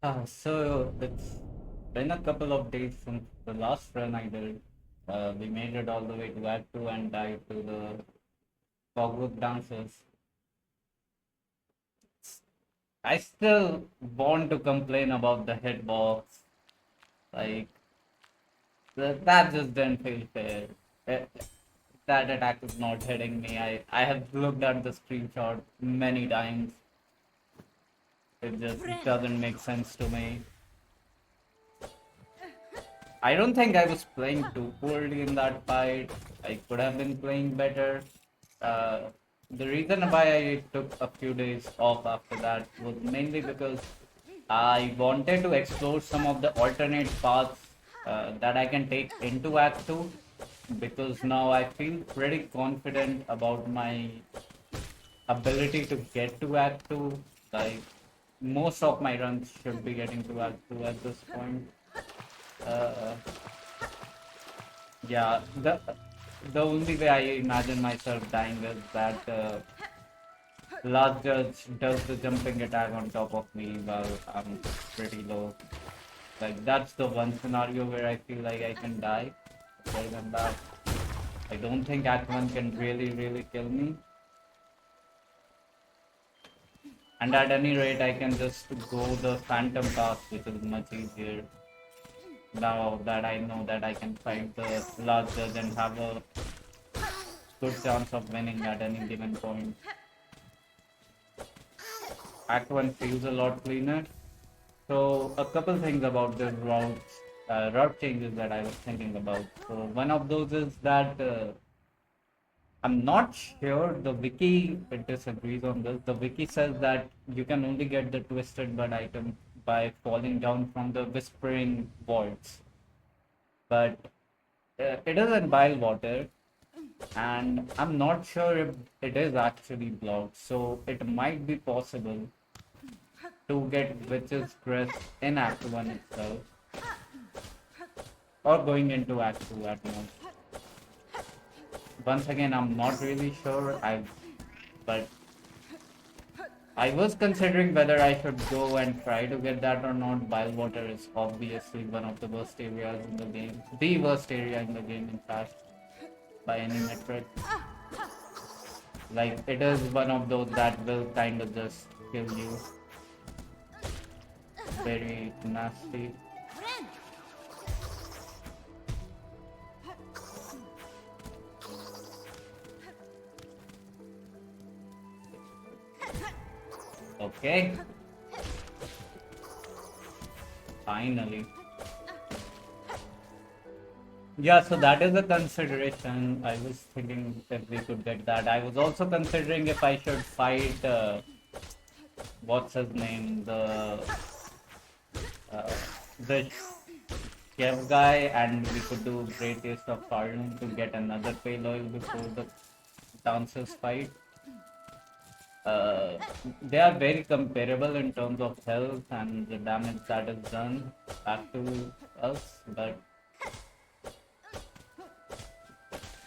So it's been a couple of days since the last run I did. We made it all the way to Act 2 and dive to the Cogwork Dancers. I still want to complain about the hitbox. Like, that just didn't feel fair. Eh, that attack is not hitting me. I have looked at the screenshot many times. It just doesn't make sense to me. I don't think I was playing too poorly in that fight. I could have been playing better. Uh, the reason why I took a few days off after that was mainly because I wanted to explore some of the alternate paths that I can take into Act 2 because now I feel pretty confident about my ability to get to Act 2. Like, most of my runs should be getting to Act 2 at this point. Uh, Yeah, the only way I imagine myself dying is that last judge does the jumping attack on top of me while I'm pretty low. Like that's the one scenario where I feel like I can die. Other than that, I don't think Act 1 can really kill me. And at any rate, I can just go the Phantom path, which is much easier. Now that I know that I can fight the last judge and have a good chance of winning at any given point. Act 1 feels a lot cleaner. So a couple things about the route changes that I was thinking about. So one of those is that I'm not sure the wiki disagrees on this. The wiki says that you can only get the twisted blood item by falling down from the whispering vaults, but it is in bile water, and I'm not sure if it is actually blocked. So it might be possible to get Witch's Crest in Act 1 itself, or going into Act 2 at most. Once again, I'm not really sure. But I was considering whether I should go and try to get that or not. Bilewater is obviously one of the worst areas in the game. The worst area in the game, in fact, by any metric. Like, it is one of those that will kind of just kill you. Very nasty. Okay, finally. Yeah, so that is a consideration. I was thinking if we could get that. I was also considering if I should fight, what's his name? Uh, the chef guy, and we could do Great Taste of Farlum to get another pale oil before the dancers fight. Uh, they are very comparable in terms of health and the damage that is done back to us, but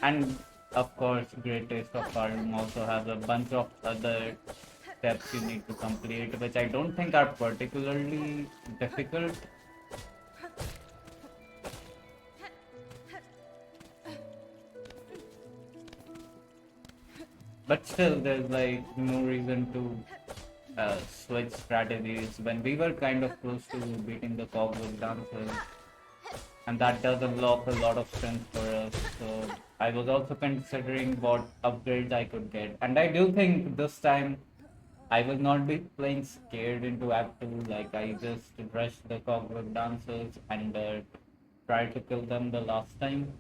and of course, Great Taste of Farm also has a bunch of other steps you need to complete, which I don't think are particularly difficult. But still, there's like no reason to switch strategies when we were kind of close to beating the Cogwork Dancers, and that does unlock a lot of strength for us. So I was also considering what upgrades I could get, and I do think this time I will not be playing scared into Act 2. Like, I just rushed the Cogwork Dancers and tried to kill them the last time.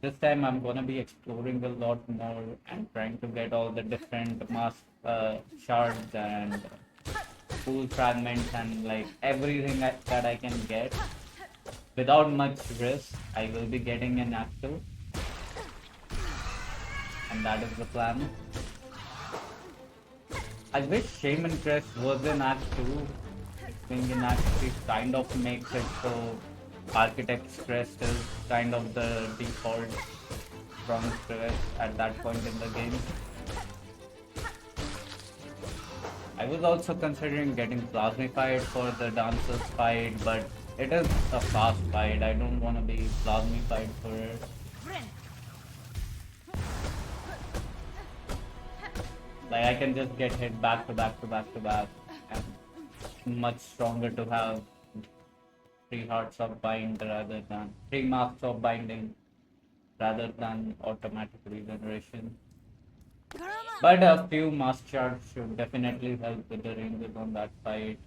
This time I'm gonna be exploring a lot more and trying to get all the different mass shards and pool fragments and like everything that I can get without much risk. I will be getting an Act 2, and that is the plan. I wish Shaman Crest was in Act 2. I think in Act 3 kind of makes it so Architect's Crest is kind of the default promise crest at that point in the game. I was also considering getting plasmified for the dancers fight, but it is a fast fight. I don't want to be plasmified for it. Like I can just get hit back to back to back to back, and much stronger to have three hearts of bind rather than three marks of binding rather than automatic regeneration. But a few mask shards should definitely help with the ranges on that fight.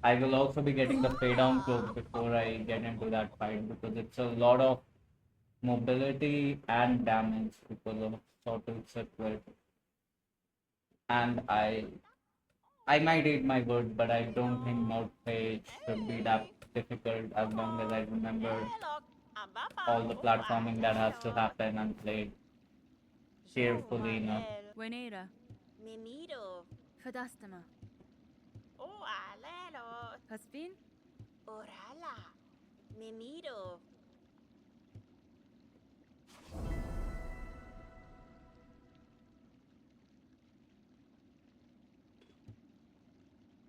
I will also be getting the fade down cloak before I get into that fight because it's a lot of mobility and damage because of Sawtooth's equip. And I might eat my words, but I don't think Mount Page should be that difficult as long as I remember all the platforming that has to happen and played carefully enough. Wenera, Mimiro. Fadastama, Oh, alelo. Paspin, Orala. Mimiro.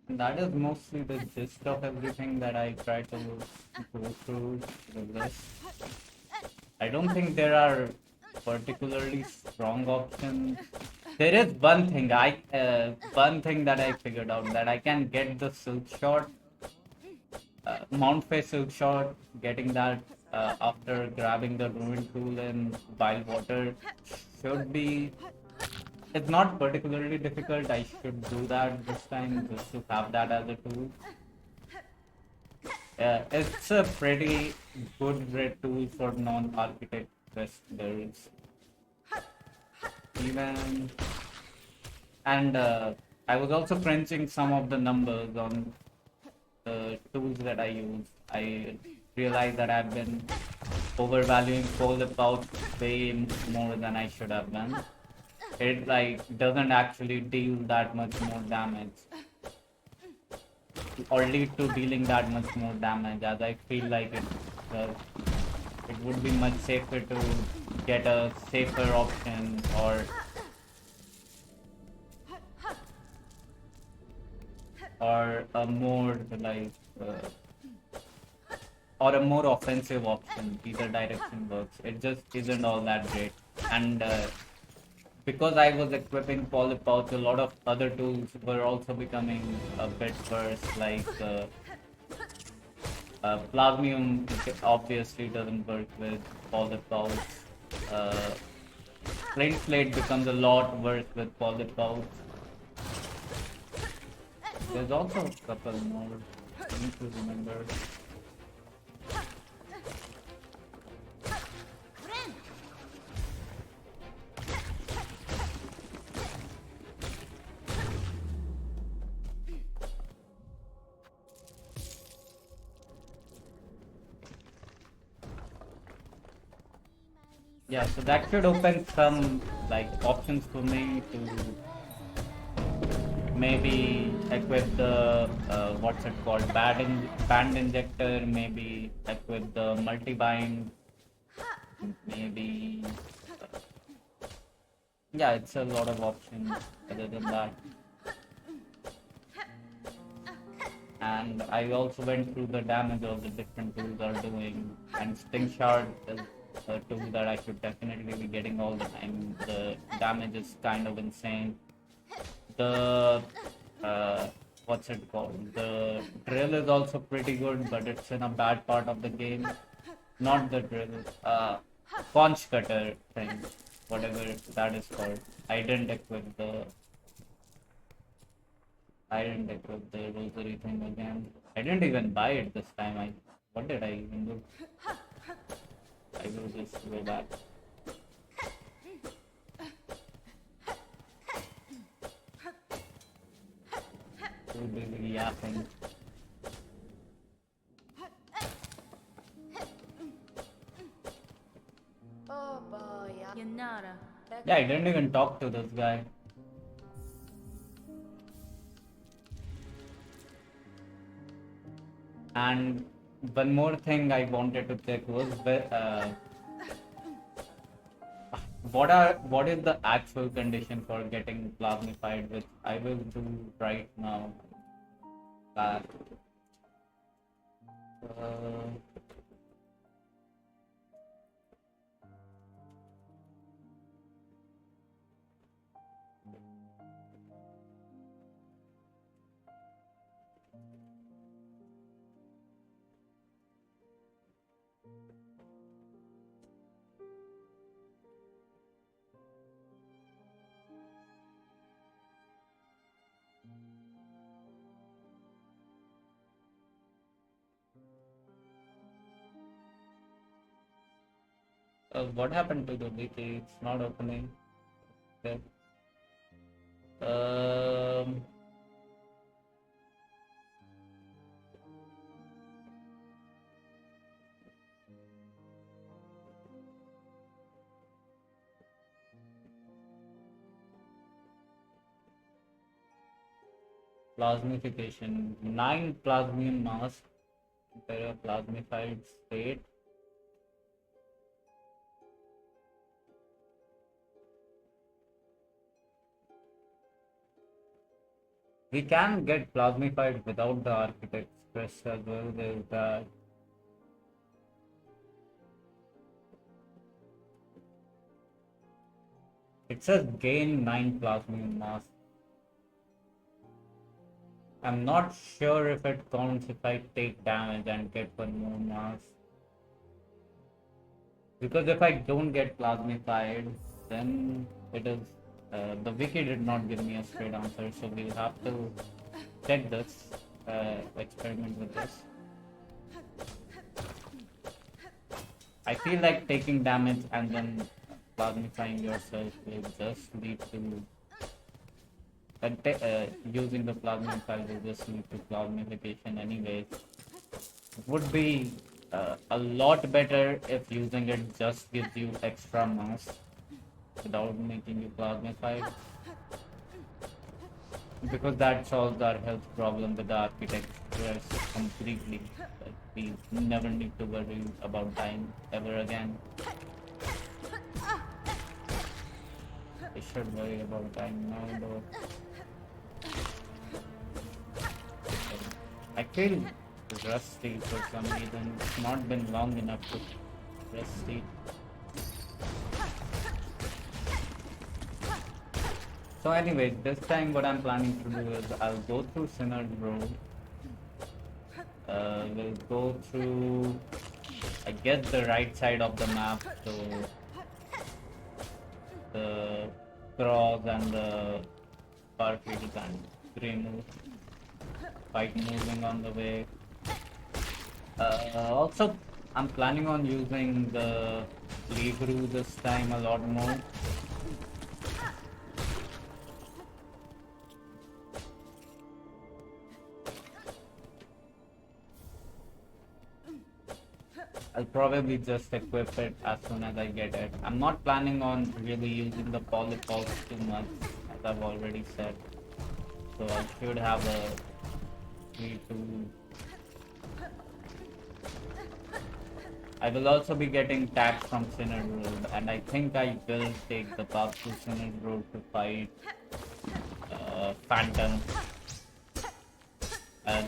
And that is mostly the gist of everything that I try to go through with this. I don't think there are particularly strong options. There is one thing that I figured out that I can get the silk shot, Mount Face silk shot, getting that after grabbing the ruin tool in wild water should be. It's not particularly difficult. I should do that this time just to have that as a tool. It's a pretty good red tool for non-architect quest builds. Even and I was also crunching some of the numbers on the tools that I use. I realized that I've been overvaluing Polar Pouch way more than I should have done. It like doesn't actually deal that much more damage or lead to dealing that much more damage as I feel like it does. It would be much safer to get a safer option or a more like or a more offensive option. Either direction works. It just isn't all that great. And because I was equipping Polypouch, a lot of other tools were also becoming a bit worse, like Plasmium obviously doesn't work with Polypouch. Uh, Flint Slate becomes a lot worse with Polypouch. There's also a couple more I need to remember. Yeah, so that should open some like options for me to maybe equip the what's it called band injector, maybe equip the multi-bind, maybe yeah, it's a lot of options other than that. And I also went through the damage of the different tools are doing, and Sting Shard is a tool that I should definitely be getting all the time. The damage is kind of insane. The what's it called? The drill is also pretty good, but it's in a bad part of the game. Not the drill, conch cutter thing, whatever that is called. I didn't equip the rosary thing again. I didn't even buy it this time. What did I even do? I will just go back. Too busy yapping. Oh boy. Yanara, Yeah, I didn't even talk to this guy. And one more thing I wanted to check was what is the actual condition for getting plasmified, which I will do right now. That uh, what happened to the wiki? It's not opening. Okay. Um, Plasmification. 9 plasmium mass enter a plasmified state. We can get plasmified without the architect's press as well. There's that. It says gain 9 plasmium mass. I'm not sure if it counts if I take damage and get 1 more mass. Because if I don't get plasmified, then it is. The wiki did not give me a straight answer, so we'll have to check this, experiment with this. I feel like taking damage and then plasmifying yourself will just lead to using the plasmify will just lead to plasmification anyways. It would be a lot better if using it just gives you extra mass without making you plasmified, because that solves our health problem with the architecture completely. Like, we never need to worry about dying ever again. I should worry about dying now though. I feel rusty for some reason. It's not been long enough to rusty. So anyway, this time what I'm planning to do is I'll go through Synod Road. We'll go through, I guess, the right side of the map, so the cross and the Farfield and remove. Fight moving on the way. Also, I'm planning on using the Libru this time a lot more. I'll probably just equip it as soon as I get it. I'm not planning on really using the Polypulse too much, as I've already said. So I should have a way to... I will also be getting tags from Synod Road, and I think I will take the path to Synod Road to fight Phantom.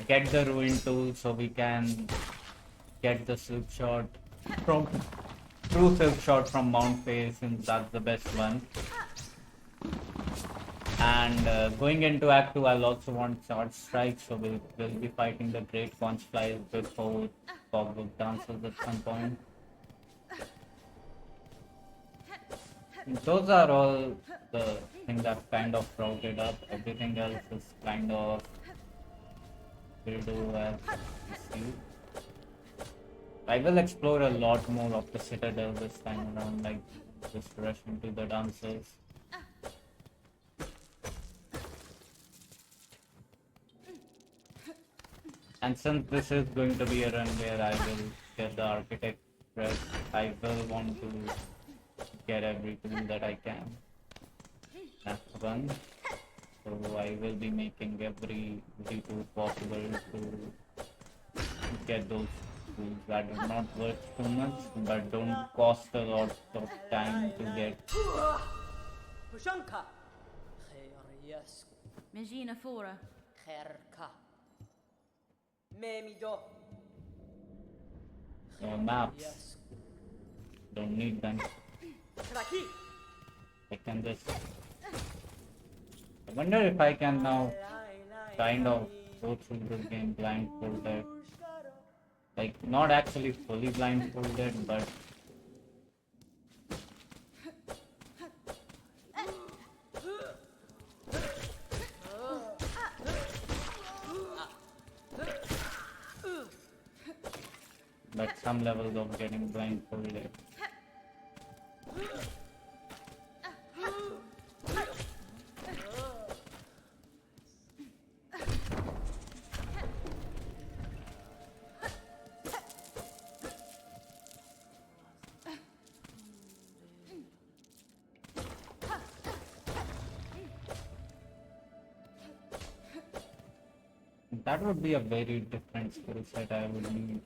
Get the Ruin tool so we can get the Silk Shot from True Silk Shot from Mount Faye, since that's the best one. And going into Act 2, I'll also want Charge Strike, so we'll be fighting the Great Conch Flies before Cogbook Dancers at some point. And those are all the things I've kind of routed up. Everything else is kind of weirdo as you see. I will explore a lot more of the Citadel this time around, like just rush into the dancers. And since this is going to be a run where I will get the Architect Press, I will want to get everything that I can. That's one. So I will be making every detour possible to get those schools that are not worth too much but don't cost a lot of time to get. Pushanka. Khayriyask. Megina Fora. Khairka. Memido. Maps. Yask. Don't need them. Kraki. I can just. I wonder if I can now kind of go through this game blindfolded. Like, not actually fully blindfolded, but. But some levels of getting blindfolded. That would be a very different skill set I would need.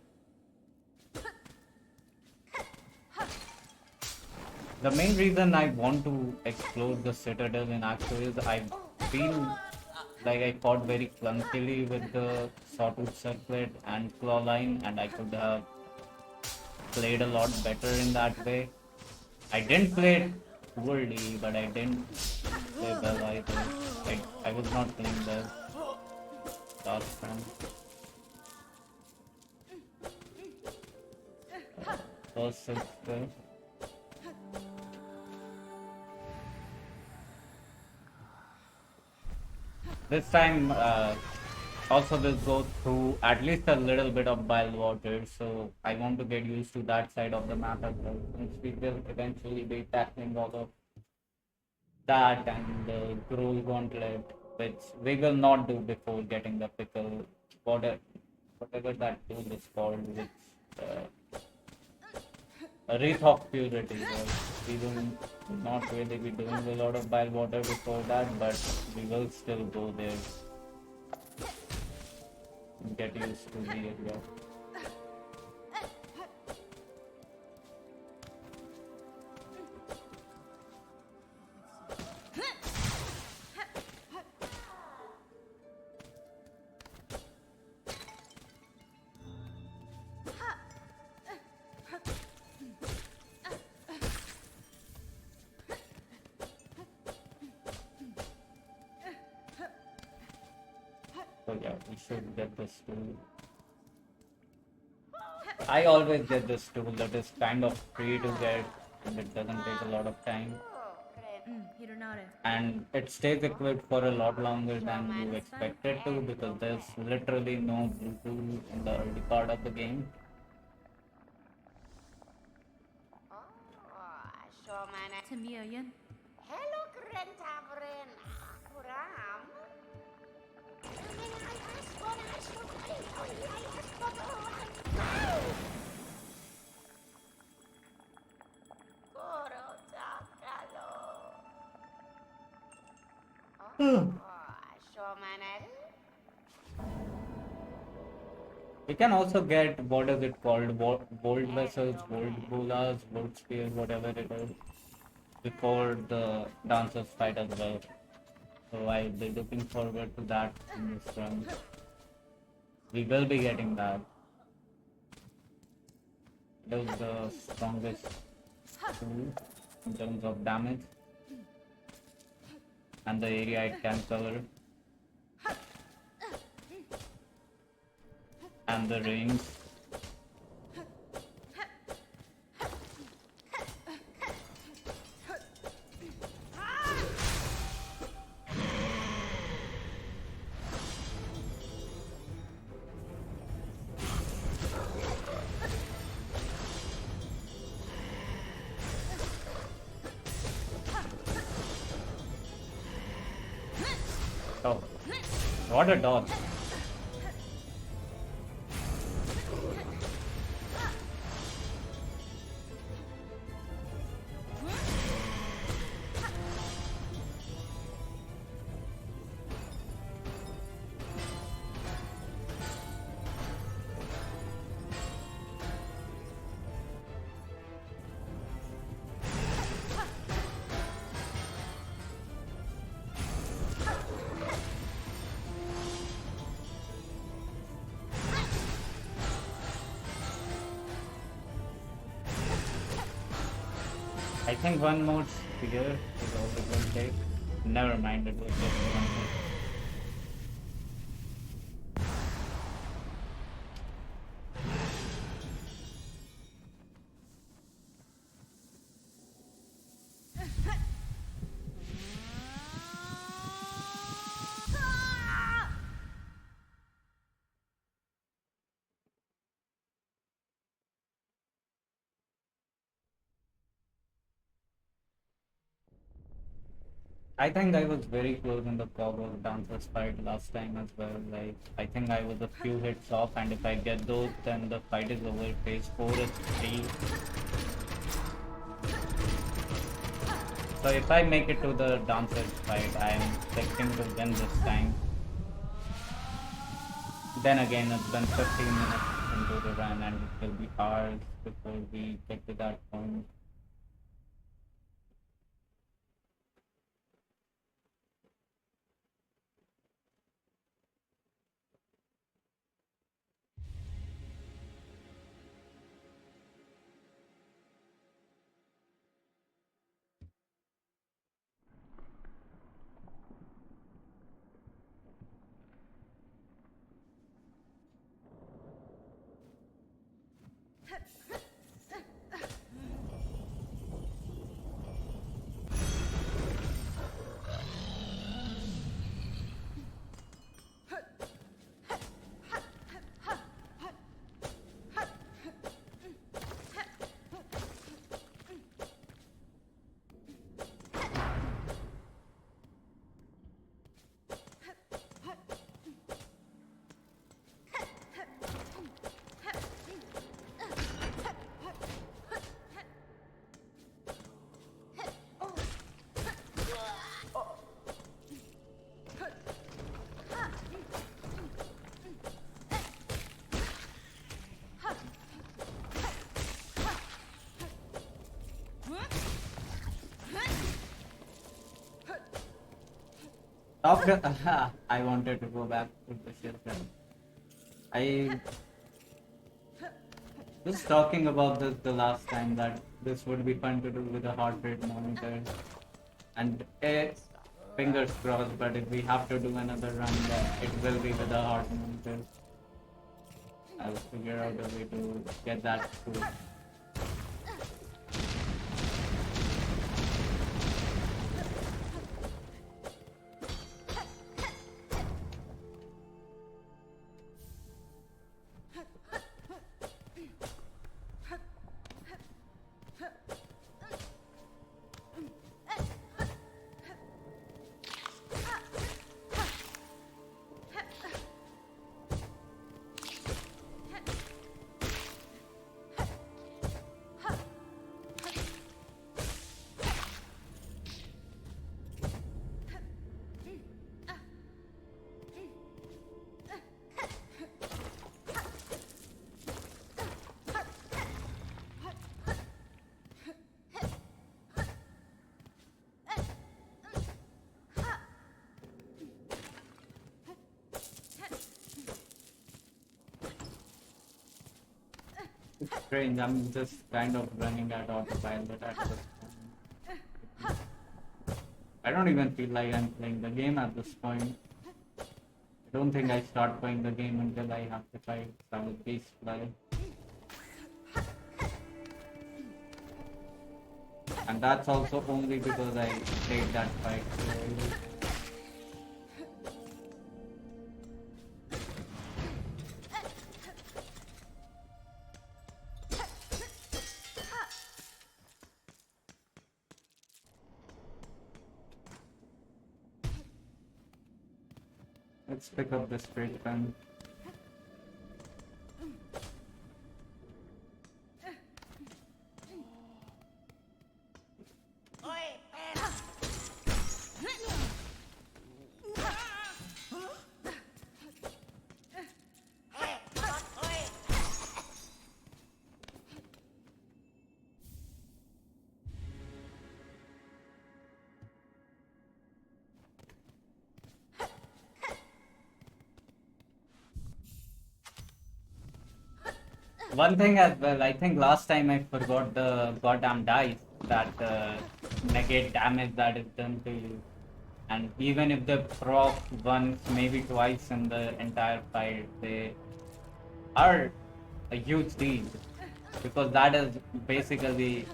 The main reason I want to explore the Citadel in Axo is I feel like I fought very clunkily with the Sawtooth Circlet and Clawline, and I could have played a lot better in that way. I didn't play it poorly, but I didn't play well either. I was not playing well last time. First sister. This time, also will go through at least a little bit of Bilgewater, so I want to get used to that side of the map as well, since we will eventually be tackling all of that and the Growl Gauntlet, which we will not do before getting the pickle, whatever that tool is called, which a Wreath of Purity. Right? We will not really be doing a lot of Bilgewater before that, but we will still go there and get used to the area. So yeah, we should get this tool. I always get this tool that is kind of free to get and it doesn't take a lot of time. Hironare. And it stays equipped for a lot longer than you expect it to, because there's literally no blue tool in the early part of the game. Tamiyan. Hello, Grentavren. Kuram. We can also get, what is it called, Volt Vessels, Volt Bolas, Volt Spear, whatever it is, before the dancers fight as well. So I'll be looking forward to that in this run. We will be getting that. It is the strongest tool in terms of damage and the area it can cover. And the range. Oh, what a dodge. think one more spear is all it will take. Never mind, it was just one hit. I think I was very close in the Cowboy Dancers fight last time as well. Like, I think I was a few hits off, and if I get those, then the fight is over. Phase 4 is 3. So if I make it to the Dancers fight, I am expecting to win this time. Then again, it's been 15 minutes into the run, and it will be hours before we get to that point. After I wanted to go back to the ship. I was talking about this the last time that this would be fun to do with a heart rate monitor, and fingers crossed. But if we have to do another run, then it will be with a heart monitor. I'll figure out a way to get that through. It's strange, I'm just kind of running at autopilot at this point. I don't even feel like I'm playing the game at this point. I don't think I start playing the game until I have to fight some beast fly. And that's also only because I played that fight so early. Let's pick up the straight gun. One thing as well, I think last time I forgot the goddamn dice. that negate damage that is done to you. And even if they proc once, maybe twice in the entire fight, they are a huge deal because that is basically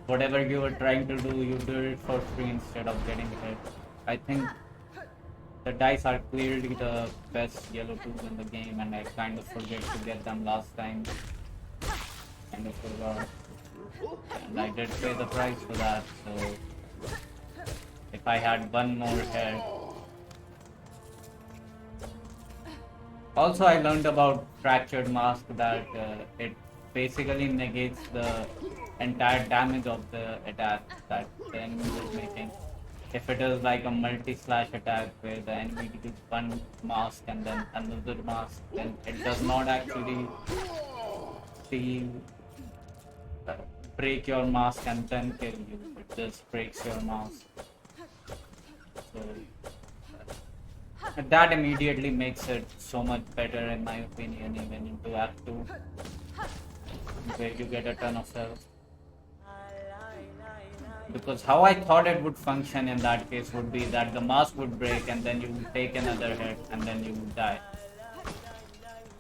whatever you were trying to do, you do it for free instead of getting hit. I think the dice are clearly the best yellow tools in the game, and I kind of forget to get them last time. Kind of forgot. And I did pay the price for that, so if I had one more head. Also, I learned about Fractured Mask that it basically negates the entire damage of the attack that the enemy is making. If it is like a multi-slash attack where the enemy gets one mask and then another mask, then it does not actually see, uh, break your mask and then kill you. It just breaks your mask. So that immediately makes it so much better in my opinion, even into Act 2, where you get a ton of health. Because how I thought it would function in that case would be that the mask would break and then you would take another hit and then you would die.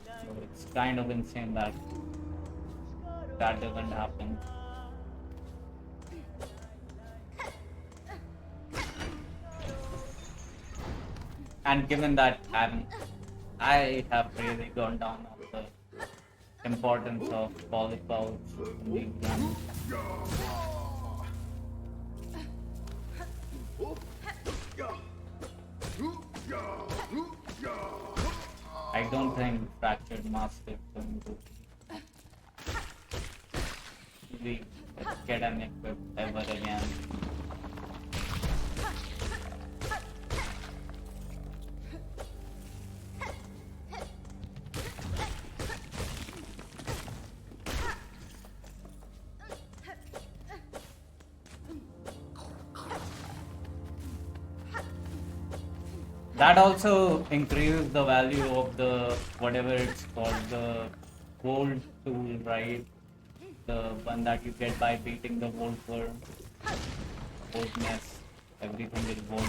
So it's kind of insane that that doesn't happen. And given that I have really gone down on the importance of polypouch in these games. I don't think Fractured Mask is going to really get unequipped ever again. That also increases the value of the whatever it's called, the gold tool, right? The one that you get by beating the gold worm, gold nest, everything is gold.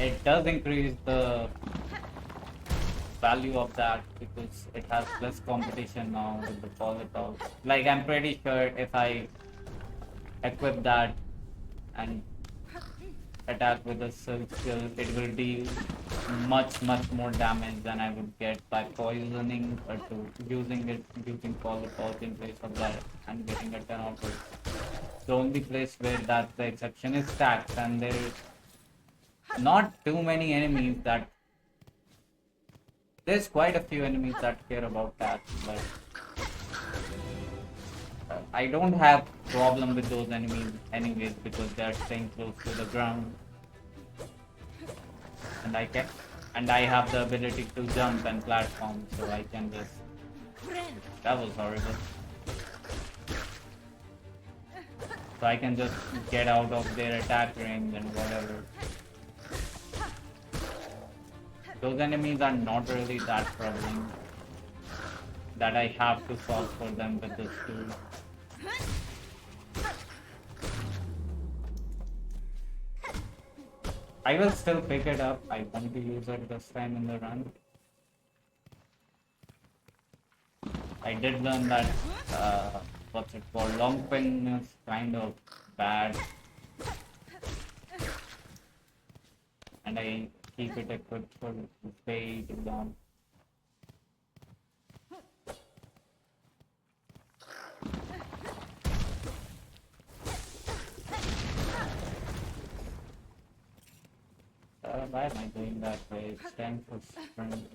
It does increase the value of that because it has less competition now with the polypouch. Like I'm pretty sure if I equip that and attack with a silk skill, it will deal much more damage than I would get by poisoning or using polypouch in place of that and getting a 10 out of it. The only place where that's the exception is stacks, and there is not too many enemies that there's quite a few enemies that care about that, but I don't have problem with those enemies anyways because they're staying close to the ground, and I have the ability to jump and platform, so I can just. That was horrible. So I can just get out of their attack range and whatever. Those enemies are not really that troubling that I have to solve for them with this tool. I will still pick it up. I want to use it this time in the run. I did learn that what's it called? Long pin is kind of bad, and I keep it equipped for way too long. Why am I doing that way? It's time for sprint.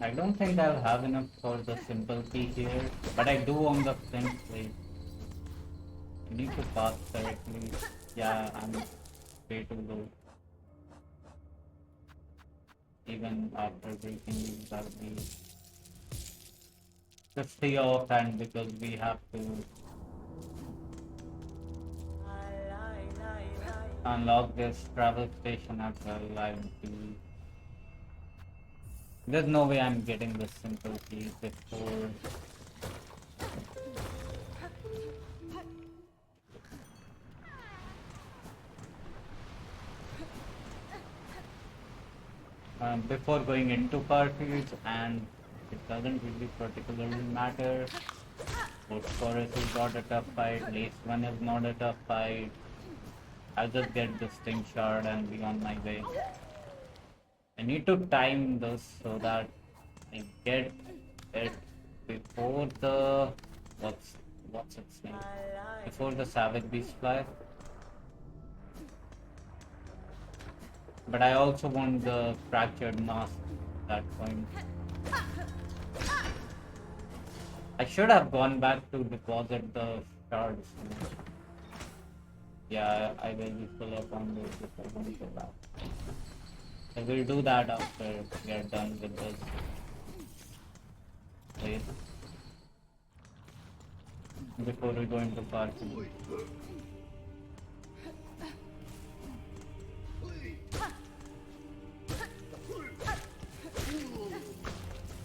I don't think I'll have enough for the simple key here, but I do on the flint plate. I need to pass correctly. Yeah, I'm way too low. Even after breaking these, I'll be 50 off, and because we have to unlock this travel station as well, I'll be... There's no way I'm getting this simple key before... before going into Farfields, and it doesn't really particularly matter. Wood Forest is not a tough fight, Lace 1 is not a tough fight. I'll just get this Sting Shard and be on my way. I need to time this so that I get it before the... what's its name? Before the Savage Beast fly. But I also want the Fractured Mask at that point. I should have gone back to deposit the shards. Yeah, I will be full up on this if I want to go back. I will do that after we are done with this. Wait. Before we go into part 2.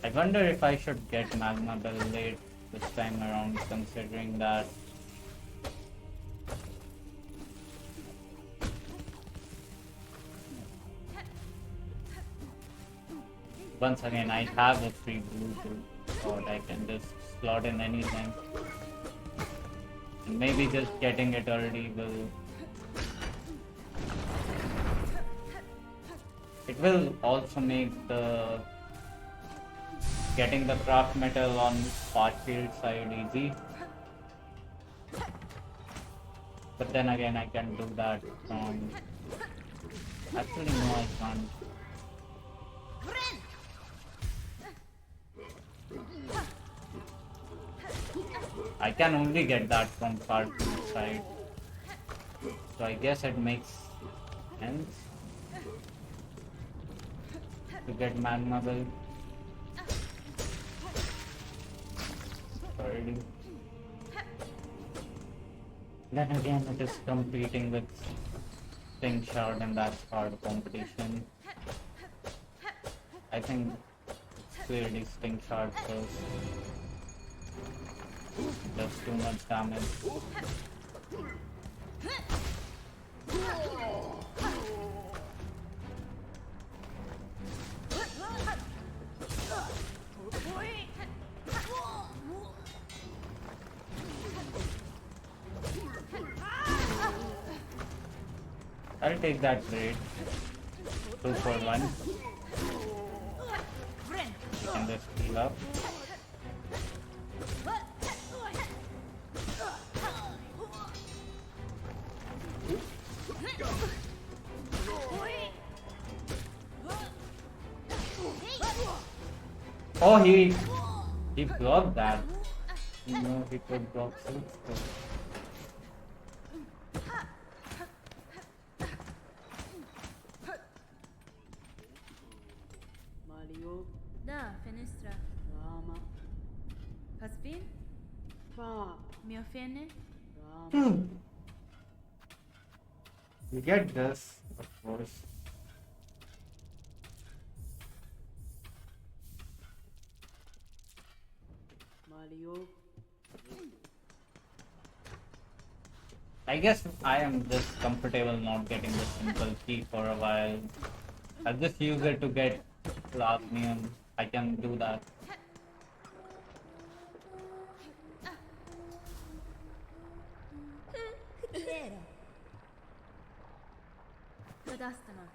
I wonder if I should get Magma Bell late this time around, considering that once again I have a free Bluetooth, or I can just slot in anything. And maybe just getting it early will... It will also make the... getting the craft metal on Farfield side easy. But then again I can do that from... Actually no, I can't. I can only get that from Farfield side. So I guess it makes sense to get Magma Bell. Then again, it is competing with Sting Shard, and that's hard competition. I think it's clearly Sting Shard first. Does too much damage. I'll take that trade. 2 for 1. You can just heal up. Oh, he blocked that. You know, he could block too. Da, Fenestra. Rama. Paspin? Fa. Miofene? Rama. You get this, of course. Mario. I guess I am just comfortable not getting the simple key for a while. I'll just use it to get Plasmium. I can do that. Tadastana.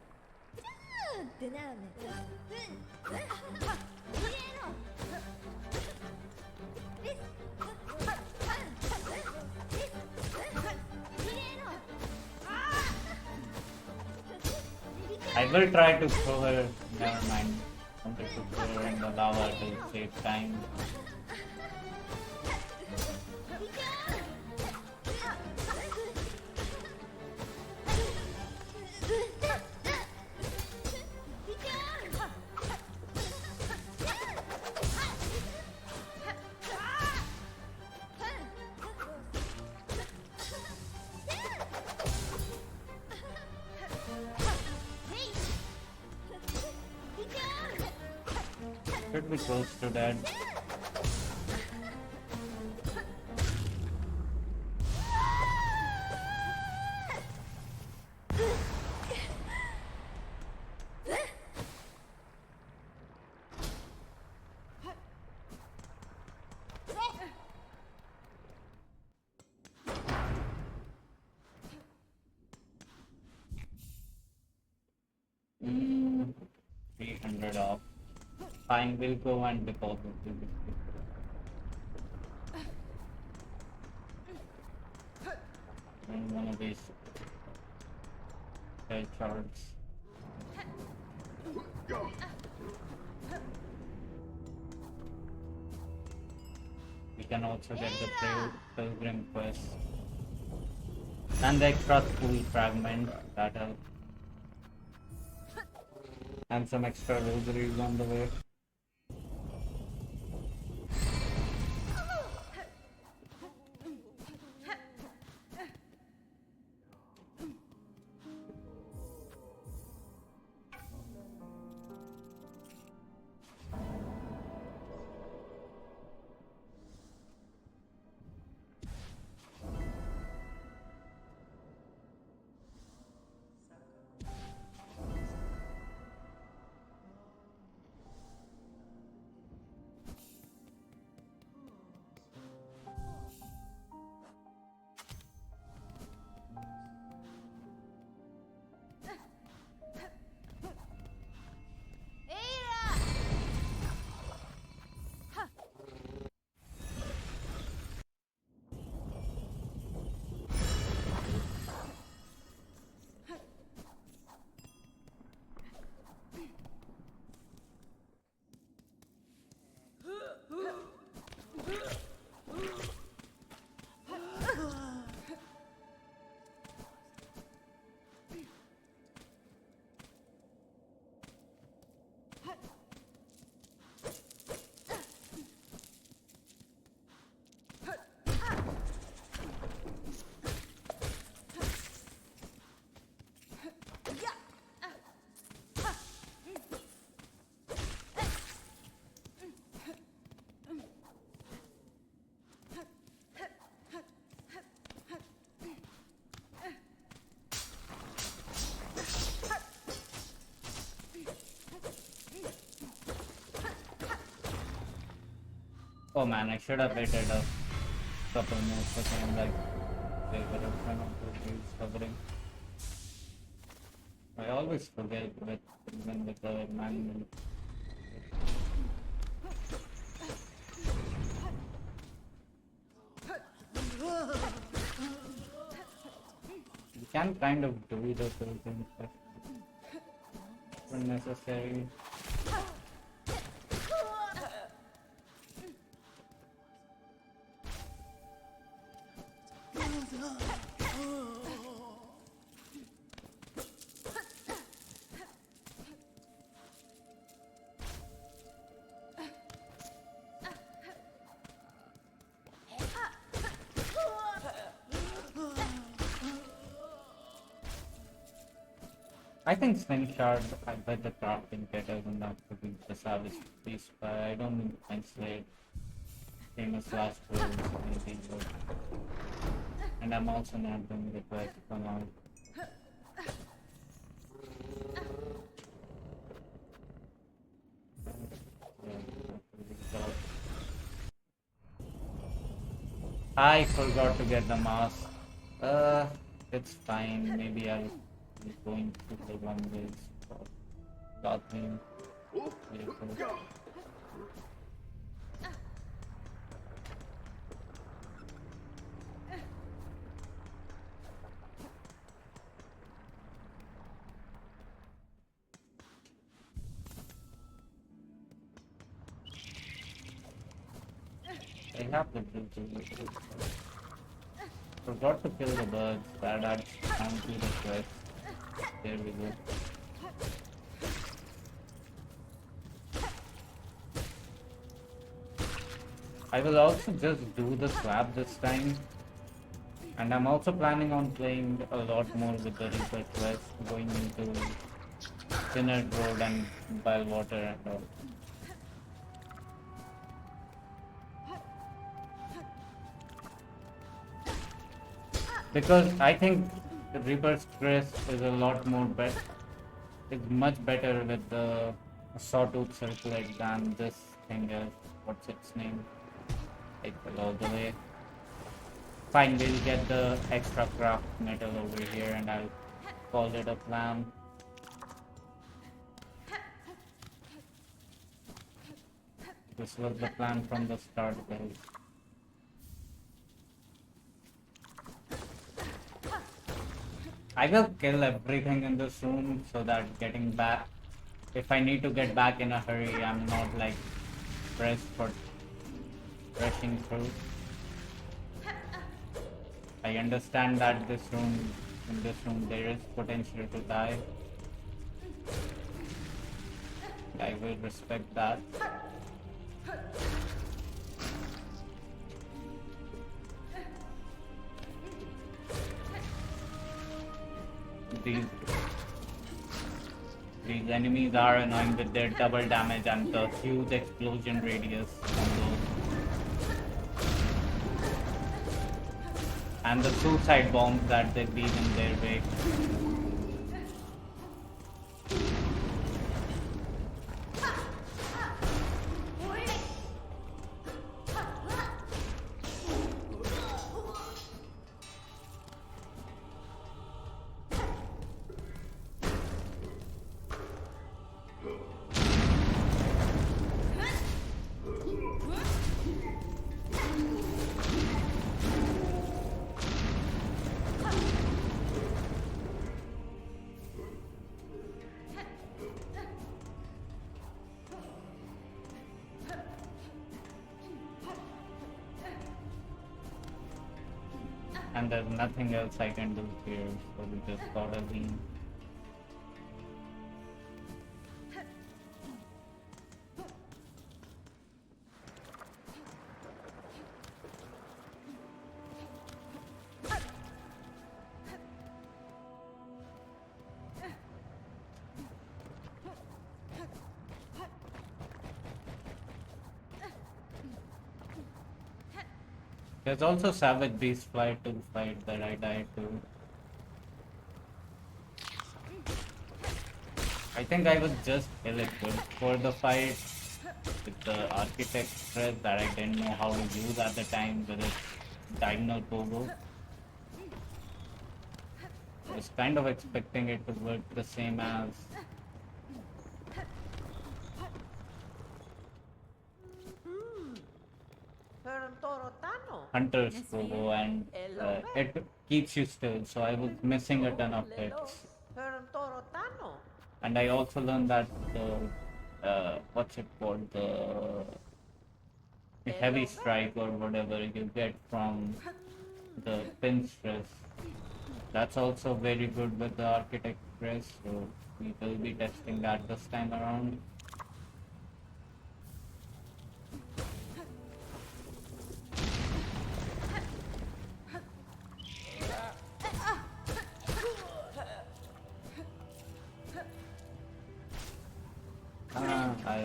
I will try to throw her. Never mind. wanted to throw in the lava to save time. Should be close to that. Mm, 300 off. Fine, we'll go and deposit the biscuit. And one of these charts. We can also get the pilgrim quest and the extra school fragment that helps. And some extra rosaries on the way. Oh man, I should have waited a couple more seconds, like they would have come up with these covering. I always forget with even with the manual. You can kind of do the things when necessary. I think Slingshot, I bet the crafting kit is enough to be the Savage Beast, but I don't think Slade, famous last words, anything good. And I'm also not doing the quest for now. I forgot to get the mask. It's fine. Maybe I'll be going to the one ways for bathroom. have the blue. Forgot to kill the birds. That adds on to the quest. There we go. I will also just do the swap this time. And I'm also planning on playing a lot more with the Reaper quest, going into Sinner Road and Bywater and all. Because I think the Reaper's Crest is a lot more better. It's much better with the Sawtooth Circlet than this thing is. What's its name? I fell all the way. Fine, we'll get the extra craft metal over here and I'll call it a plan. This was the plan from the start, guys. I will kill everything in this room so that getting back, if I need to get back in a hurry, I'm not like pressed for rushing through. I understand that in this room there is potential to die. I will respect that. These enemies are annoying with their double damage and the huge explosion radius on those. And the suicide bombs that they leave in their wake. And there's nothing else I can do here, so we just gotta leave. There's also Savage Beast Flight 2 fight that I died to. I think I was just ill-equipped for the fight with the Architect Crest that I didn't know how to use at the time with its diagonal pogo. I was kind of expecting it to work the same as Hunter's pogo, and it keeps you still, so I was missing a ton of hits. And I also learned that the what's it called, the heavy strike or whatever you get from the pin stress, that's also very good with the Architect Crest, so we will be testing that this time around. I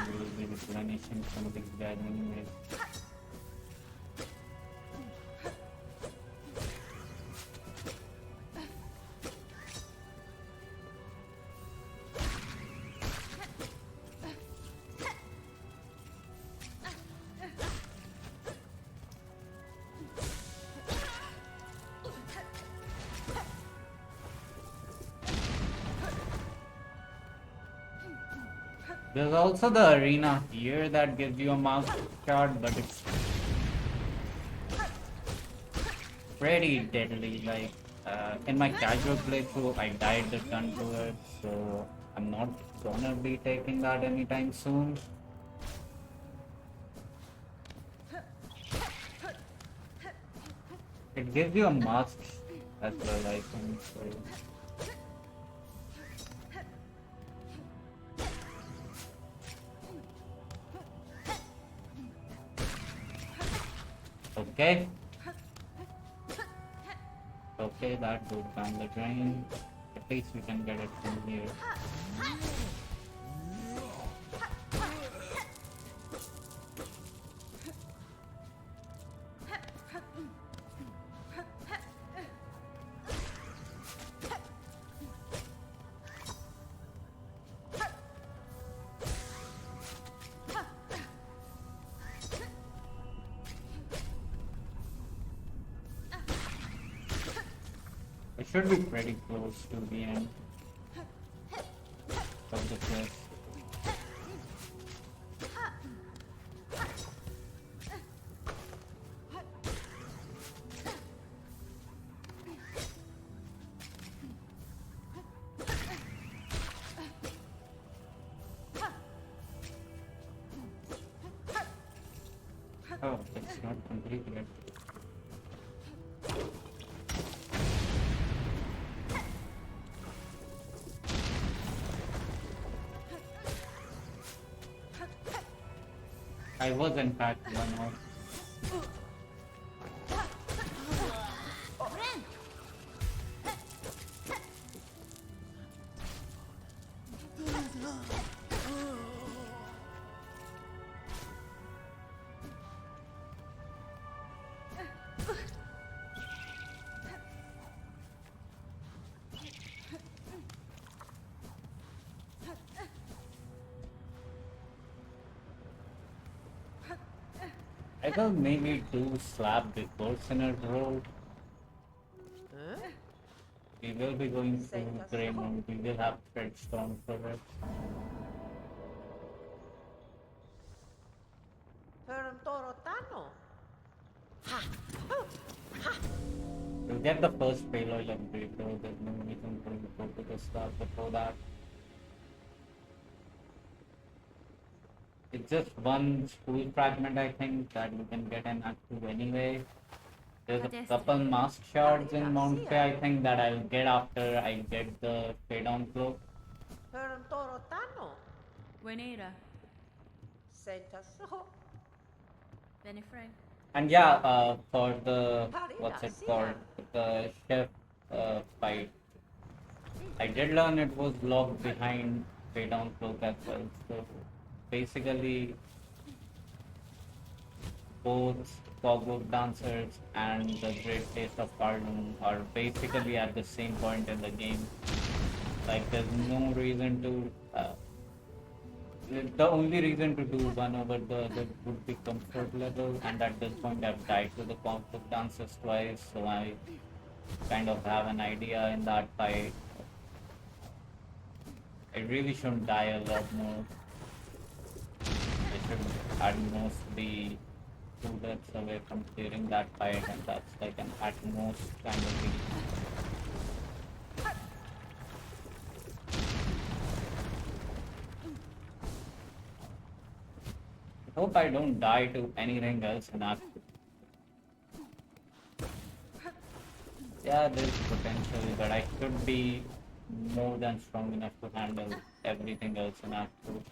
will be replenishing some of these guys anyways. There's also the arena here that gives you a mouse shot, but it's pretty deadly. Like in my casual playthrough, I died a ton to it, so I'm not gonna be taking that anytime soon. It gives you a mask as well, I think. So. Okay. Okay, that goes down the drain. At least we can get it from here. It should be pretty close to the end of the quest. Oh, it's not complete yet. I was in fact one off. I will maybe do slab before Sinner's Road. We will be going to Greymount. We will have Treadstone for it. We'll get the first payload upgrade though. There's no reason for you to go to the slab before that. It's just one school fragment, I think, that you can get an Act 2 anyway. There's a couple mask shards in Mount Fair, I think, that I'll get after I get the Fade-On Cloak. Buenera. Benefreg. And yeah, for the, what's it called, the chef fight, I did learn it was locked behind Fade-On Cloak as well. So basically, both Cogwork Dancers and the Great Taste of Pardon are basically at the same point in the game. Like, there's no reason to. The only reason to do one over the other would be comfort level, and at this point I've died to the Cogwork Dancers twice, so I kind of have an idea in that fight. I really shouldn't die a lot more. I should at most be 2 deaths away from clearing that fight, and that's like an at most kind of thing. I hope I don't die to anything else in Act 2. Yeah, there's potential, but I should be more than strong enough to handle everything else in Act 2.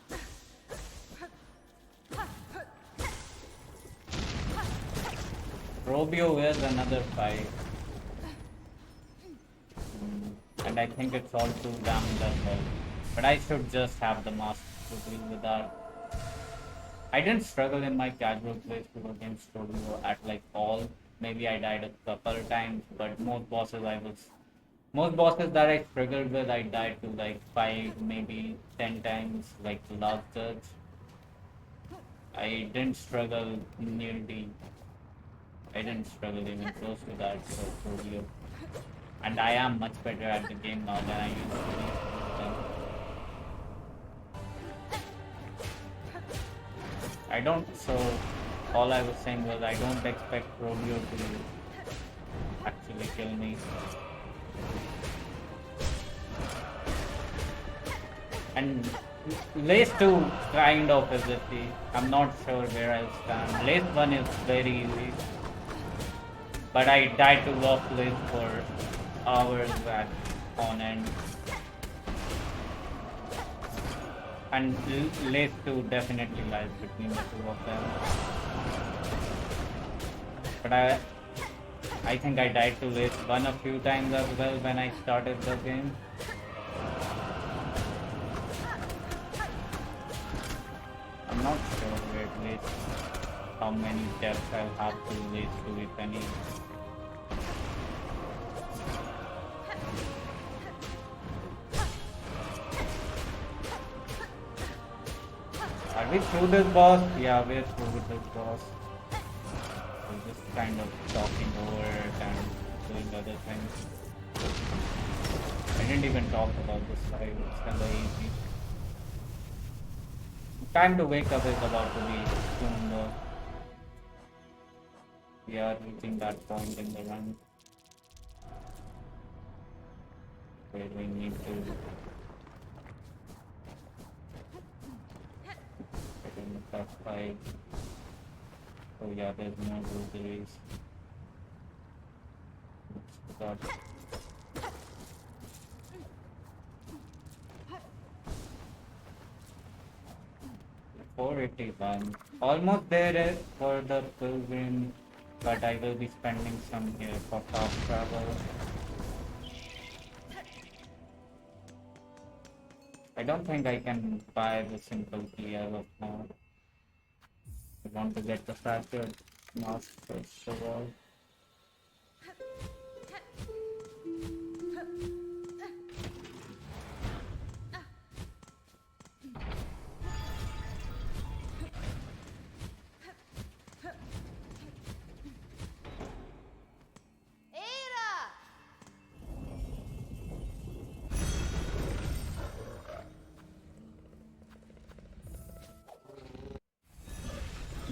Robio is another fight. And I think it's all too damned as well. But I should just have the mask to deal with that. I didn't struggle in my casual playthrough against Robio at like all. Maybe I died a couple times, but most bosses that I struggled with, I died to like 5, maybe 10 times, like the last judge. I didn't struggle nearly. I didn't struggle even close to that for Robio. And I am much better at the game now than I used to be. I don't, so all I was saying was I don't expect Robio to actually kill me. And Lace 2 kind of is iffy. I'm not sure where I'll stand. Lace 1 is very easy. But I died to Lock Lace for hours back on end. And Lace 2 definitely lies between the two of them. But I think I died to Lace 1 a few times as well when I started the game. I'm not sure where it leads, how many deaths I'll have to lead to, if any. Are we through this boss? Yeah, we're through with this boss. We're just kind of talking over it and doing other things. I didn't even talk about this side, it's kinda easy. Time to wake up is about to be soon though. We are reaching that point in the run where we need to get in the tough fight. Oh yeah, there's more rosaries. Got 481. Almost there for the pilgrim, but I will be spending some here for fast travel. I don't think I can buy the simple key as of now. I want to get the fractured mask first of all.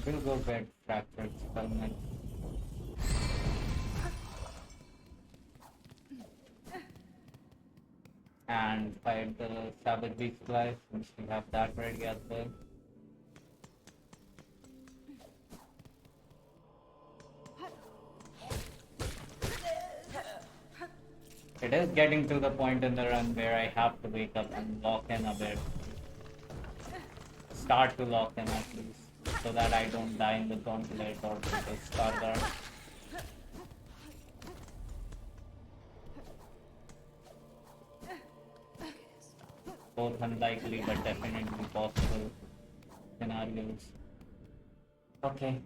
We'll go get fractured skullman. And fight the Sabbath Beast Fly since we have that ready as well. It is getting to the point in the run where I have to wake up and lock in a bit. Start to lock in at least, so that I don't die in the gauntlet or the Starguard. Both unlikely but definitely possible scenarios. Okay.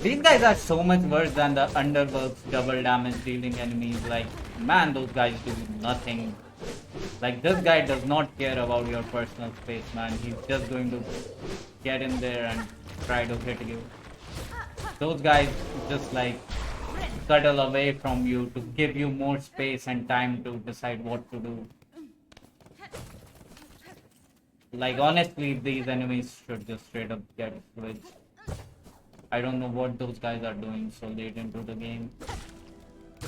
These guys are so much worse than the Underworld's double damage dealing enemies. Like, man, those guys do nothing. Like, this guy does not care about your personal space, man. He's just going to get in there and try to hit you. Those guys just like cuddle away from you to give you more space and time to decide what to do. Like, honestly, these enemies should just straight up get switched. I don't know what those guys are doing so late into the game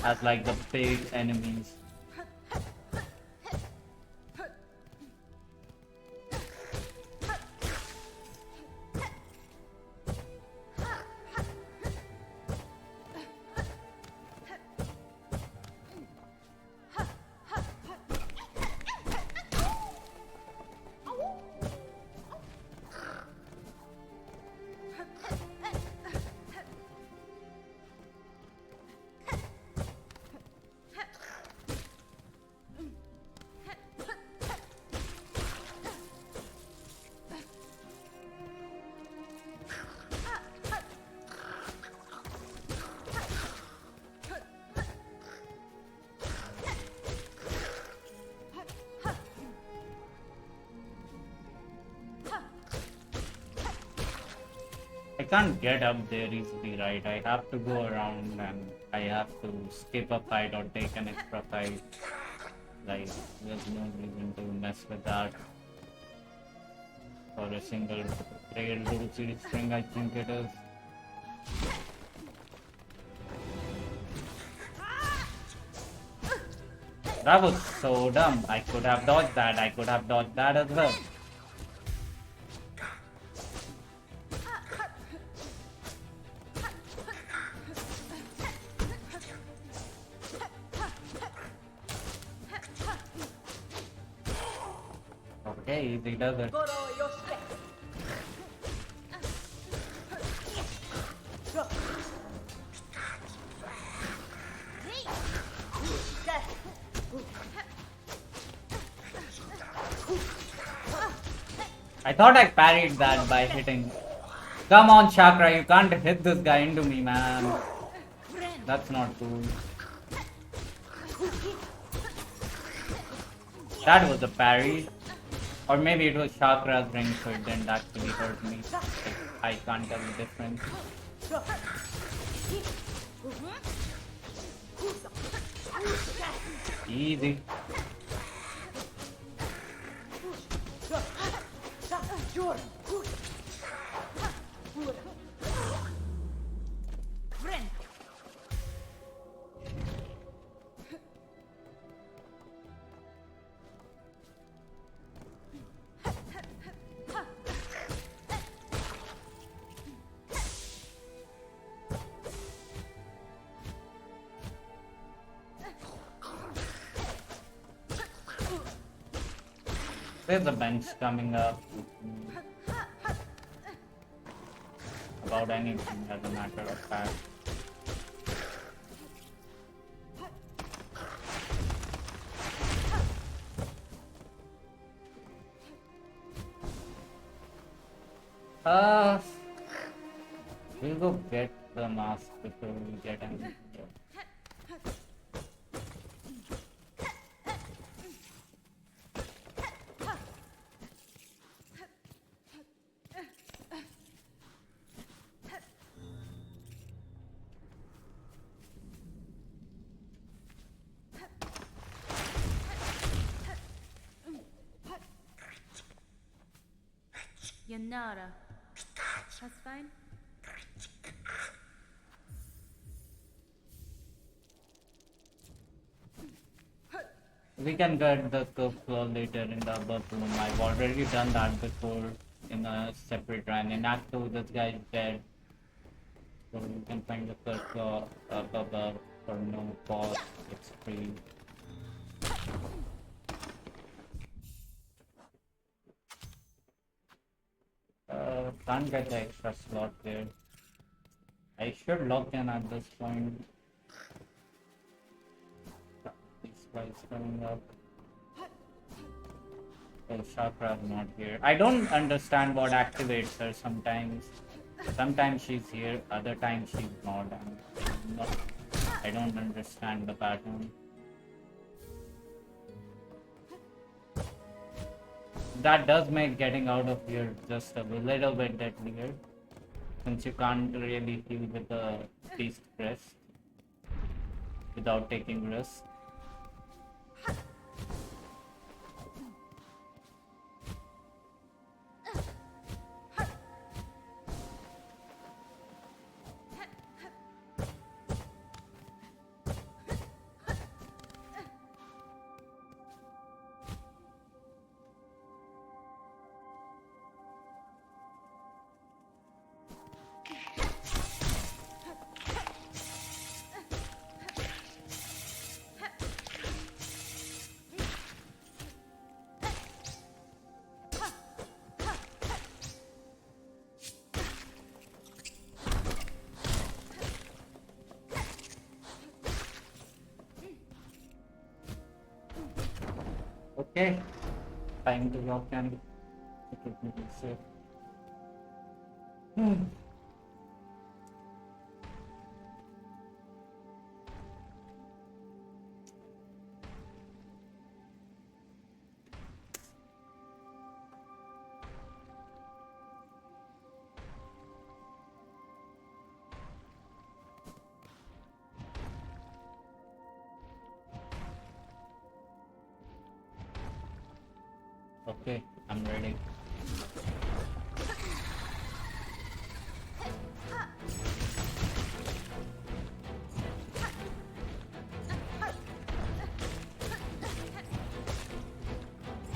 as like the big enemies. I can't get up there easily, right? I have to go around and I have to skip a fight or take an extra fight. Like, there's no reason to mess with that. for a single rare little seed string, I think it is. That was so dumb. I could have dodged that. I could have dodged that as well. Okay, easy does it. I thought I parried that by hitting. Come on, Chakra, you can't hit this guy into me, man. That's not cool. That was a parry. Or maybe it was Chakra's ring, so it didn't actually hurt me. I can't tell the difference. Easy. There's a bench coming up. About anything as a matter of fact. We'll go get the mask before we get anything. Yanara. That's fine. We can get the curve floor later in the above room. I've already done that before in a separate run. In Act 2, this guy is dead. So we can find the curve floor up above for no cost. It's free. Can't get the extra slot there. I should lock in at this point. These guys coming up. Oh, Chakra's not here. I don't understand what activates her sometimes. Sometimes she's here, other times she's not. I don't understand the pattern. That does make getting out of here just a little bit deadlier, since you can't really heal with the Beast Crest without taking risks. Okay, time to lock in. It will be safe. Okay, I'm ready.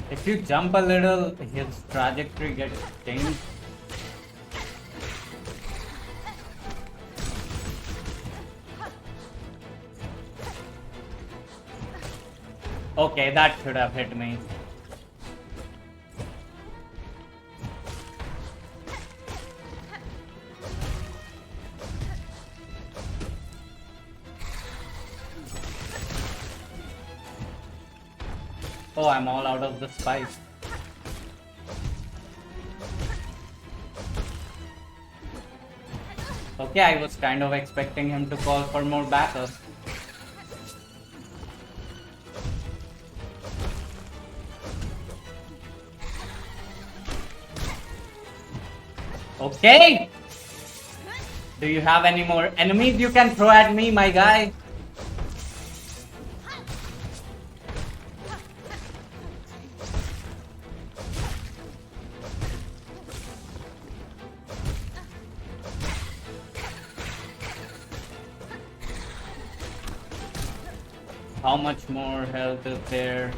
If you jump a little, his trajectory gets changed. Okay, that should have hit me. Oh, I'm all out of the spice. Okay, I was kind of expecting him to call for more backup. Okay! Do you have any more enemies you can throw at me, my guy? How much more health is there?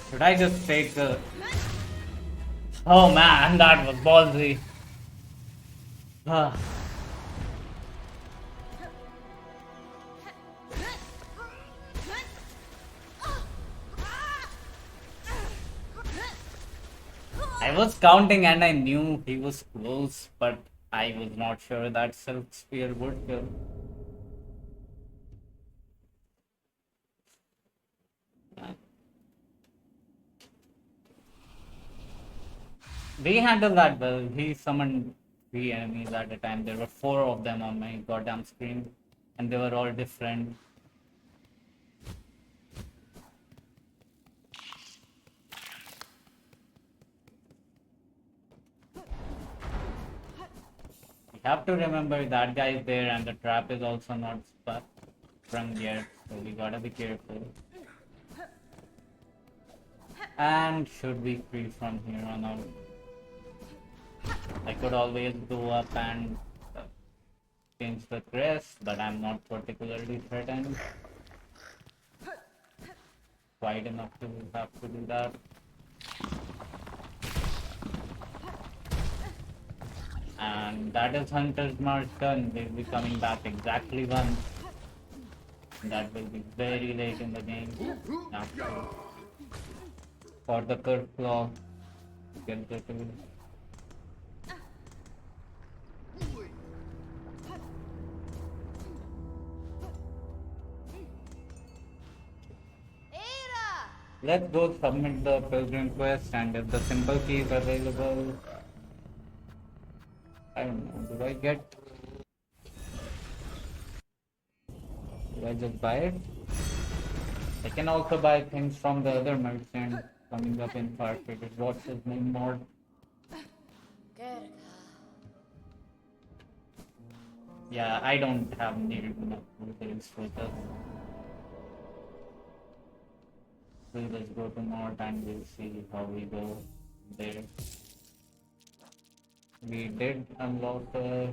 Should I just take the... Oh man, that was ballsy. Ah. I was counting and I knew he was close, but I was not sure that Silk Spear would kill. We handled that well. He summoned 3 enemies at a time. There were 4 of them on my goddamn screen, and they were all different. We have to remember that guy is there, and the trap is also not sprung yet, so we gotta be careful. And should be free from here on out. I could always go up and change the crest, but I'm not particularly threatened. Quite enough to have to do that. And that is Hunter's March done. They'll be coming back exactly once. That will be very late in the game. After. For the curve claw, get the tool. Let's go submit the pilgrim quest, and if the symbol key is available, I don't know, do I get... Do I just buy it? I can also buy things from the other merchant coming up in Farfetch. What's his name more? Yeah, I don't have needed enough things for this. So let's go to Mort and we'll see how we go there. We did unlock the...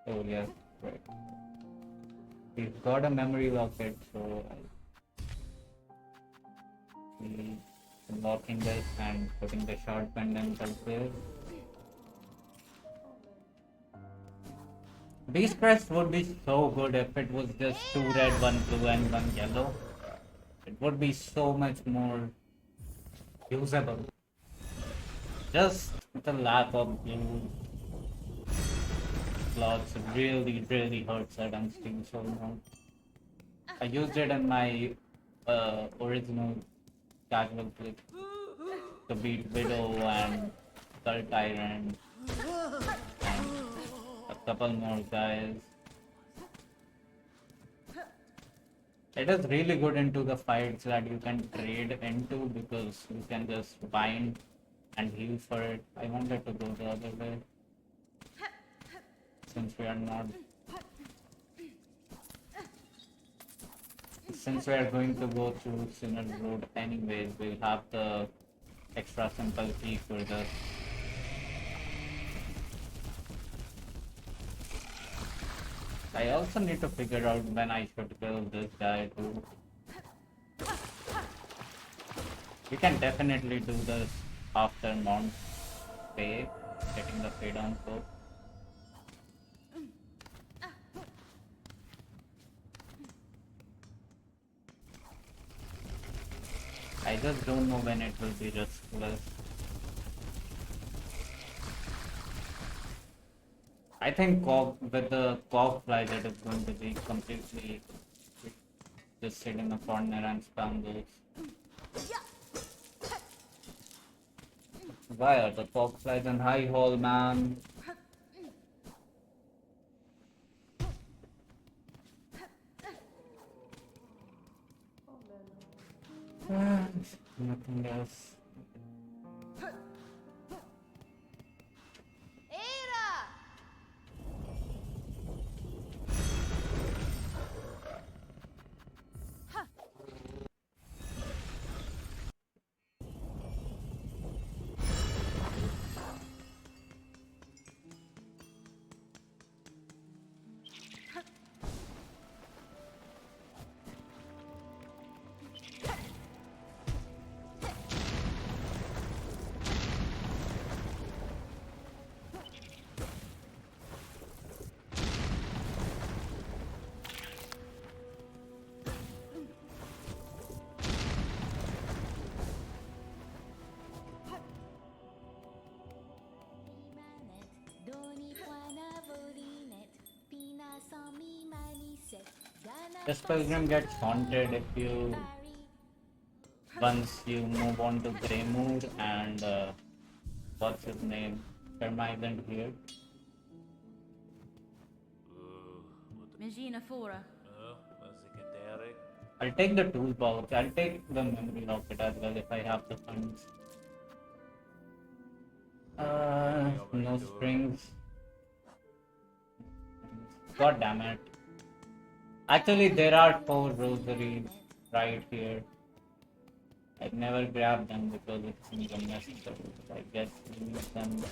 Oh yes, right. We've got a memory locket, so we unlocking this and putting the short pendant up there. These crests would be so good if it was just 2 red, 1 blue and 1 yellow. It would be so much more usable. Just the lack of blue slots really hurts at Unsteam so much. I used it in my original casual clip to beat Widow and Skull Tyrant and a couple more guys. It is really good into the fights that you can trade into because you can just bind and heal for it. I wanted to go the other way since we are not... Since we are going to go through Sinner's Road anyways, we'll have the extra simple key for this. I also need to figure out when I should kill this guy too. We can definitely do this after Mount Fae, getting the Fae down so. I just don't know when it will be riskless. I think with the cog flies it is going to be completely just sit in a corner and spam those. Why are the cog flies in high hole, man? Nothing else. Era! This pilgrim gets haunted if you once you move on to Greymoor and what's his name? Sherma isn't here. Magina Fora. I'll take the toolbox. I'll take the memory locket as well if I have the funds. No strings. God damn it. Actually, there are 4 rosaries right here. I've never grabbed them because it seems unnecessary. I guess we need them.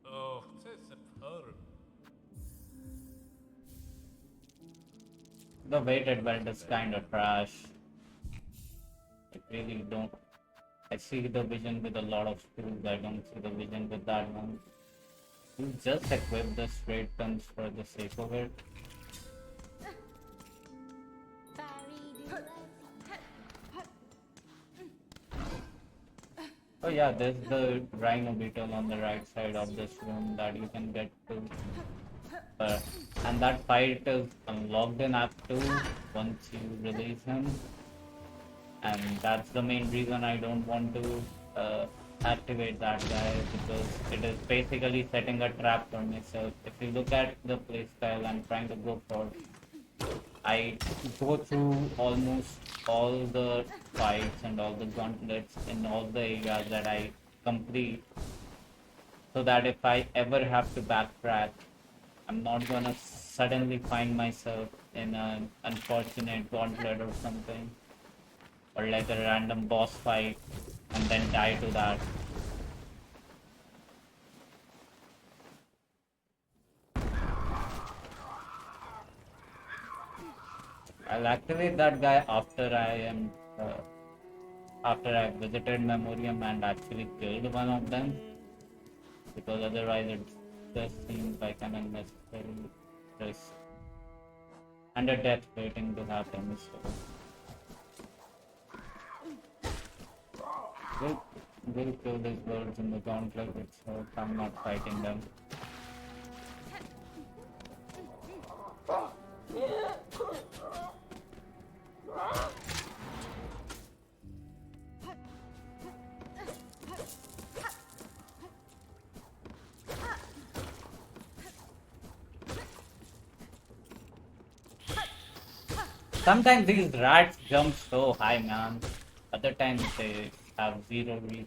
Oh, that's superb. The weighted belt is kind of trash. I really don't. I see the vision with a lot of tools. I don't see the vision with that one. You just equip the straight guns for the sake of it. Oh yeah, there's the rhino beetle on the right side of this room that you can get to. And that fight is unlocked in Act 2 once you release him. And that's the main reason I don't want to activate that guy, because it is basically setting a trap for myself. If you look at the playstyle I'm trying to go for, I go through almost all the fights and all the gauntlets in all the areas that I complete, so that if I ever have to backtrack, I'm not gonna suddenly find myself in an unfortunate gauntlet or something, or like a random boss fight and then die to that. I'll activate that guy after I visited Memoriam and actually killed one of them, because otherwise it just seems like an unnecessary risk and a death waiting to happen. So we'll kill these birds in the gauntlet itself. I'm not fighting them. Sometimes these rats jump so high, man. Other times they have zero reach.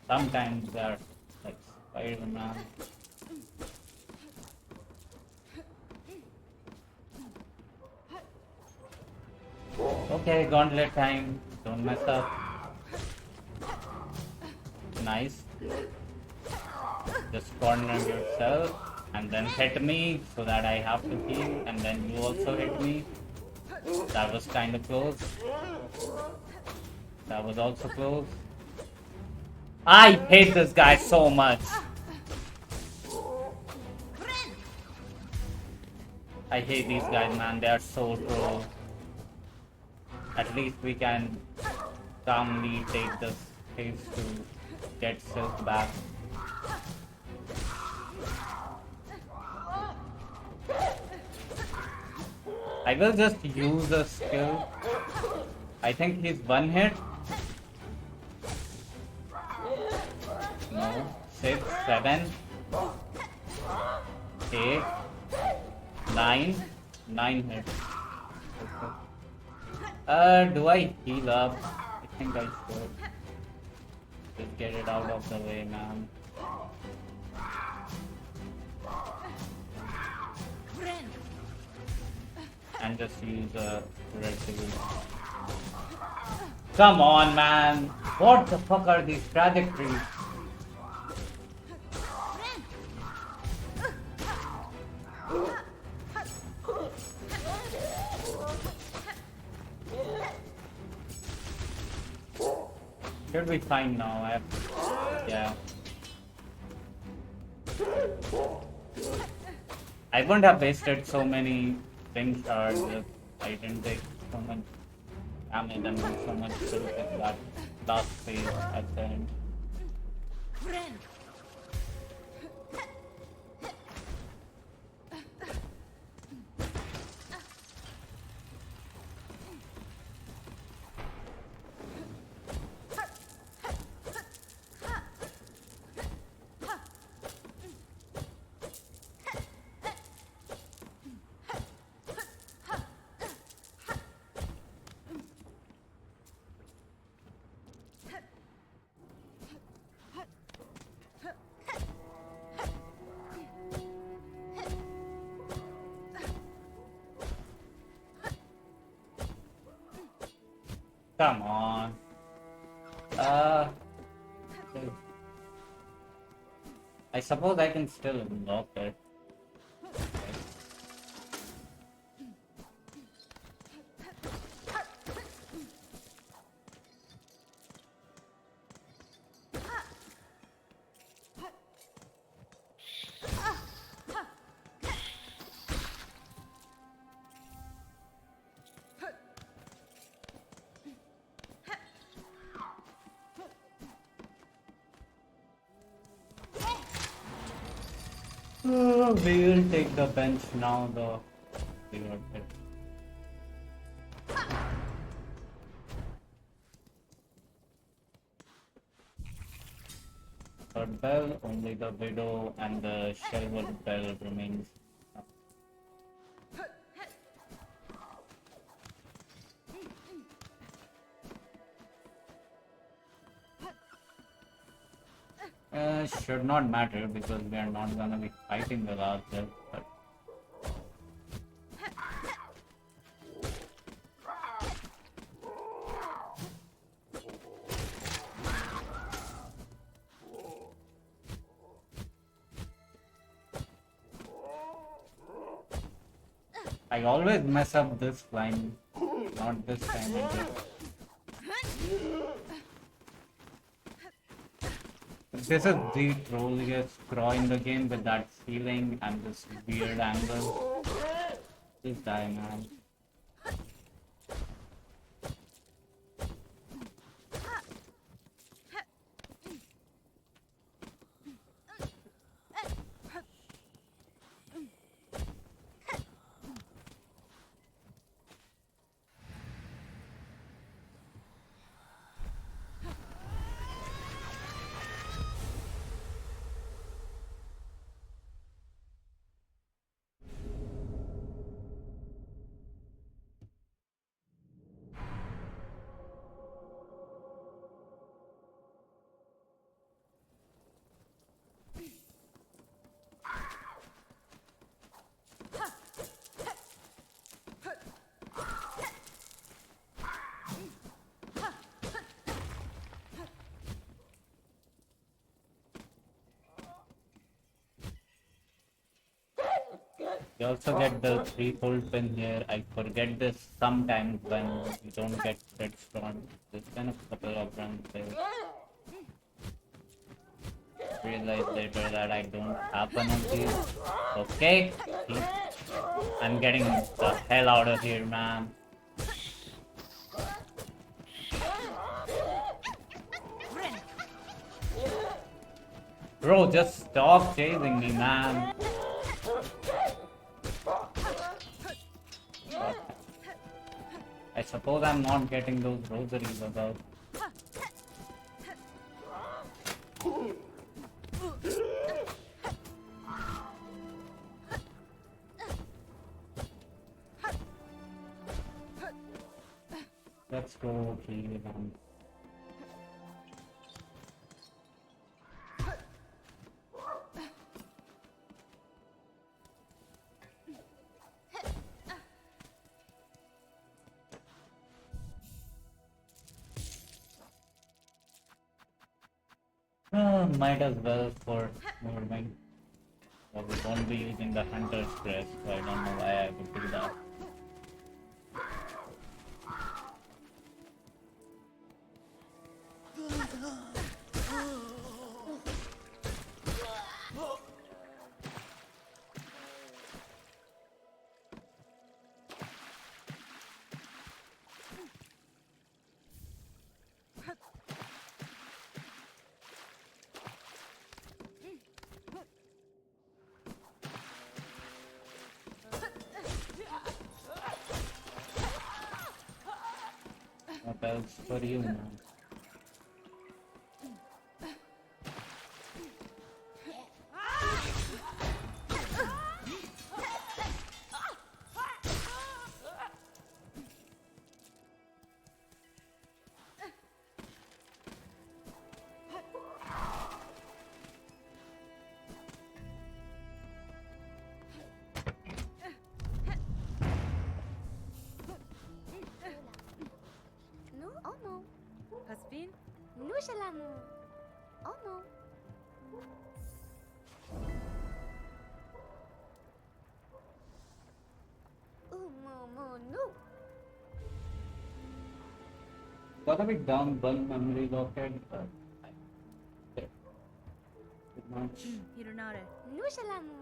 Sometimes they're like Spider-Man. Okay, gauntlet time. Don't mess up. Nice. Just corner yourself and then hit me so that I have to heal, and then you also hit me. That was kind of close. That was also close. I hate this guy so much. I hate these guys, man. They are so pro. At least we can calmly take this phase to get Silk back. I will just use a skill. I think he's one hit. No. 6, 7, 8, 9. 9 hits. Do I heal up? I think I should. Just get it out of the way, man. And just use a red signal. Come on, man! What the fuck are these trajectories? Should be fine now. Yeah. I wouldn't have wasted so many things shards if I didn't take so much damage and so much skill in that last phase at the end. Come on. I suppose I can still unlock it. We will take the bench now, though. Third bell, only the widow and the Sherwood bell remains. Should not matter because we are not gonna be fighting the last bell, but I always mess up this climb. Not this time. This is the trolliest scroll in the game with that ceiling and this weird angle. Just die, man. You also get the 3-fold pin here. I forget this sometimes when you don't get threats from this kind of couple of runs there. Realize later that I don't have one of these. Okay, I'm getting the hell out of here, man. Bro, just stop chasing me, man. I suppose I'm not getting those rosaries about. Let's go kill them. Might as well for movement. But we won't be using the hunter's crest, so I don't know why I would do that. What else for you, man? No, oh no. Hasbin? No shalamu. Oh no. No. Got a bit down one memory locket, but I did much. Hironare. No shalamu.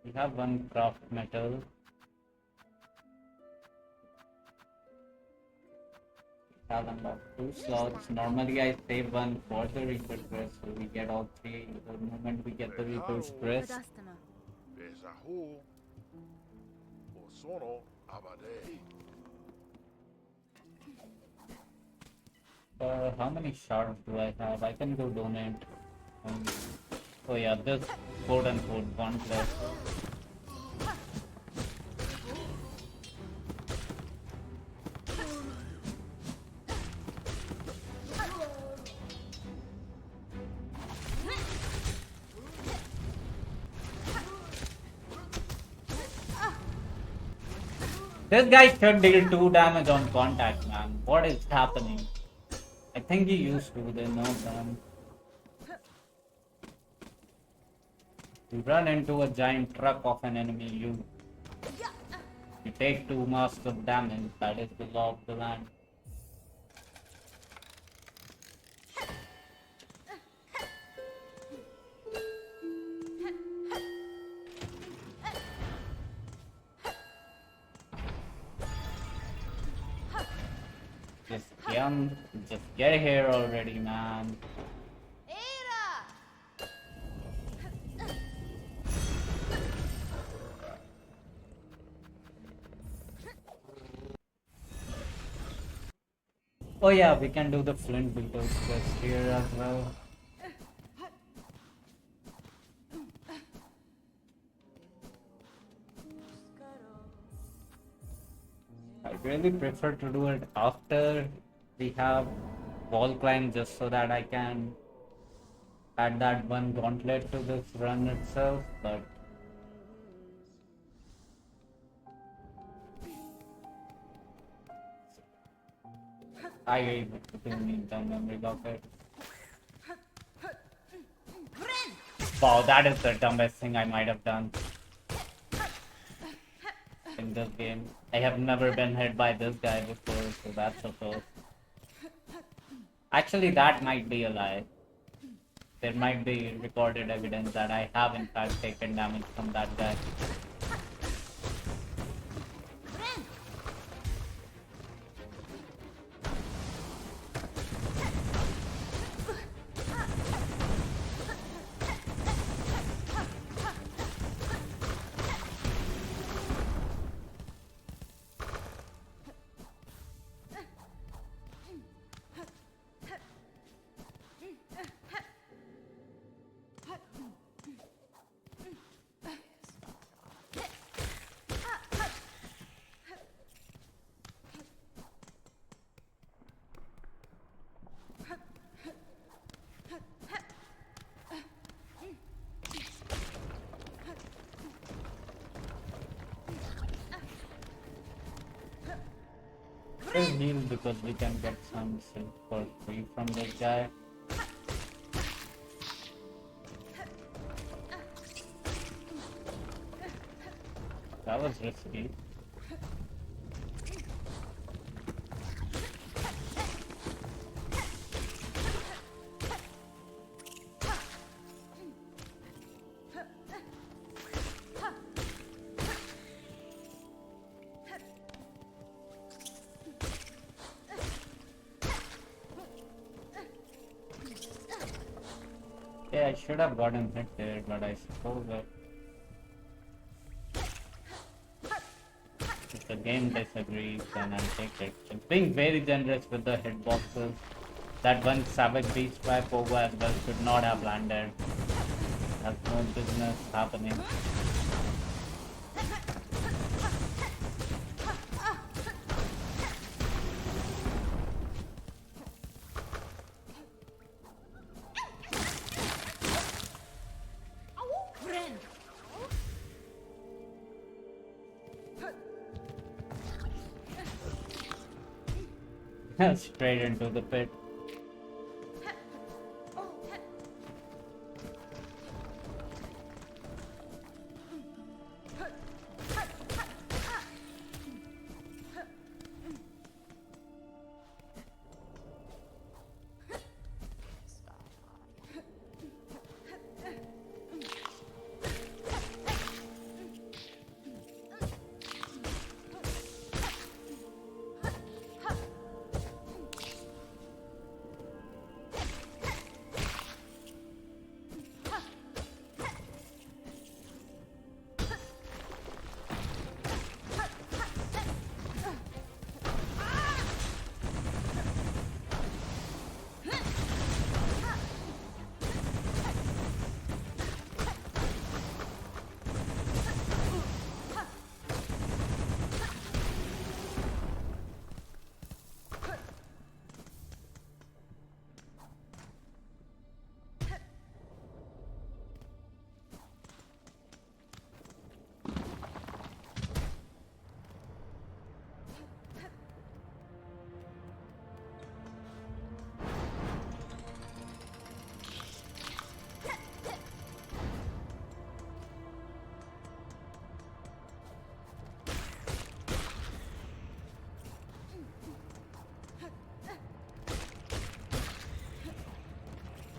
We have one craft metal. Have unlocked 2 slots. Normally I save one for the Reaper's Crest, so we get all 3 the moment we get the Reaper's Crest. Padastama. Bezahu. Osono abade. How many shards do I have? I can go donate. Oh yeah, this quote unquote gauntlet. This guy should deal 2 damage on contact, man. What is happening? I think he used to, they know them. You run into a giant truck of an enemy, you take 2 masks of damage, that is the law of the land. Just get here already, man. Era. Oh yeah, we can do the Flint Beatles quest here as well. I really prefer to do it after we have wall climb, just so that I can add that one gauntlet to this run itself, but I do mean time memory locket. Wow, that is the dumbest thing I might have done in this game. I have never been hit by this guy before, so that's a first. Actually, that might be a lie. There might be recorded evidence that I have in fact taken damage from that guy. We'll heal because we can get some silk for free from this guy. That was risky. Yeah, I should have gotten hit there, but I suppose that if the game disagrees, then I'll take it. It's being very generous with the hitboxes. That one Savage Beast by Pogo as well should not have landed. Has no business happening. Straight into the pit.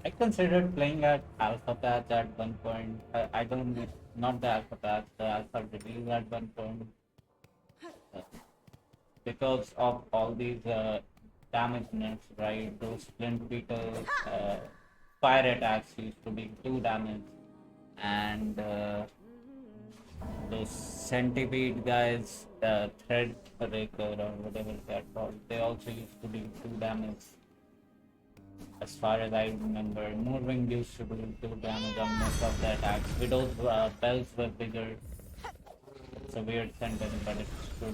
I considered playing at Alpha Patch at one point. I don't, not the Alpha Patch, the Alpha Release at one point. Because of all these damage nets, right? Those Flint Beetle fire attacks used to be 2 damage. And those centipede guys, Thread Raker or whatever they're called, they also used to be 2 damage. As far as I remember, Moonwing used to do 2 damage on most of the attacks. Widow's bells were bigger. It's a weird sentence, but it's true.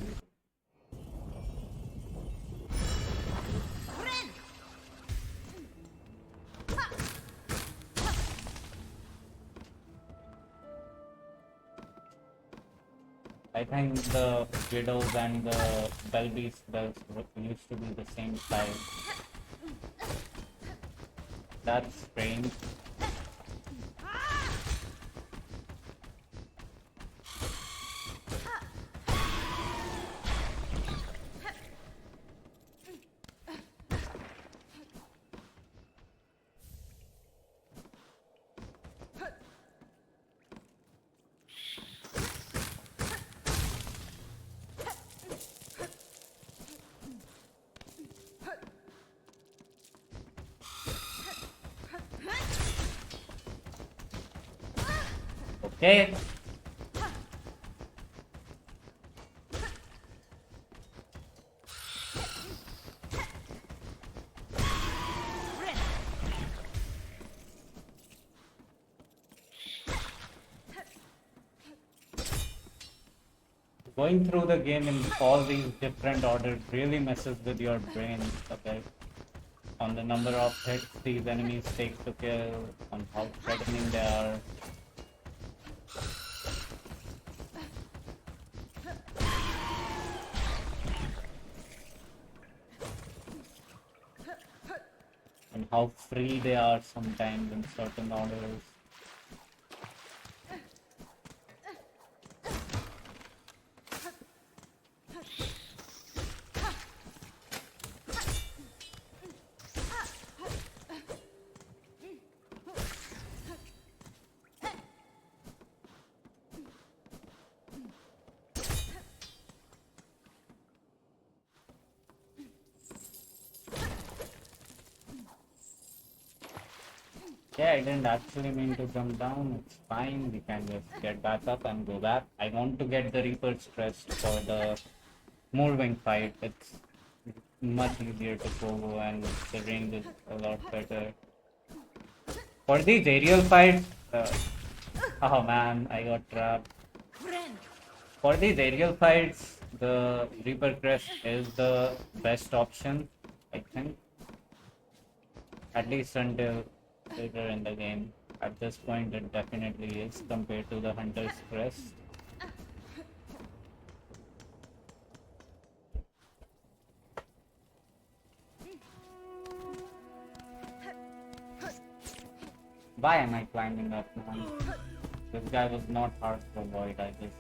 I think the Widows and the Belbeast bells used to be the same size. That's strange. Okay. Going through the game in all these different orders really messes with your brain a bit. On the number of hits these enemies take to kill, on how threatening they are. And how free they are sometimes in certain orders. Yeah, I didn't actually mean to jump down. It's fine. We can just get back up and go back. I want to get the Reaper's Crest for the Moorwing fight. It's much easier to follow and the range is a lot better. For these aerial fights, oh man, I got trapped. For these aerial fights, the Reaper Crest is the best option, I think. At least until later in the game. At this point, it definitely is compared to the Hunter's Crest. Why am I climbing up, man? This guy was not hard to avoid, I just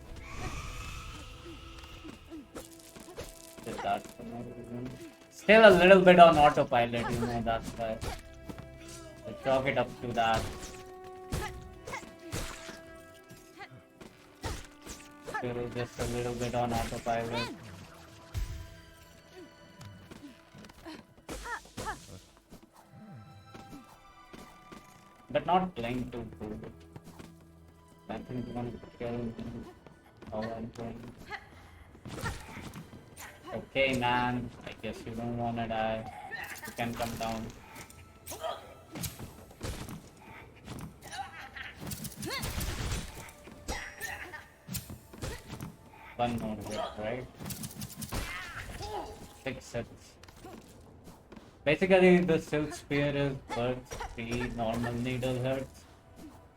did that for no reason. Still a little bit on autopilot, that's why. I chalk it up to that. Still just a little bit on autopilot. But not playing too good. I think you want to kill me while I'm playing. Okay, man. I guess you don't want to die. You can come down. One more hit, right? 6 hits. Basically, the Silk Spear is worth 3 normal needle hits.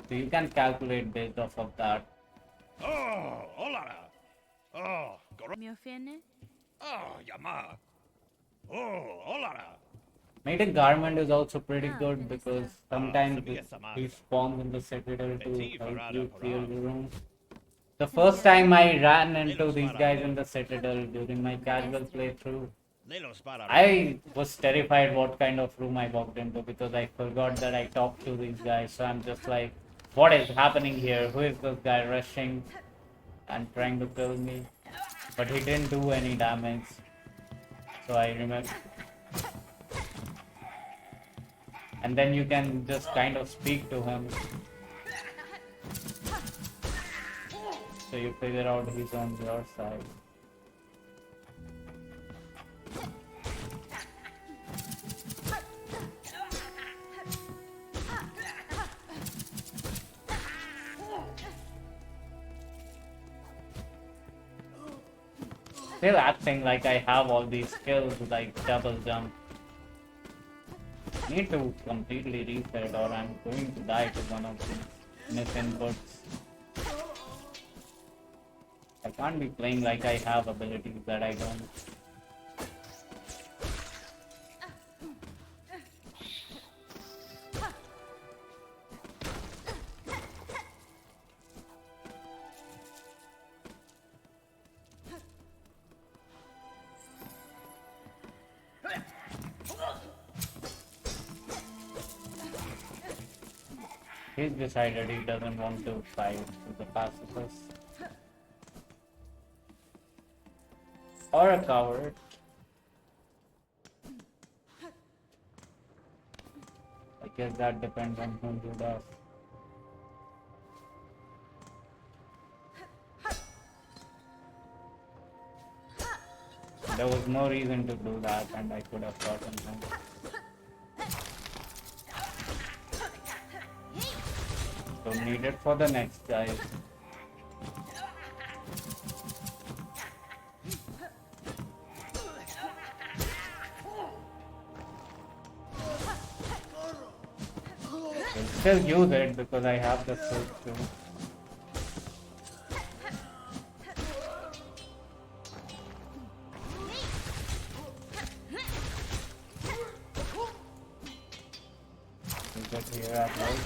So you can calculate based off of that. Oh, hola. Oh, Mi offende? oh, Yama. Oh, hola. Mating Garment is also pretty good because sometimes he spawns in the Citadel to help you clear the room. The first time I ran into these guys in the Citadel during my casual playthrough, I was terrified what kind of room I walked into because I forgot that I talked to these guys. So I'm just like, what is happening here? Who is this guy rushing and trying to kill me? But he didn't do any damage. So I remember. And then you can just kind of speak to him. So you figure out he's on your side. Still acting like I have all these skills like double jump. Need to completely reset or I'm going to die to one of these misinputs. I can't be playing like I have abilities that I don't. He's decided he doesn't want to fight with the pacifist. Or a coward. I guess that depends on who you does. There was no reason to do that, and I could have gotten him. So need it for the next guy. I'll still use it because I have the sword too. Is that here at right?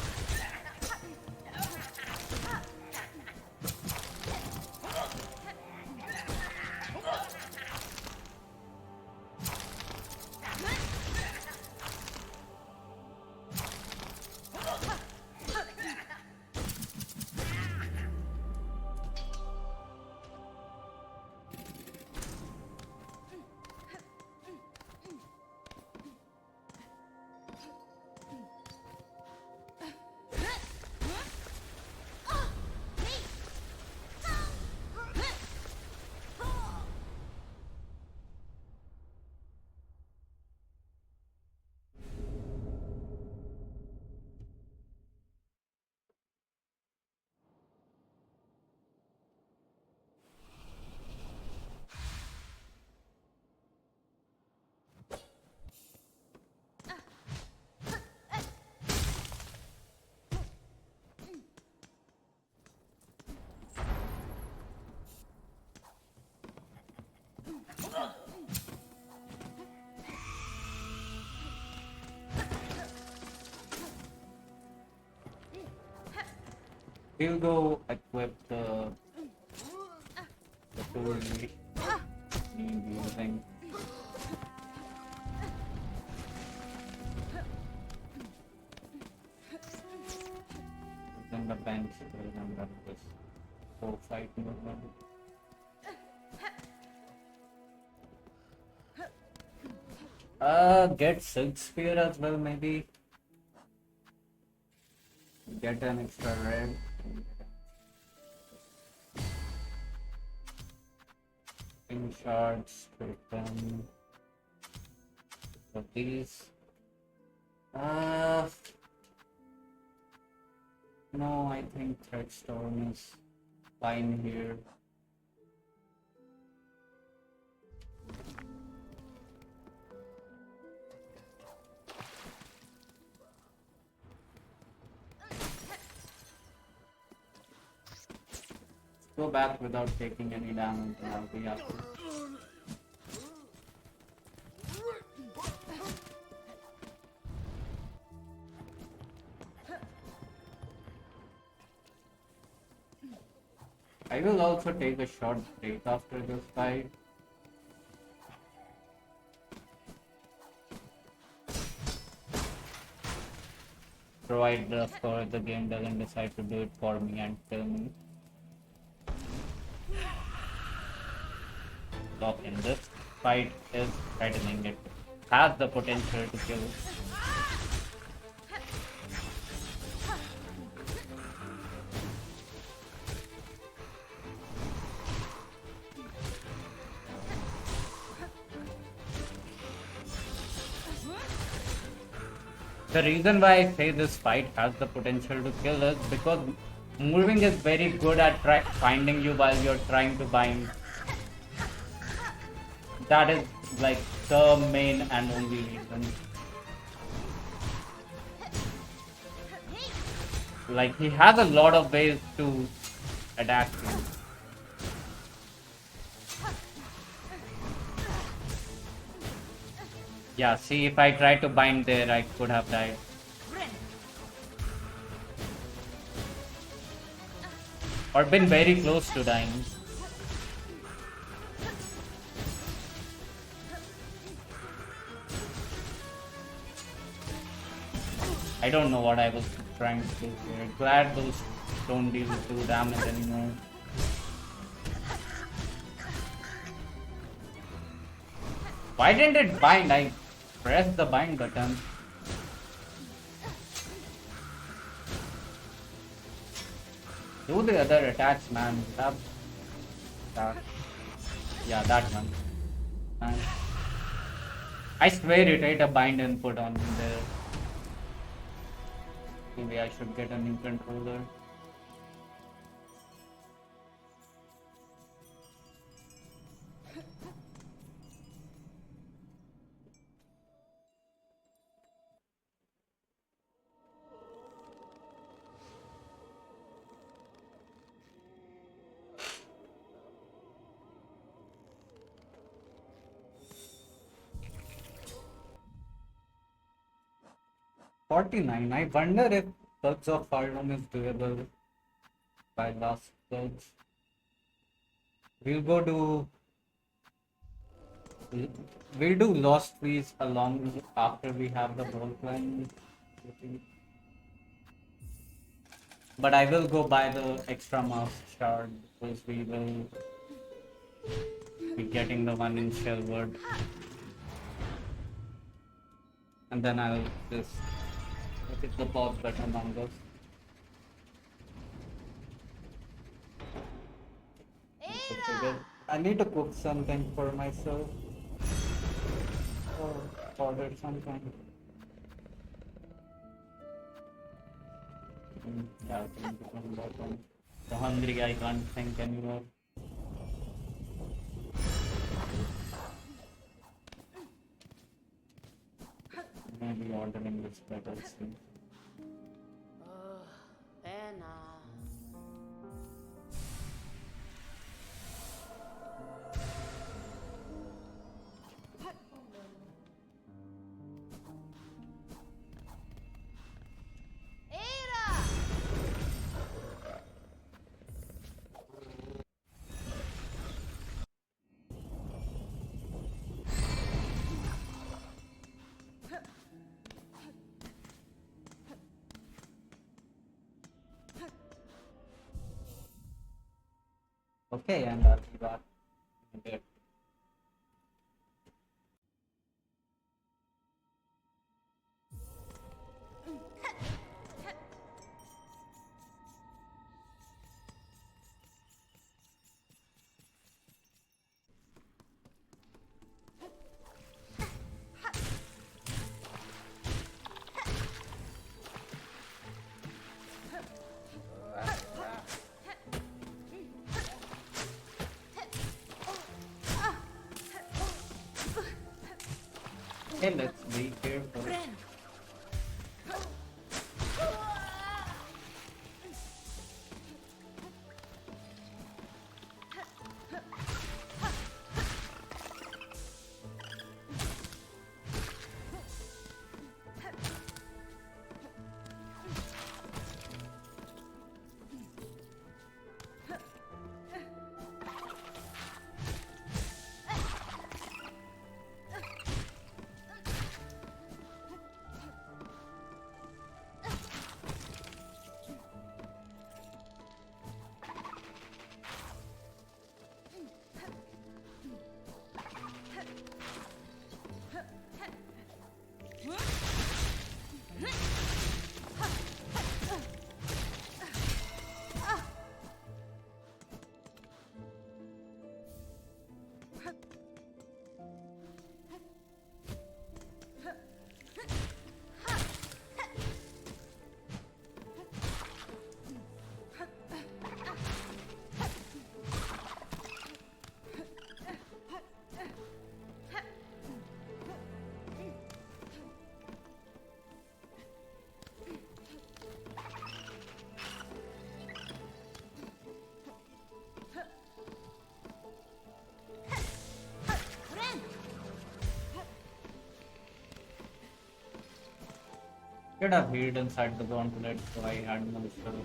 We'll go equip the tool we need using. Then the bench will remember this whole fight movement. Get Silk Spear as well, maybe. Get an extra red. Pin shards, them. So these. No, I think Threadstorm is fine here. Go back without taking any damage and I'll be happy. I will also take a short break after this fight. Provided, of course, the game doesn't decide to do it for me and kill me. Lock in. This fight is threatening. It has the potential to kill. The reason why I say this fight has the potential to kill is because moving is very good at finding you while you're trying to bind. That is like the main and only reason. Like he has a lot of ways to attack you. Yeah, see, if I tried to bind there, I could have died. Or been very close to dying. I don't know what I was trying to do here. Glad those don't deal with damage anymore. Why didn't it bind? I pressed the bind button. Do the other attacks, man. That. Yeah, that one. And I swear it ate a bind input on there. Maybe I should get a new controller. $49. I wonder if Bugs of Fardom is doable by last search. We'll go do. We'll do Lost Trees along after we have the role playing. But I will go buy the extra mask shard because we will be getting the one in Shelwood. And then I'll just hit the pause button on this. I need to cook something for myself. Or order something. Yeah, I think it's on bottom. So hungry I can't think anymore. Maybe ordering this better soon. Pena. Okay, and I'll be back. Okay. Okay, let's be careful. Could have hid inside the gauntlet so I had no struggle.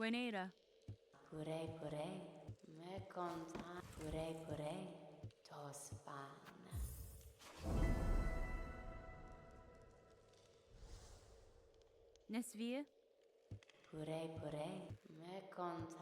Buenera. Pure pure, me conta. Pure pure, tospan. Nesvir. Pure pure, me conta.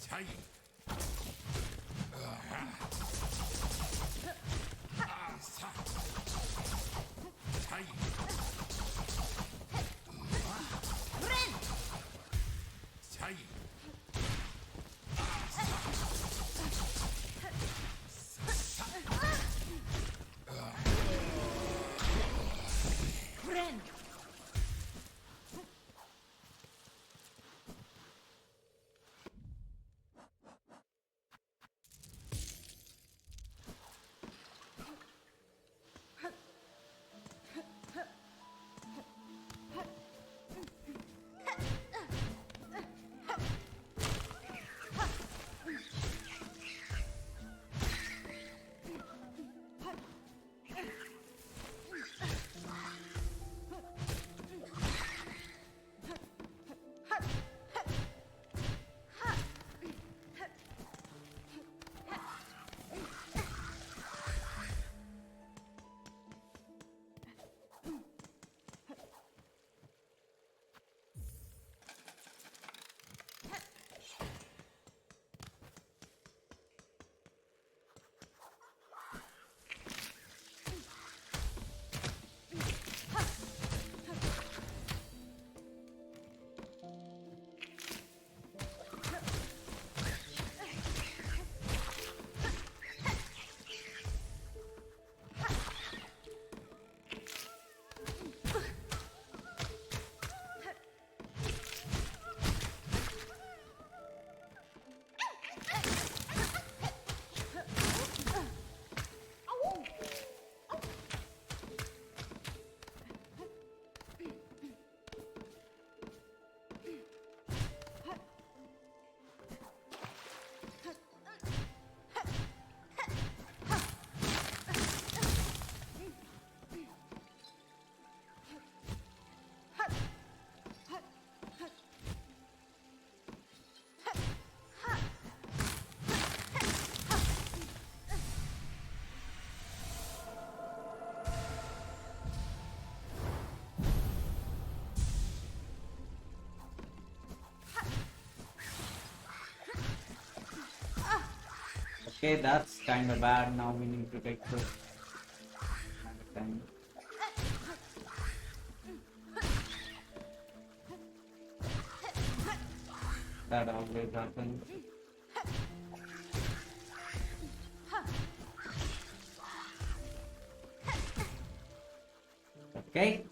Sai. Sai. Sai. Okay, that's kind of bad. Now we need to take this kind of time. That always happens. Okay.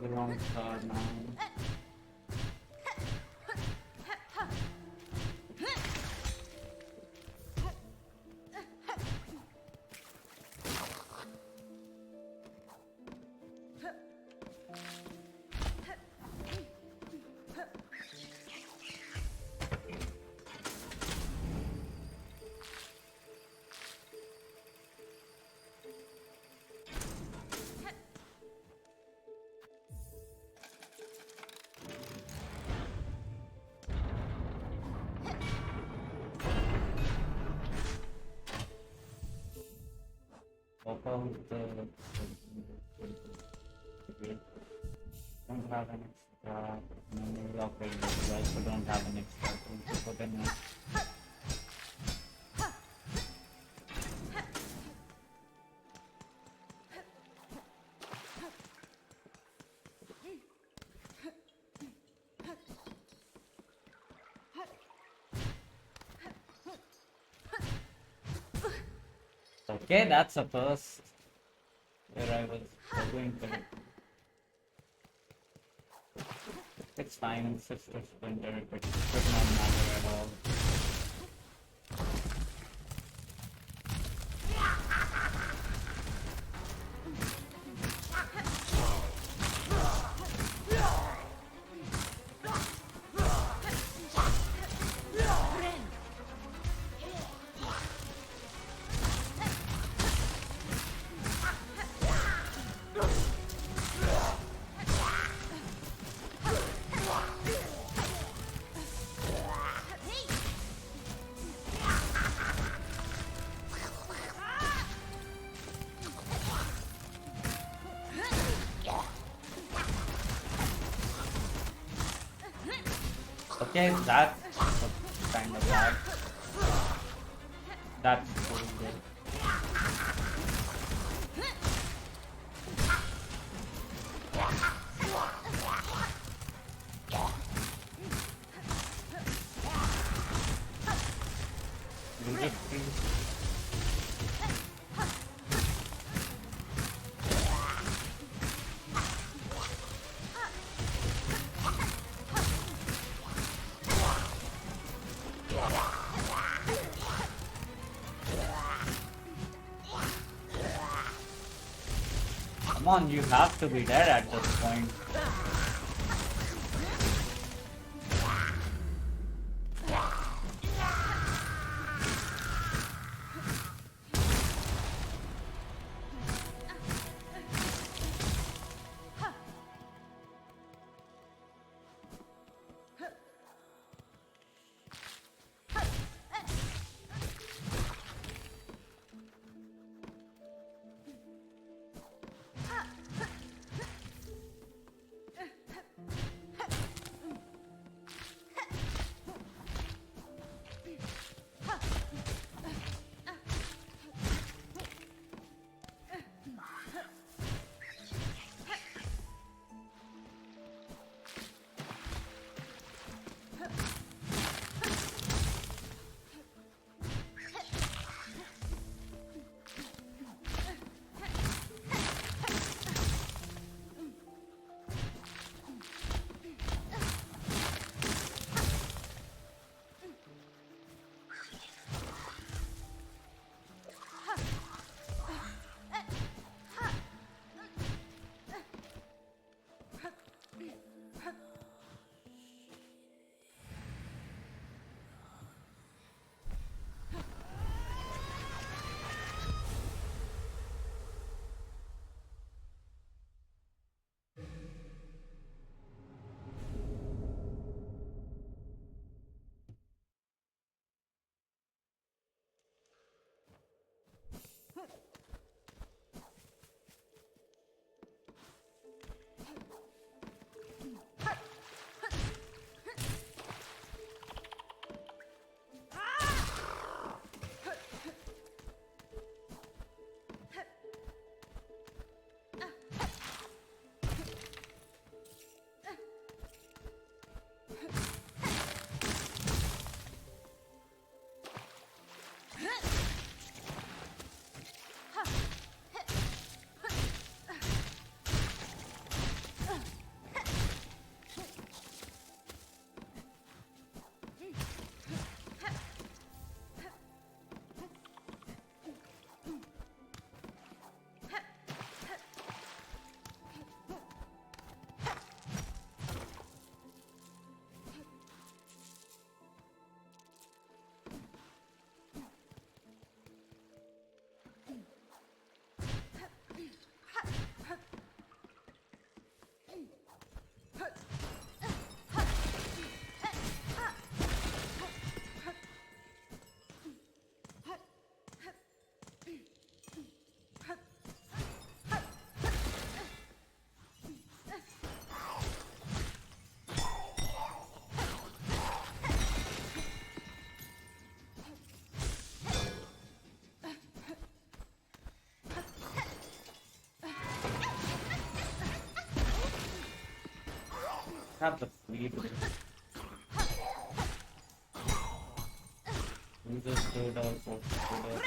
The wrong card now. about the don't have an extra memory operating we also don't have an extra tool to put in it. Okay, that's a first where I was going for it. It's fine, it's just a splinter, it should not matter at all. Okay, that's kind of bad. That's pretty good. We'll just freeze. Come on, you have to be dead at this point. have the fleet. We just stood out, stood out.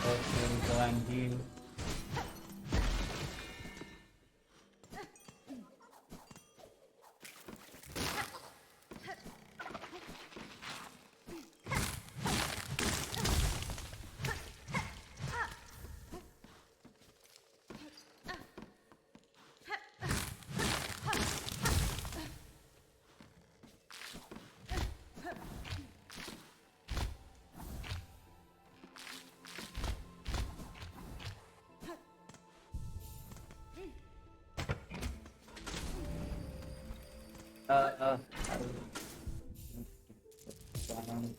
Okay, go and heal. Uh, down.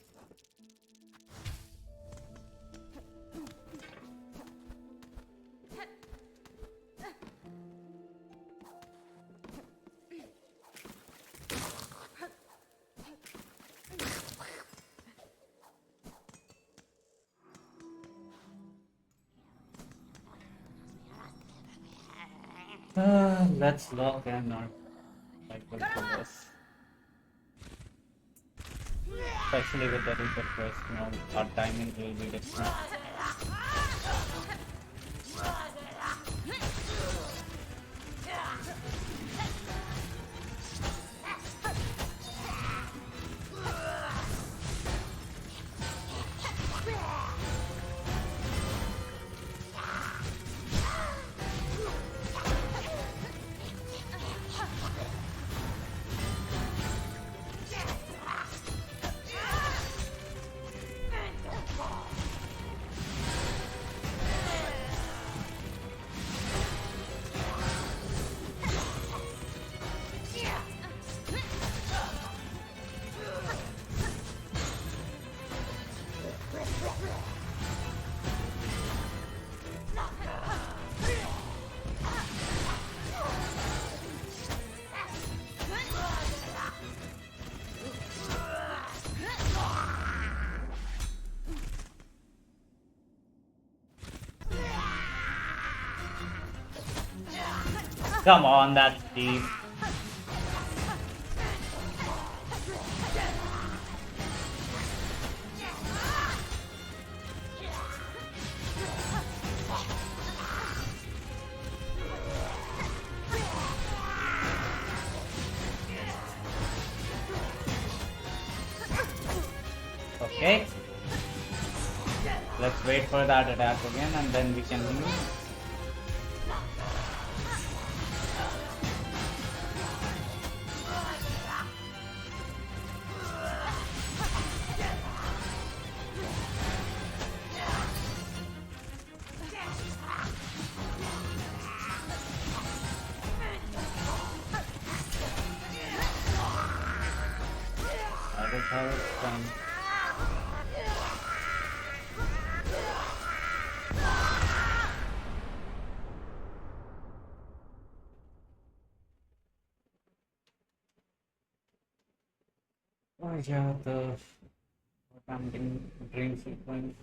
Let's lock and not cycle for this. Especially with the Reaper quest, you know, our timing will be different. Come on, that's deep. Okay. Let's wait for that attack again and then we can heal. That is how it's done. Oh yeah, the camping dream sequence.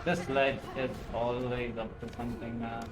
This ledge is always up to something, man.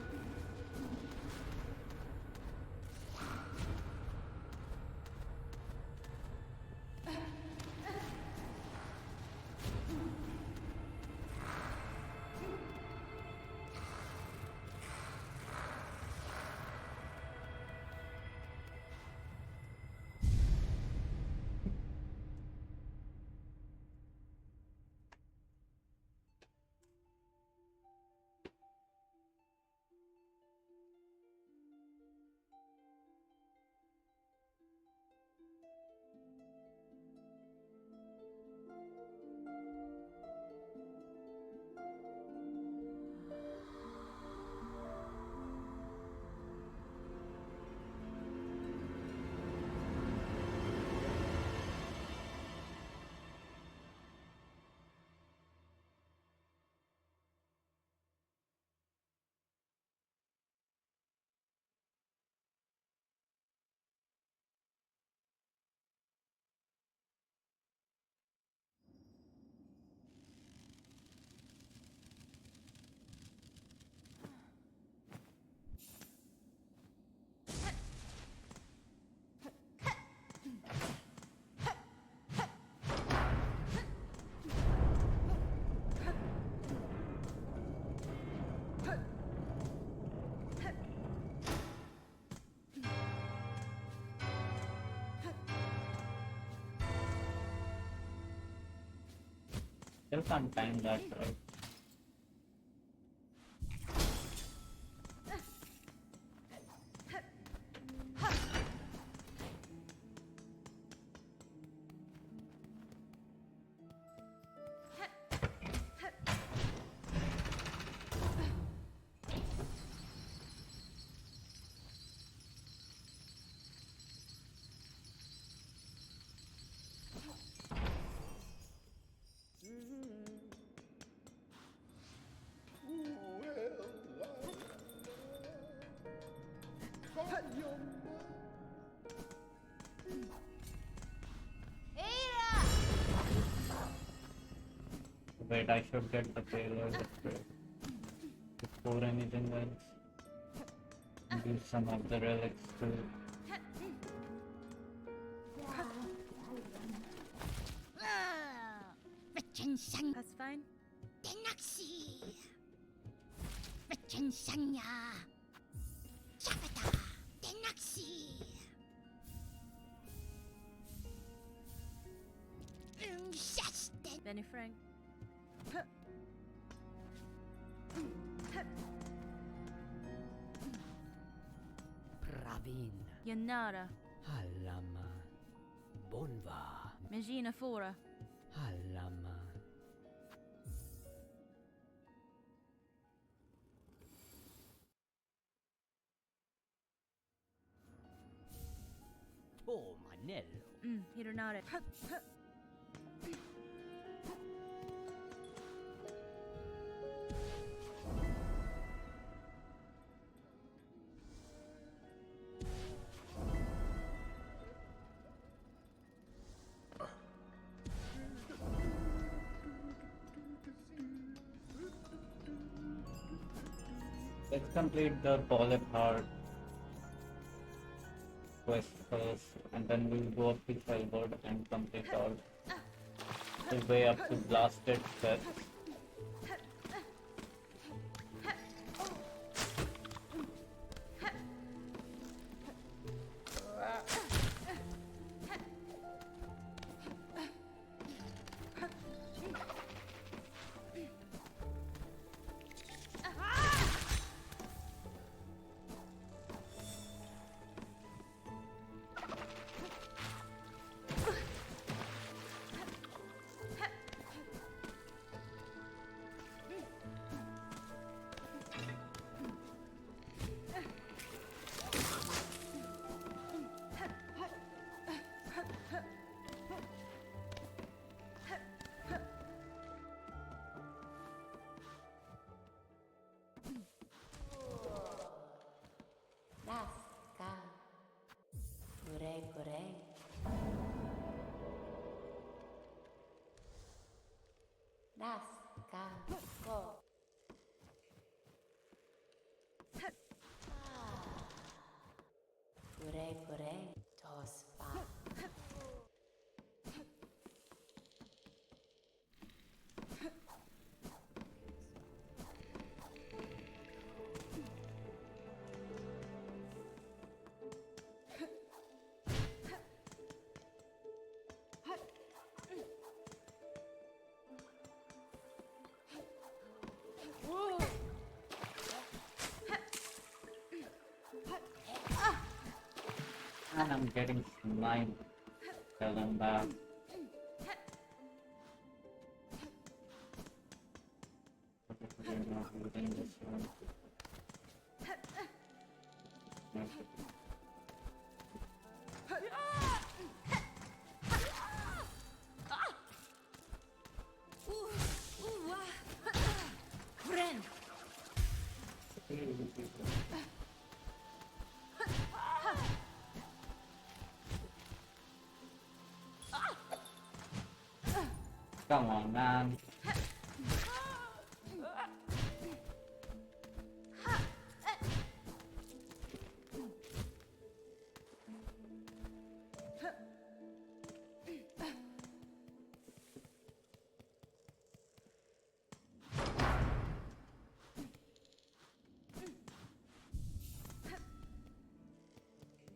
Still can't time that right. Wait, I should get the payload before anything else. Use some of the relics too. That's fine. Tenaxi. Vachensanya. Chapata. Tenaxi. Shasten. Benny Frank. Pravin, Yanara. Halama, Bonva, Megina Fora. Halama. Oh, Manello. Hironare. Let's complete the Polyp Heart quest first, and then we'll go up to Felwood and complete all the way up to Blasted Steps. Nasca. Puree, puree. Nasca. Go. kore tospa. And I'm getting slime. Tell them that. We're not using this one. Friend. Come on, man.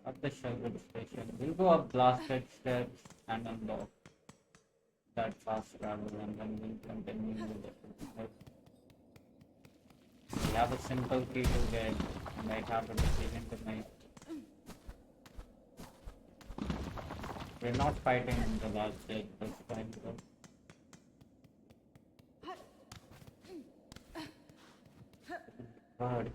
At the Sherwood station, we'll go up blasted steps and unlock that fast travel, and then we'll continue with it. We have a simple key to get, and I have a decision to make. We're not fighting in the last stage this time, though. God.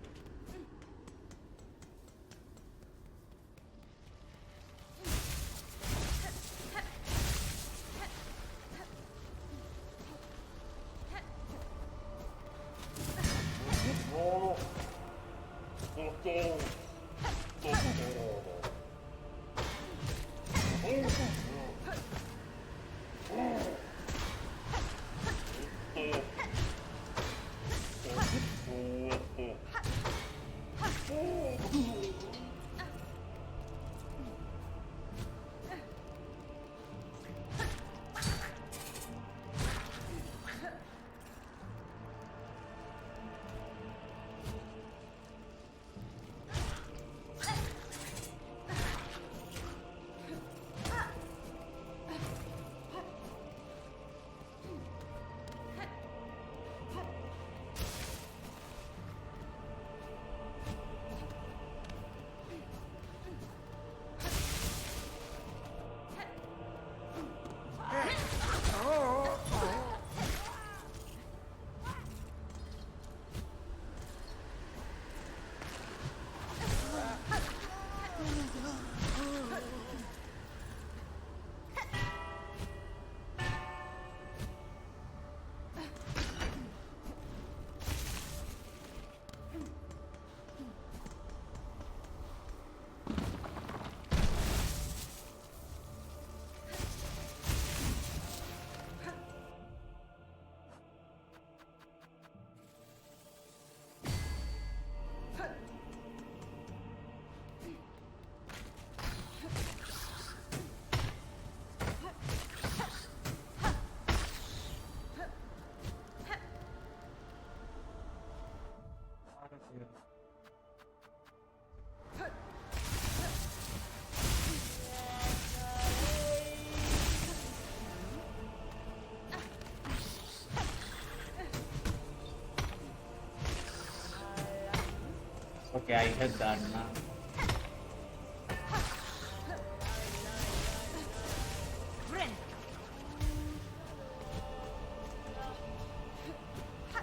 Okay, I hit that now.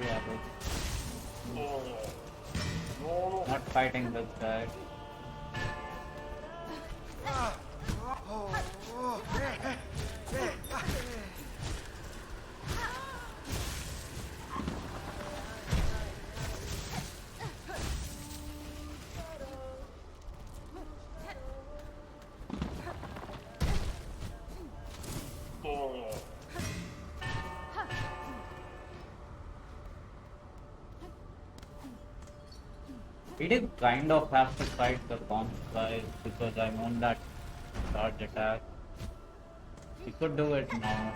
Yeah, but not fighting this guy. We did kind of have to fight the comp guys because I'm on that charge attack. We could do it now.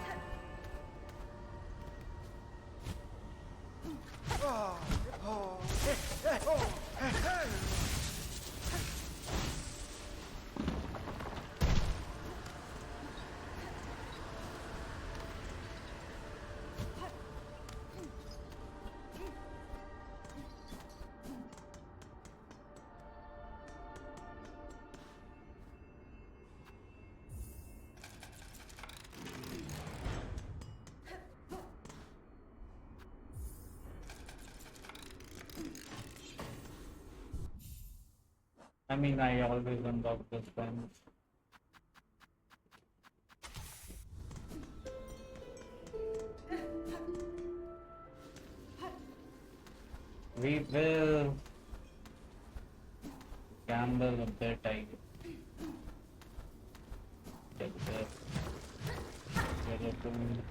I mean, I always unlock this one. We will gamble a bit, I take this. Skeleton.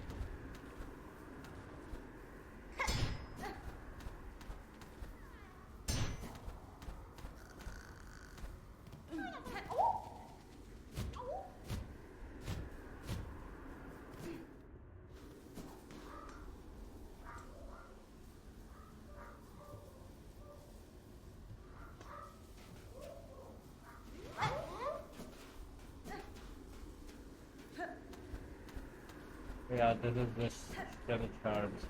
Yeah, this is just skill shards.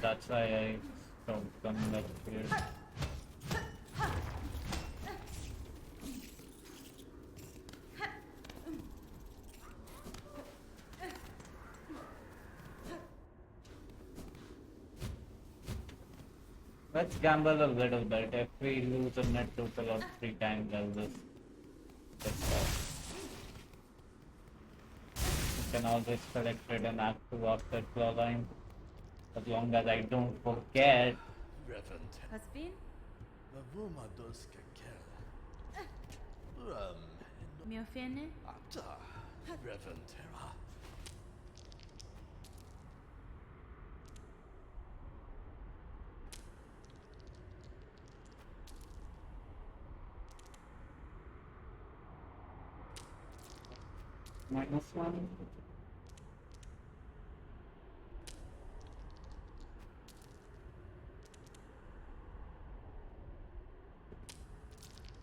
That's why I stopped coming up here. Let's gamble a little bit. If we lose a net total of 3 times, I'll just stop. You can always collect it and act to after claw line. As long as I don't forget. Reverend. Hasbin? Lavuma dos kakel. Miofene? Ata. Reverend Terra. -1.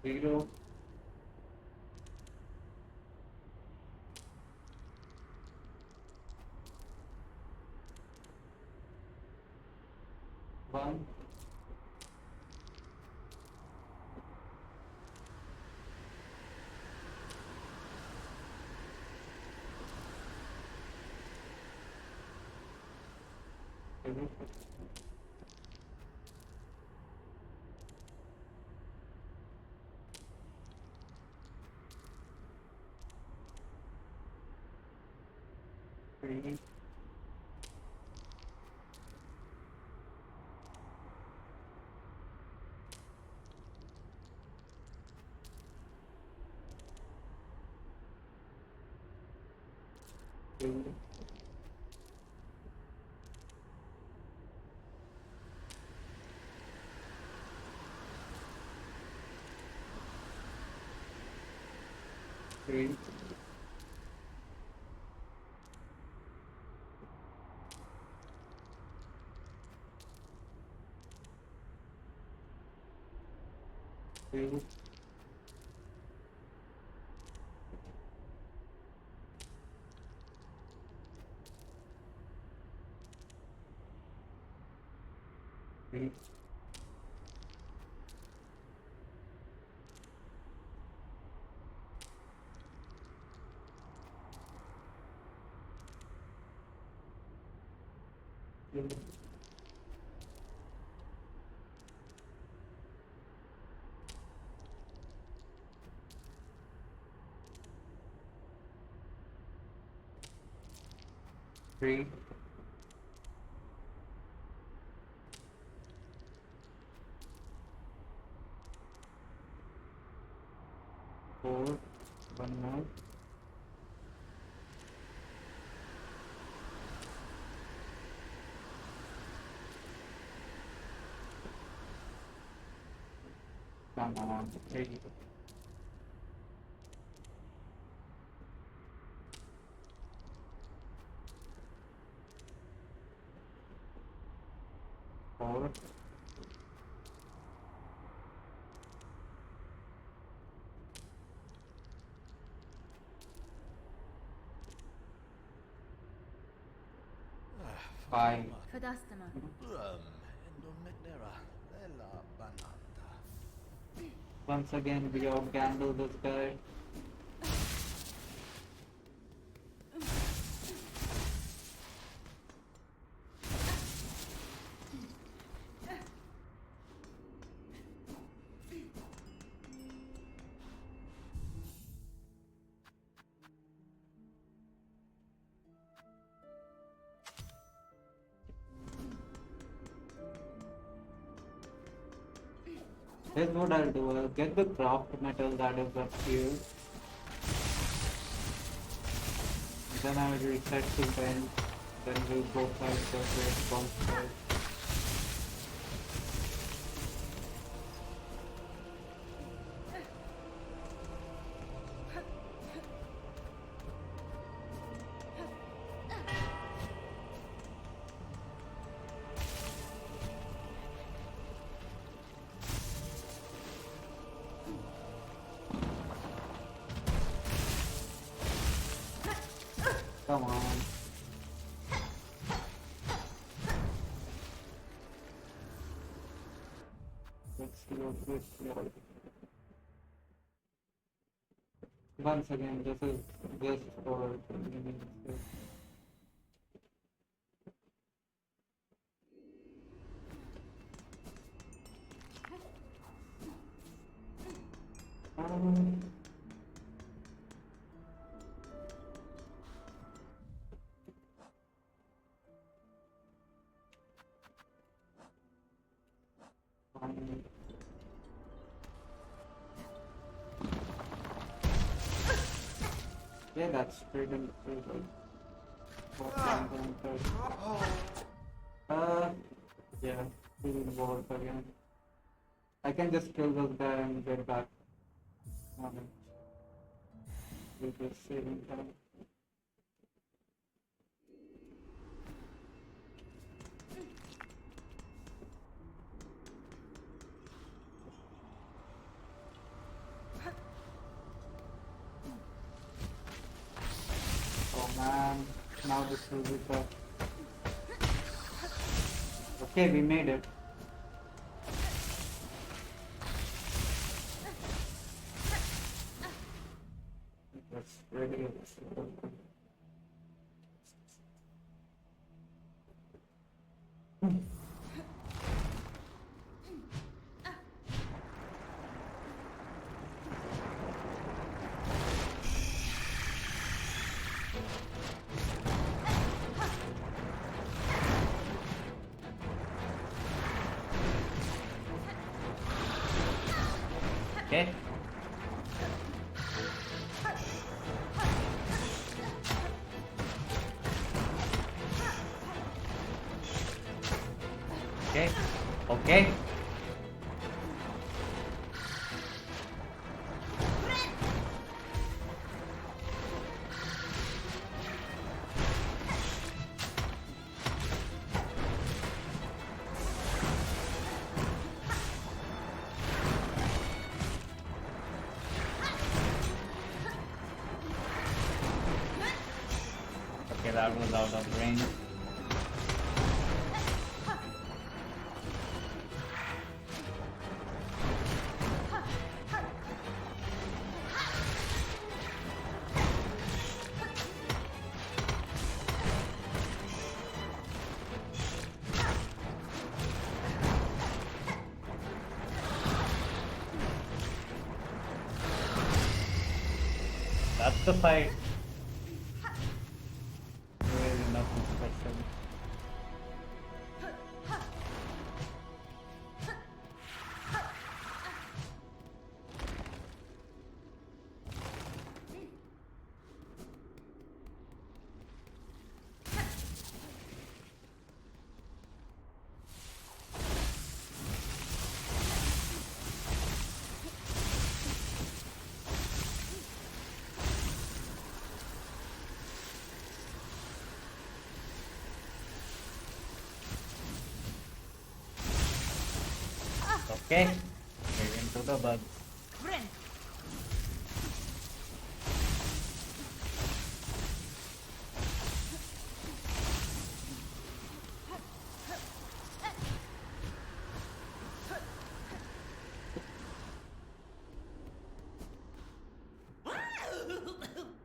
Zero. One. Two. Three. Two. Three. Two. Three. Two. Three. Four. One more. Come on. Hey. Four. Five. Fadastama. Endometnera, Lela Bananta. Once again, we outgamble this guy. Here's what I'll do. I'll get the craft metal that is up here. Then I will reset to 10. Then we'll go find the monster. Come on. Let's see what this is. Once again, this is just for yeah, that's straight in the field. Yeah, he's involved again. I can just kill this guy and get back on it. We're just saving time. Oh man, now this will be tough. Okay, we made it. That's really good. Okay. Okay. Okay. Okay, that was out of range. That's the fight. There is nothing special. Okay, get into the bug. Friend.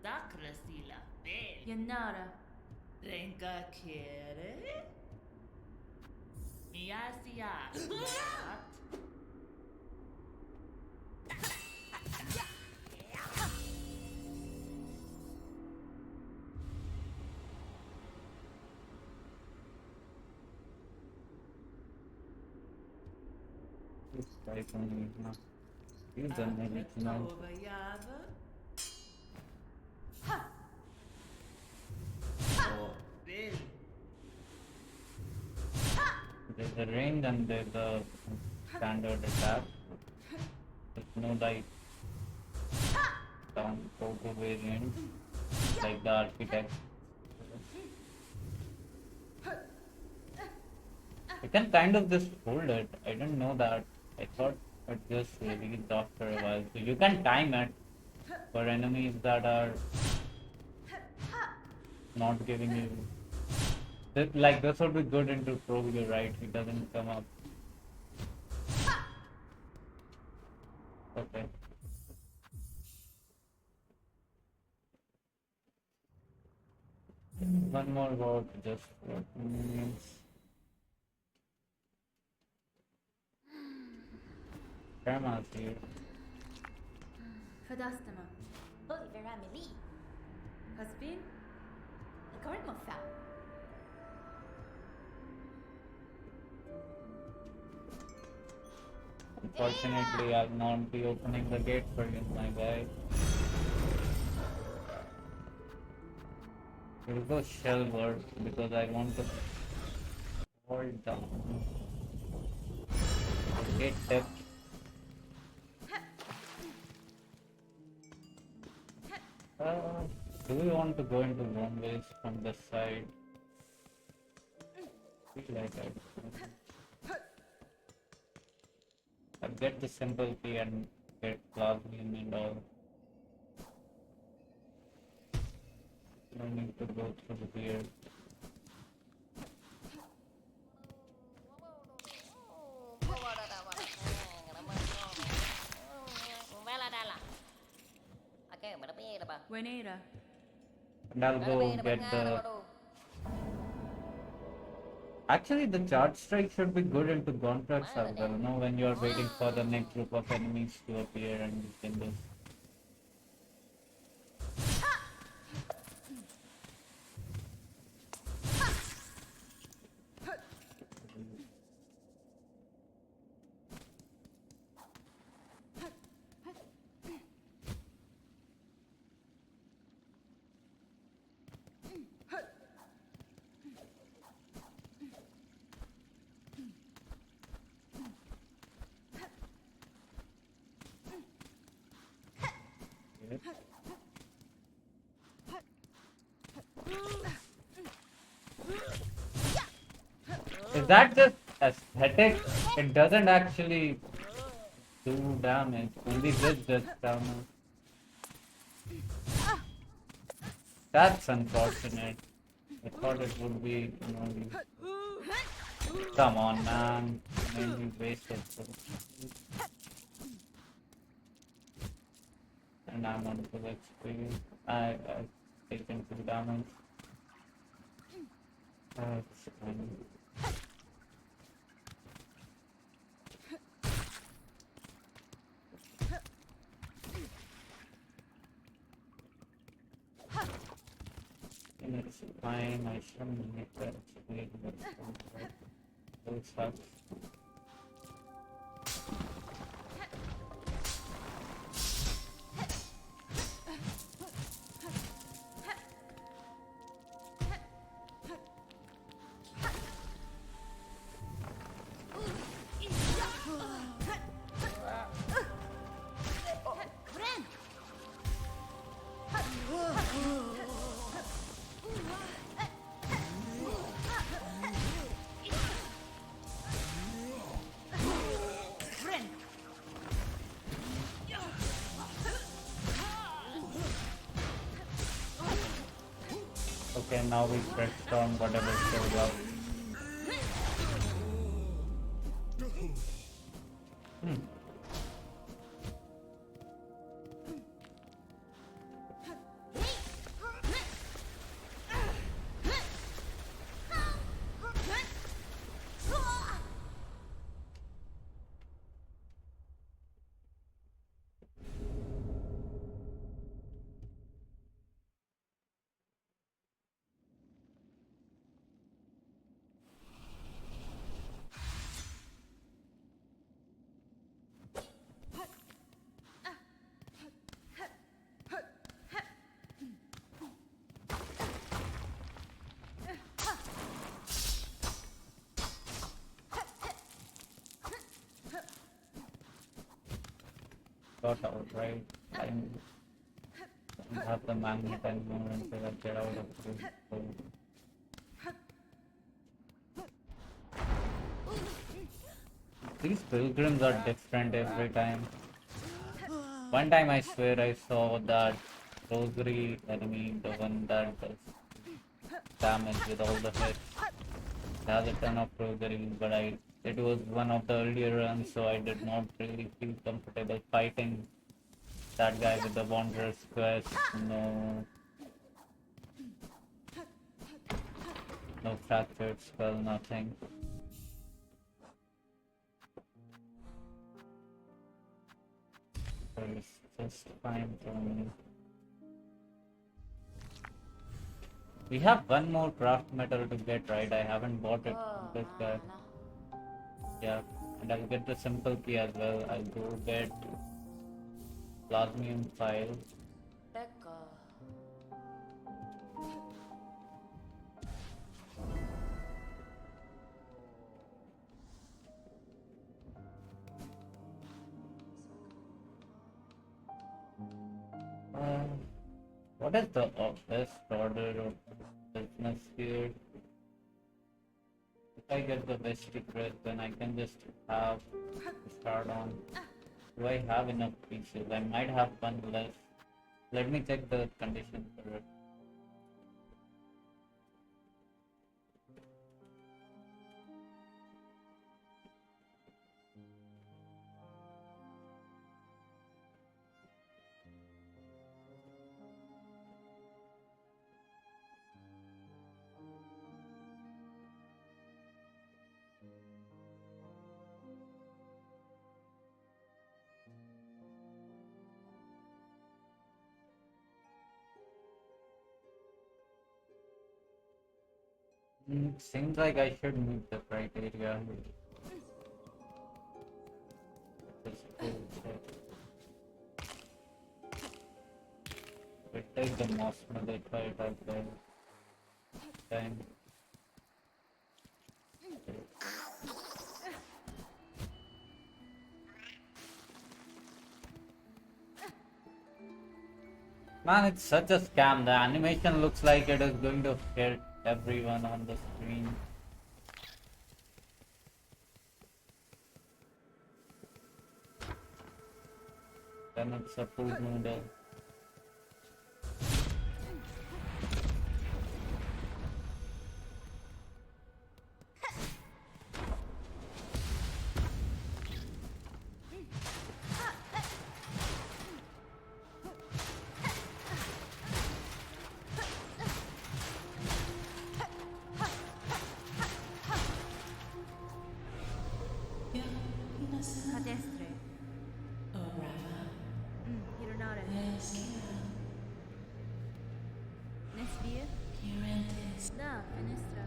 Da Crasila, bel. Yanara. Renka quiere? Miasia. This guy only, huh? He's done everything now. Over Yava. So, Bel. there's a range and there's a standard attack. There's no like down auto variant like the architect. You can kind of just hold it. I didn't know that. I thought it just released after a while. So you can time it for enemies that are not giving you. Like this would be good into Pro, you're right. It doesn't come up. Okay. One more word, just 14 minutes. Grandma's here. Fadastama. Oliver Amelie. Husband. Correct, mon frère. Unfortunately, I'll not be opening the gate for you, my guy. We'll go shell work because I want to hold down. Gate tip. Do we want to go into one ways from this side? Feel like I'll get the simple key and get Plasmium and all. No need to go through the beard. Wenera. And I'll go get the... Actually, the charge strike should be good into contracts as well, no? When you're waiting for the next group of enemies to appear and you can just... Is that just aesthetic? It doesn't actually do damage, only this does damage. That's unfortunate. I thought it would be, come on, man. Made me waste it. And I'm on full XP. I've taken 2 damage. That's fine. And it's fine, I shouldn't need that XP, but those sucks. Okay, now we press on whatever shows up. Hmm. Got out, right? I don't have the magnet anymore until I get out of this. So. These pilgrims are different every time. One time I swear I saw that rosary enemy, the one that does damage with all the hits. It has a ton of rosaries, but it was one of the earlier runs, so I did not really feel comfortable fighting that guy with the Wanderer's Quest. No fractured spell, nothing. So it's just fine for me. We have one more craft metal to get, right? I haven't bought it from this guy. Yeah, and I'll get the simple key as well. I'll go get Plasmium File. What is the best order of business here? If I get the best secret, then I can just have start on. Do I have enough pieces? I might have one less. Let me check the condition for it. Seems like I should meet the criteria. Just bullshit. It takes the most modified as well. Time. Man, it's such a scam. The animation looks like it is going to hit everyone on the screen. Then it's a food noodle. Cadestre. Hironare. Nesvir. Da, Finestra.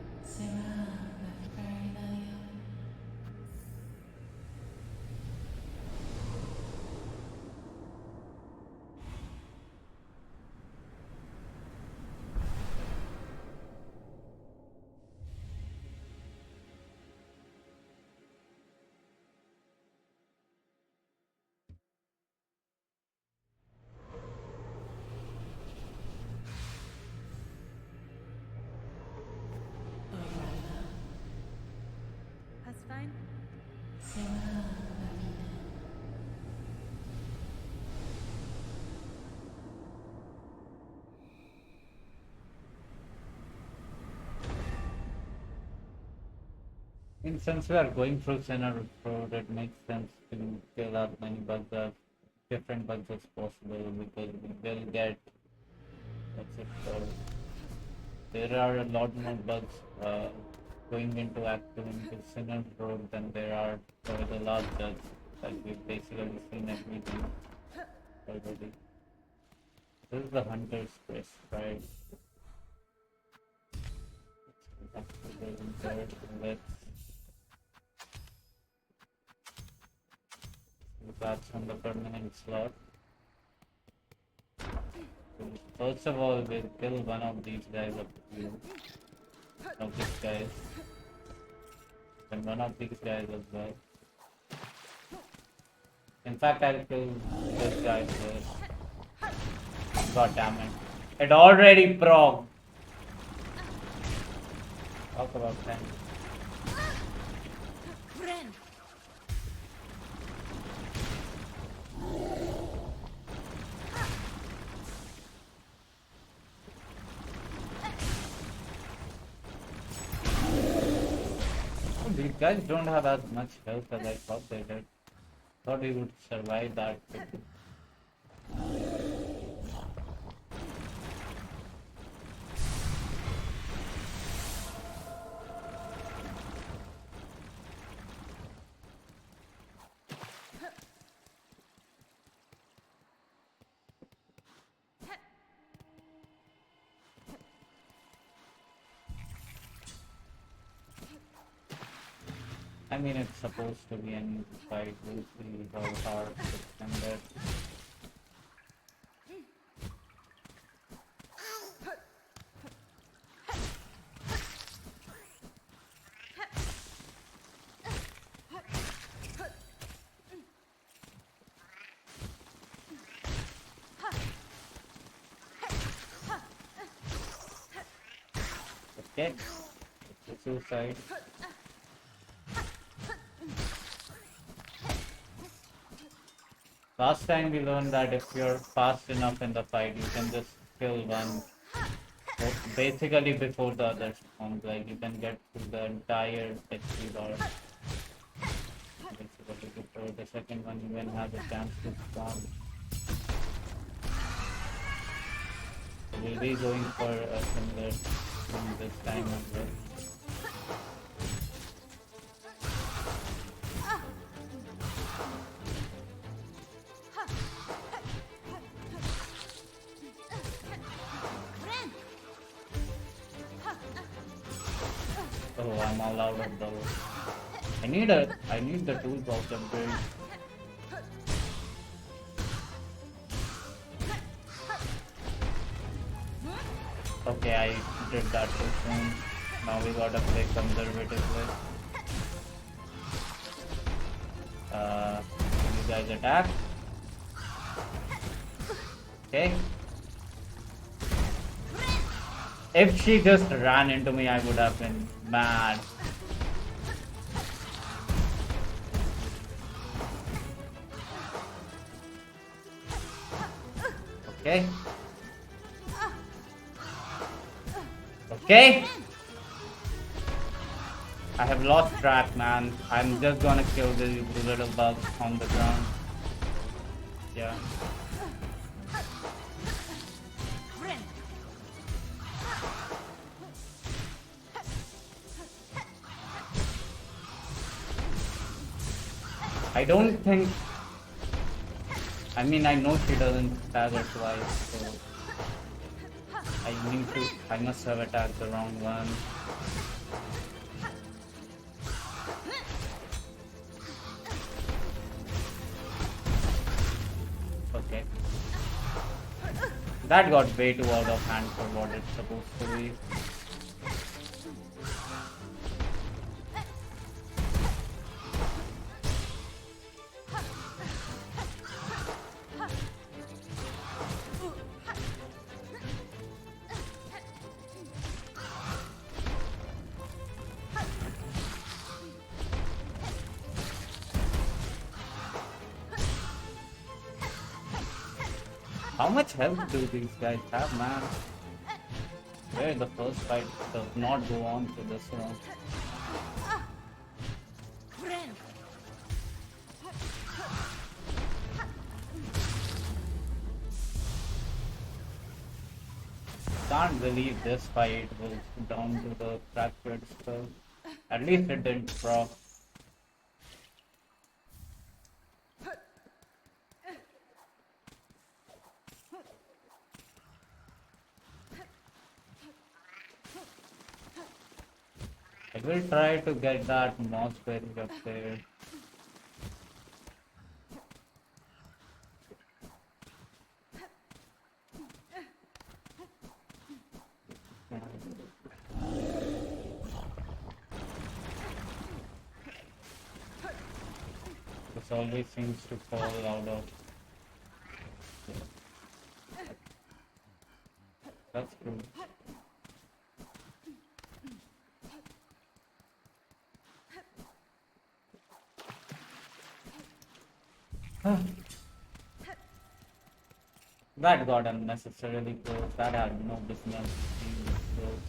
Hasfine. And since we are going through Sinner Road, it makes sense to kill as many bugs as different bugs as possible because we will get what's it called? There are a lot more bugs going into active into Sinner Road than there are for the last judge. Like we've basically seen everything already. This is the Hunter's Quest, right? Let's that's on the permanent slot. So first of all, we'll kill one of these guys up here. Of these guys. And one of these guys as well. In fact, I'll kill this guy first. God damn it. It already proc. Talk about time. Friend. These guys don't have as much health as I thought they did. Thought we would survive that. I mean, it's supposed to be an easy fight. We'll see how hard it can get. Okay, it's a suicide. Last time we learned that if you're fast enough in the fight, you can just kill one basically before the other spawns. Like you can get through the entire HP bar basically before the second one even has a chance to spawn. So we'll be going for a similar thing this time as well. Oh, I'm all out of those. I need the toolbox upgrade. Okay, I did that too soon. Now we gotta play conservatively. You guys attack. Okay. If she just ran into me, I would have been mad. Okay. Okay. I have lost track, man. I'm just gonna kill these little bugs on the ground. Yeah. I don't think. I mean, I know she doesn't stagger twice, so I must have attacked the wrong one. Okay. That got way too out of hand for what it's supposed to be. How much health do these guys have, man? Where the first fight does not go on to this one. can't believe this fight was down to the fractured skull. At least it didn't proc. I will try to get that moss berry up there. This always seems to fall out of. That's true. That got unnecessarily close. That had no business being this close.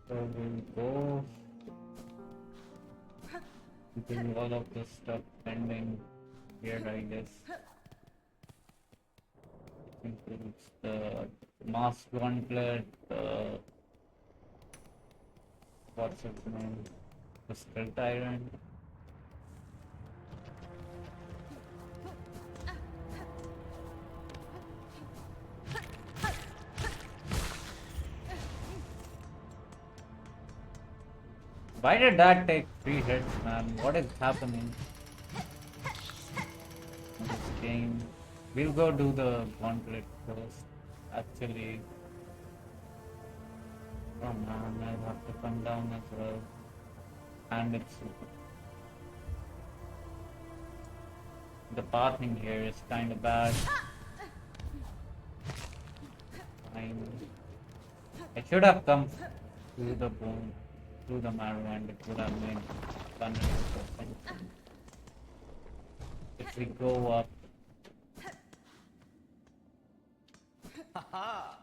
So we'll go do all of this stuff pending here, I guess. Includes the mask gauntlet, what's its name? The Skull Tyrant. Why did that take 3 hits, man? What is happening in this game? We'll go do the gauntlet first. Actually, oh man, I have to come down as well. And it's the pathing here is kind of bad. I should have come through the bone. Through the marrow, and it would have made 100%. If we go up. Haha!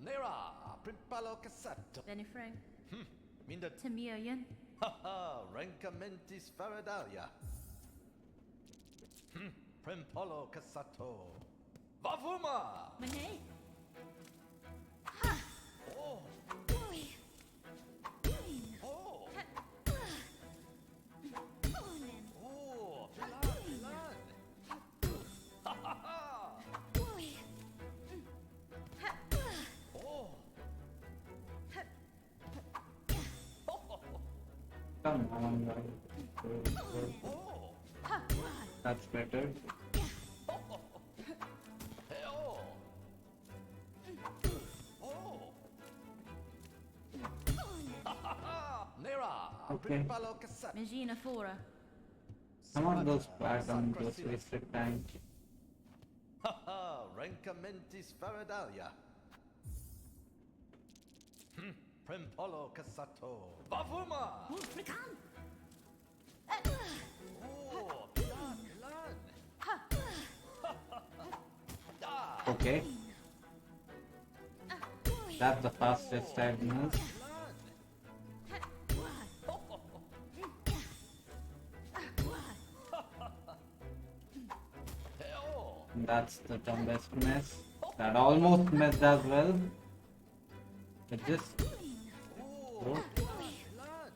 Nera, Primpalo Cassato. Benifrang. Minda Tamir Yen. Haha, Rancamentis Faradalia. Primpalo Cassato. Vavuma! Mane. Oh! Oh! Pilan! Ha ha ha! Oh! Come on, guys. Oh! That's better. Hey, oh! Oh! Ha ha ha! Nera, Okay. Primpalo Cassato. Magina Fora. Some of those patterns just wasted time. Haha, Rancamentis Faradalia. Primpolo Cassato. Vavuma! Oh, Pilan, Pilan. Ah, Okay. That's the fastest I've moved. Pilan. Hey, oh. That's the dumbest mess. That almost messed as well. It just Oh, broke. Pilan.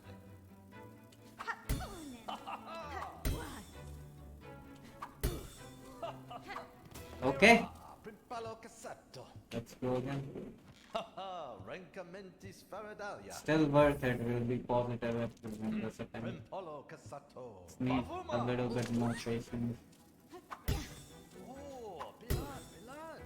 Okay, Primpalo Cassato. let's go again. Haha, Rancamentis Faradalia. Still worth it, we'll be positive if we win this attempt. Primpolo Cassato. Need a little bit more patience. Oh, Pilan, Pilan.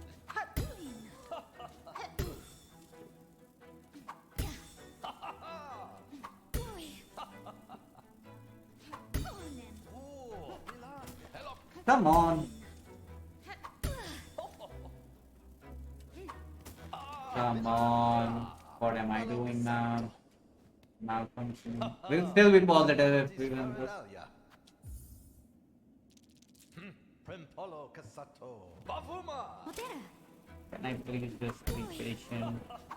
Oh, Pilan. Hello. Come on! Come on. What am I doing now? Malfunction. We'll still be positive if we win this. Primpolo Cassato. Bavuma! Modera. Can I please just be patient? Oh,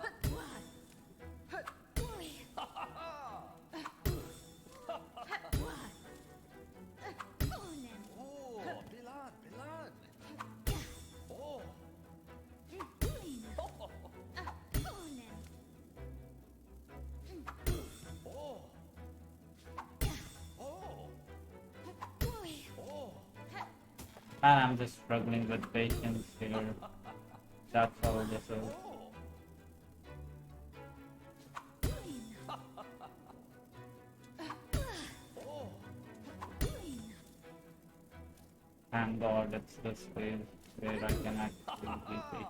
Bilan, Bilan. Oh, oh. Oh, oh. And I'm just struggling with patience here. That's all this is. Thank God it's this phase where I can actually be patient.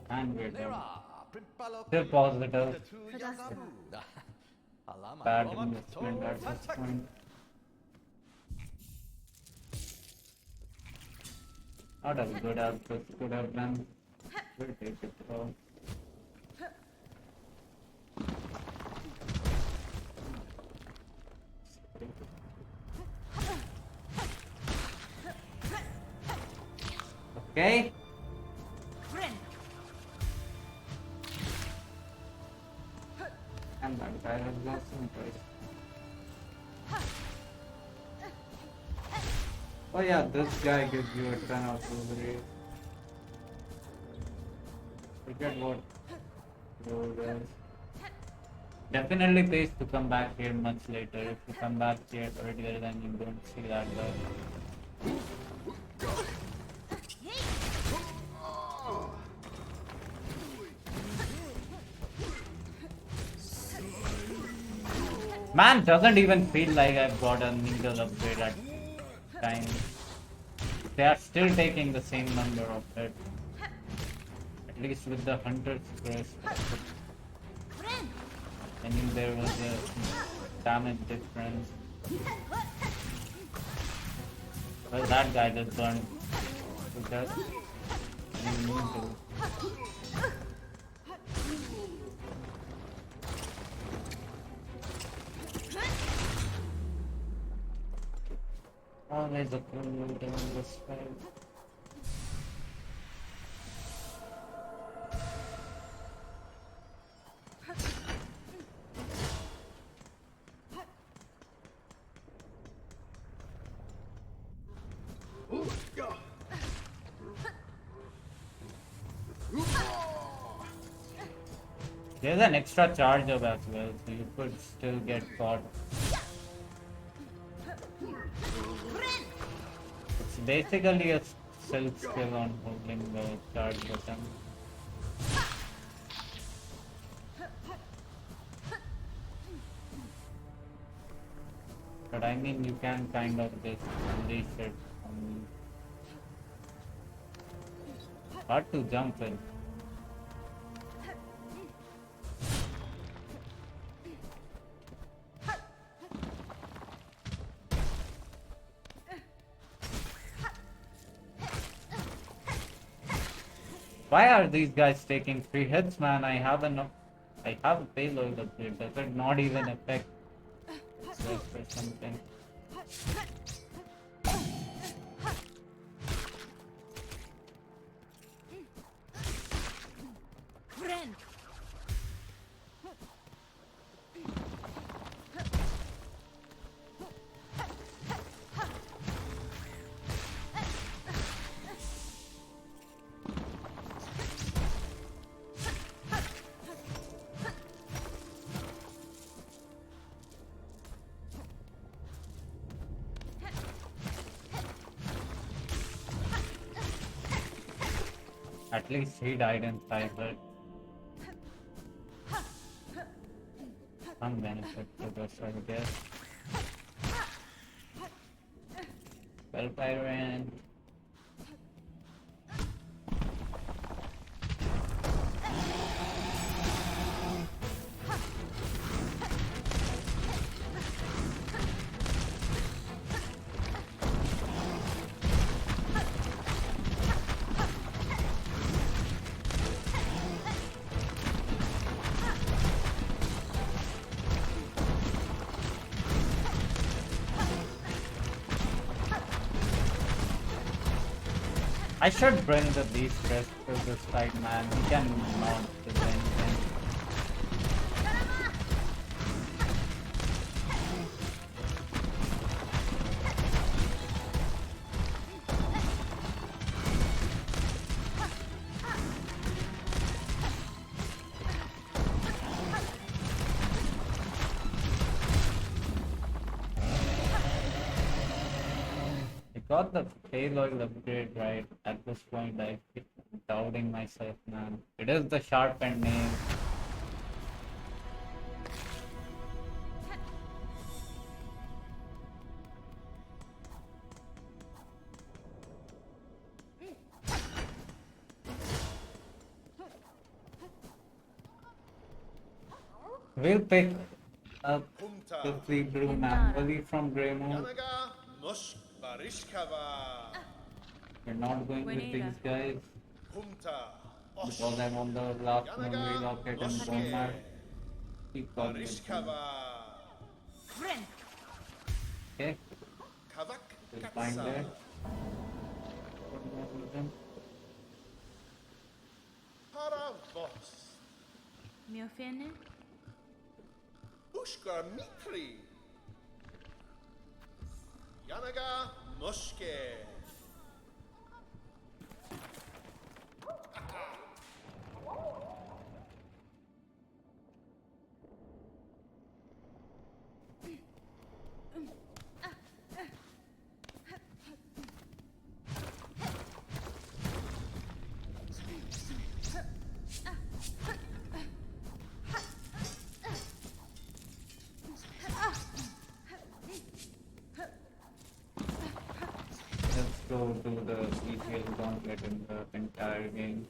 And we're done. Nera, Primpalo Still positive. Fantastic. Alama, Bad Roma, investment Toro, at this Fantac. point. Not as good as this could have been. We'll take it though. Okay. And that guy has lost some place. Oh yeah, this guy gives you a ton of delivery. Forget what road is. Definitely pays to come back here much later. If you come back here earlier, then you don't see that guy. Man, doesn't even feel like I've got a needle upgrade at times. They are still taking the same number of hits. At least with the Hunter's Crest. I knew there was a damage difference. Well, that guy just burned to death. I didn't mean to. Always a cool mood in this fight. There's an extra charge up as well, so you could still get caught. It's basically a self skill on holding the charge button. But I mean, you can kind of just unleash it. Hard to jump in. Why are these guys taking 3 hits, man? I have a payload upgrade. Does it not even affect this or something? At least he died in cyber. some benefit to this, I guess. Well, Pyran. I should bring the beast rest to this fight, man. He can not do anything. I got the payload upgrade right. At this point, I keep doubting myself, man. It is the sharpened nail. We'll pick up the Humta. free brew manually from Greymoor. Yanaga Musk Barishkava. We're not going with these guys Humta. because I'm on the last memory rocket and Bomar. Keep going with them. Barishkava. Friend. Okay, Kavak we'll find Katsa. it. Paravos. Miofene. Ushkar Mikri. Yanaga Muske. Let's go to the EPL gauntlet in the entire game.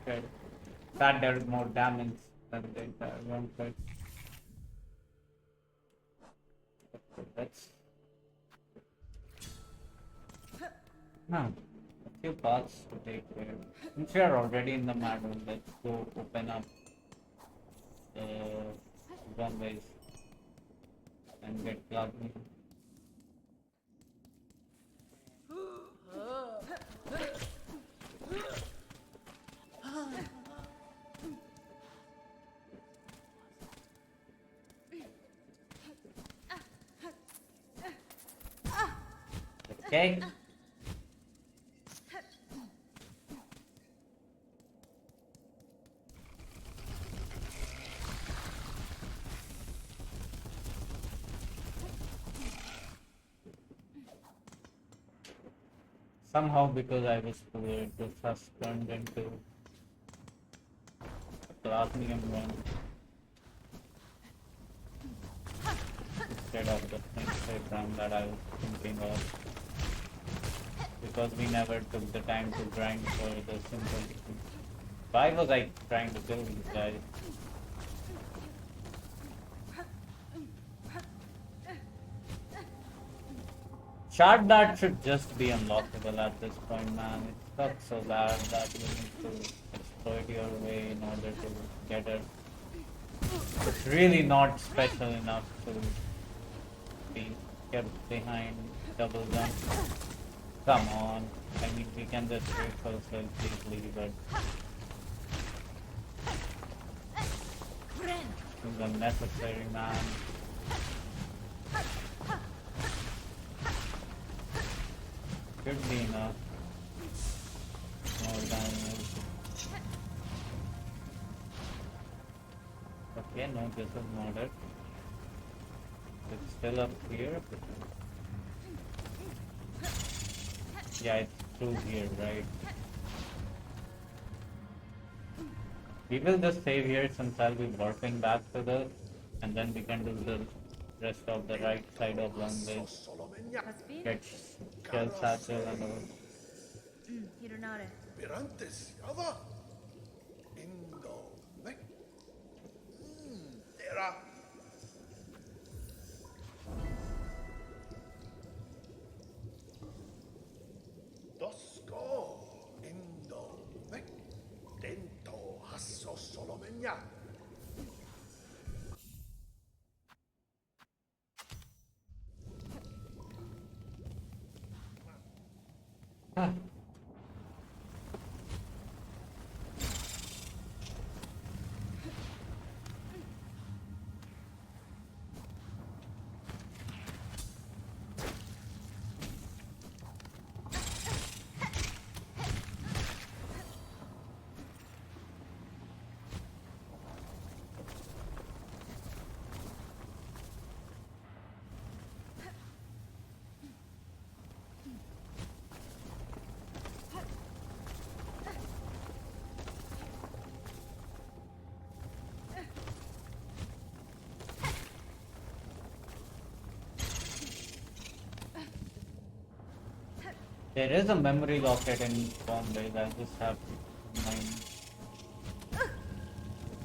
Okay. That dealt more damage than the entire one, but let's now a few paths to take care. Since we are already in the meadow, let's go open up the runways and get plugged. Okay. Somehow, because I was poor, this has turned into a Plasmium one instead of the Flintshake run that I was thinking of. Because we never took the time to grind for the simple things. Why was I trying to kill these guys? Shard that should just be unlockable at this point, man. It sucks so bad that you need to exploit your way in order to get it. It's really not special enough to be kept behind double jump. Come on. I mean, we can just wait ourselves easily, but it's unnecessary, man. Should be enough. More damage. Okay, no, this is not it. It's still up here. Yeah, it's through here, right? We will just save here since I'll be warping back to this, and then we can do the rest of the right side of Long Way. Solomenya. Get Shell Satchel and all. Hironare. Mirantes Yava. Indo. Mek. Era. Dosko. Indo. Mek. Dento. Hasso Solomenya. Ah. There is a memory locket in Bombay. I just have to find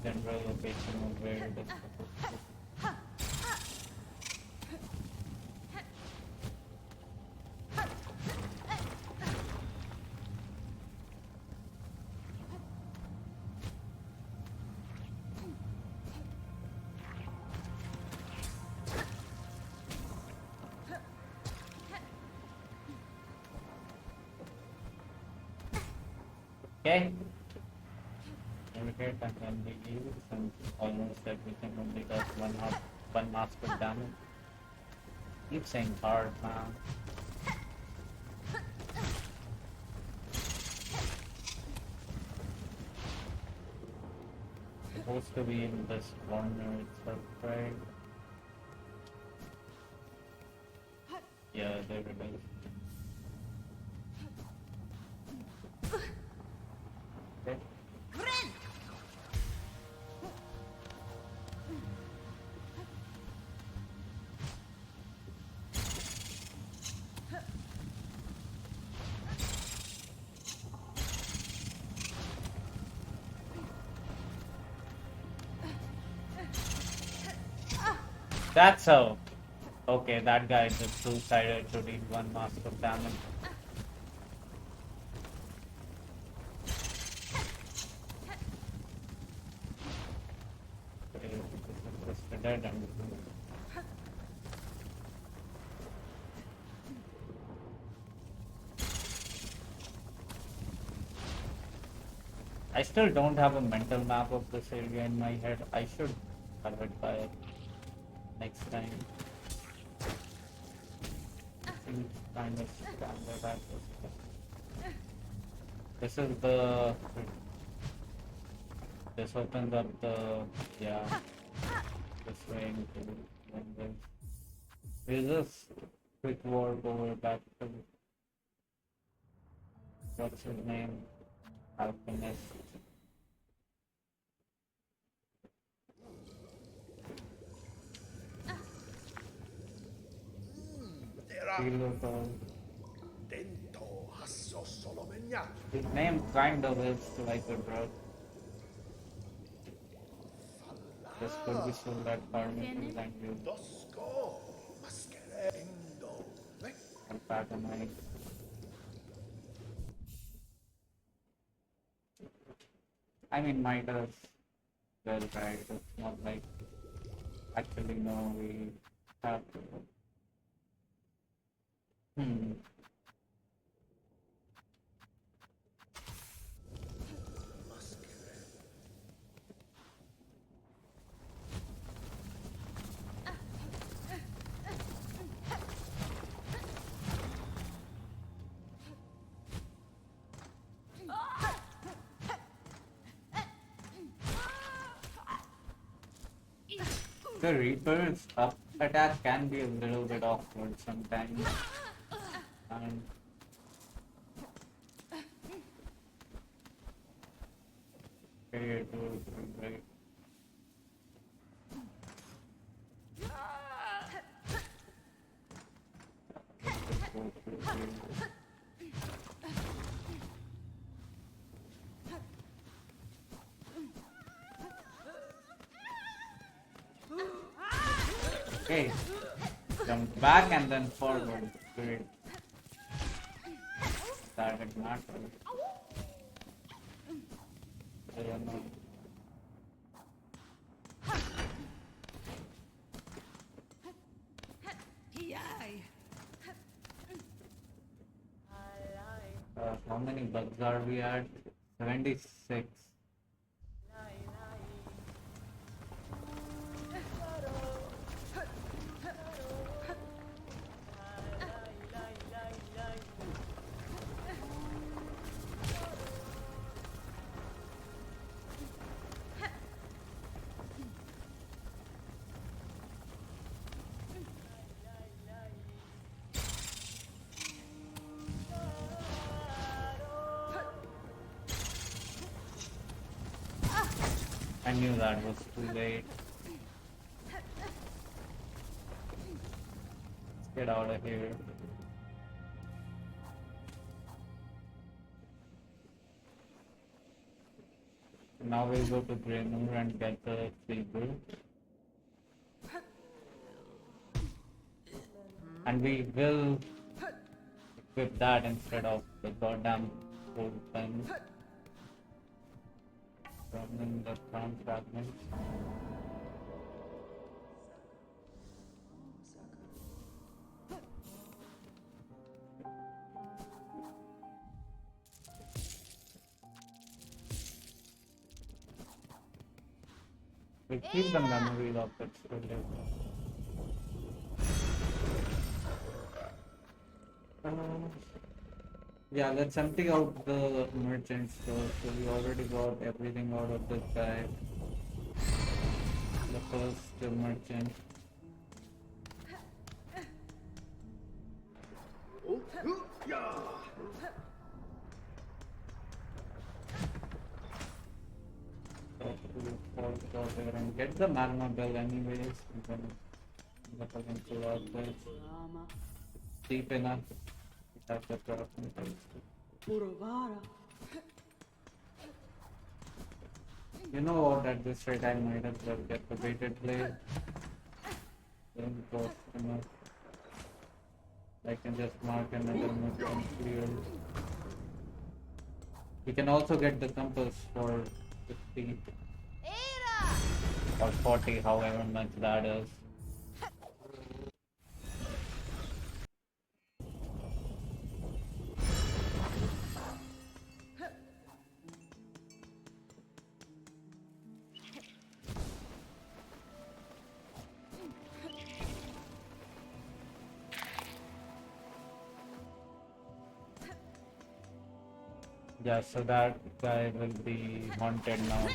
general location of where it is supposed to. Okay. Indicate and then we use and almost everything only does one master damage. Keep saying hard, man. Supposed to be in this corner itself, right? Yeah, there it is. Okay. That's how. Okay, that guy just two-sided to deal one mask of damage. Okay, this is just dead and I still don't have a mental map of this area in my head. I should have it by next time. Kind of standard access. This is the. This opens up the. Yeah. This way into windows. We'll just quick warp over back to. What's his name? Alchemist. Dento Hasso Solomenya. His name kind of is like a drug. This could be sold at pharmacies and you. Dosko. Maskere. Indo. Mek. Alpacanite. I mean, might as well, right? It's not like actually, no, we have to. Hmm. The Reaper's up attack can be a little bit awkward sometimes. And okay, it was great. Okay, jump back and then forward. Great. That did not work. I don't know. Yay! How many bugs are we at? 76. I knew that was too late. Let's get out of here. Now we'll go to Draenor and get the Sleeper. And we will equip that instead of the goddamn old thing. From the crown fragments. We keep the memory of it still live. Yeah, let's empty out the merchant store. So we already got everything out of this guy. The first merchant. And get the magma bell anyways. And then look into all this. Rama. Deep enough. That's the problem. Puravara. You know what, at this rate I might as well get the weighted blade. Then cost enough. I can just mark another mission clear. We can also get the compass for 50 or 40, however much that is. Yeah, so that guy will be haunted now.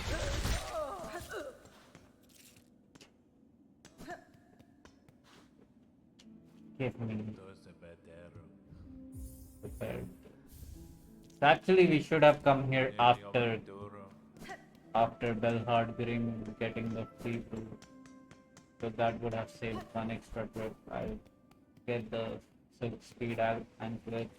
Give me prepared. So actually we should have come here after Belhard Grim getting the people. So that would have saved one extra trip. I'll get the 6 speed out and click.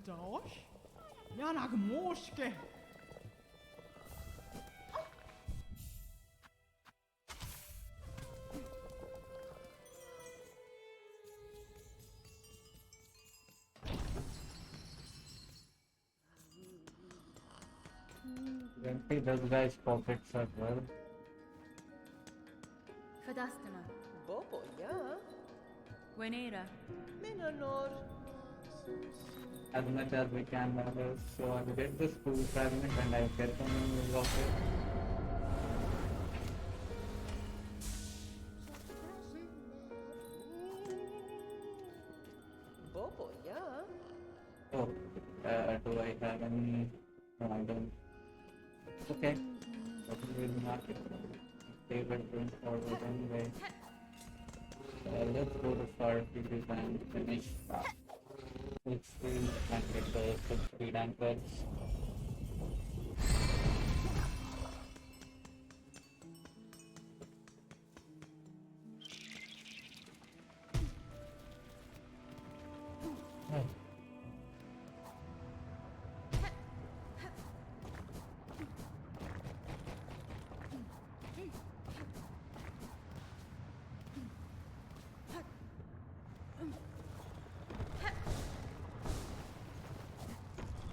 Dash? Janag Moske. Empty those guys' pockets as well. Fadastama. Bobo, ja. Wenera. Minonor. As much as we can others. So I'll get the school fragment and I'll get the memories of it. Bobo, ja. Oh, do I have any? No, I don't. Okay. Doesn't really matter. They were going forward anyway. Let's go to Farfield and finish quick speed and get the quick speed anchors.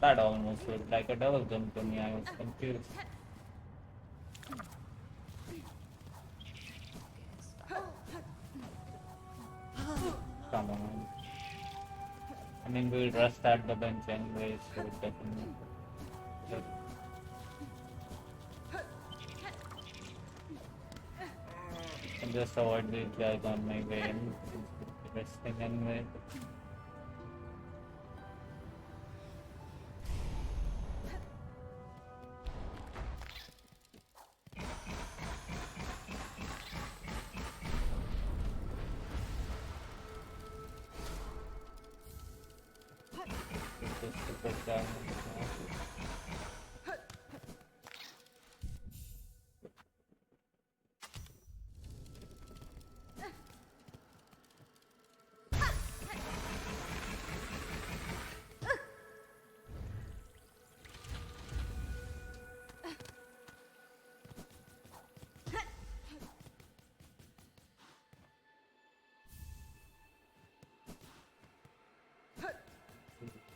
That almost looked like a double jump to me. I was confused. Come on. I mean, we'll rest at the bench anyway, so it doesn't matter. I'll just avoid these guys on my way and resting anyway. Just to put down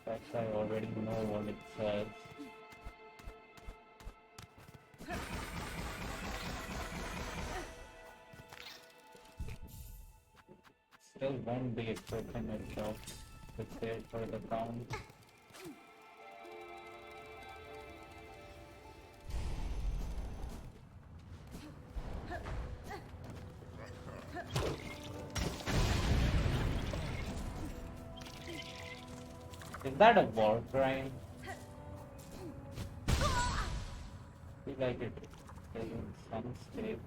That's I already know what it says. Still won't be equipping itself to stay for the count. Is that a war crime? I feel like it is in some states.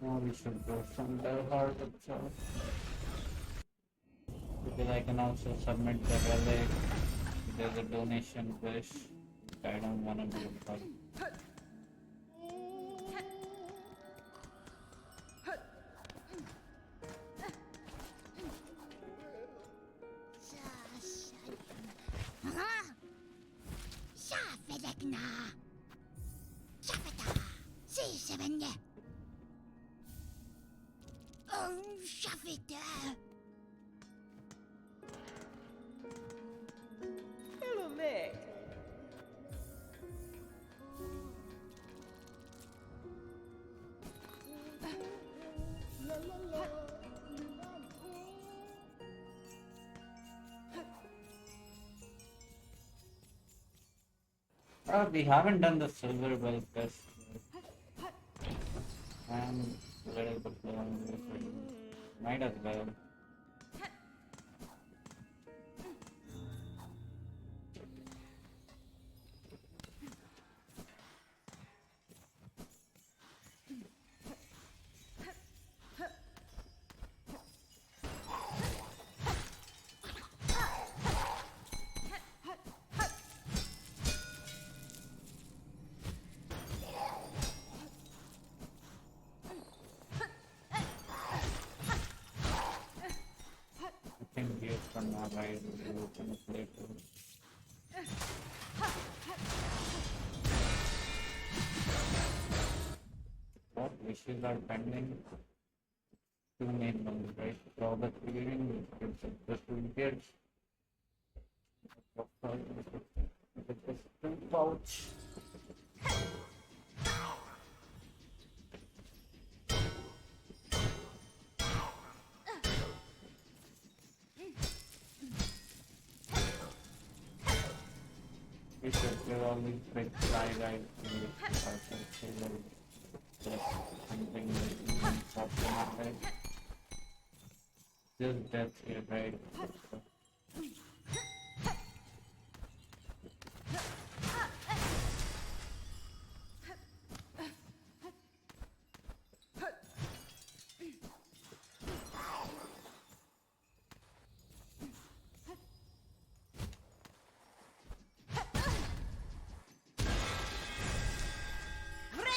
Now we should go from Belhard itself. Because I can also submit the relic. There's a donation push. I don't want to do it. Hello, Meg. We haven't done the silver bell quest. And where is the floor? Might as well. I think here's from now right. We'll open the plate. What wishes are pending? Two main ones, right? Robert clearing, which gives us the two kids. Two pouch. We should clear all these big fly guys in this parcel so that just something that you can stop them up, right? Just death here, right?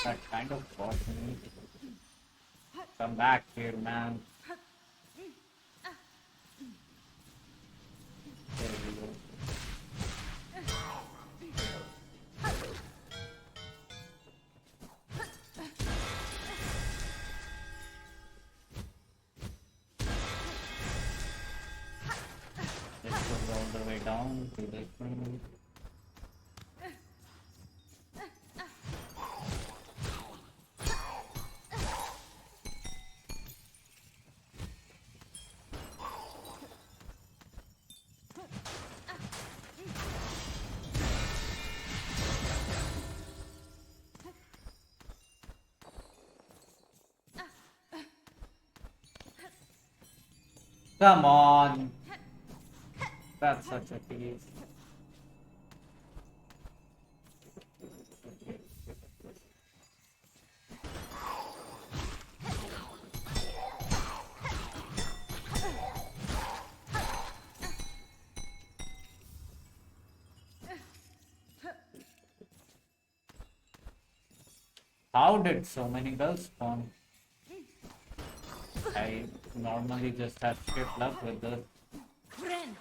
That kind of bought me. Come back here, man. There we go. This goes all the way down to this one. Come on. That's such a tease. How did so many girls spawn? I normally just have shit luck with this. Friend.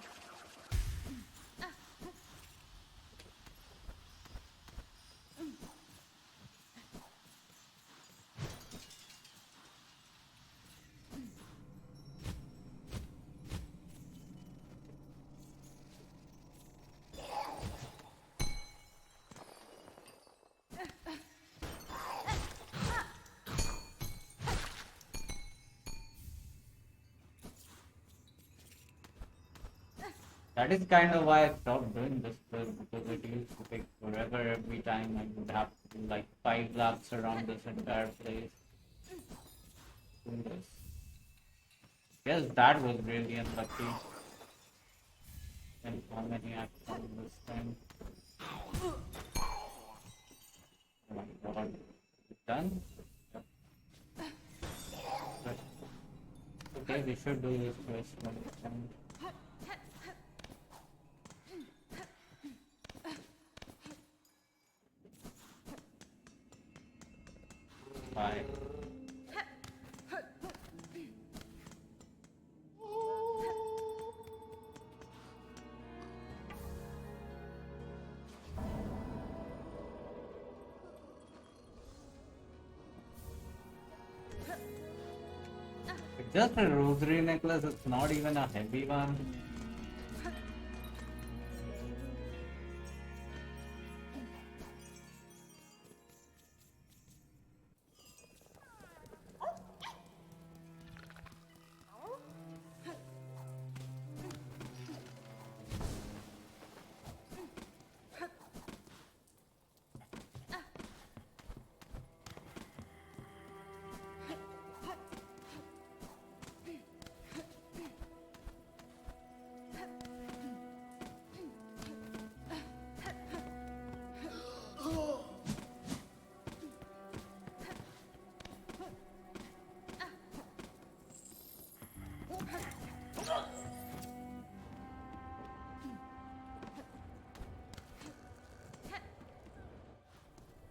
That is kind of why I stopped doing this build, because it used to take forever every time. I would have to do like 5 laps around this entire place. Do this. Yes, that was really unlucky. And how many actions this time? Oh my god. Done? Yep. Good. Okay, we should do this quest one time. Bye. It's just a rosary necklace, it's not even a heavy one.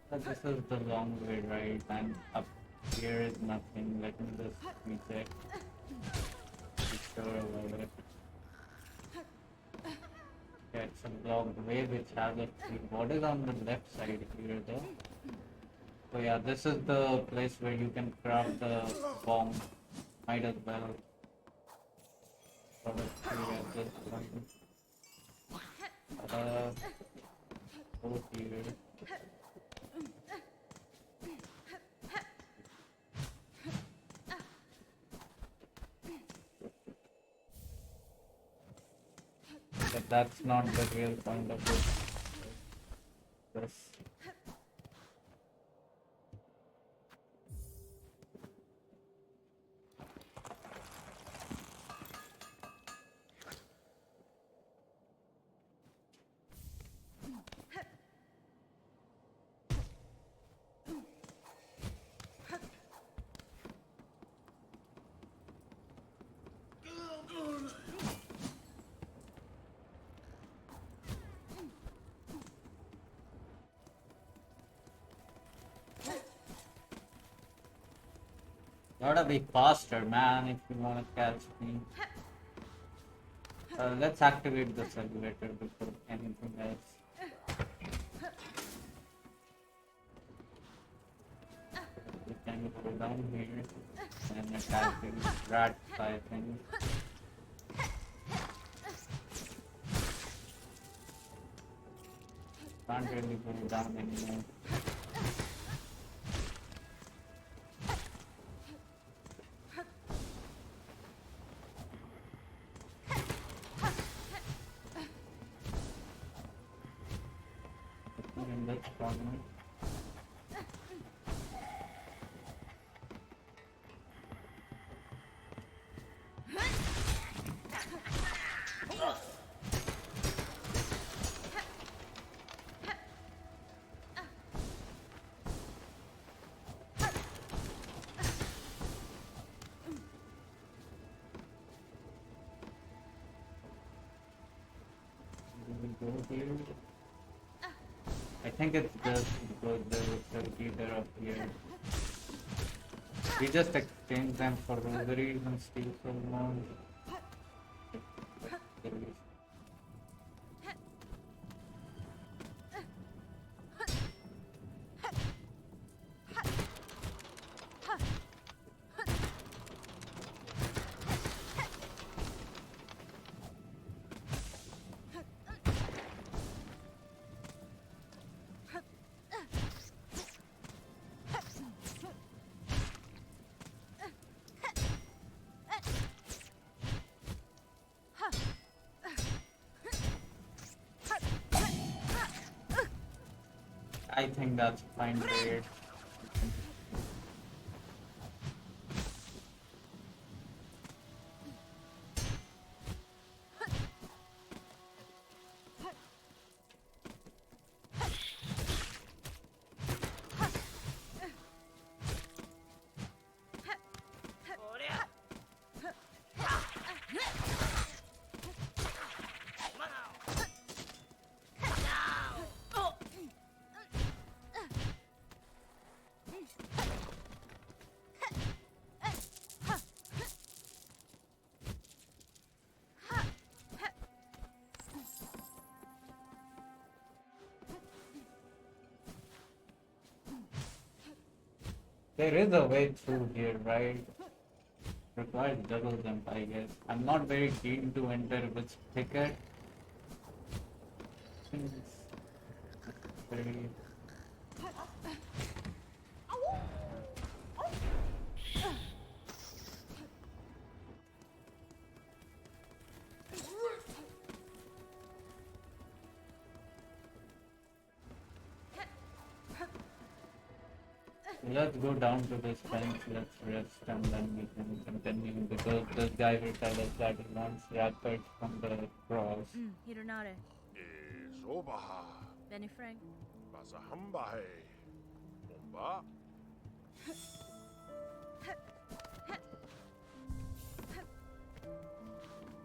But this is the long way, right? And up here is nothing. Let me just recheck. Be sure about it. Yeah, it's a blocked way which has a tree. What is on the left side here though? So yeah, this is the place where you can craft the bomb. Might as well sort of tree at this point. Go here. But that's not the real point of it. This. Gotta be faster, man, if you wanna catch me. Let's activate this elevator before anything else. We can go down here and attack these rats, I think. Can't really go down anymore. In this corner. Go here. I think it's just because there was a leader up here. We just exchange them for rosaries and steal some more. I think that's fine there. There is a way through here, right? Requires double jump, I guess. I'm not very keen to enter with thicket. Very... Let's go down to this fence, let's rest and then we can continue because this guy will tell us that he wants rapids from the cross. Hironare. Sobaha. Benny Frank. Masahambahe. Bomba.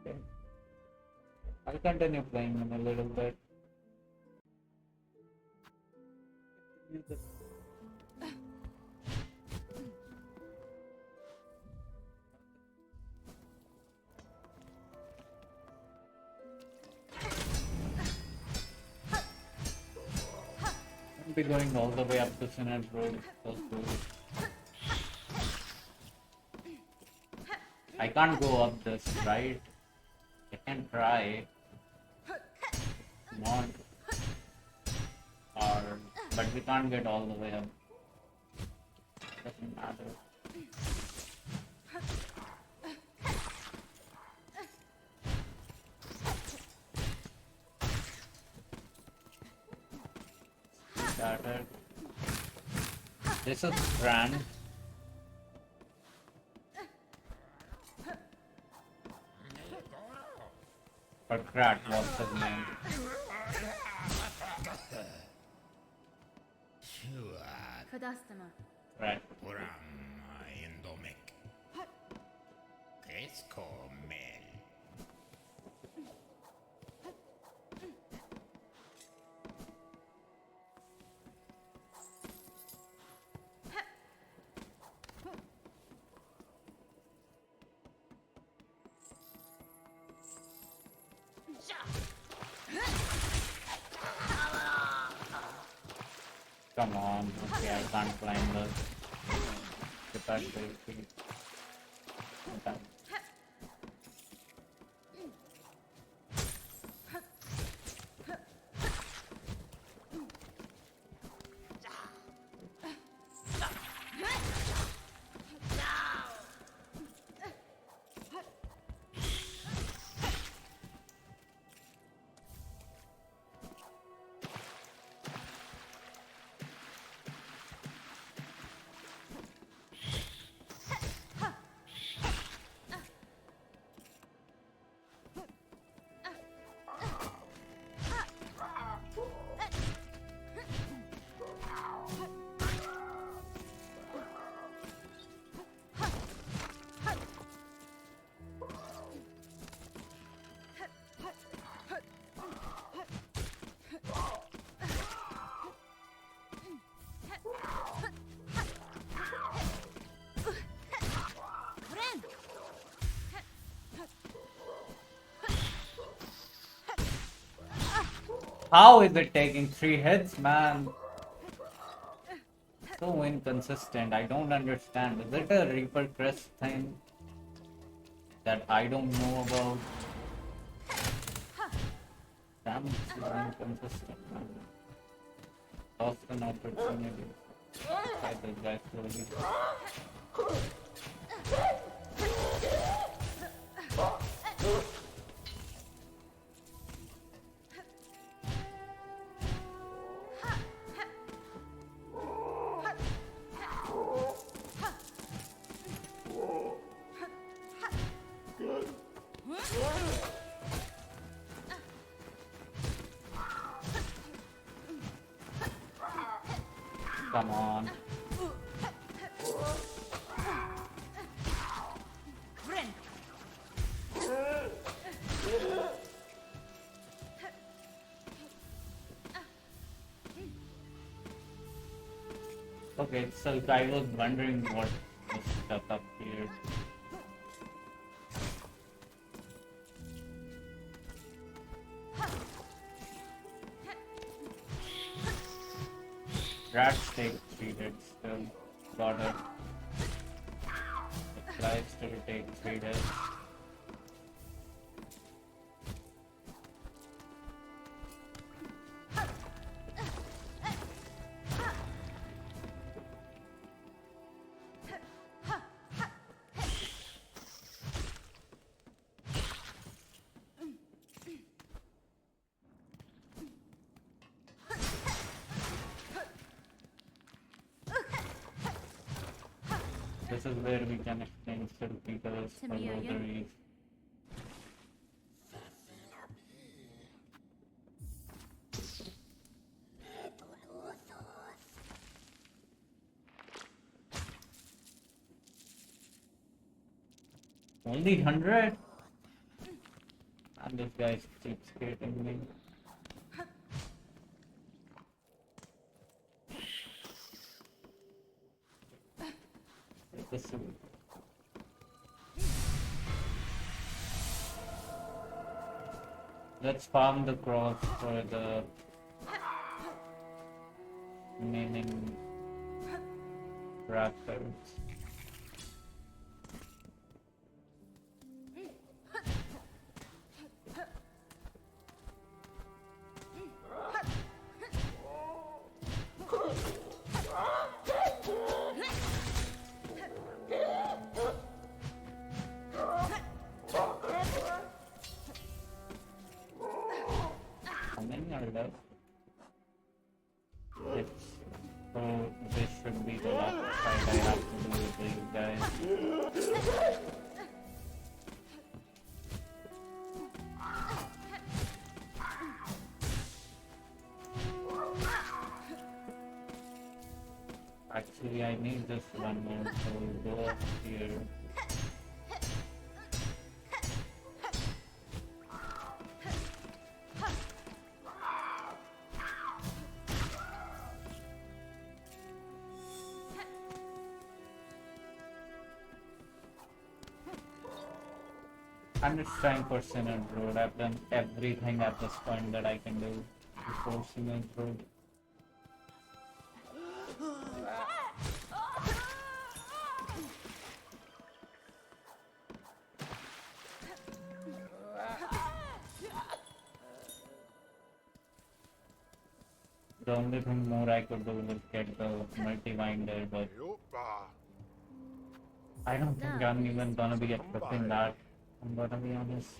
Okay. I'll continue playing in a little bit. I'll be going all the way up to Synod Road. So cool. I can't go up this, right? I can try. Come on. Or, but we can't get all the way up. Doesn't matter. Started. This is Brand. Or Krat, what's his name? Kadastama. Krat. Come on, okay, I can't climb the capacity. Okay. How is it taking 3 hits, man? So inconsistent. I don't understand. Is it a Reaper Crest thing that I don't know about? Damn, it's so inconsistent, man. Lost an opportunity. Try this guy slowly. Come on. Okay, so I was wondering what was stuck up here. Rats take 3 hits still. Got it. The flies still take 3 hits. This is where we can exchange saltpeter's for rosaries. Only 100? And this guy keeps hitting me. This is... Let's farm the crops for the remaining raptors. How many are left? Six. So this should be the last fight I have to do with these guys. Actually, I need just one more, so we'll go up here. I'm just trying for Synod Road. I've done everything at this point that I can do before Synod Road. The only thing more I could do was get the multi-winder, but Yupa. I don't think I'm even gonna be equipping that. I'm gonna be honest.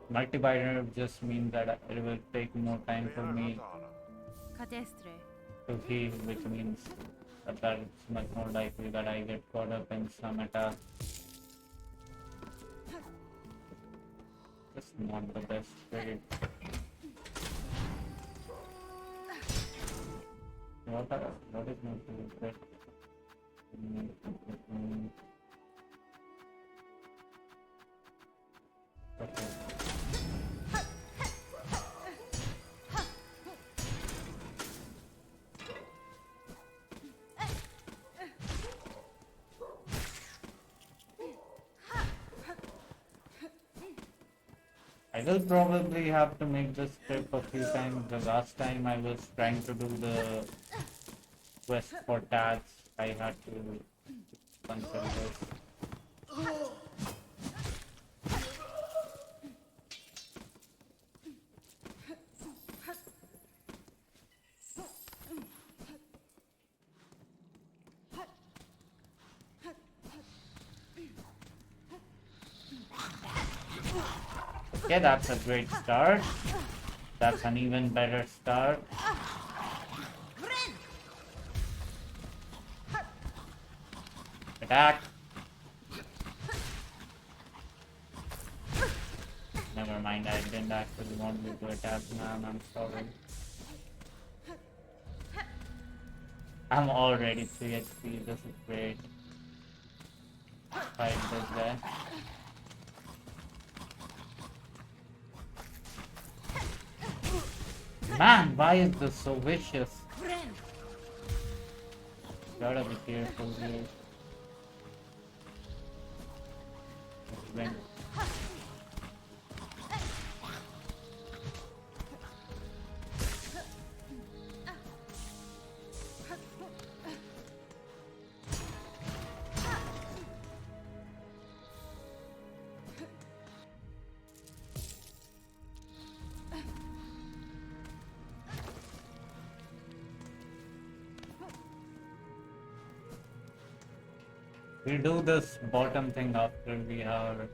Multi-winder just means that it will take more time for me Cadestre. to heal, which means that it's much more likely that I get caught up in some attack. It's not the best trade. What is not the best? Okay. I will probably have to make this trip a few times. The last time I was trying to do the quest for tags, I had to cancel this. Okay, that's a great start. That's an even better start. Attack! Never mind, I didn't actually want you to attack, man. I'm sorry. I'm already 3 HP. This is great. Fight this guy. Man, why is this so vicious? Gotta be careful here. Win. We'll do this bottom thing after we are...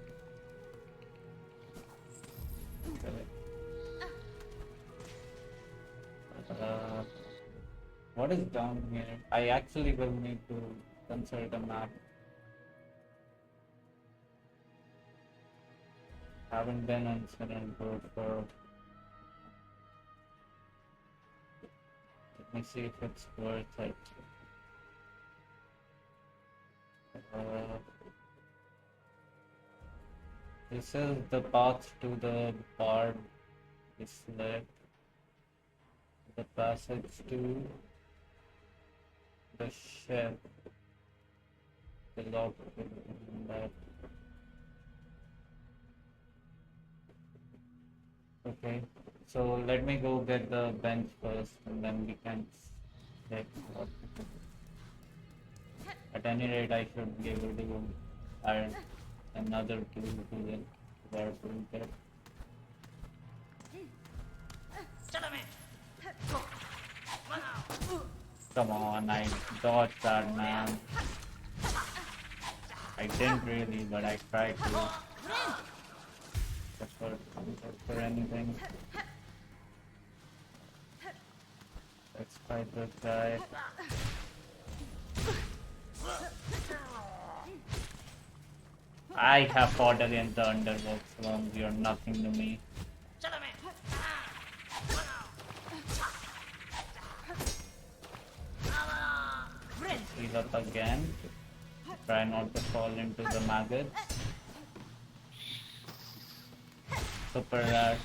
what is down here? I actually will need to consult a map. Haven't been on Synod Road for... Let me see if it's worth it. This is the path to the bard slit, the passage to the ship. the lock. That. Okay, so let me go get the bench first, and then we can check what. At any rate, I should be able to add another tool to it. Where to get. Come on, I dodged that, man. I didn't really, but I tried to. Just for anything. Let's fight this guy. I have fought against the underworld slums. You're nothing to me. Heal up again. Try not to fall into the maggots. Super rat.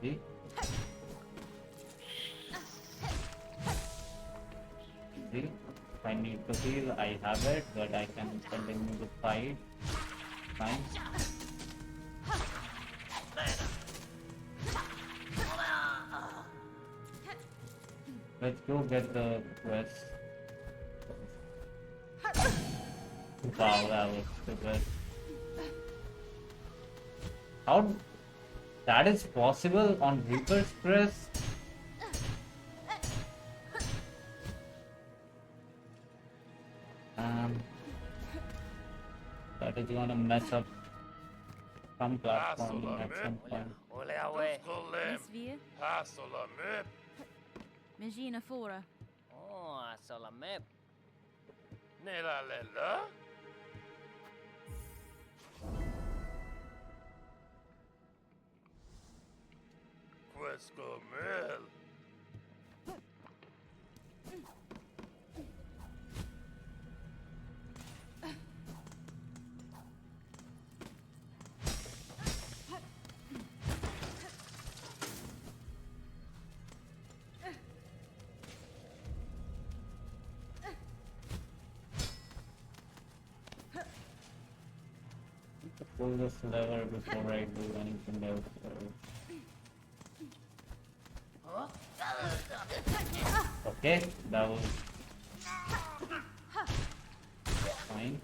See? See? If I need to heal, I have it, but I can continue to fight. Fine. Let's go get the quest. Wow, that was stupid. How? That is possible on Reaper's Crest? That is gonna mess up some platforming at some point. Miss weer. Magina fora. Oh, Salamep. Nela lela? Quesco mel. Pull this lever before I do anything else. Okay, that was fine.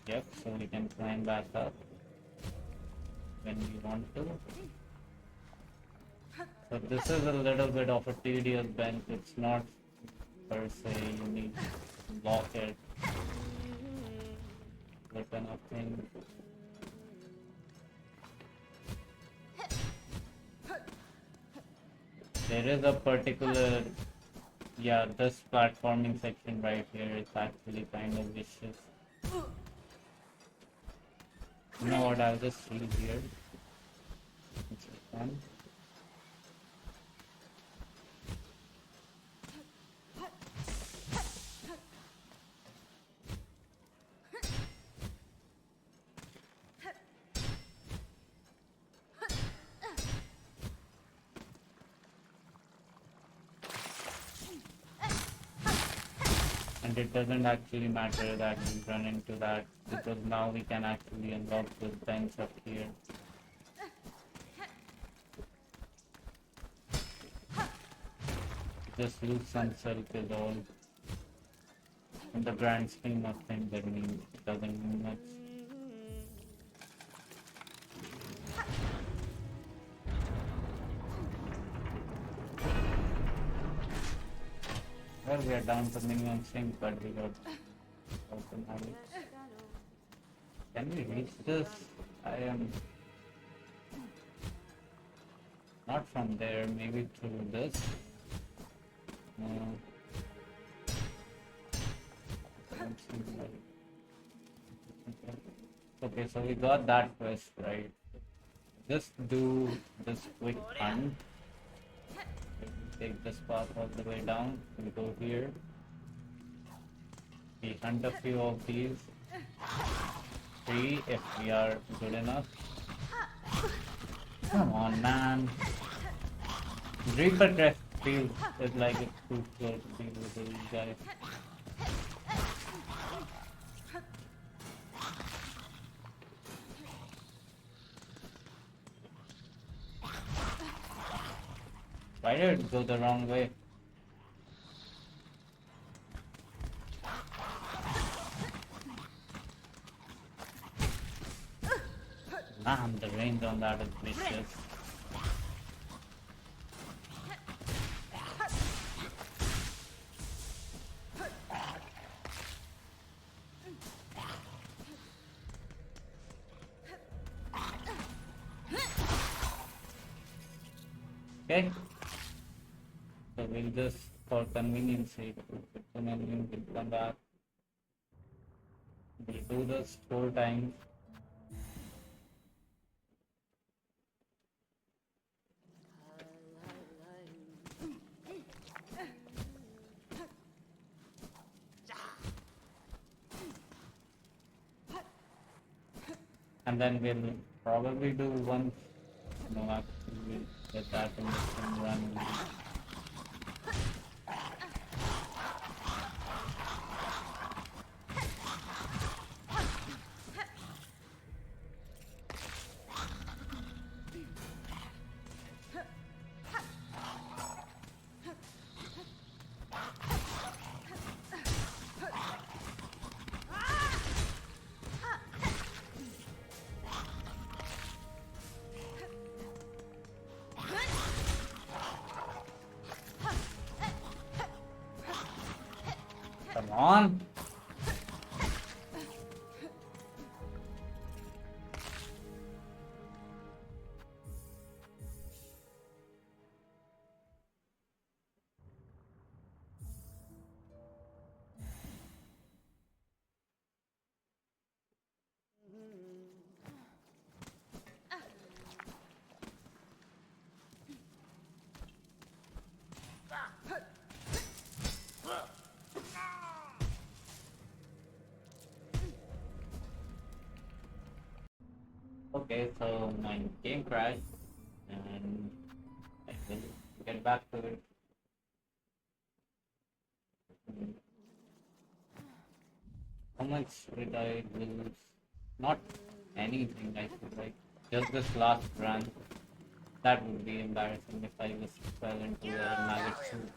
Yep, so we can climb back up when we want to. So this is a little bit of a tedious bench. It's not per se you need to lock it. That kind of thing. There is a particular, yeah, this platforming section right here is actually kind of vicious. You know what, I'll just see here. It's fun. And it doesn't actually matter that we run into that, because now we can actually unlock this bench up here. Just lose some self is all. In the grand scheme of things, that means it doesn't mean much. Well, we are down to minimum sync, but we got open habits. Can we reach this? I am not from there, maybe through this. No. Don't seem like- Okay, so we got that quest right. just do this quick hunt. Take this path all the way down. We go here. We hunt a few of these. 3 if we are good enough. Come on, man. Reaper Crest feels is like it's too slow to deal with these guys. Why did it go the wrong way? Man, the range on that is vicious. Okay. So we'll just, for convenience sake, and then we'll come back. We'll do this 4 times. And then we'll probably do one. No, actually, we'll get that in the run. Come on. Okay, so my game crashed and I will get back to it. How much did I lose? Not anything, I feel like. Just this last run. That would be embarrassing if I just fell into the maggot soup.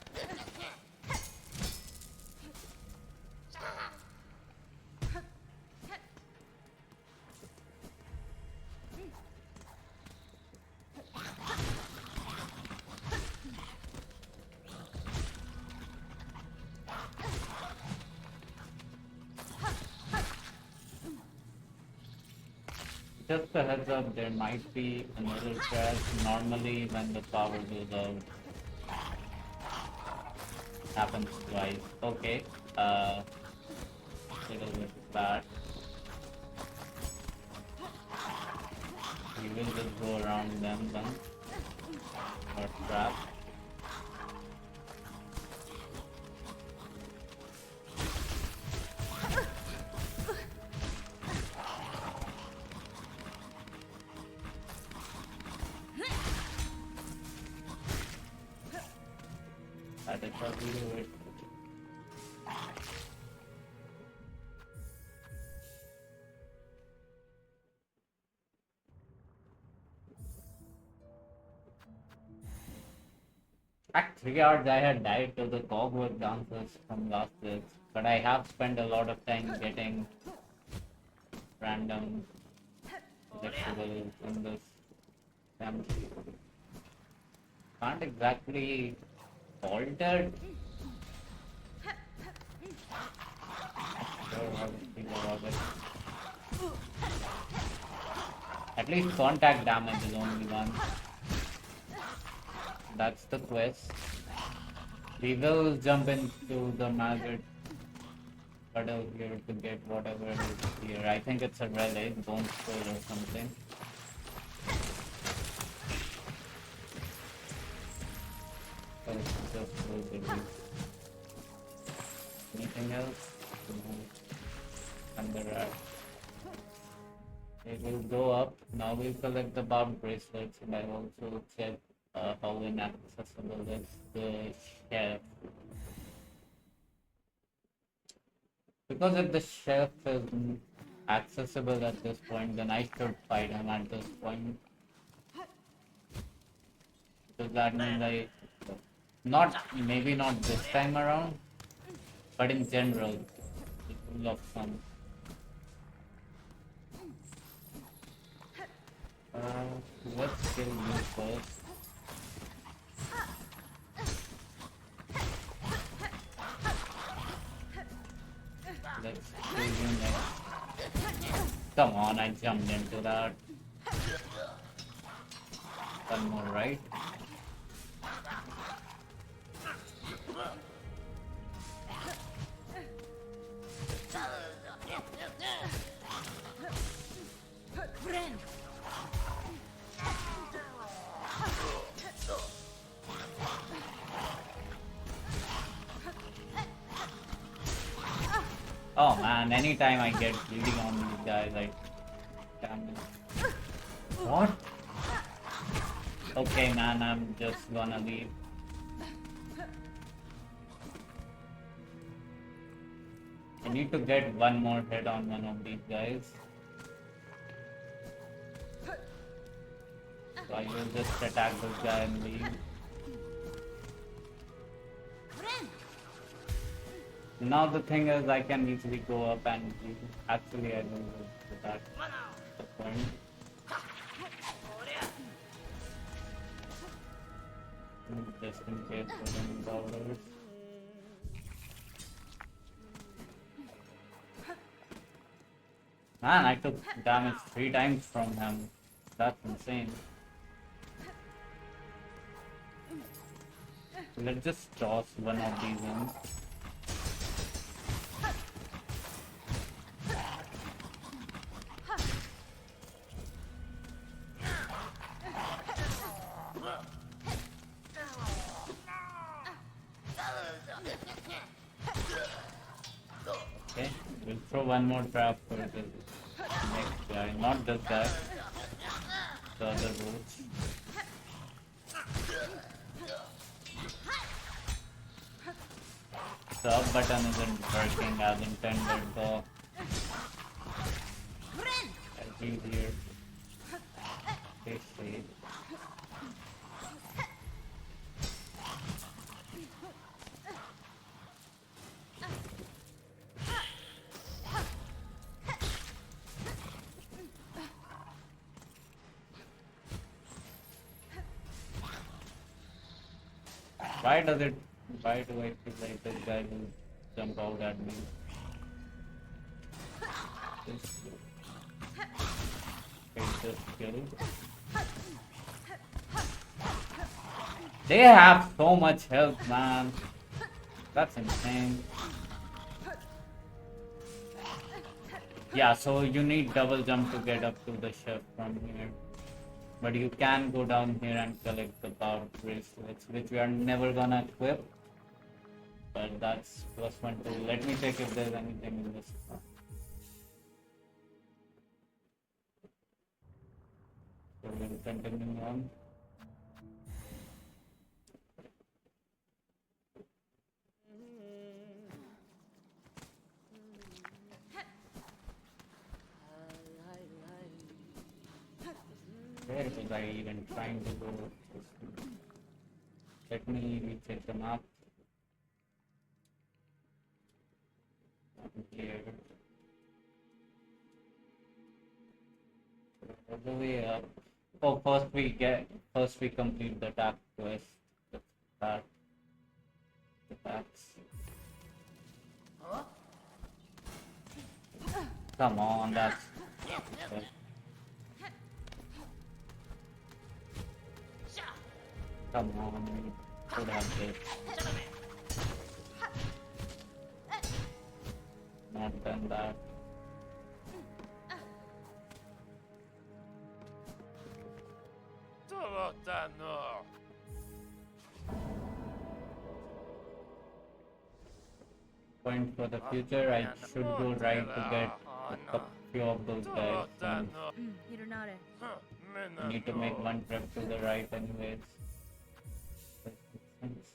Just a heads up, there might be another crash. Normally when the power goes out, happens twice. Okay, little bit bad. We will just go around them then. Or trap. That is how we do it. At 3 hours I had died to the cogwork dancers from last week, but I have spent a lot of time getting random vegetables in this family. Can't exactly fault it. Sure how to figure about it. At least contact damage is only one. That's the quest. We will jump into the maggot puddle here to get whatever is here. I think it's a relic, bone skull or something. Let's just close it. Anything else? No. And the rat. It will go up. Now we'll collect the barb bracelets, and I also check how inaccessible is the chef. Because if the chef is accessible at this point, then I should fight him at this point. Does that mean maybe not this time around, but in general, it will have fun. Let's kill you first. Let's kill you next. Come on, I jumped into that. One more, right? Oh man, anytime I get bleeding on these guys, like, damn it. What? Okay man, I'm just gonna leave. I need to get one more hit on one of these guys. So I will just attack this guy and leave. Now the thing is, I can easily go up and leave. Actually, I don't know that's the point. Just in case for any bowlers. Man, I took damage 3 times from him. That's insane. Let's just toss one of these in. Okay, we'll throw one more trap for the next guy, not this guy, the other roots. The up button isn't working as intended, so I'll be here. Stay safe. Why do I feel like this guy will jump out at me? Just kill. They have so much health, man. That's insane. Yeah, so you need double jump to get up to the chef from here. But you can go down here and collect the power bracelets, which we are never gonna equip. But that's +1 too. Let me check if there's anything in this. So we'll continue on. Where was I even trying to go? Let me recheck the map. Here. All the way up. Oh, first we complete the attack quest. That. Attacks. Come on, that's. Come on, we could have this. Not done that. point for the future. I should go right to get a few of those guys. And Hironare. I need to make one trip to the right anyways. That makes sense.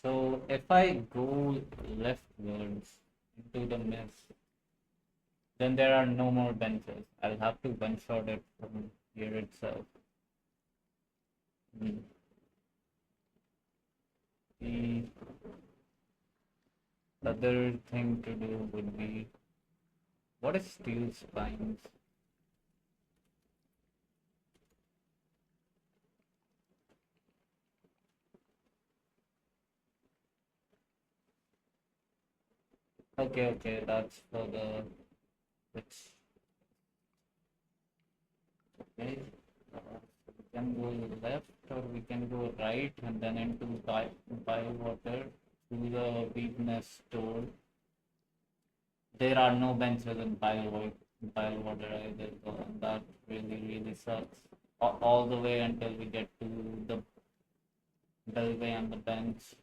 So if I go leftwards into the mist, then there are no more benches. I'll have to one-shot it from here itself. The other thing to do would be, what is steel spines? Okay, that's for the which. Okay, we can go left or we can go right and then into Bywater to the weakness store. There are no benches in Bywater either, so that really sucks. All the way until we get to the Belway and the bench.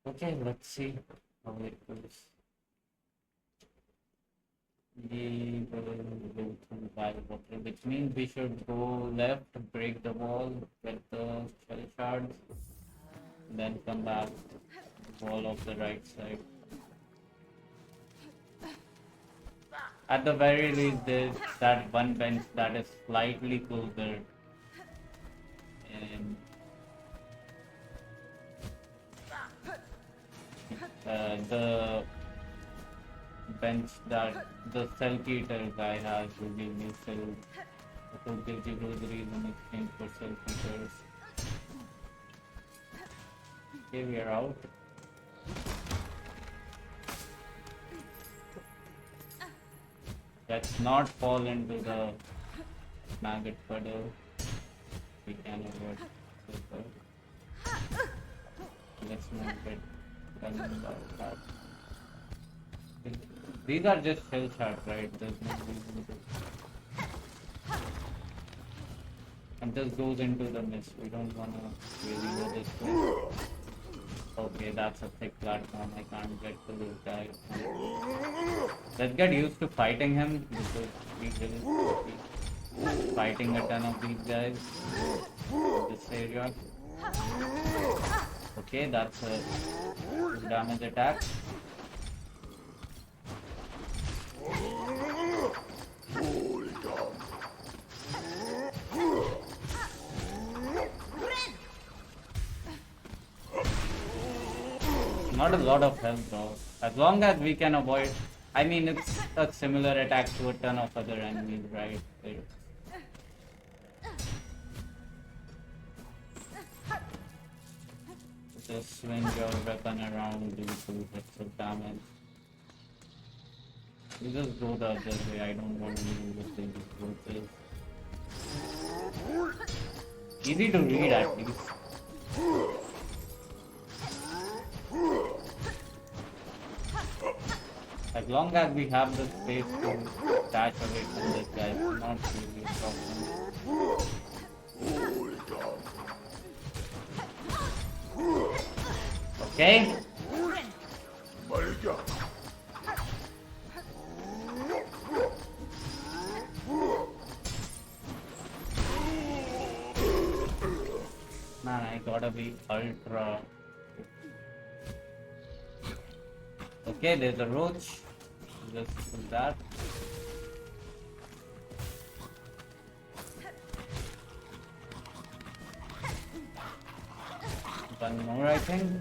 Okay, let's see how it goes. We will go through Bywater, which means we should go left, break the wall, get the shell shards, then come back to the wall of the right side. At the very least, there's that one bench that is slightly closer. And the bench that the Selk Eater guy has will give me Selk. So gives you rosaries in exchange for Selk Eaters. Okay, we are out. Let's not fall into the maggot puddle. We can avoid it. Let's not get done about that. These are just shell shards, right? There's no reason to. And this goes into the mist. We don't wanna really go this way. Okay, that's a thick platform. I can't get to this guy. Let's get used to fighting him because we will be fighting a ton of these guys in this area. Okay, that's a damage attack. Not a lot of health though. As long as we can avoid, I mean it's a similar attack to a ton of other enemies, right? Just swing your weapon around, do 2 hits of damage. You just go the other way, I don't want to deal with these approaches. Easy to read at least. As long as we have the space to dash away from this guy, it's not really a problem. Okay. Man, I gotta be ultra. Okay, there's a roach. Just do that. One more, I think.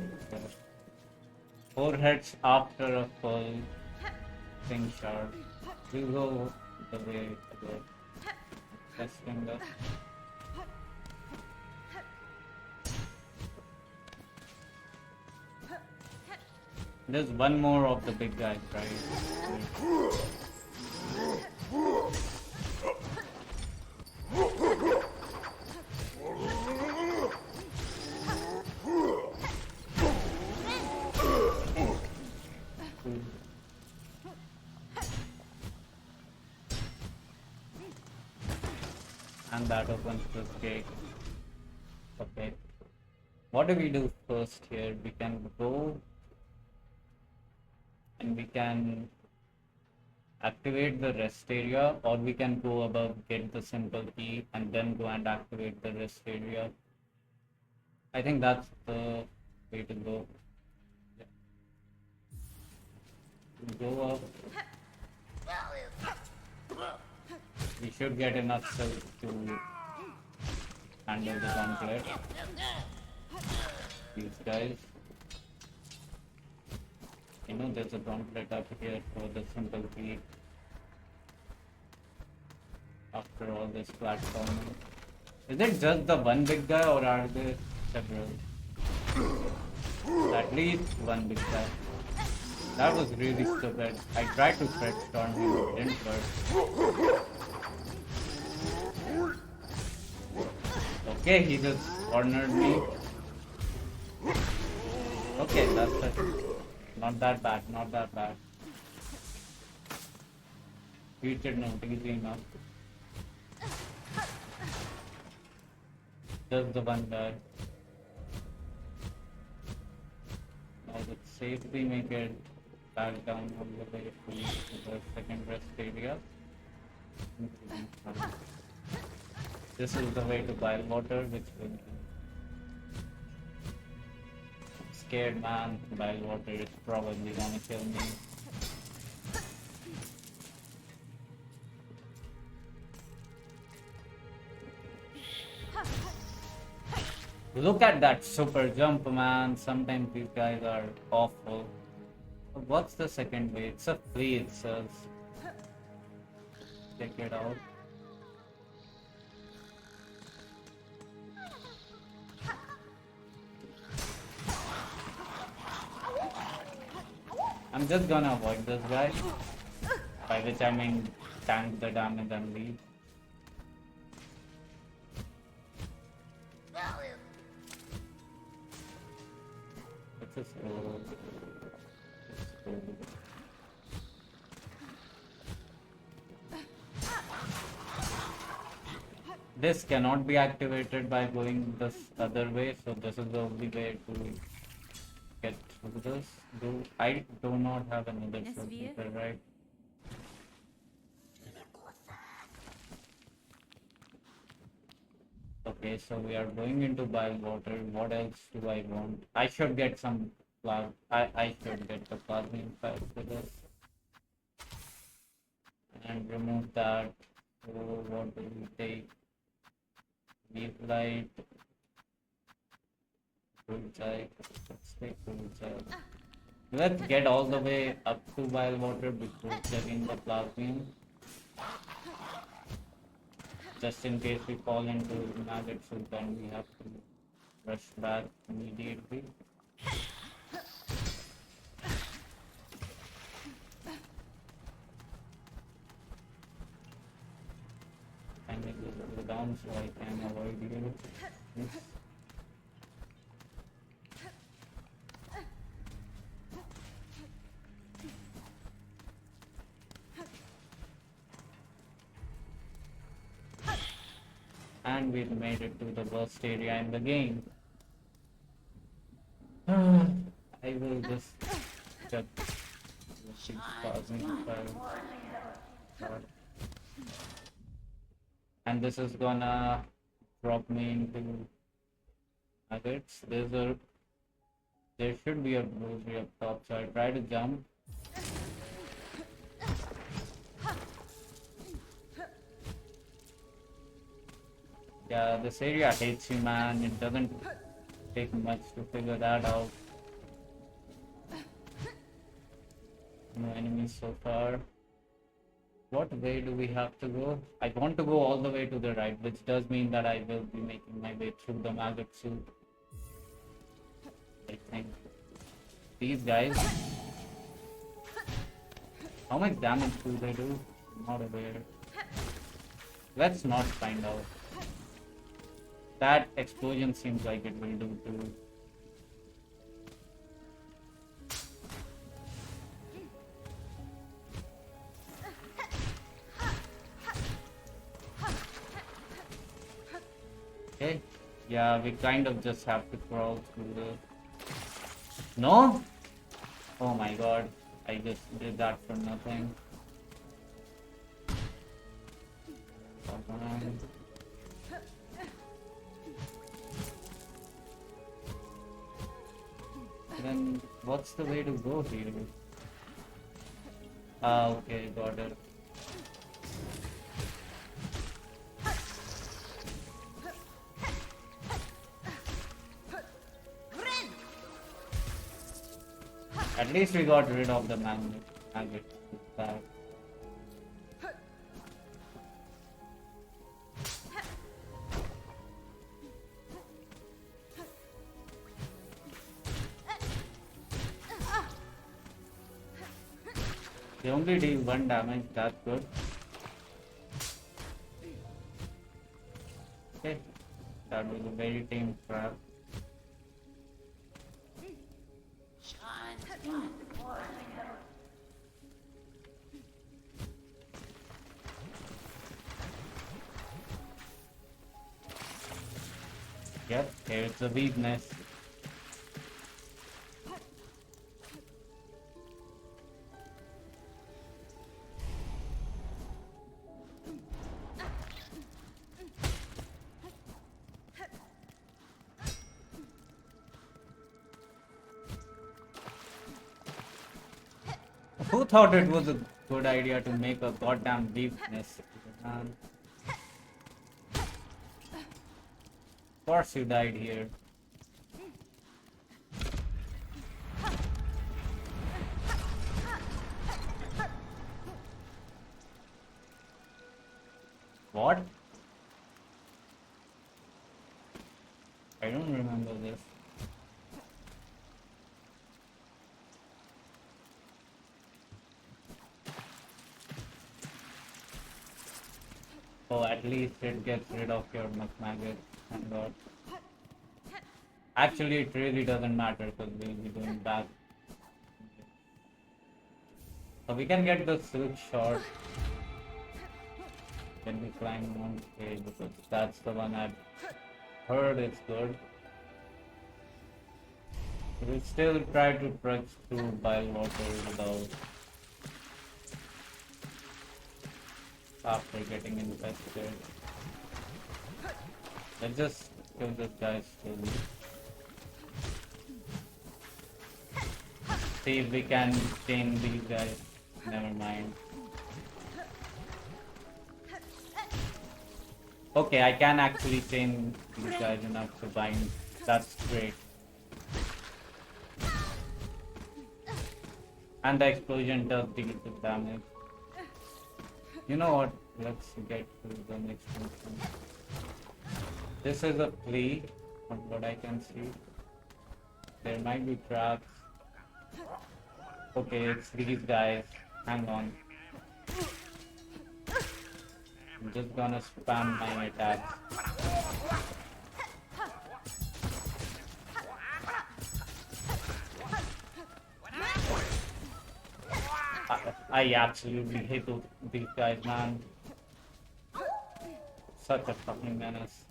4 hits after a full thing shard. We'll go the way to go. Testing us. There's one more of the big guys, right? And that opens this gate. Okay. What do we do first here? We can go and we can activate the rest area, or we can go above, get the simple key, and then go and activate the rest area. I think that's the way to go. Go up. We should get enough silk to handle the gauntlet. These guys. You know there's a gauntlet up here for the simple key. After all this platforming. Is it just the one big guy or are there several? At least one big guy. That was really stupid. I tried to threat storm him, it didn't work. Okay, he just cornered me. Okay, that's it. Not that bad, not that bad. Treated not easy enough. Just the one guy. Now let's safely make it back down all the way to the second rest area. This is the way to Bilewater, which will be scared man. Bilewater is probably gonna kill me. Look at that super jump, man. Sometimes these guys are awful. What's the second way? It's a free, it says. Check it out. I'm just gonna avoid this guy. By which I mean tank the damage and leave. Let's just go. This cannot be activated by going this other way, so this is the only way to get through this. I do not have another shortcut, right? Okay, so we are going into Bilewater. What else do I want? I should get some I should get the plasmine file for this. And remove that. So what do we take? Leaf light. Bullseye. Let's take bullseye. Let's get all the way up to Bilewater before checking the plasmine. Just in case we fall into maggot soup, then we have to rush back immediately. And it will go down so I can avoid you. Yes. And we've made it to the worst area in the game. I will just check the plasmine file. And this is gonna drop me into maggots. There should be a rosary up top, so I try to jump. Yeah, this area hates you, man. It doesn't take much to figure that out. No enemies so far. What way do we have to go? I want to go all the way to the right, which does mean that I will be making my way through the maggot soup. I think. These guys. How much damage do they do? I'm not aware. Let's not find out. That explosion seems like it will do too. Okay. Yeah, we kind of just have to crawl through the... No? Oh my god. I just did that for nothing. Come on. Then what's the way to go here? Ah, okay, got it. At least we got rid of the magnet. That. They only deal 1 damage, that's good. Okay, that was a very tame trap. Yep, here's the weakness. Who thought it was a good idea to make a goddamn weakness? Of course you died here. What? I don't remember this. Oh, at least it gets rid of your maggot. Thank God. Actually, it really doesn't matter because we'll be going back. So we can get the silk short. Can we climb one tree because that's the one I've heard is good. We'll still try to trudge through bile water without after getting infested. Let's just kill this guy slowly. See if we can chain these guys. Never mind. Okay, I can actually chain these guys enough to bind. That's great. And the explosion does deal with damage. You know what? Let's get to the next one. This is a flea, from what I can see. There might be traps. Okay, it's these guys. Hang on. I'm just gonna spam my attacks. I absolutely hate these guys, man. Such a fucking menace.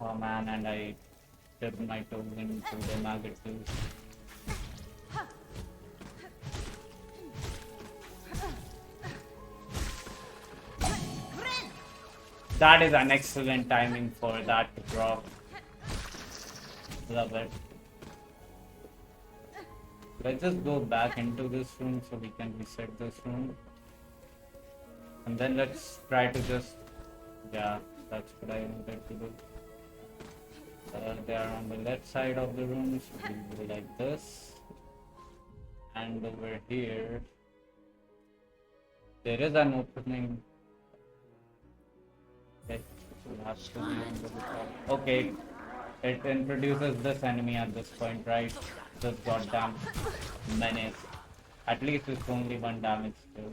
Oh man, and I dipped my toe into the maggot too. That is an excellent timing for that to drop. Love it. Let's just go back into this room so we can reset this room. And then let's try to just... Yeah, that's what I wanted to do. They are on the left side of the room, so we'll go like this. And over here, there is an opening. Okay, we'll have to be on the top. Okay, it introduces this enemy at this point, right? This goddamn menace. At least it's only 1 damage still.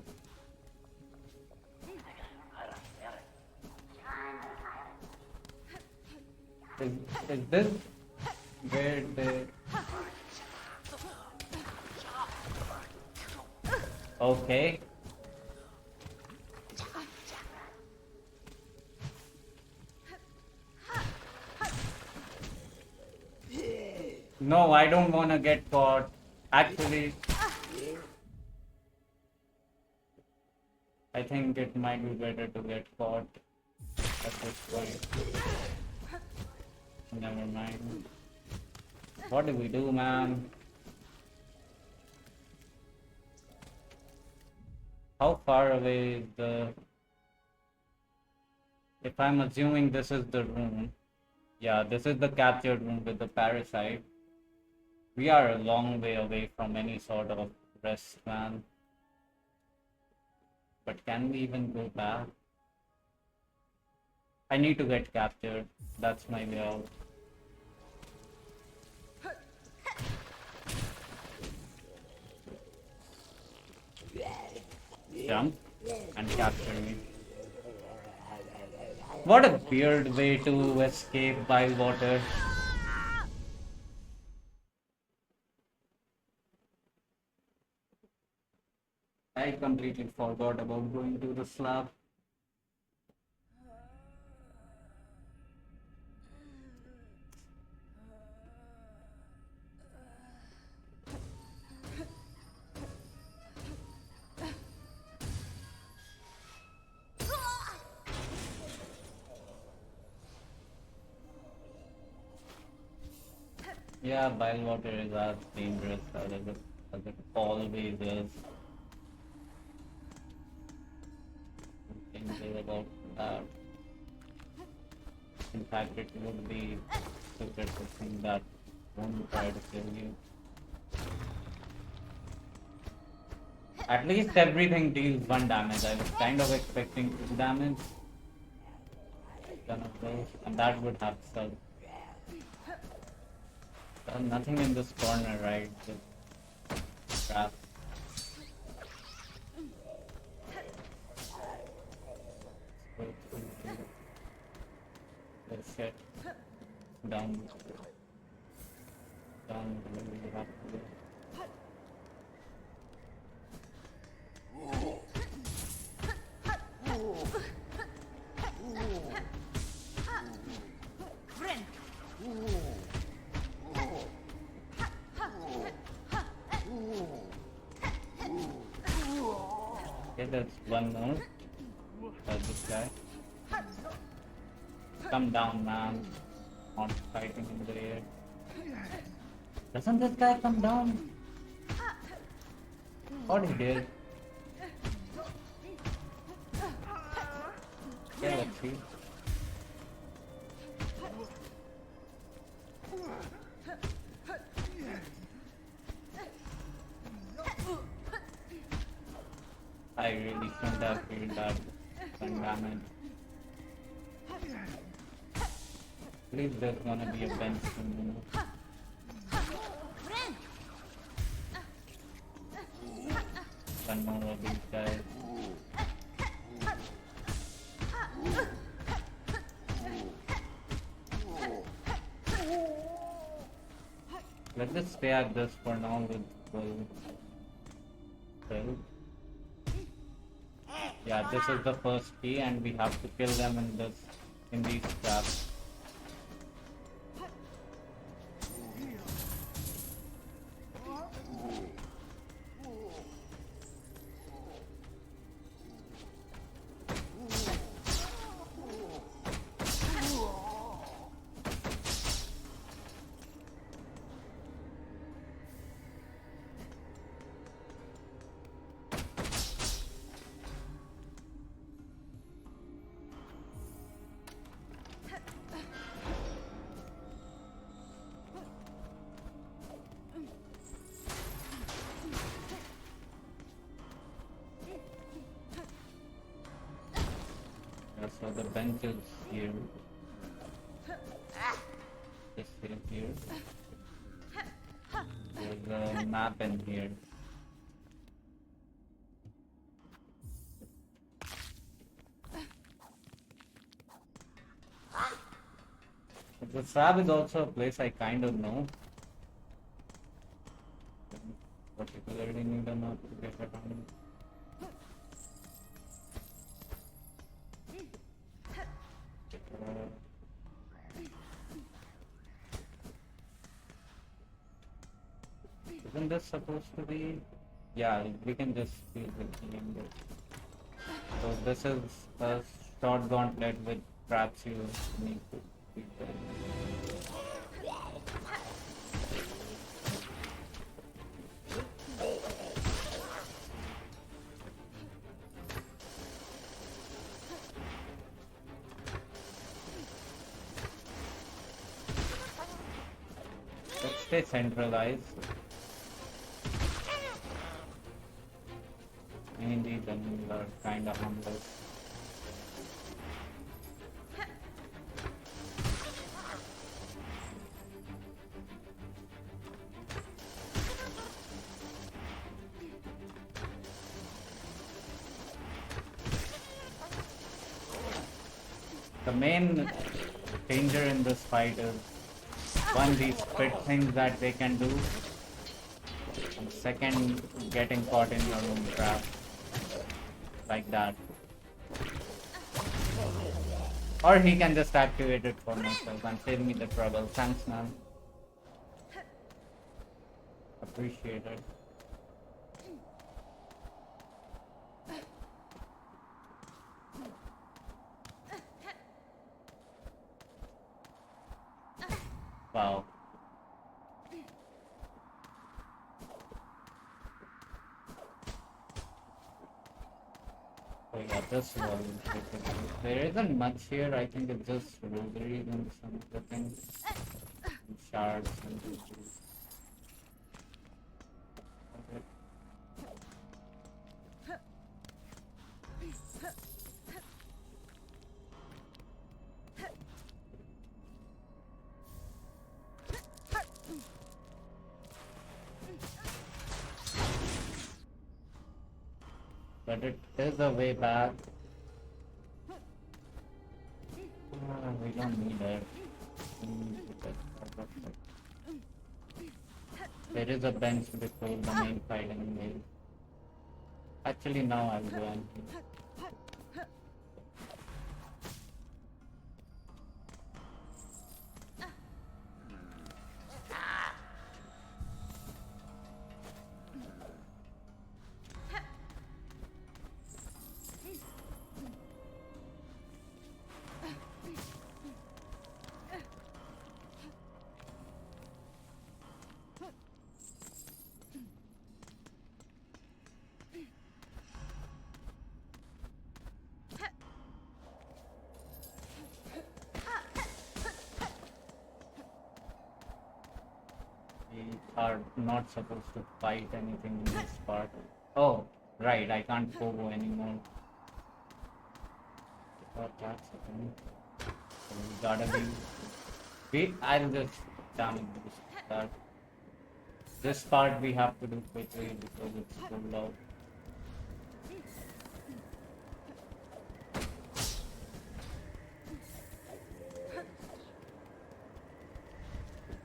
Is this where the... Okay. No, I don't wanna get caught. Actually, I think it might be better to get caught at this point. Never mind. What do we do, man? How far away is the... If I'm assuming this is the room. Yeah, this is the captured room with the parasite. We are a long way away from any sort of rest, man. But can we even go back? I need to get captured. That's my way out. Jump and capture me. What a weird way to escape by water. I completely forgot about going to the slab. Yeah, bile water is as dangerous as it always is. Nothing good about that. In fact, it would be stupid to think that won't try to kill you. At least everything deals 1 damage. I was kind of expecting 2 damage. None of those, and that would have sucked. Nothing in this corner, right? Just crap. Let's get down. Down. We have to go. Okay, there's one more. This guy. Come down, man. Not fighting in the air. Doesn't this guy come down? What he did? Yeah, let's see. I really shouldn't have killed that one damage. At least there's gonna be a bench soon, you know. One more of these guys. Let's just stay at this for now with Phil. Yeah, this is the first key and we have to kill them in these traps. So the bench is here. This is here. There's a map in here. The slab is also a place I kind of know. Particularly need a map to get around. Isn't this supposed to be? Yeah, we can just use it in this. So this is a short gauntlet with traps you need to beat them. Let's stay centralized. And these enemies are kinda harmless. The main danger in this fight is one, these spit things that they can do, and second, getting caught in your own trap like that. Or he can just activate it for myself and save me the trouble. Thanks, man. Appreciate it. Wow. Oh yeah, this wall is basically. There isn't much here. I think it's just rosaries and some of the things. And shards and rosaries. Okay. But it is a way back. We don't need it. There is a bench before the main fight anyway. Actually, now I'll go and are not supposed to fight anything in this part. Oh, right, I can't pogo anymore. Oh, that's a thing. So we gotta be... I'll just damage that. This part we have to do quickly because it's so loud.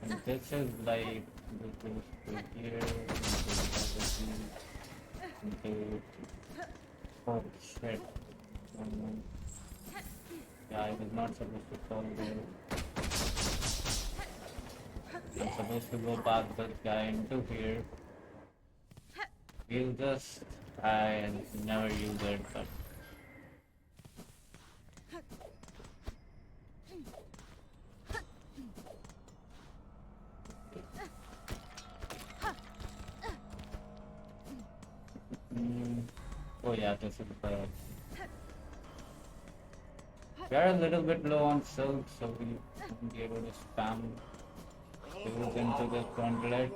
And this is like this goes to here, into oh shit. Yeah, I was not supposed to fall there. I'm supposed to go past this guy into here. We'll just try and never use it, but oh yeah, this is the... We are a little bit low on silk, so we won't be able to spam skills into this gauntlet.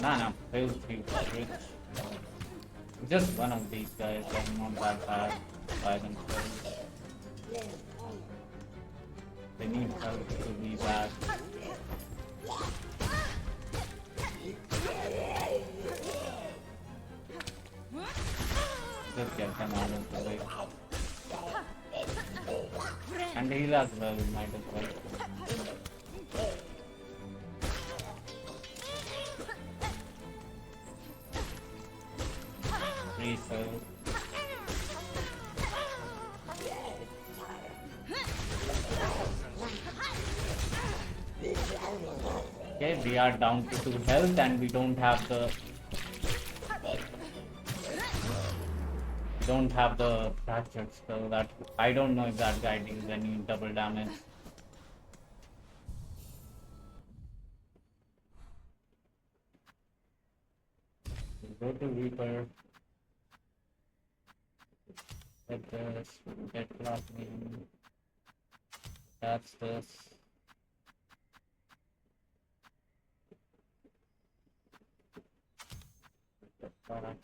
Nah, fail 3 coverage. Just one of these guys are not that bad by themselves. They need help to be back. Just get them out of the way. And heal as well, might as well. Refill. Okay, we are down to 2 health and we don't have the fractured skull. That I don't know if that guy deals any double damage. Go to Reaper. Get this. Get Lightning. That's this. Get that.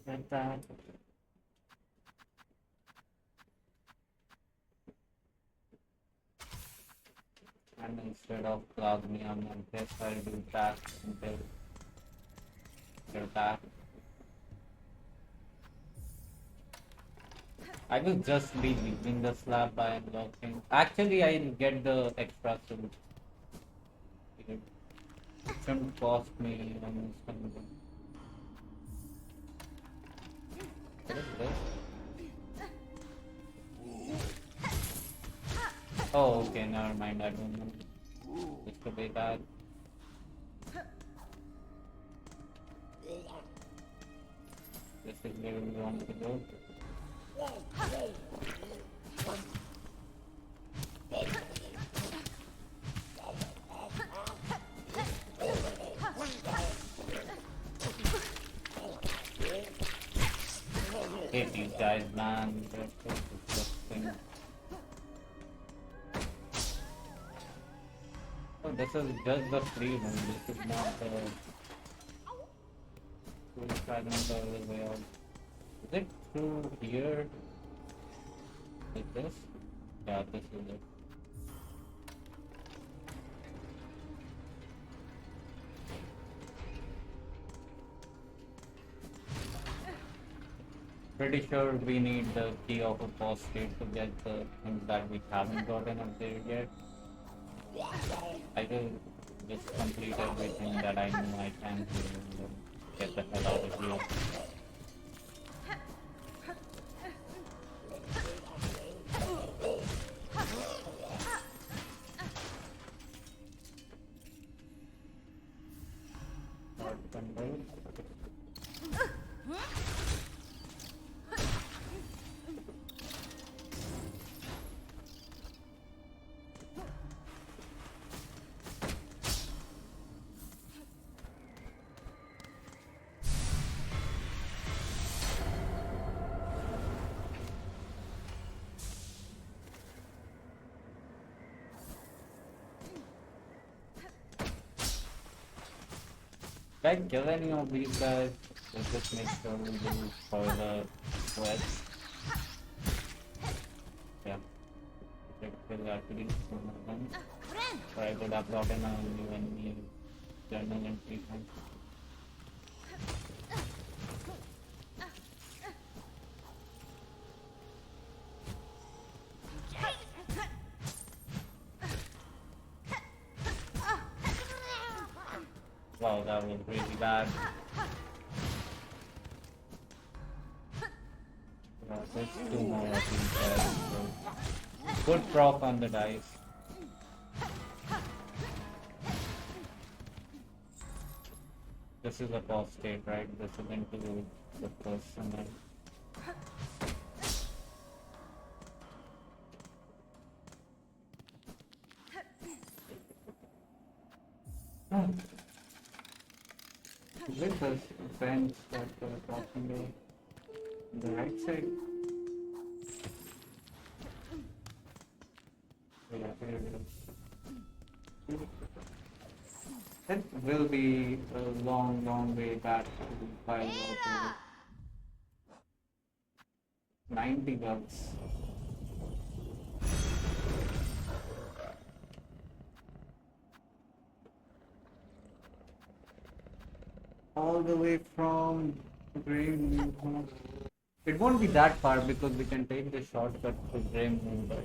Get that. And instead of Cognium, I guess I'll do that until that. I will just be leaving the slab by unlocking. Actually, I'll get the extra suit. It shouldn't cost me almost anything. What is this? Oh, okay, never mind. I don't know. This could be bad. This is where we want to go. Hate these guys, man. They're so disgusting. Oh, this is just the free one. This is not the full fragment all the way out. Is it through here? Like this? Yeah, this is it. Pretty sure we need the key of a boss state to get the things that we haven't gotten up there yet. I will just complete everything that I know I can to get the hell out of here. If I kill any of these guys, let's just make sure we do for the quest. Yeah. Check kill actually some of them. So I would have gotten a new journal entry from. Wow, that was really bad. There's 2 more of these guys, so good proc on the dice. This is a boss state, right? This is into the first summon. With the fence that we're talking about, the right side. Yeah, here it is. It will be a long, long way back to buy water. 90 bucks. All the way from Green. It won't be that far because we can take the shortcut to Grey Moon, but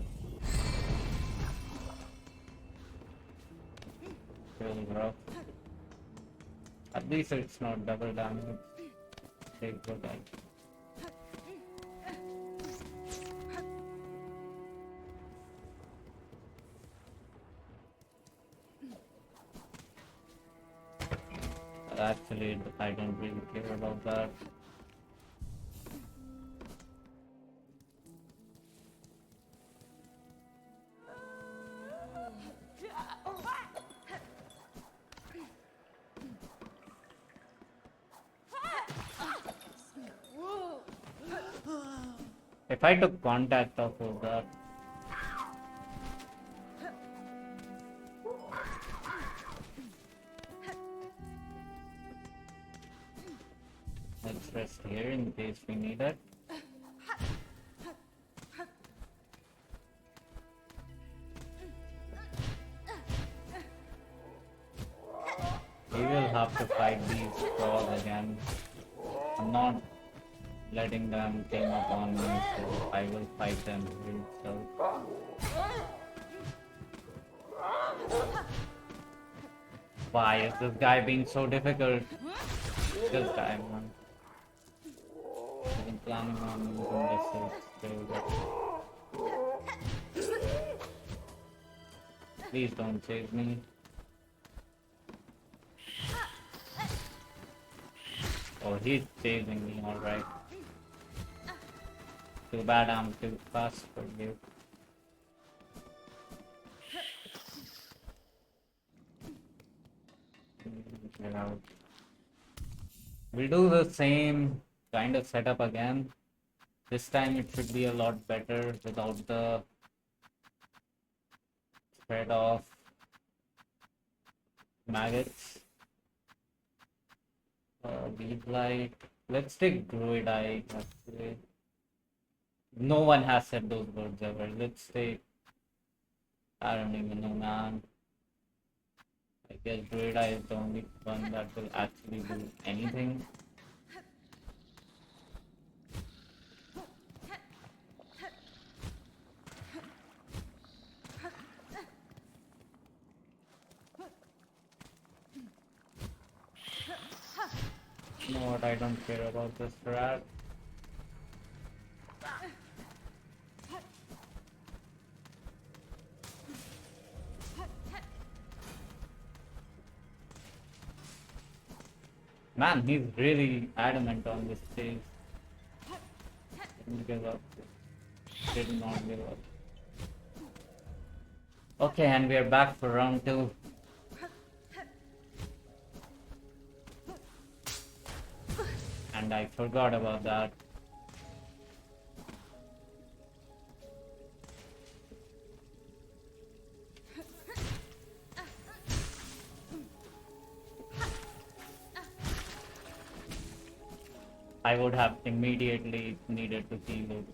really rough. At least it's not double damage. Take the time. Actually, I don't really care about that. If I took contact off of that. Let's rest here in case we need it. We will have to fight these trolls again. I'm not letting them team up on me, so I will fight them itself. Why is this guy being so difficult? This guy, man. I've been planning on using this still. Please don't chase me. Oh, he's chasing me, alright. Too bad I'm too fast for you. Get out. We'll do the same kind of setup again. This time it should be a lot better without the spread of maggots. Leave light. Let's take Druid Eye actually. No one has said those words ever. Let's take, I don't even know, man. I guess Druid Eye is the only one that will actually do anything. You know what, I don't care about this rat. Man, he's really adamant on this chase. Didn't give up. Did not give up. Okay, and we are back for round 2. And I forgot about that. I would have immediately needed to heal it.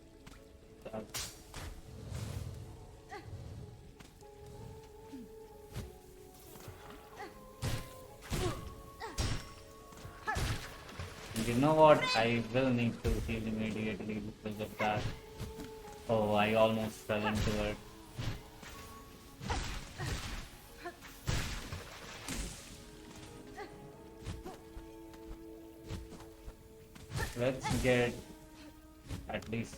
You know what? I will need to heal immediately because of that. Oh, I almost fell into it. Let's get at least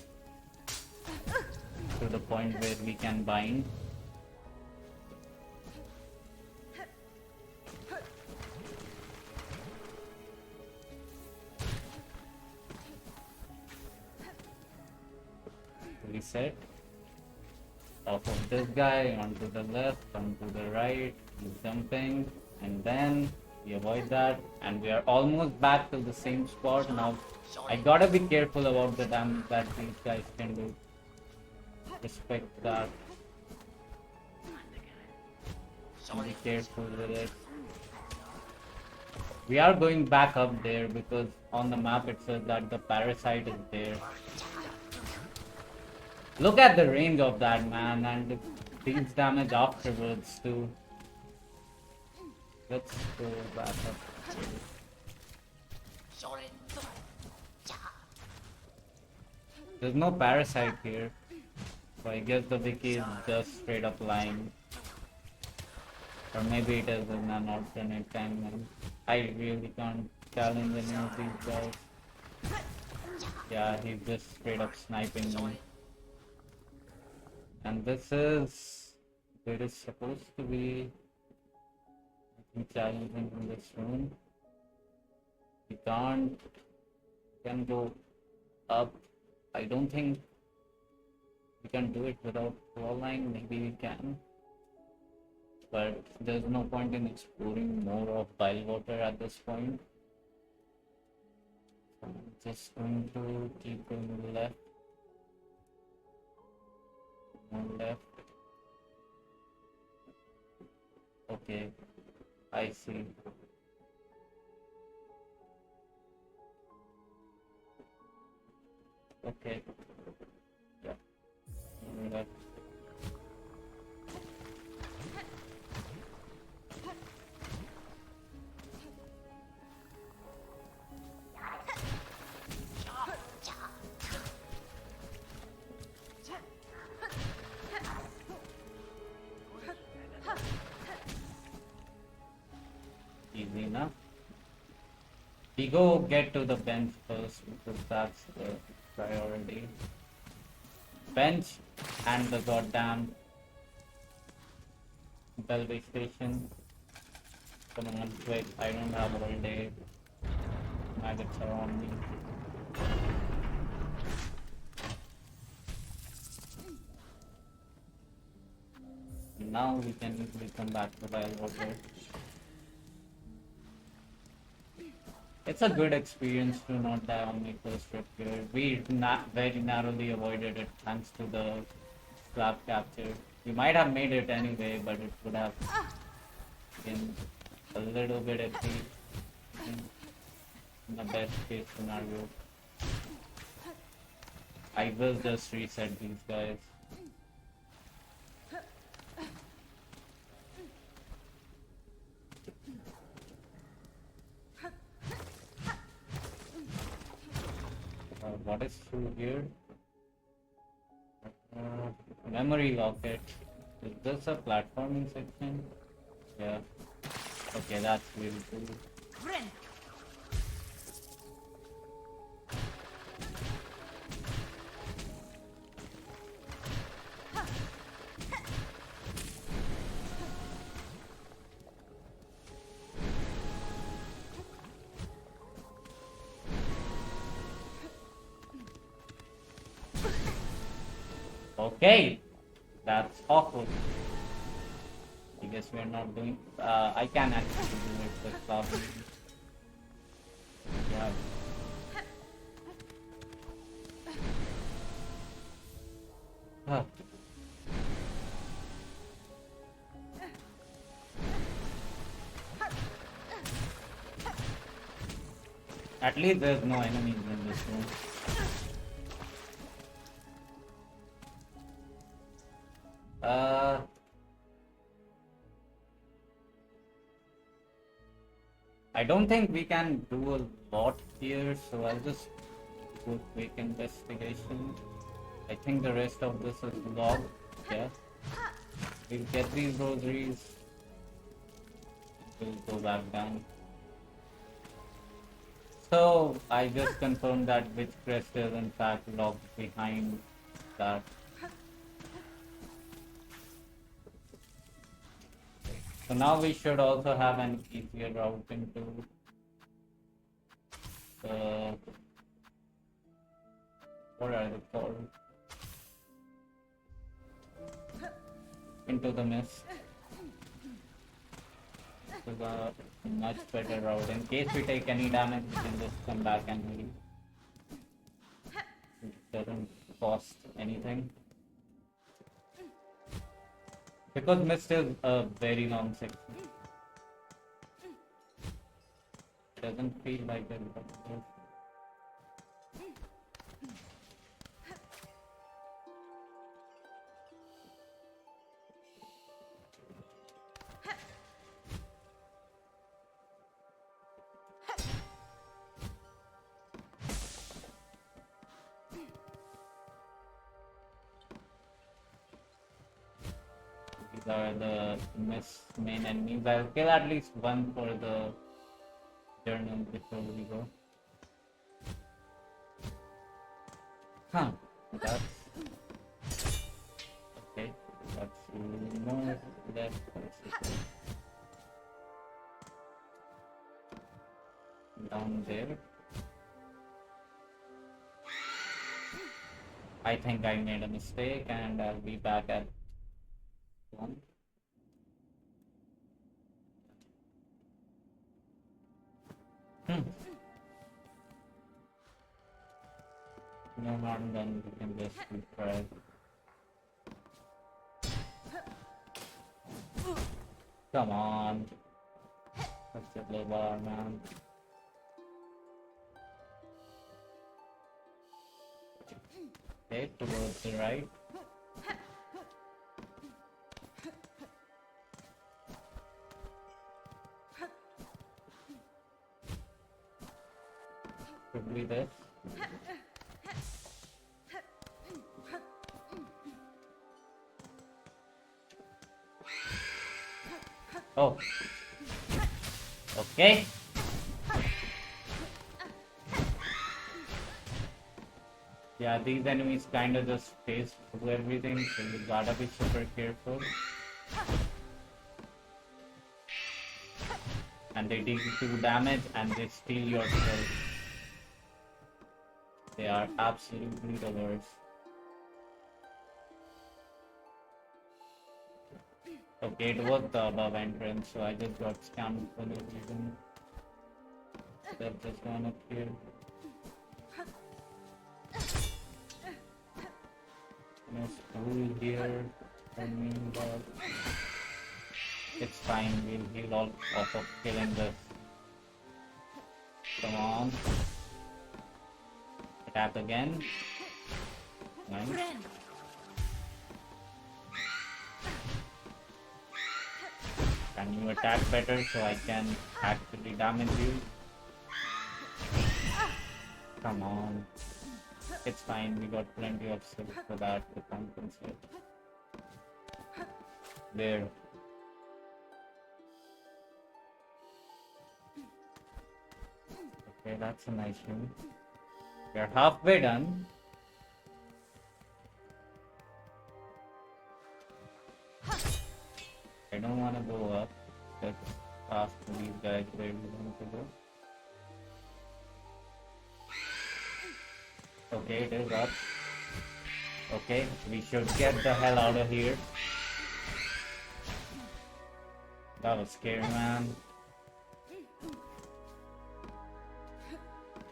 to the point where we can bind. Reset. Off of this guy, onto the left, onto the right, he's jumping, and then we avoid that, and we are almost back to the same spot. Now I gotta be careful about the damage that these guys can do. Respect that. Be careful with it. We are going back up there because on the map it says that the parasite is there. Look at the range of that, man, and it deals damage afterwards too. Let's go back up. There's no parasite here, so I guess the wiki is just straight up lying. Or maybe it is in an alternate timeline. I really can't challenge any of these guys. Yeah, he's just straight up sniping me. And this is, there is supposed to be challenging in this room. We can go up. I don't think we can do it without wall line. Maybe we can. But there's no point in exploring more of Bylewater at this point. So I'm just going to keep going left. More left. Okay, I see. Okay. Yeah. Left. Easy enough. We go get to the bench first because that's the priority. Bench and the goddamn Belway station. Come on, quick. I don't have all day. Maggots are on me. Now we can easily come back to Bylewater. It's a good experience to not die on the first trip here. We very narrowly avoided it thanks to the slap capture. We might have made it anyway, but it would have been a little bit iffy in the best case scenario. I will just reset these guys. What is through here? Memory locket. Is this a platforming section? Yeah. Okay, that's really cool. Okay, that's awful. I guess we're not doing. I can actually do it with Cloud. Yeah. Huh. At least there's no enemies in this room. I don't think we can do a lot here, so I'll just go quick investigation. I think the rest of this is log. Yeah. We'll get these rosaries. We'll go back down. So I just confirmed that Witchcrest is in fact locked behind that. So now we should also have an easier route into the, what are they called? Into the mist. This is a much better route. In case we take any damage, we can just come back and leave. It doesn't cost anything. Because mist is a very long section. Doesn't feel like it, but it is. These are the main enemies. I'll kill at least one for the journal before we go. Huh, that's okay. That's more left. down there. I think I made a mistake and I'll be back at 1. No harm done, we can just retry. Come on. That's a little bar, man. Okay, towards the right. Probably this. Oh. Okay. Yeah, these enemies kinda just phase through everything, so you gotta be super careful. And they deal 2 damage and they steal your kills. They are absolutely the worst. Okay, it was the above entrance, so I just got scammed for no reason. They've just gone up here. No spool here for me, but it's fine, we'll heal all off of killing this. Come on. Attack again. Nice. Can you attack better so I can actually damage you? Come on. It's fine, we got plenty of silk for that to compensate. There. Okay, that's a nice room. We're halfway done. I don't want to go up. Let's ask these guys where we want to go. Okay, it is up. Okay, we should get the hell out of here. That was scary, man.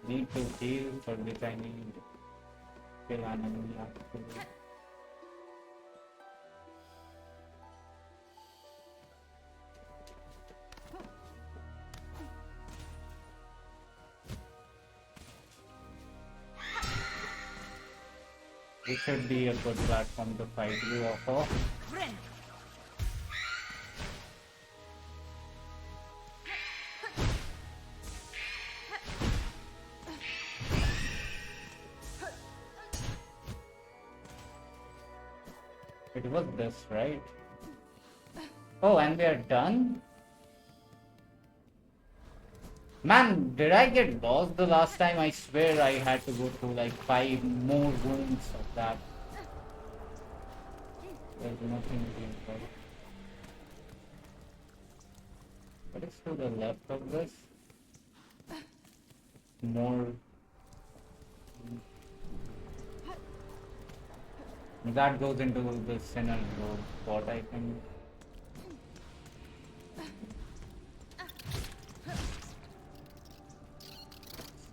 Need to heal, for which I need to kill an enemy actually. This should be a good platform to fight you off of. It was this, right? Oh, and we are done? Man, did I get lost the last time? I swear I had to go through like 5 more rooms of that. There's nothing here, right? What is to the left of this? More... That goes into the Sinner Road spot, I think.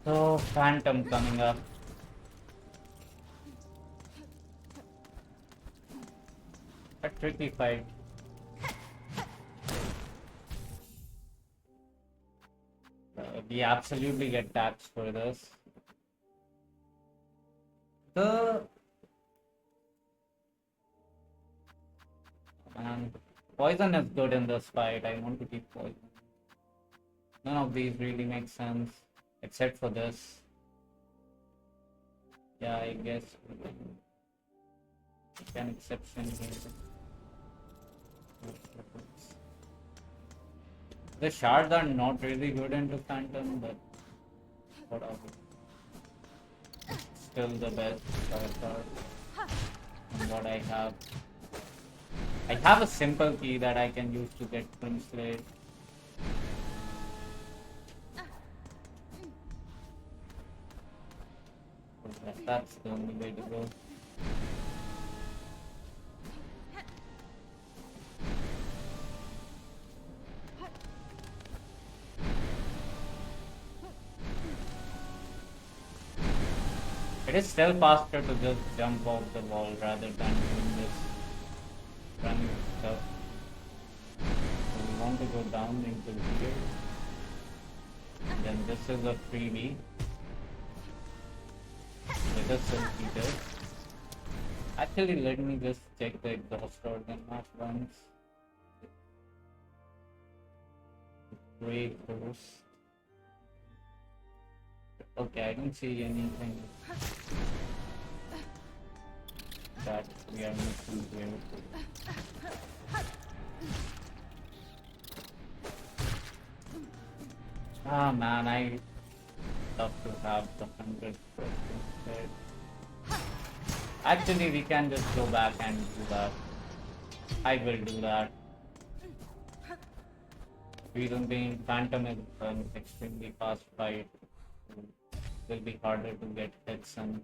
So, Phantom coming up. A tricky fight. We absolutely get taxed for this. And poison is good in this fight. I want to keep poison. None of these really make sense. Except for this. Yeah, I guess we can exception here. The shards are not really good into Phantom, but whatever. Still the best shards are. And what I have a simple key that I can use to get Twin Slate. That's the only way to go. It is still faster to just jump off the wall rather than doing this running stuff. So we want to go down into here. And then this is a freebie. With a Silk Eater. Actually, let me just check the exhaust organ map once. Grey Coast. Okay, I don't see anything that we are missing here. Ah man, I love to have the 100% there. Actually, we can just go back and do that. I will do that. Reason being, Phantom is an extremely fast fight. It will be harder to get hits and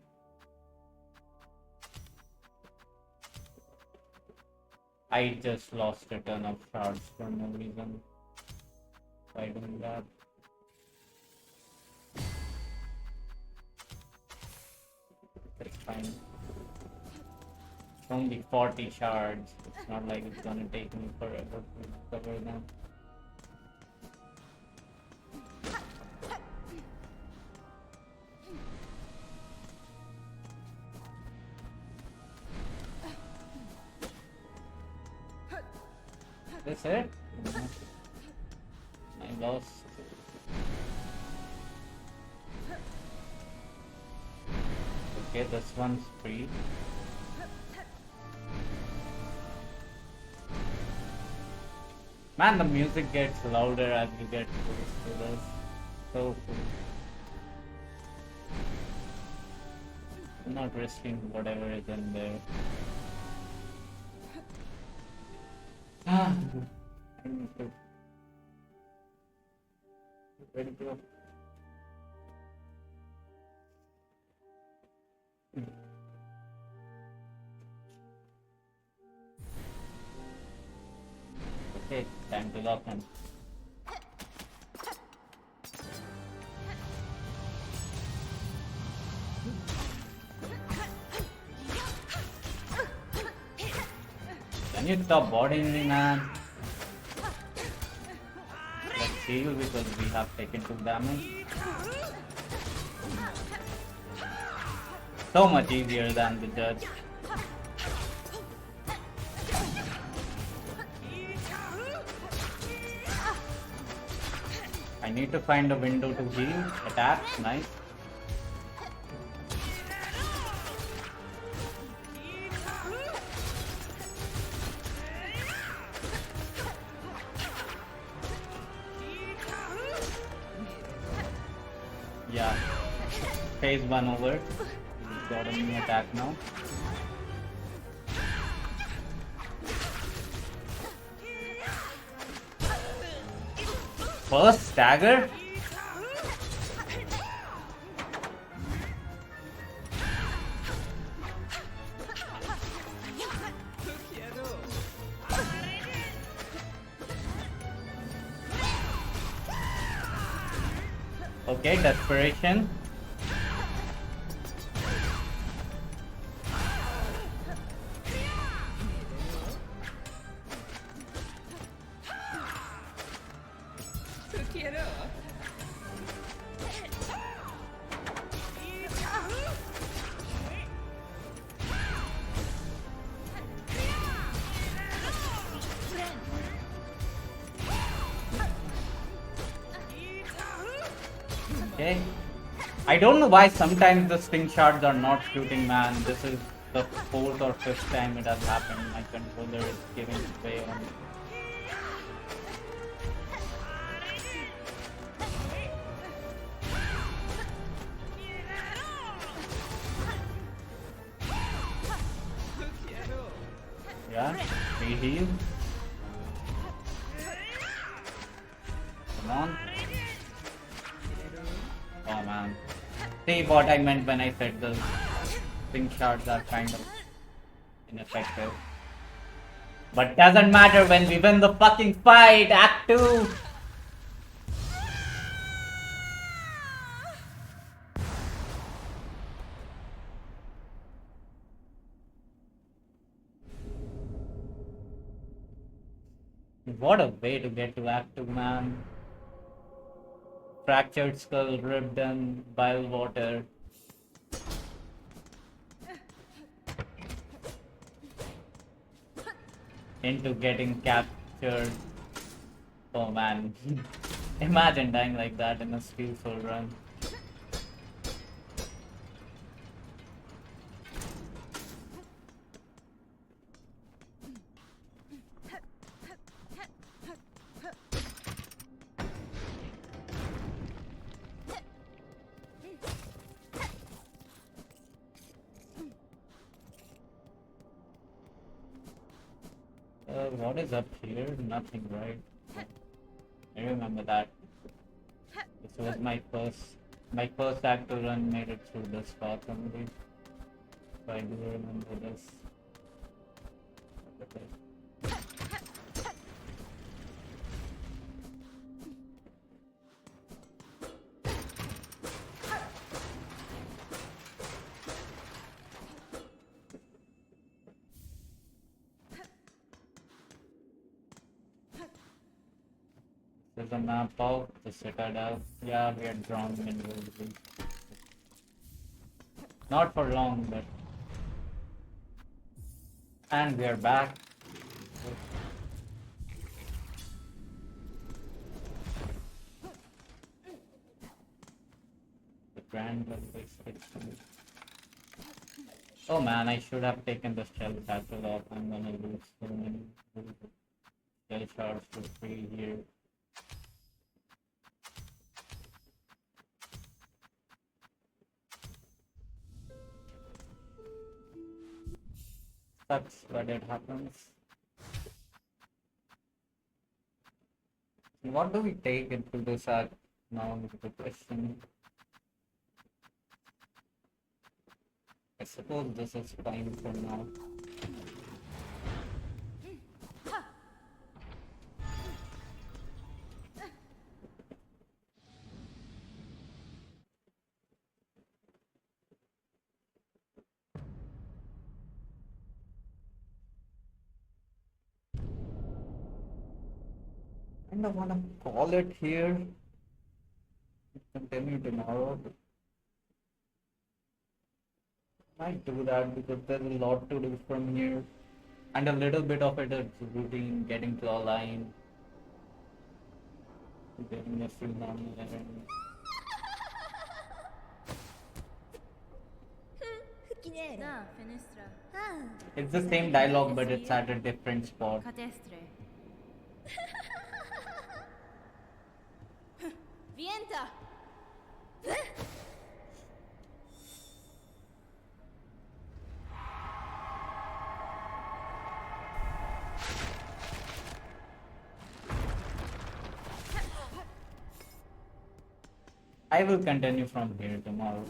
I just lost a ton of shards for no reason by doing that. That's fine. It's only 40 shards. It's not like it's gonna take me forever to cover them. That's it? I lost. Okay, this one's free. Man, the music gets louder as you get close to this. So cool. I'm not risking whatever is in there. Ah, I need to. Where to go? Okay, time to lock in. Can you stop bodying me, man? Let's heal because we have taken 2 damage. So much easier than the judge. I need to find a window to heal. Attack, nice. Yeah. Phase 1 over. Got a new attack now. First stagger? Okay, desperation. Okay. I don't know why sometimes the sting shards are not shooting, man. This is the 4th or 5th time it has happened. My controller is giving way on me. Yeah, reheal. Come on. Oh man. See what I meant when I said the pink shards are kind of ineffective. But doesn't matter when we win the fucking fight, Act 2! What a way to get to Act 2, man. Fractured skull, ripped and bile water. Into getting captured. Oh man. Imagine dying like that in a Steel Soul run. What is up here? Nothing, right? I remember that. This was my first actor run made it through this path only. So I do remember this. There's a map of the Citadel. Yeah, we are drawn in. Not for long, but. And we are back. The grand level. Oh man, I should have taken the shell satchel off. I'm gonna lose so many shell shards for free here. Sucks, but it happens. What do we take into this act now is the question. I suppose this is fine for now. I don't want to call it here. Continue tomorrow. Might do that because there's a lot to do from here. And a little bit of it is routine, getting to align. Getting a few non-errands. Da, fenestra. It's the same dialogue, but it's at a different spot. Cadestre. Vienta! I will continue from here tomorrow.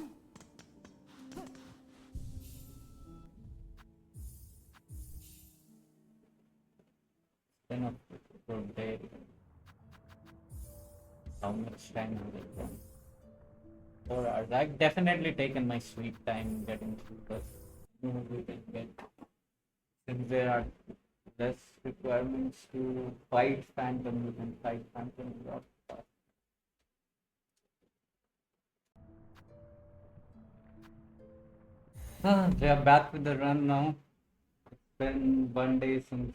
Been a good day. How much time has it gone? 4 hours. I've definitely taken my sweet time getting through this. We can get, since there are less requirements to fight Phantom, we can fight Phantom a lot faster. We are back with the run now. It's been 1 day since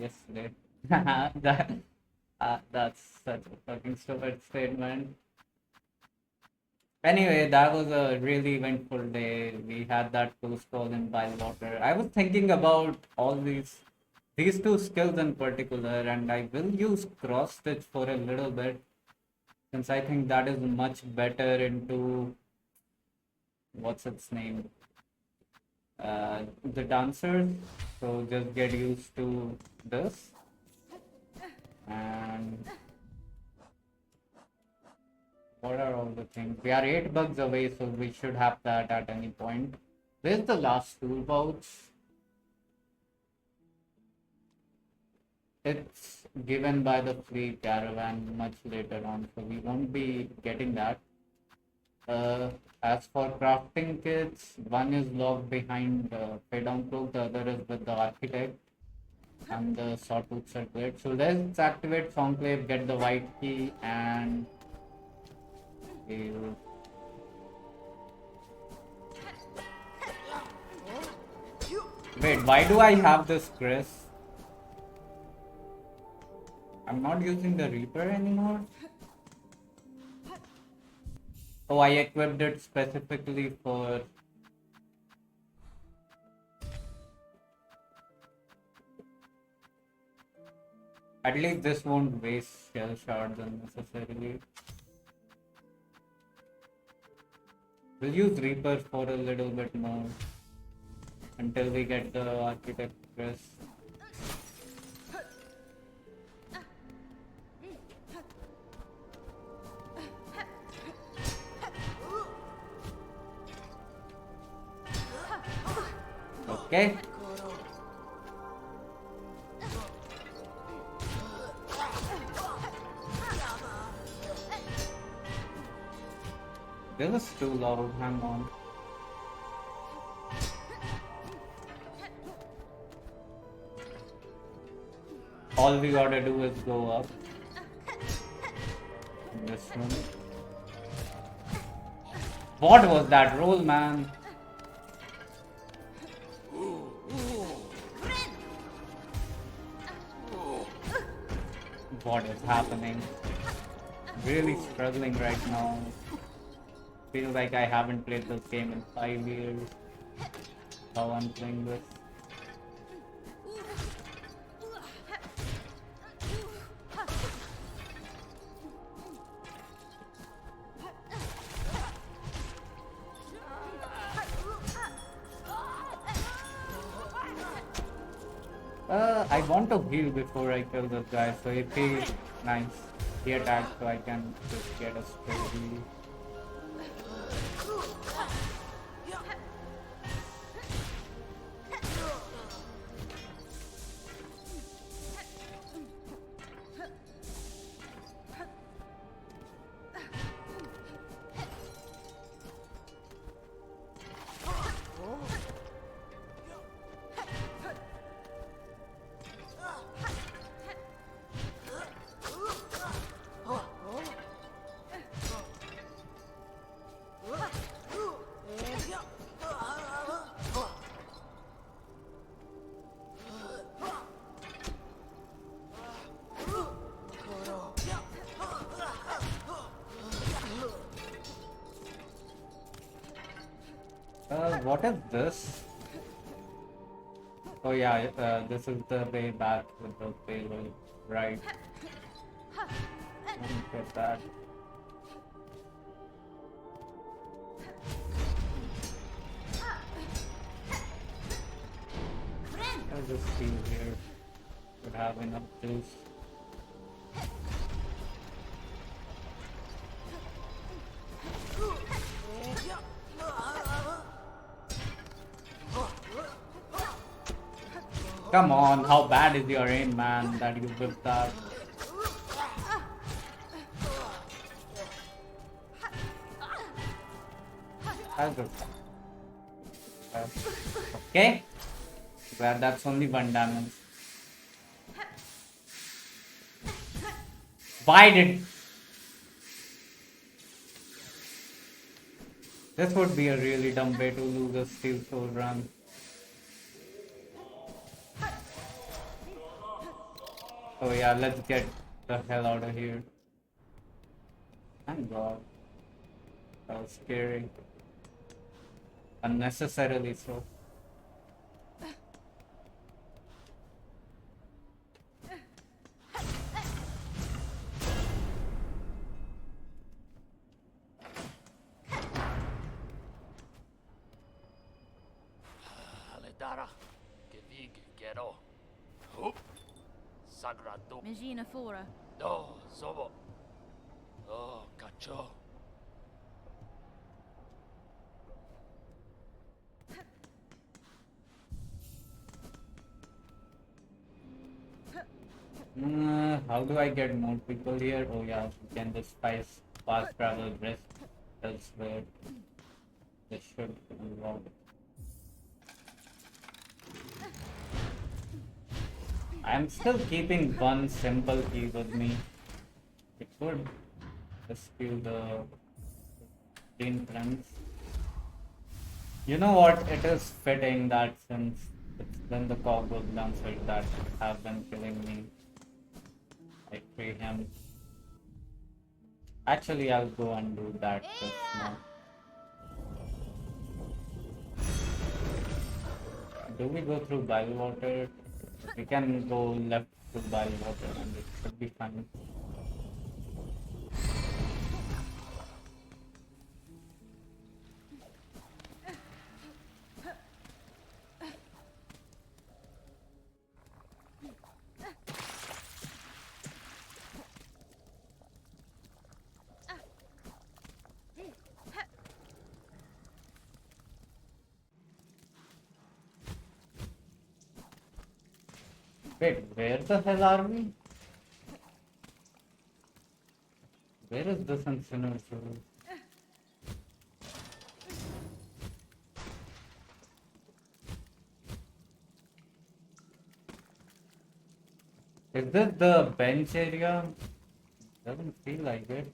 yesterday. That's such a fucking stupid statement. Anyway, that was a really eventful day. We had that close call in Bywater. I was thinking about all these two skills in particular, and I will use cross stitch for a little bit, since I think that is much better into what's its name? The dancers. So just get used to this. And What are all the things? We are 8 bugs away, so we should have that at any point. Where's the last tool pouch? It's given by the fleet caravan much later on, so we won't be getting that. As for crafting kits, one is locked behind the pay-down cloak, the other is with the architect and the sawtooth circlet. So let's activate Conclave, get the white key, and we'll... Wait, why do I have this Chris? I'm not using the Reaper anymore. Oh, I equipped it specifically for... At least this won't waste shell shards unnecessarily. We'll use Reaper for a little bit more until we get the Architect Chris. Okay. This is too loud, hang on. All we gotta do is go up. In this room. What was that roll, man? What is happening? Really struggling right now. Feels like I haven't played this game in 5 years. How I'm playing this. I want to heal before I kill this guy, so if he... Nice. He attacks, so I can just get a straight heal. What is this? Oh yeah, this is the way back with the payload, right? Let me get that. I'll just see here. Would have enough juice. Come on, how bad is your aim, man, that you whipped that? That's good. Okay. Well, that's only 1 damage. Why did... This would be a really dumb way to lose a Steel Soul run. Oh yeah, let's get the hell out of here. Thank God. That was scary. Unnecessarily so. Aledara, Gevig Gero. Hoop. Sagrado. Megina Fora. Do, Zobo. Oh, Cacho. how do I get more people here? Oh yeah, you can just fast travel rest elsewhere. This should unlock. I'm still keeping one simple key with me. It could rescue the teen friends. You know what? It is fitting that since it's been the cowboy dancers that have been killing me, I free him. Actually, I'll go and do that just now. Do we go through Bywater? We can go left through Bywater and it should be fine. Wait, where the hell are we? Where is this incinerator? Is this the bench area? Doesn't feel like it.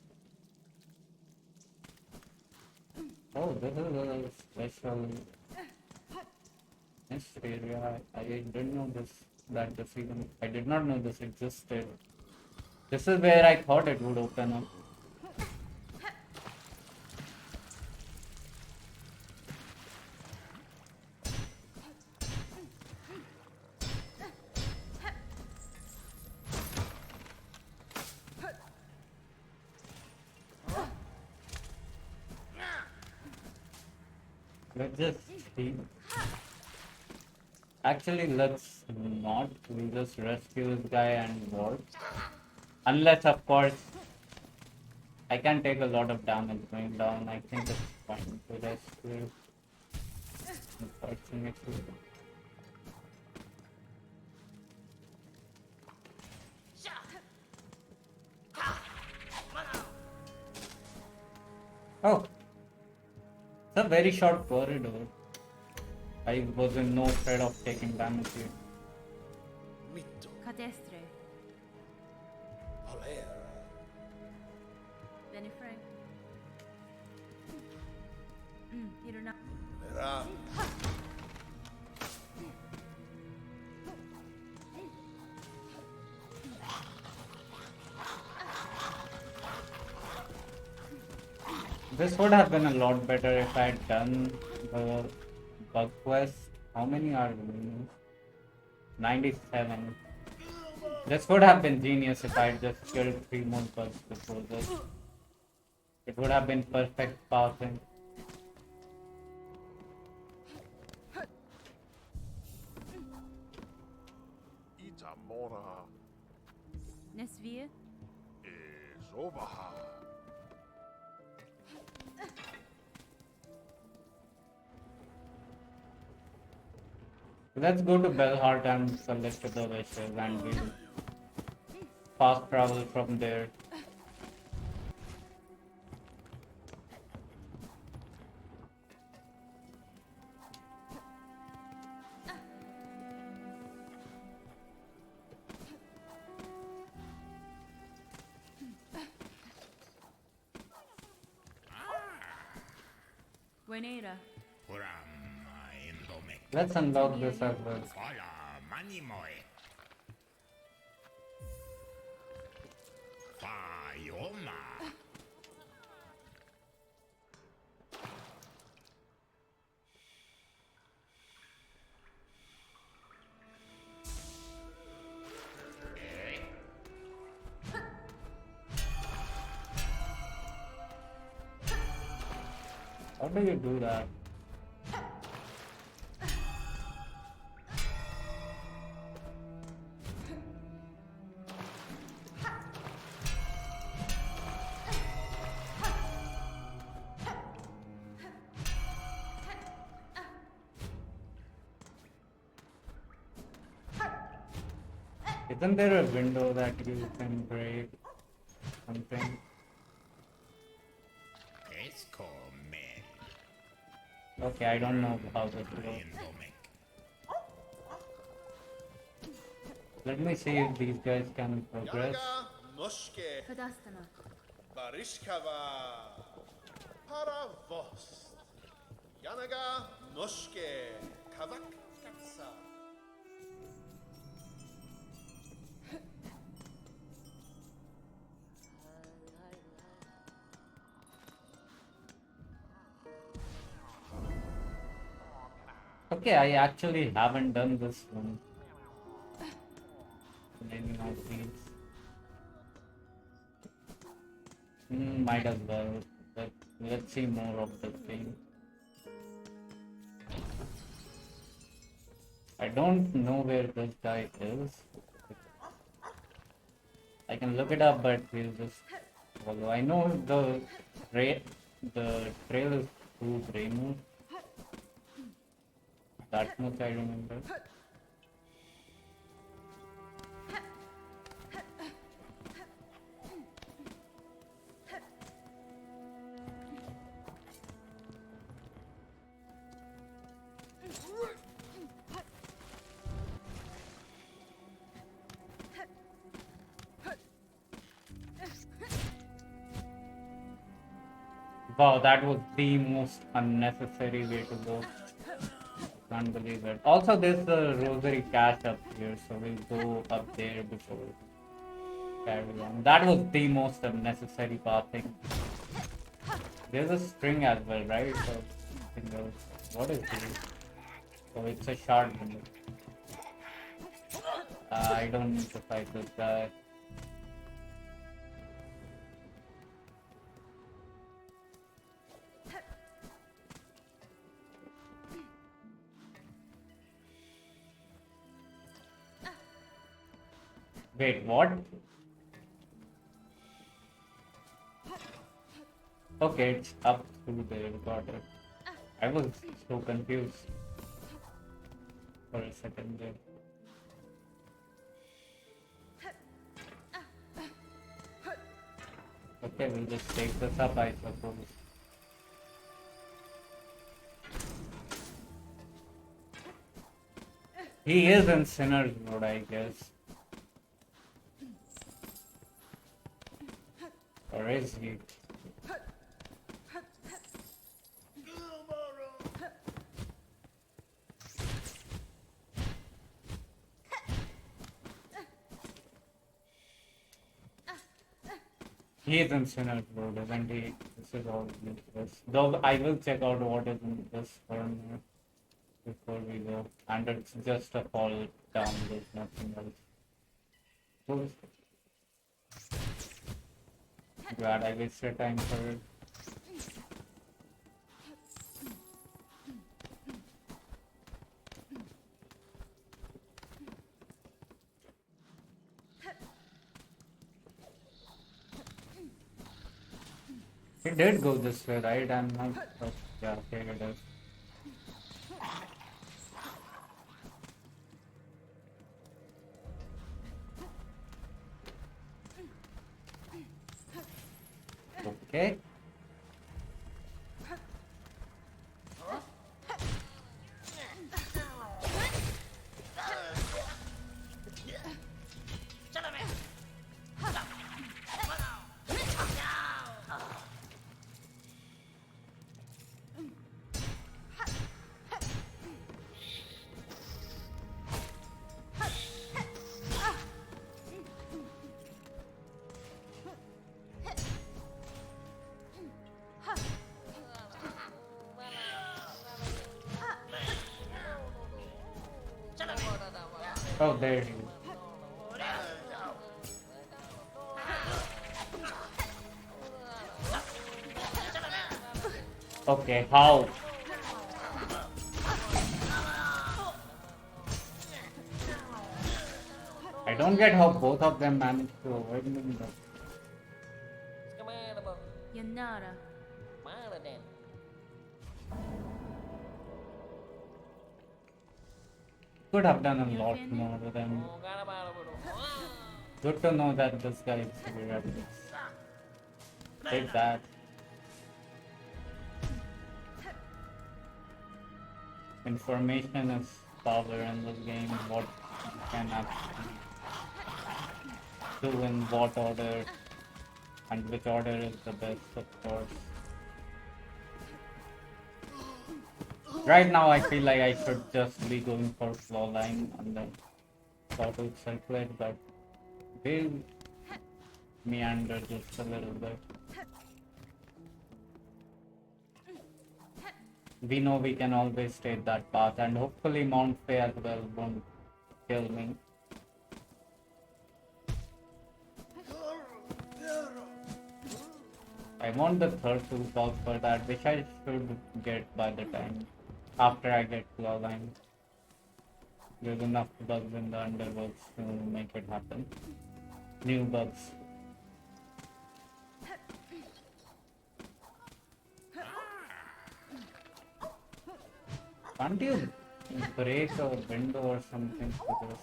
Oh, this is a special nest area. I didn't know this. I did not know this existed. This is where I thought it would open up. Let's just see. Actually, let's not. We'll just rescue this guy and board. Unless, of course, I can take a lot of damage going down. I think it's fine to rescue. Unfortunately. Oh, it's a very short corridor. I was in no threat of taking damage here. Cadestre. Polera. Benefrank. Hirona. Verá. This would have been a lot better if I had done the bug quest. How many are we? 97. This would have been genius if I had just killed 3 more bugs before this. It would have been perfect passing. Itamora Nesvia. is Obaha. Let's go to Belhart and select the wishes and we'll fast travel from there. Buenera. Let's unlock this as well. How do you do that? It Isn't there a window that you can break? Something? Es comer. Okay, I don't know how this works. Riendomek. Let me see if these guys can progress. Yanaga Moshke. Kadastana. Barishkava. Para vos. Yanaga Moshke. Kavak Katsa. Okay, I actually haven't done this one. In any of these. Might as well. But let's see more of the thing. I don't know where this guy is. I can look it up, but we'll just follow. I know the trail is through Raymond. That much I remember. Wow, that was the most unnecessary way to go. Can't believe it. Also, there's the rosary cache up here, so we'll go up there before carry on. That was the most unnecessary pathing. There's a string as well, right? So, what is this? So it's a shard window. I don't need to fight this guy. Wait, what? Okay, it's up through there, got it. I was so confused for a second there. Okay, we'll just take this up, I suppose. He is in Sinner's mode, I guess. Or is he? He is in Sinner's mode, isn't he? This is all useless. Though I will check out what is in this for a minute before we go. And it's just a fall down, there's nothing else. Glad I wasted time for it. It did go this way, right? I'm not. Oh, yeah, okay, it is. Okay. Oh, there he is. Okay, how? I don't get how both of them managed to avoid me. Yanara. Paladin. Could have done a lot more with them. Good to know that this guy is good at this. Take that. Information is power in this game. What you can actually do in what order and which order is the best, of course. Right now I feel like I should just be going for flow line and then sort of circulate, but we'll meander just a little bit. We know we can always take that path, and hopefully Mount Fay as well won't kill me. I want the third two pop for that, which I should get by the time after I get claw line. There's enough bugs in the underworlds to make it happen. New bugs. Can't you break a window or something for this?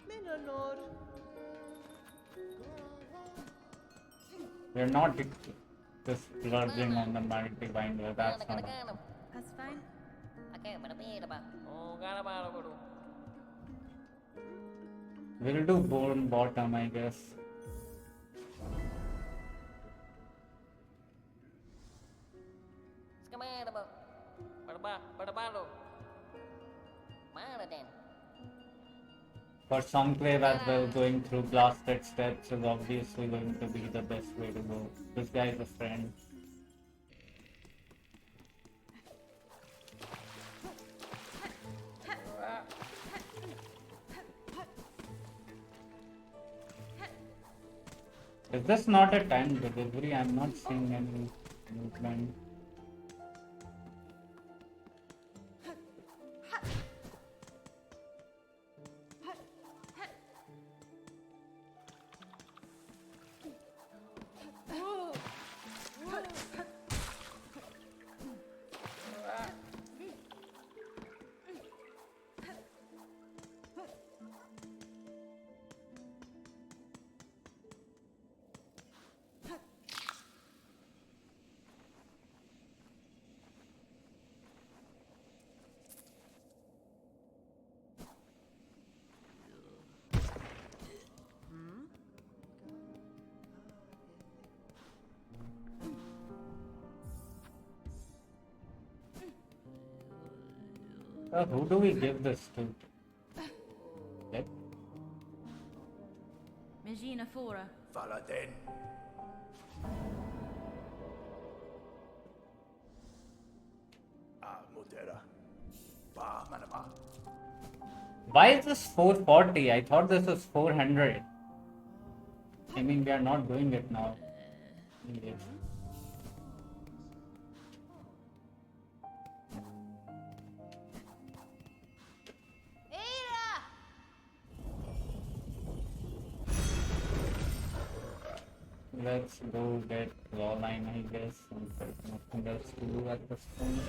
Menonor. We're not just splurging on the multi-binder, that's not. That's fine. We'll do bone bottom, I guess. For Songclave as well, going through blasted steps is obviously going to be the best way to go. This guy is a friend. Is this not a time delivery? I'm not seeing any movement. Who do we give this to? Yep. Megina Fora. Faladin. Mudera. Ba manama. Why is this 440? I thought this was 400. I mean, we are not doing it now. Yes. Let's go get raw line, I guess. There's nothing else to do at this point.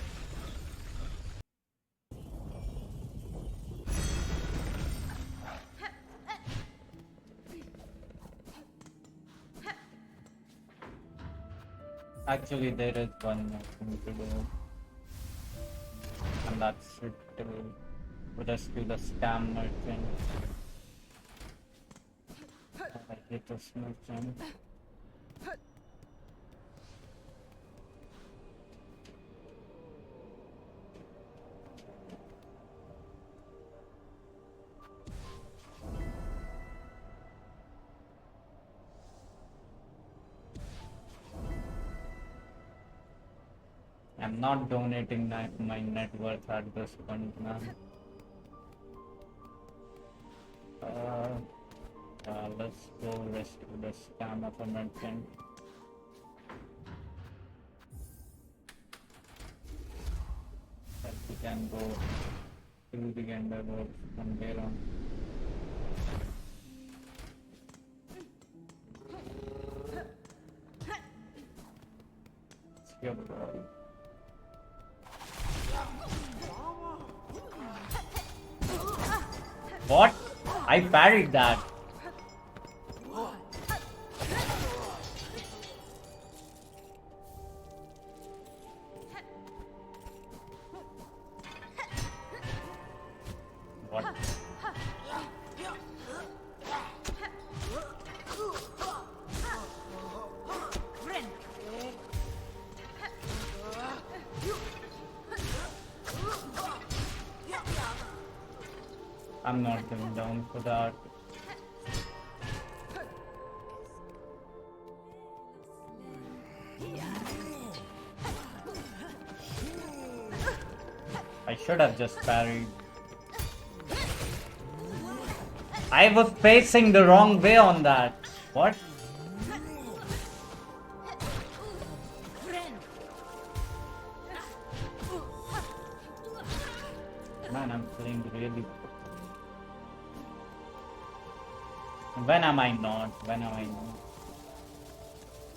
Actually, there is one more thing to do. And that's it to rescue the scam merchant. I hate this merchant. I'm not donating my net worth at this point, man. Let's go rescue the scam of a merchant. That we can go through the underworld from there on. Yep. What? I parried that. What? I'm not going down for that. I should have just parried. I was facing the wrong way on that. What? Man, I'm playing really. When am I not? When am I not?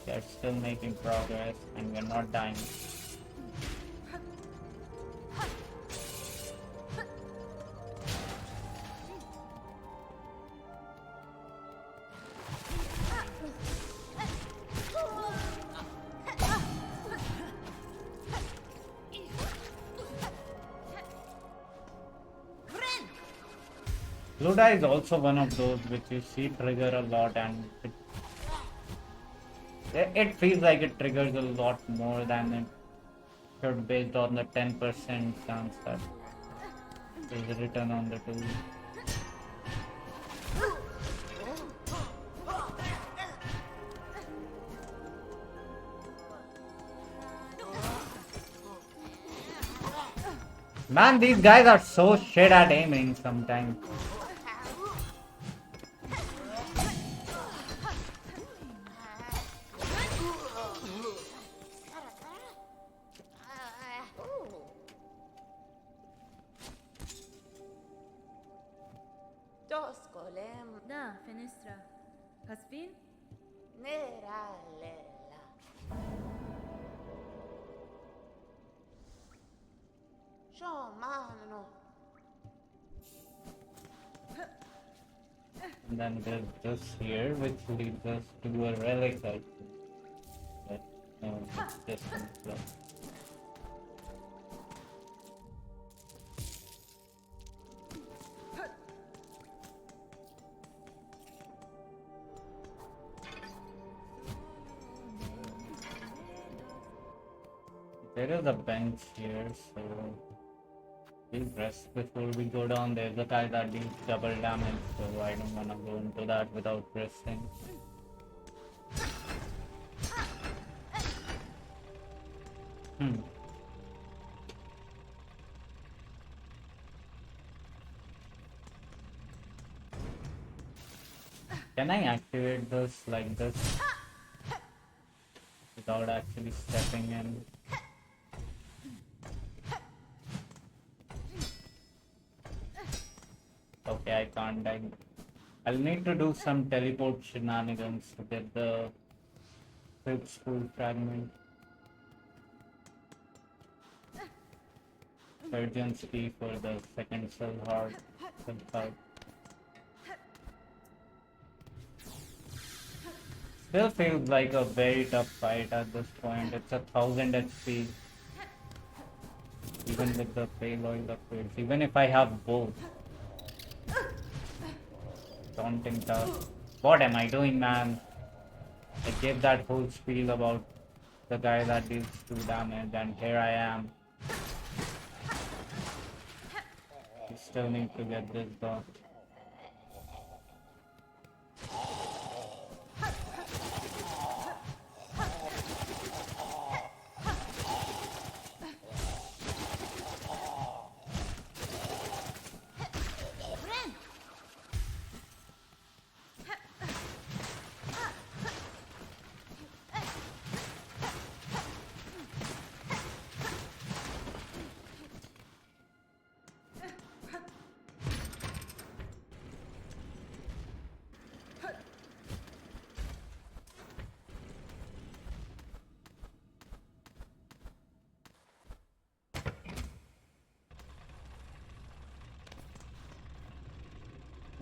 We are still making progress and we're not dying. Luda is also one of those which you see trigger a lot, and it feels like it triggers a lot more than it should based on the 10% chance that is written on the tool. Man, these guys are so shit at aiming sometimes. Toscolem Da, fenestra. Caspin? neralella. Sciomano. And then there's this here, which leads us to a relic, I think. But no, it's distant flow. There is a bench here, so we'll rest before we go down. There's a guy that deals double damage, so I don't wanna go into that without resting. Can I activate this like this without actually stepping in? Okay, I can't. I'll need to do some teleport shenanigans to get the fifth school fragment. Surgeon's key for the second cell heart. Still feels like a very tough fight at this point. It's 1000 HP. Even with the payload upgrades. Even if I have both. Daunting task. What am I doing, man? I gave that whole spiel about the guy that deals 2 damage, and here I am. We still need to get this done.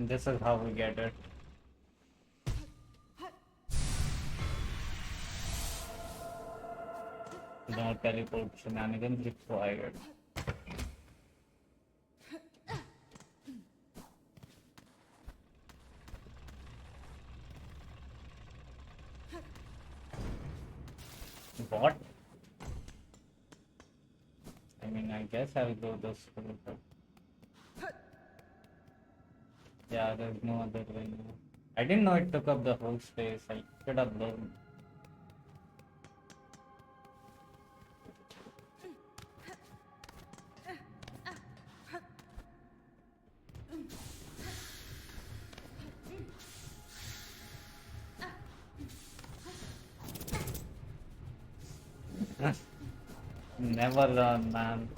This is how we get it. No teleport shenanigans required. What? I mean, I guess I'll go this way. Yeah, there's no other way now. I didn't know it took up the whole space. I should have known. Never learn, man.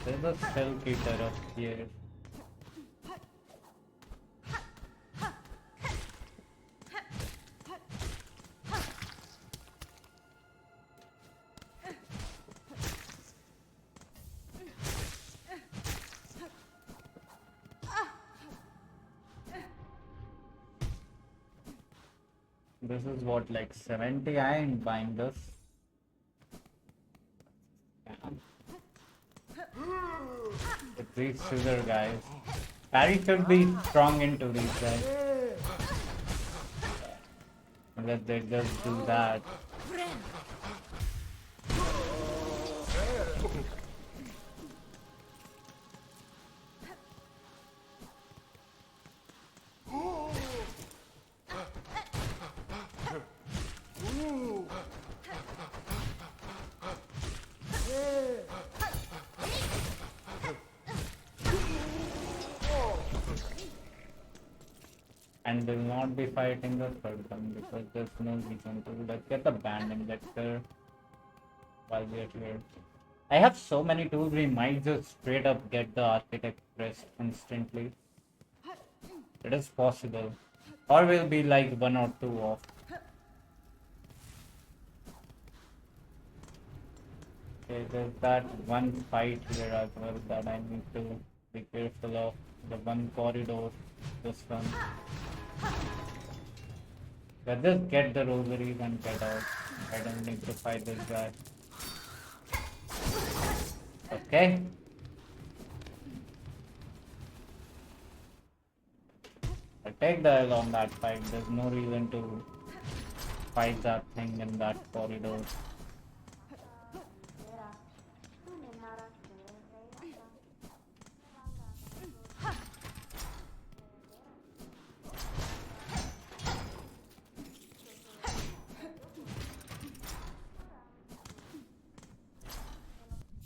There's a cell killer up here. This is what, like 70? I ain't buying this. It's these scissor guys. Parry should be strong into these guys. Unless they just do that. And will not be fighting the third one because there's no reason to. Let's get the band injector while we're here. I have so many tools, we might just straight up get the architect press instantly. It is possible. Or we'll be like 1 or 2 off. Okay, there's that one fight here as well that I need to be careful of. The one corridor, this one. Let's just get the rosaries and get out. I don't need to fight this guy. Okay. I take the L on that fight. There's no reason to fight that thing in that corridor.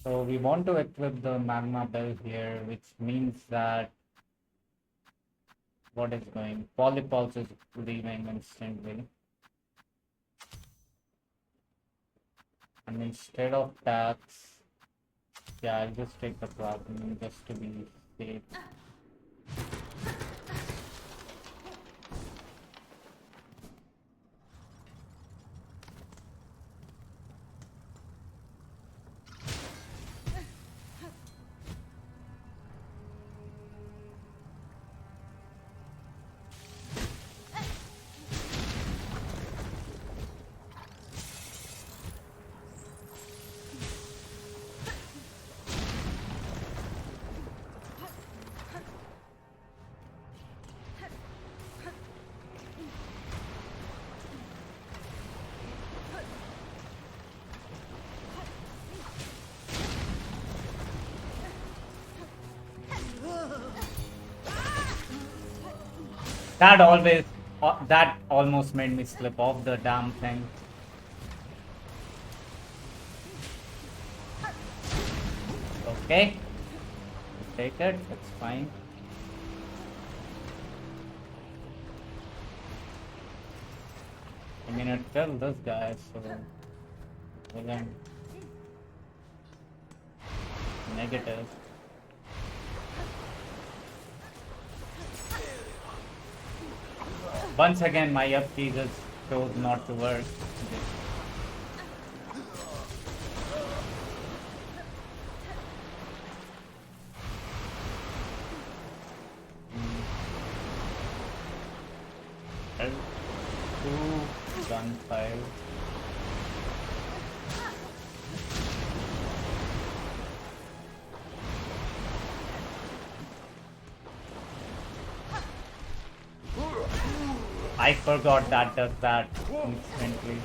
So we want to equip the magma bell here, which means that what is going? Polypulse is leaving instantly. And instead of tax, yeah, I'll just take the platinum just to be safe. That almost made me slip off the damn thing. Okay. Take it, it's fine. I mean, it killed this guy, so it wasn't negative. Once again, my up key just chose not to work. L2, gun 5. I forgot that does that instantly.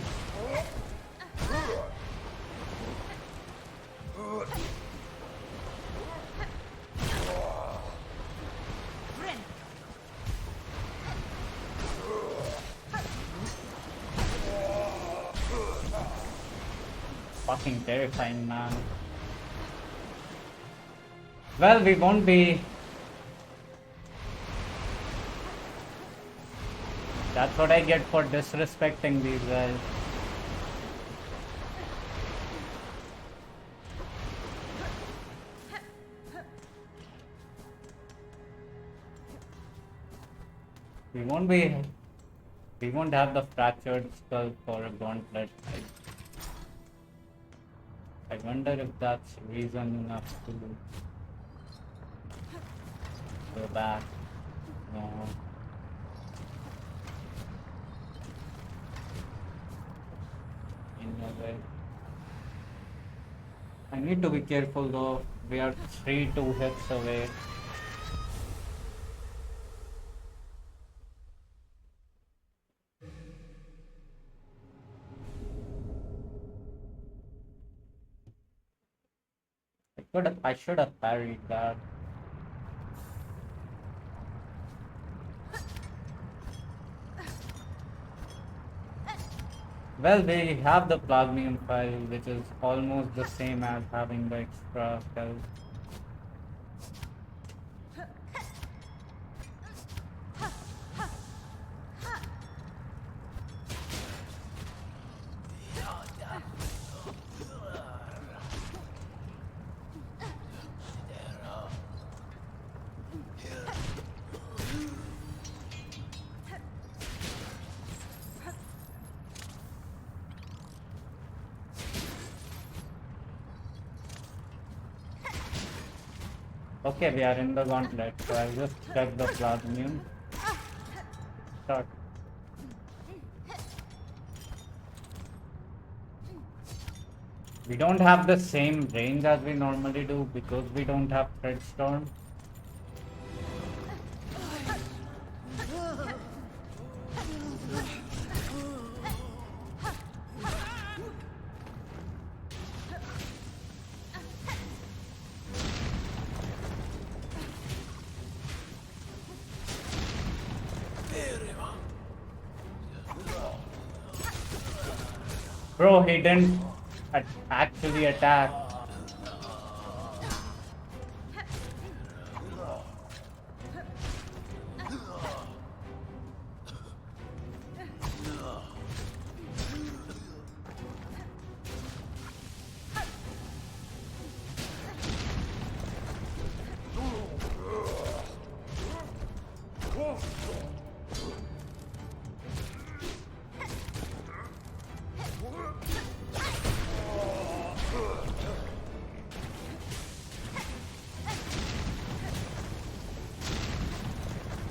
Fucking terrifying, man. Well, we won't be. That's what I get for disrespecting these guys. We won't have the fractured skull for a gauntlet. I wonder if that's reason enough to go back. No. Anyway. I need to be careful though. We are 3-2 hits away. I should have parried that. Well, we have the Plasmium file, which is almost the same as having the extra health. Okay, we are in the gauntlet, so I'll just check the Plasmium. Start. We don't have the same range as we normally do because we don't have Thread Storm. Bro, he didn't actually attack.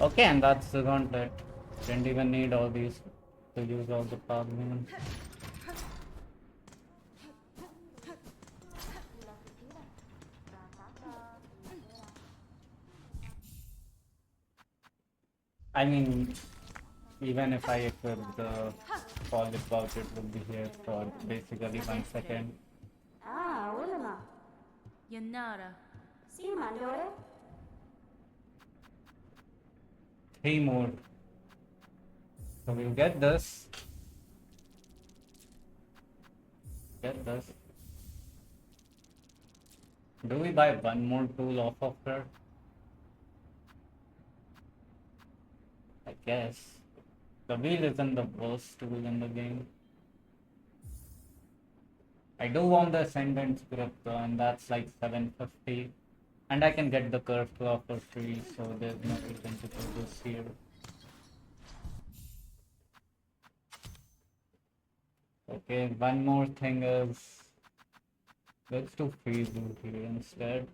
Okay, and that's the gauntlet. Didn't even need all these to use all the Plasmium. I mean, even if I equip the Polish pouch, it would be here for basically 1 second. Ah, ulema. Yanara. Si, mandore. 3 more. So we'll get this. Get this. Do we buy one more tool off of her? I guess. The wheel isn't the worst tool in the game. I do want the Ascendant Grip though, and that's like 750. And I can get the curve claw for free, so there's no reason to do this here. Okay, one more thing is let's do freeze root here instead.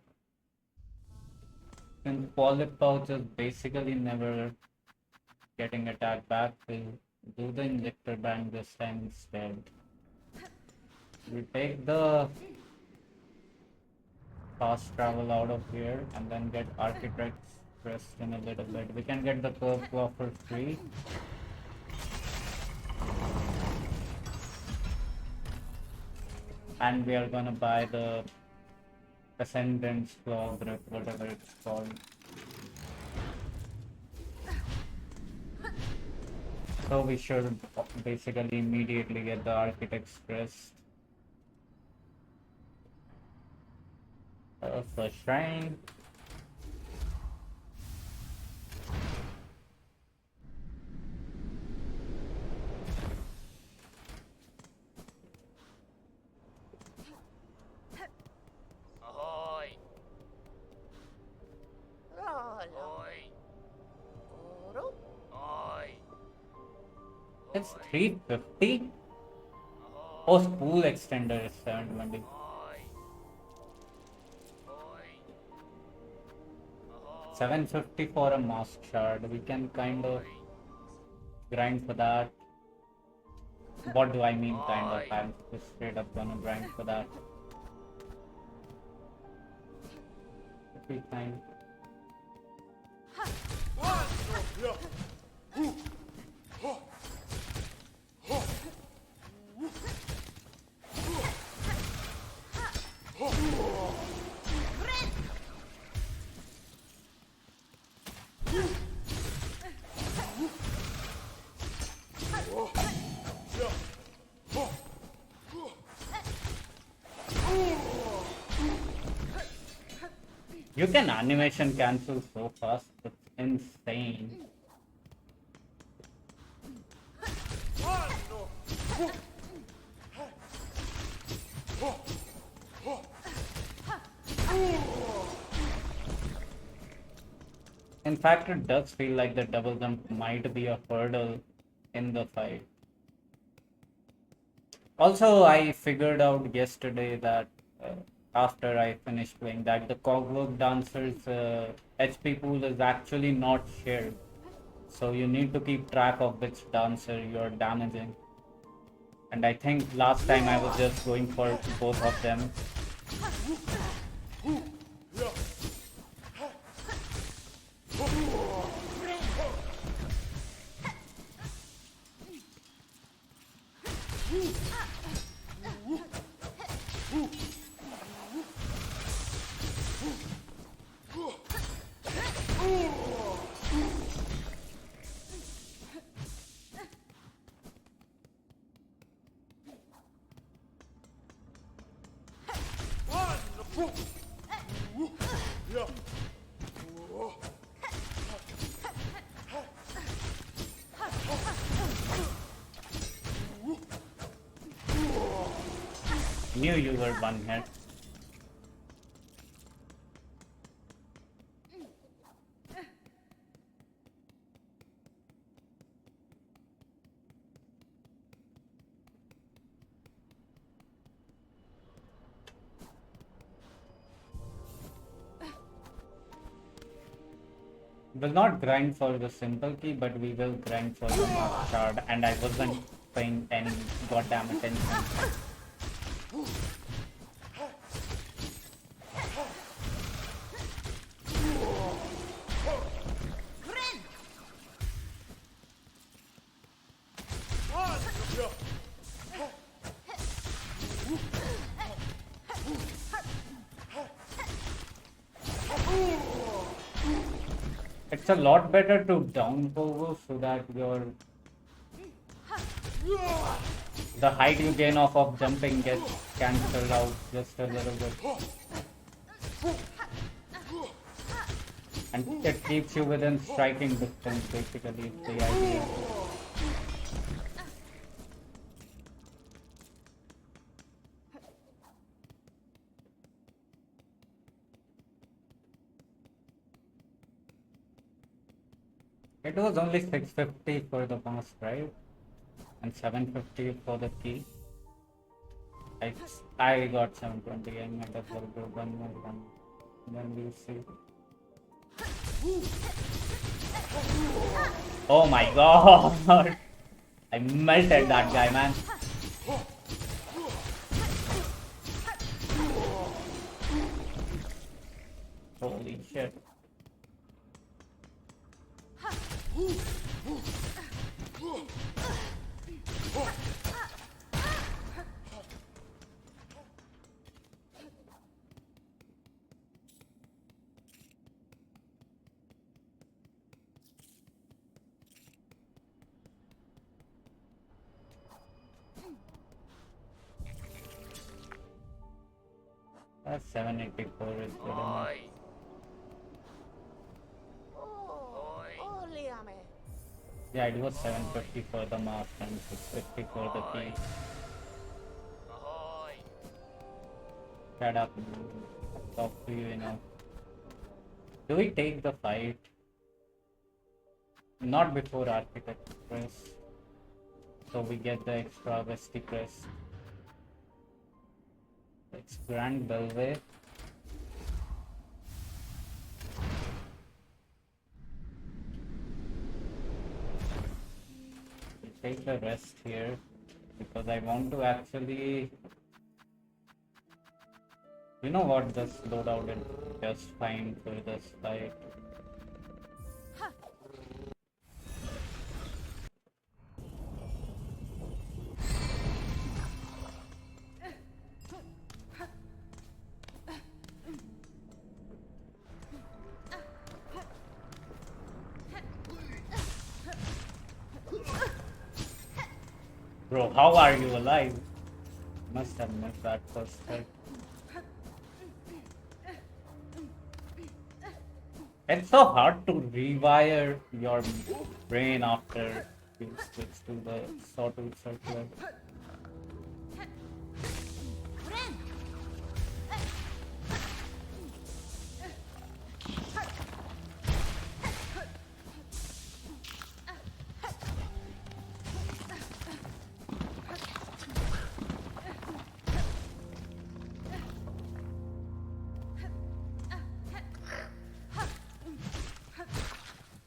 Since polyp pouch is basically never getting attacked back, we'll do the injector band this time instead. We take the fast travel out of here and then get architects pressed in a little bit. We can get the curve claw for free. And we are gonna buy the Ascendant's Claw Grip, whatever it's called. So we should basically immediately get the Architect's Crest. First shrine. Ahoy! Rola. Ahoy! Oro. Ahoy! It's 350. Oh, spool extender is 720. Ahoy! Ahoy! Ahoy! 750 for a mask shard. We can kind of grind for that. What do I mean kind of? I'm just straight up gonna grind for that. Should be fine. You can animation cancel so fast, it's insane. In fact, it does feel like the double jump might be a hurdle in the fight. Also, I figured out yesterday that after I finished playing that the Cogwork Dancer's HP pool is actually not shared. So you need to keep track of which dancer you're damaging. And I think last time I was just going for both of them. Knew you were one hit. Will not grind for the simple key, but we will grind for the mask shard, and I wasn't paying any goddamn attention. It's a lot better to down pogo so that the height you gain off of jumping gets cancelled out just a little bit. And it keeps you within striking distance, basically, is the idea. It was only 650 for the mask, right? And 750 for the key. I got 720. I might as well go one more one. Then we'll see. Oh my god! I melted that guy, man. Holy shit. That's 784 is good enough. Oi. Oh, Oi. óleame. Yeah, it was 750 for the mask and 650 for the key. Ahoy. Shut up. I'll talk to you enough. Do we take the fight? Not before Architect Press. So we get the extra Vesty Press. It's Grand Belway. We take the rest here because I want to actually. You know what? Just load out and just fine for this fight. Bro, how are you alive? Must have missed that first hit. It's so hard to rewire your brain after you switch to the sawtooth circular.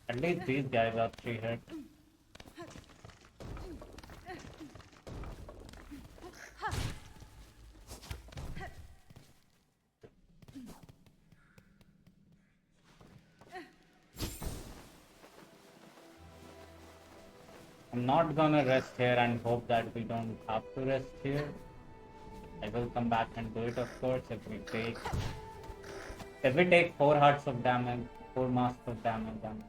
At least these guys are 3 hit. I'm not gonna rest here and hope that we don't have to rest here. I will come back and do it, of course, if we take 4 hearts of damage, 4 masks of damage, then.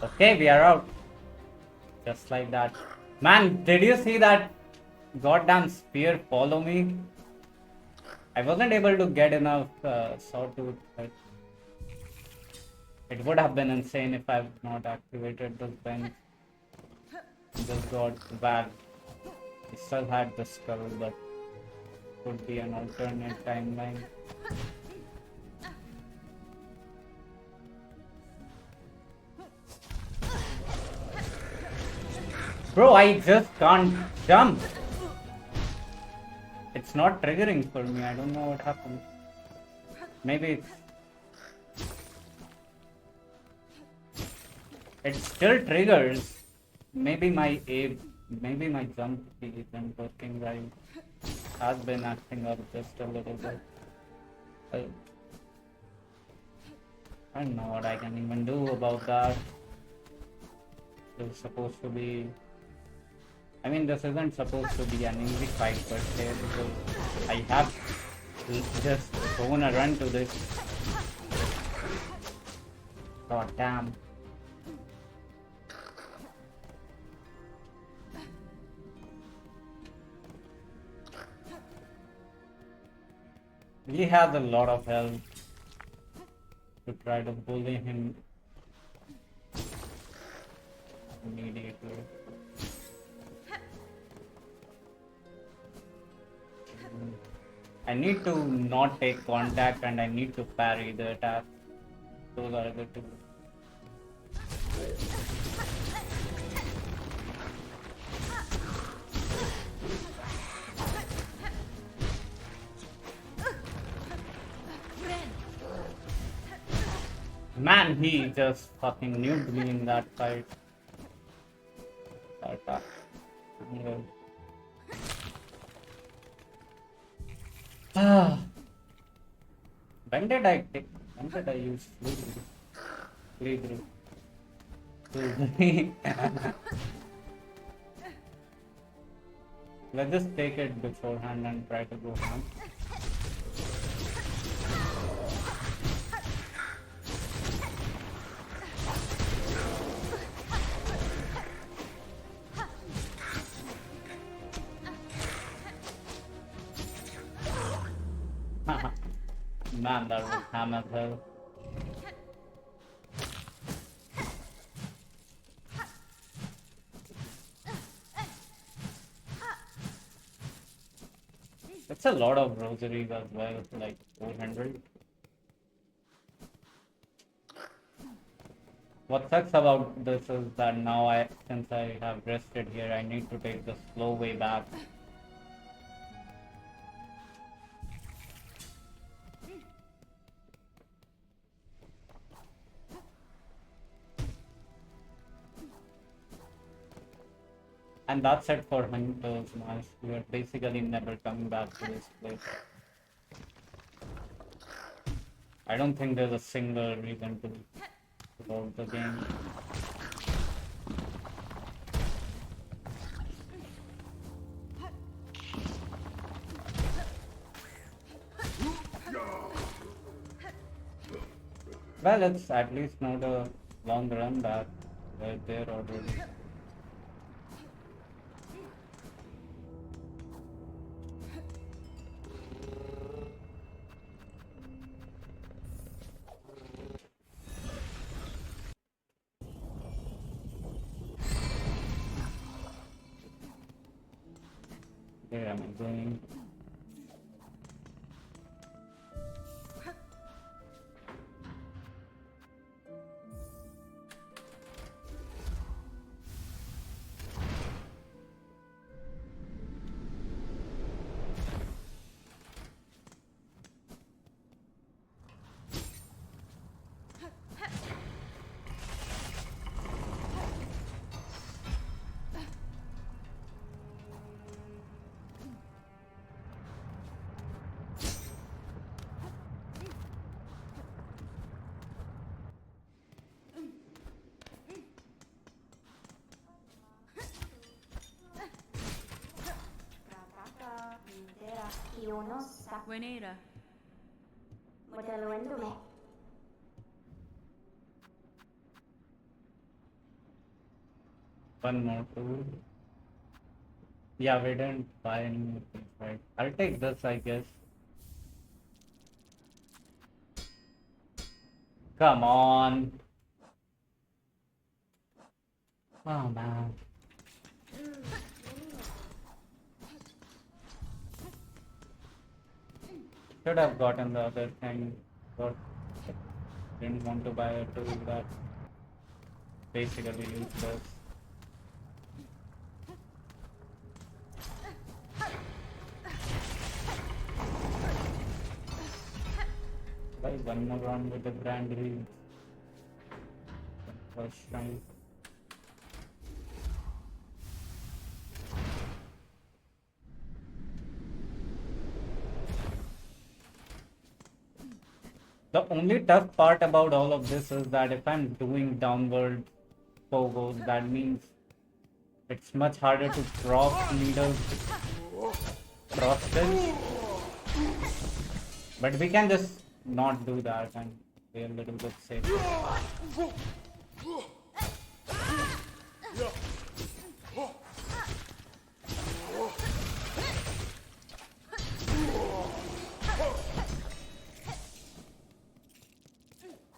Okay, we are out. Just like that. Man, did you see that goddamn spear follow me? I wasn't able to get enough sawtooth. It would have been insane if I had not activated this bench. Just got bad. I still had the skull, but could be an alternate timeline. Bro, I just can't jump. It's not triggering for me. I don't know what happened. Maybe it still triggers. Maybe my jump key isn't working right. Has been acting up just a little bit. I don't know what I can even do about that. It's supposed to be. I mean, this isn't supposed to be an easy fight per se, because I have just thrown a run to this. God damn. He has a lot of health to try to bully him immediately. I need to not take contact and I need to parry the attack. Those are the two. Man, he just fucking nuked me in that fight. Anyway. When did I use Flee through? Let's just take it beforehand and try to go home. Man, that was ham as hell. It's a lot of rosaries as well, like 400. What sucks about this is that now since I have rested here, I need to take the slow way back. And that's it for Hunter's Marsh. We are basically never coming back to this place. I don't think there's a single reason to about the game. Well, it's at least not a long run back. We're there already. Where am I going? Buenera. One more tool. Yeah, we didn't buy any more things, right? I'll take this, I guess. Come on. Oh man. Should have gotten the other thing, but didn't want to buy a tool that basically useless. Buy one more round with the brand reels. First time. The only tough part about all of this is that if I'm doing downward pogos, that means it's much harder to cross needles cross this. But we can just not do that and be a little bit safer.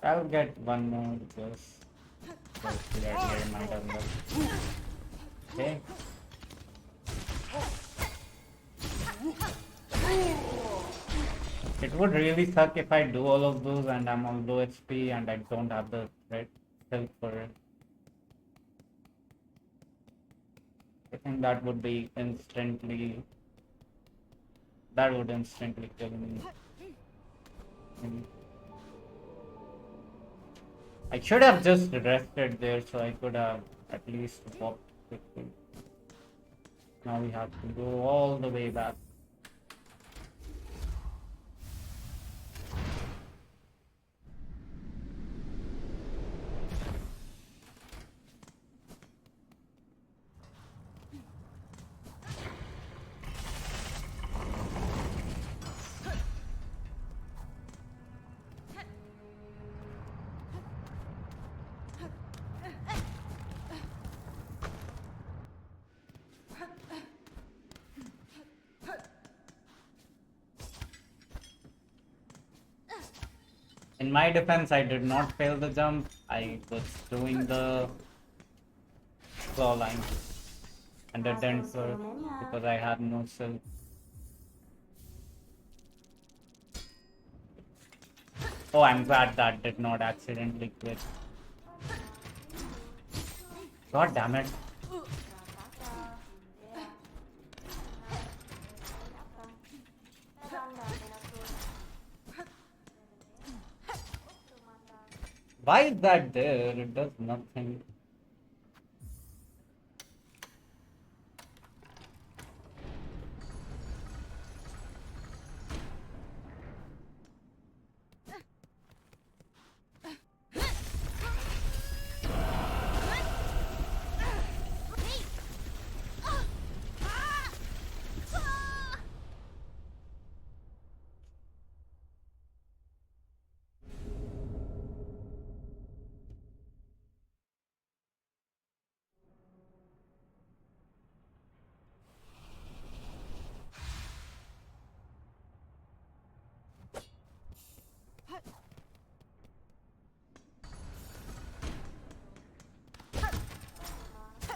I'll get one more just to get here my double. Okay. It would really suck if I do all of those and I'm on low HP and I don't have the right health for it. I think that would be instantly. That would instantly kill me. I should have just rested there so I could have at least walked quickly. Now we have to go all the way back. In my defense, I did not fail the jump. I was doing the claw line and it didn't work because I had no self. Oh, I'm glad that did not accidentally quit. God damn it. Why is that there? It does nothing.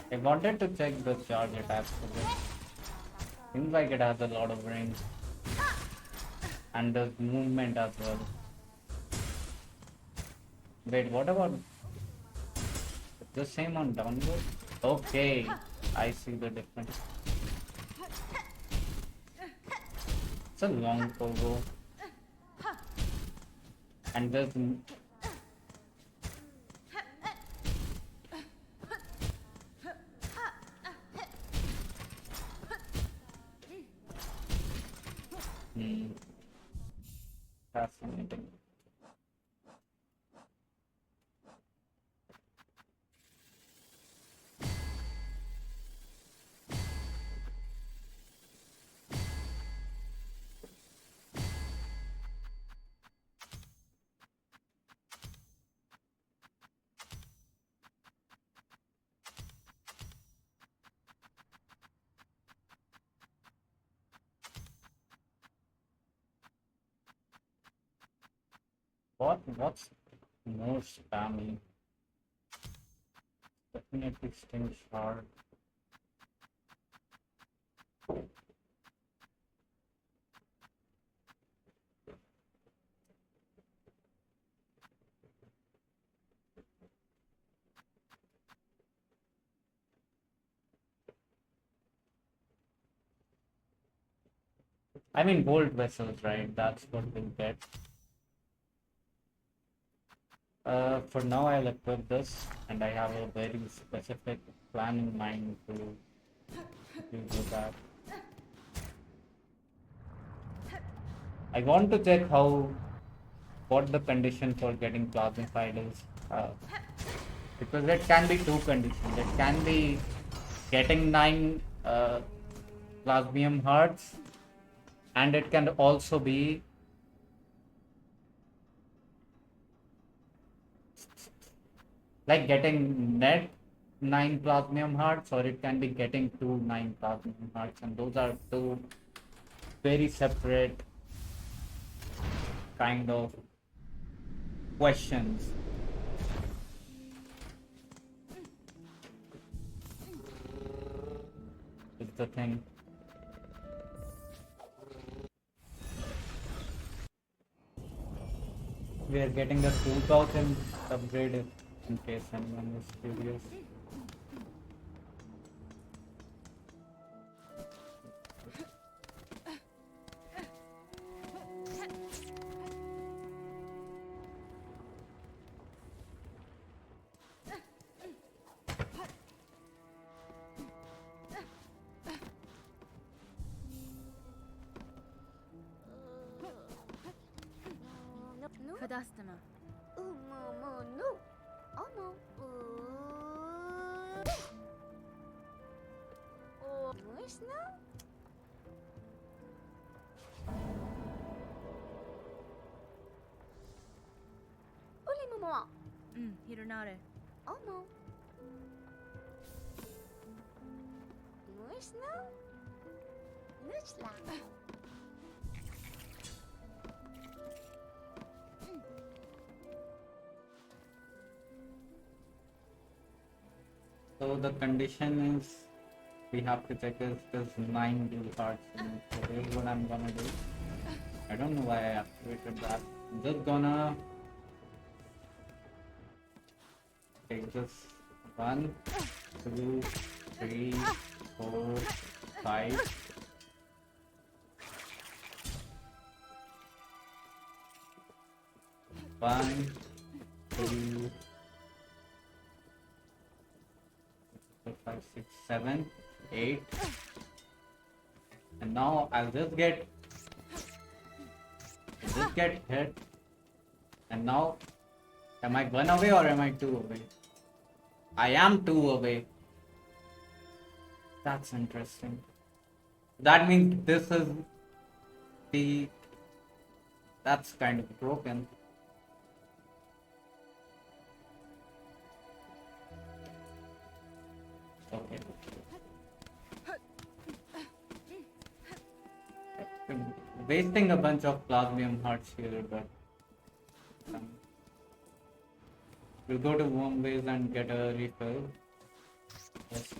I wanted to check the charge attacks for this. Seems like it has a lot of range. And the movement as well. Wait, what about... It's the same on downward? Okay, I see the difference. It's a long combo. And there's... Fascinating. What's more spammy? Definitely stings hard. I mean, bolt vessels, right? That's what we'll get. For now, I'll equip this, and I have a very specific plan in mind to do that. I want to check what the condition for getting plasmified is, because it can be two conditions. It can be getting 9 plasmium hearts, and it can also be like getting net 9 plasmium hearts, or it can be getting 9 plasmium hearts, and those are two very separate kind of questions. It's the thing. We are getting a 2000 upgrade in case anyone is curious. Kadastama. No. Omo. Можно? Uli momo. Hironare. Omo. Можно? Нужно. So the condition is we have to check if there's 9 blue cards in it. So here's what I'm gonna do. I don't know why I activated that. I'm just gonna take this 1, 2, 3, 4, 5. One, two, 4, 5, 6, 7, 8. And now I'll just get hit. And now am I 1 away or am I 2 away? I am 2 away. That's interesting. That means this is the that's kind of broken. Okay. Wasting a bunch of plasmium hearts here, but we'll go to Wormways and get a refill. Yes,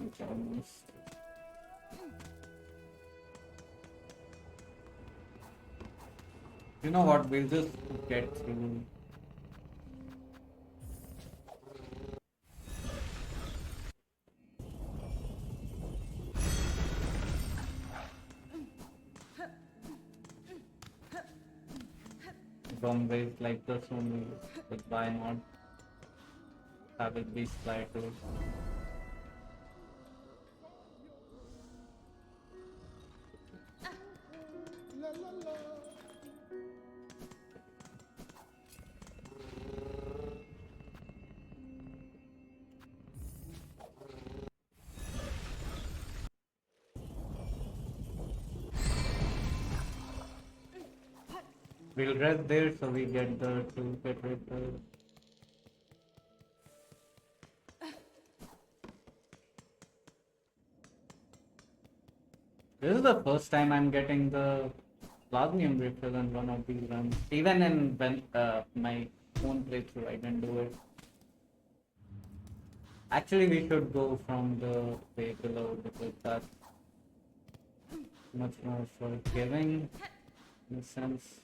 you know what? We'll just get through. Wormways like this only, but why not have it be slide too? We'll rest there so we get the toolkit refill. This is the first time I'm getting the plasmium refill in one of these runs. Even in my own playthrough, I didn't do it. Actually, we should go from the way below because that's much more forgiving in a sense.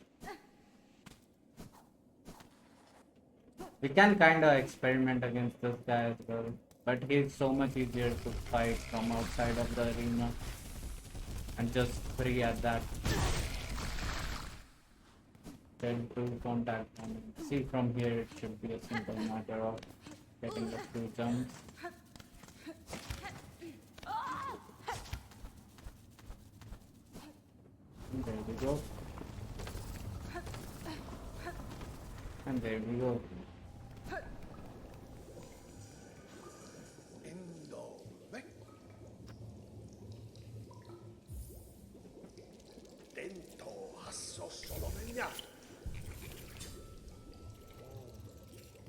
We can kinda experiment against this guy as well, but he's so much easier to fight from outside of the arena and just free at that. Then to contact him. See, from here it should be a simple matter of getting the few jumps. And there we go. And there we go.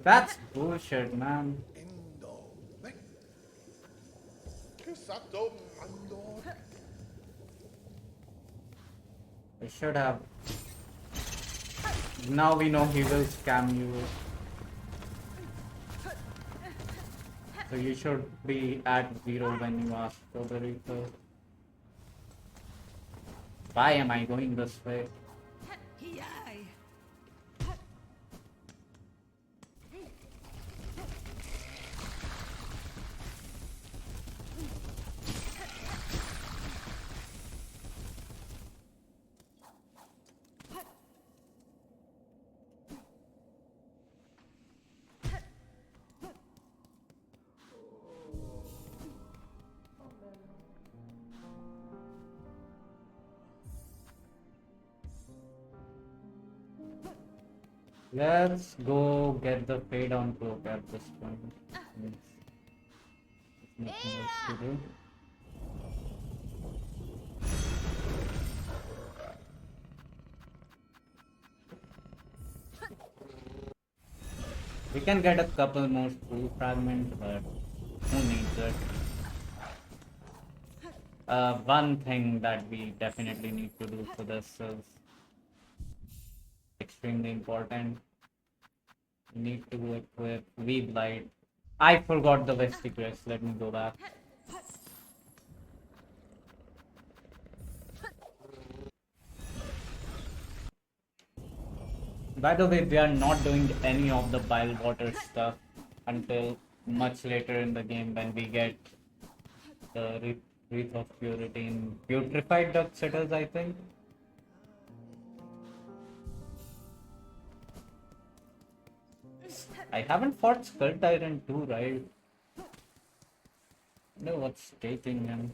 That's bullshit, man. I should have. Now we know he will scam you. So you should be at 0 when you ask for the refill. Why am I going this way? Let's go get the fade on cloak at this point. There's nothing else to do. We can get a couple more spool fragments, but who needs it? One thing that we definitely need to do for this is extremely important. We need to equip Weave Light. I forgot the Vesticrest. Let me go back. By the way, we are not doing any of the bile water stuff until much later in the game when we get the Wreath of Purity in Putrefied Duck Settles, I think. I haven't fought Skull Tyrant too, right? I know what's taking him.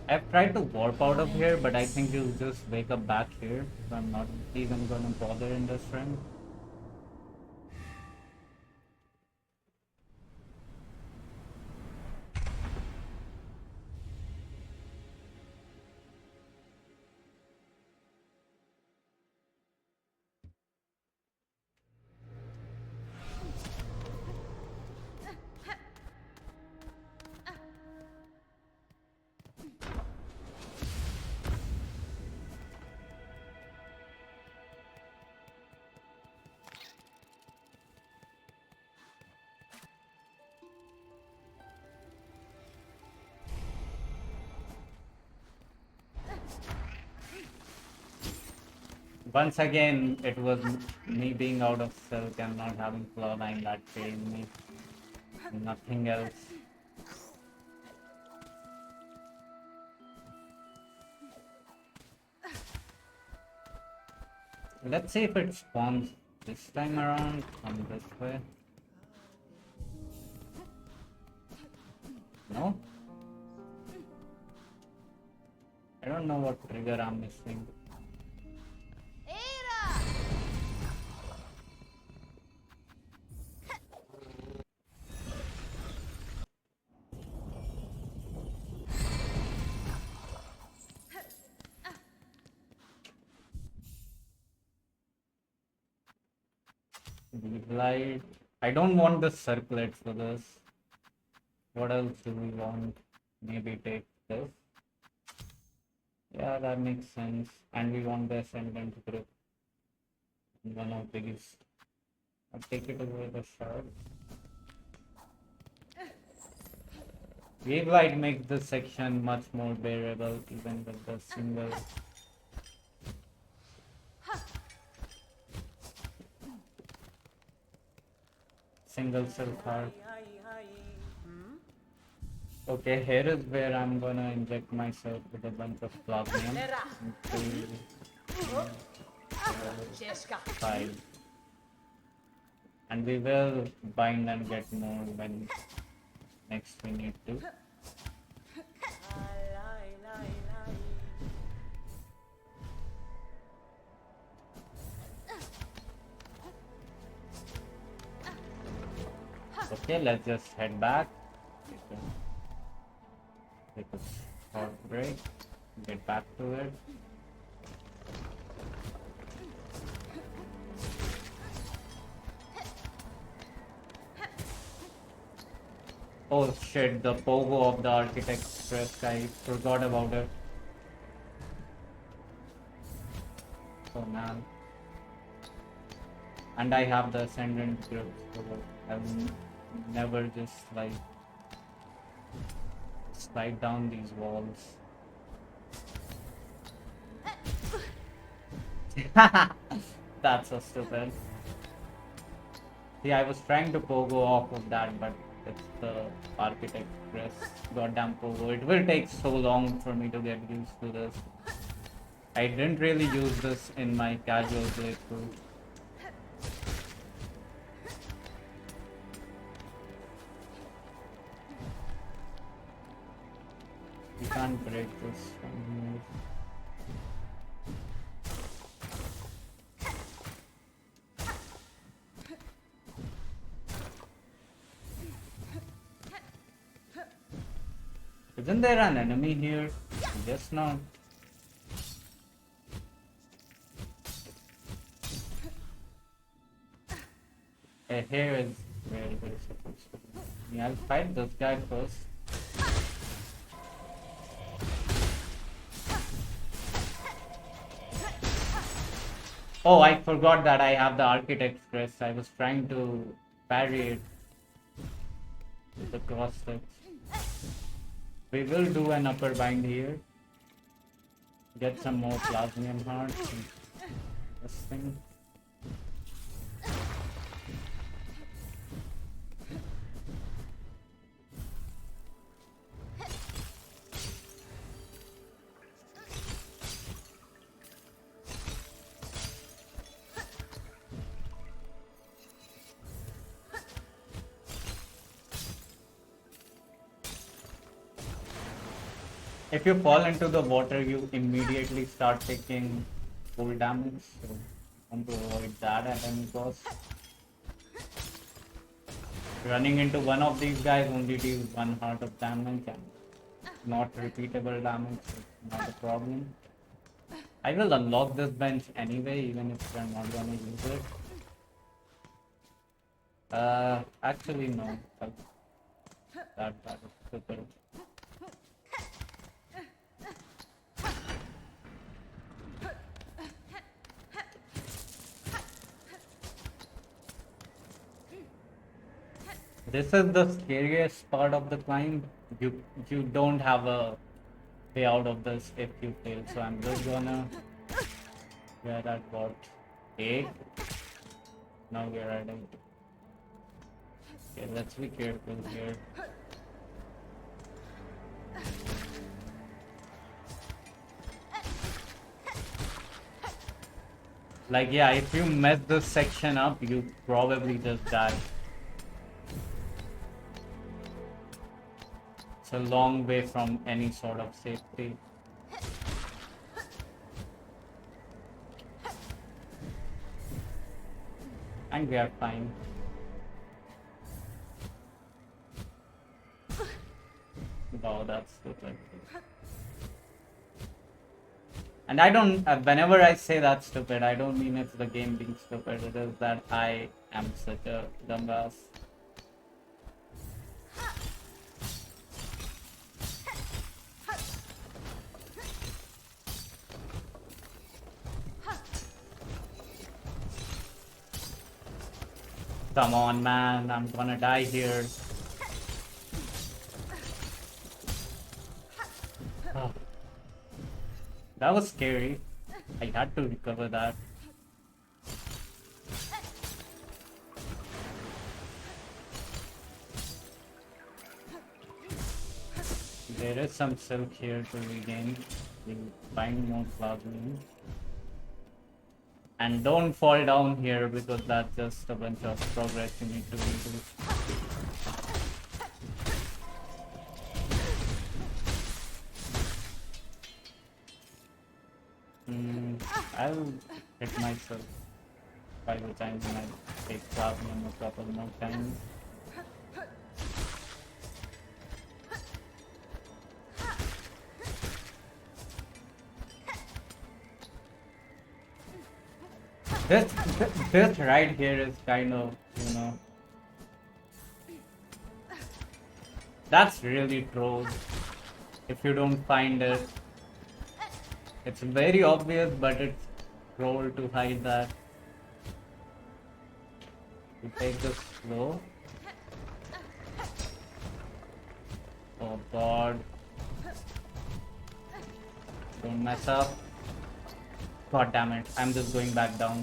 I've tried to warp out of here, but I think he'll just wake up back here, so I'm not even gonna bother in this run. Once again, it was me being out of silk and not having Clawline that failed me. Nothing else. Let's see if it spawns this time around from this way. No? I don't know what trigger I'm missing. Light. I don't want the circlet for this. What else do we want? Maybe take this. Yeah, that makes sense. And we want the Ascendant Grip. One of these. I'll take it away the shard. Wave Light makes this section much more bearable even with the single. Single silk heart. Okay, here is where I'm gonna inject myself with a bunch of plasmium. 2, 5. And we will bind and get more when next we need to. Okay, let's just head back. Take a short break. Get back to it. Oh shit, the pogo of the Architect's Crest, I forgot about it. Oh man. And I have the Ascendant Grip, so I'll never just like slide down these walls. That's so stupid. See, I was trying to pogo off of that, but It's the architect press. Goddamn Pogo. It will take so long for me to get used to this. I didn't really use this in my casual playthrough. You can't break this from here. Isn't there an enemy here? Guess not. Here is where it is supposed to be. Yeah, I'll fight this guy first. Oh, I forgot that I have the Architect's Crest. I was trying to parry it with the cross sticks. We will do an upper bind here. Get some more Plasmium Hearts. This thing. If you fall into the water, you immediately start taking full damage, so you want to avoid that at any cost. Running into one of these guys only deals 1 heart of damage and not repeatable damage, so it's not a problem. I will unlock this bench anyway, even if we're not gonna use it. Actually no. That is super. This is the scariest part of the climb. You don't have a way out of this if you fail. So I'm just gonna get at what? 8? Now we're at 8. Okay, let's be careful here. Like yeah, if you mess this section up, you probably just die. It's a long way from any sort of safety. And we are fine. Wow, that's stupid. And I don't, whenever I say that's stupid, I don't mean it's the game being stupid, it is that I am such a dumbass. Come on, man, I'm gonna die here. Oh. That was scary. I had to recover that. There is some silk here to regain. We'll find more plasmin. And don't fall down here because that's just a bunch of progress you need to redo. I'll hit myself by the time when I take plasmin a couple more times. This right here is kind of, you know, that's really troll. If you don't find it, it's very obvious, but it's troll to hide that. You take this slow. Oh god. Don't mess up. God damn it, I'm just going back down.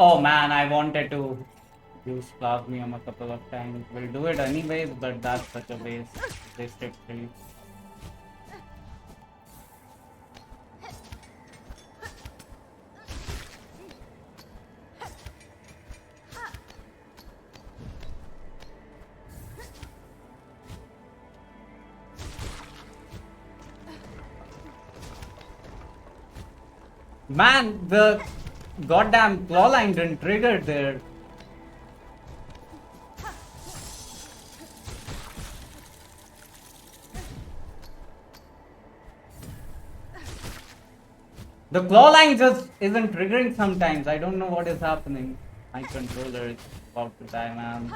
Oh man, I wanted to use Plasmium a couple of times. We'll do it anyways, but that's such a waste. Wasted tree. Man, the goddamn claw line didn't trigger there. The claw line just isn't triggering sometimes. I don't know what is happening. My controller is about to die, man.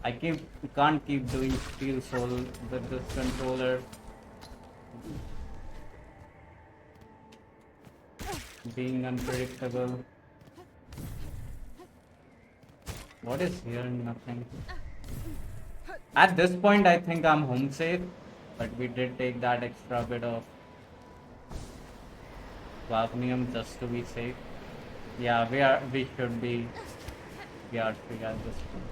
I can't keep doing Steel Soul with this controller. Being unpredictable. What is here? Nothing. At this point, I think I'm home safe, but we did take that extra bit of Plasmium just to be safe. Yeah, we should be. We are free at this point.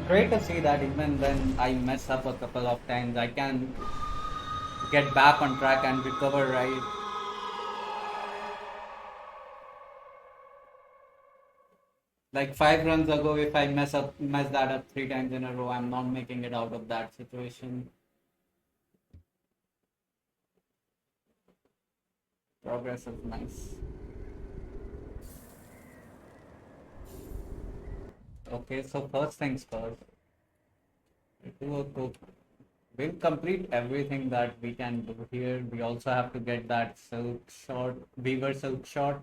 Great to see that even when I mess up a couple of times, I can get back on track and recover right. Like 5 runs ago, if I mess that up 3 times in a row, I'm not making it out of that situation. Progress is nice. Okay, so first things first. We'll complete everything that we can do here. We also have to get that silk shot, beaver silk shot.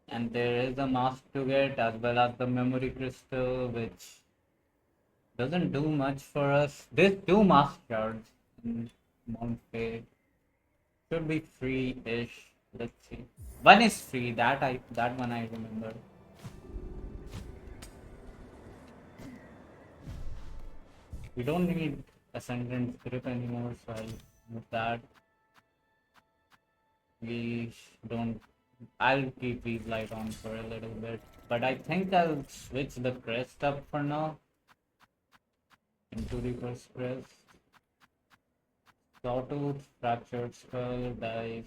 And there is a mask to get as well as the memory crystal, which doesn't do much for us. There's 2 mask shards in Mount Fate. Should be free-ish. Let's see. One is free. That one I remember. We don't need Ascendant Grip anymore, so I'll move that. I'll keep these light on for a little bit, but I think I'll switch the crest up for now into the first crest. Sawtooth, Fractured Skull, Dive,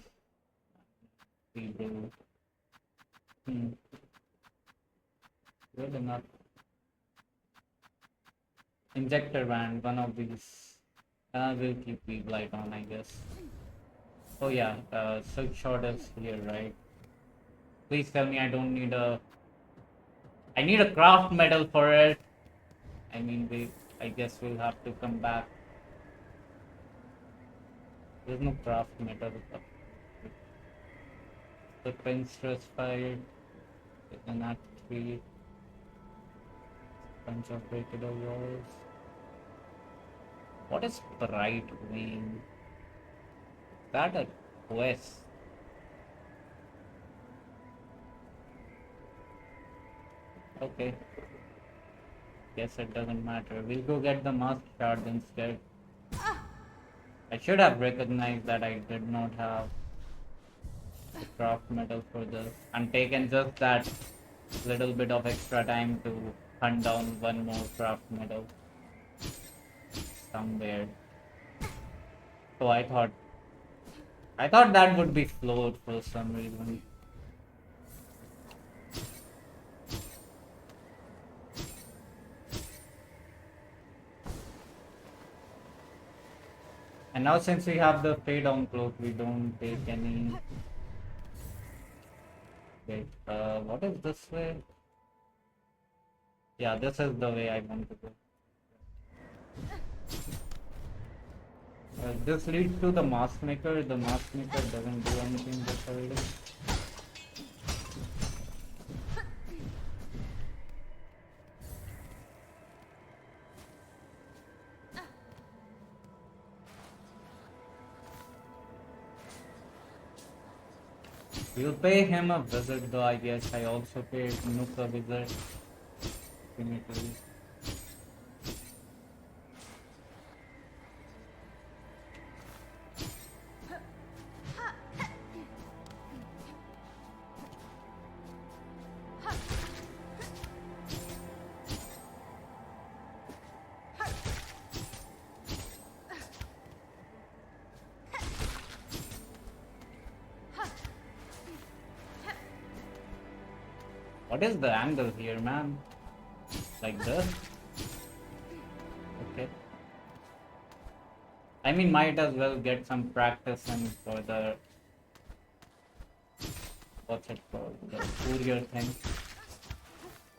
Feeble. Good enough. Injector Band, one of these. We'll keep the light on, I guess. Oh yeah, Silk Shot is here, right? Please tell me I don't need I need a craft medal for it. I mean, I guess we'll have to come back. There's no craft medal. The Pinstress fight is an Act 3. Bunch of breakable walls. What is Bright Wing? Is that a quest? Okay. Guess it doesn't matter. We'll go get the mask shard instead. I should have recognized that I did not have the craft medal for this and taken just that little bit of extra time to hunt down one more craft medal somewhere. So I thought that would be float for some reason. And now since we have the Fade on cloak, we don't take any. Wait, what is this way? Yeah, this is the way I want to go. This leads to the mask maker. The mask maker doesn't do anything this early. We'll pay him a visit though, I guess. I also paid Nook a visit. Definitely. What is the angle here, man? Like this? Okay. I mean, might as well get some practice in for the... What's it called? The courier thing.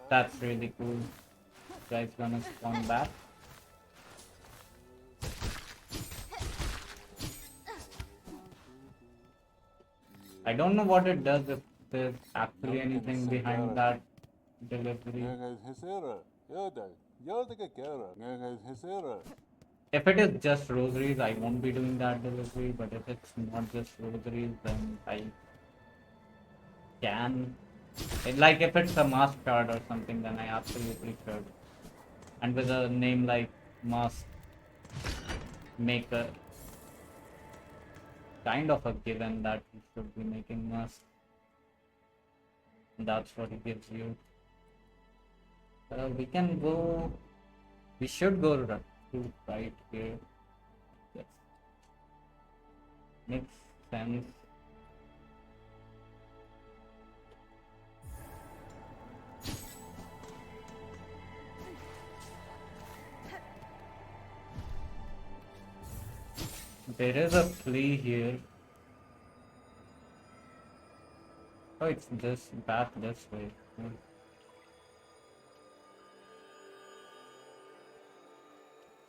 That's really cool. Guys gonna spawn back. I don't know what it does if there's actually anything behind that delivery. If it is just rosaries, I won't be doing that delivery, but if it's not just rosaries, then I can. Like if it's a mask card or something, then I absolutely should. And with a name like Mask Maker, kind of a given that you should be making masks. That's what it gives you. We can go. We should go right here. Yes. Makes sense. There is a flea here. Oh, it's this back this way.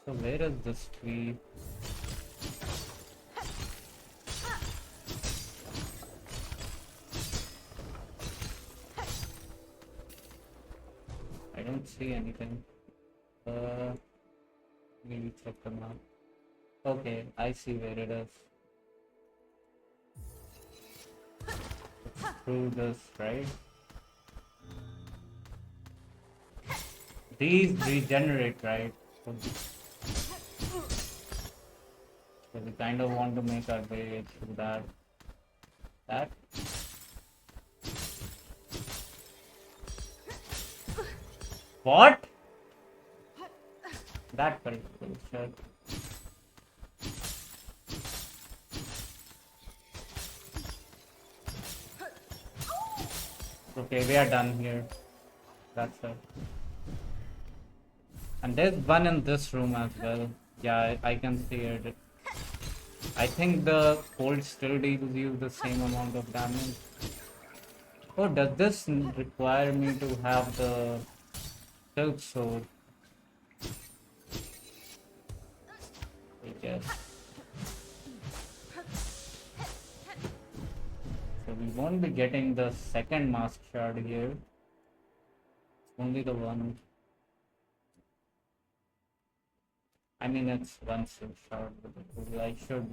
So where is this flea? I don't see anything. Maybe check them out. Okay, I see where it is. It's through this, right? These regenerate, right? So we kind of want to make our way through that. What? That particular shirt. Okay, we are done here. That's it. And there's one in this room as well. Yeah, I can see it. I think the cold still deals you the same amount of damage. Oh, does this require me to have the silk sword? I guess. So we won't be getting the second mask shard here. Only the one. I mean, it's one silk shard, but I should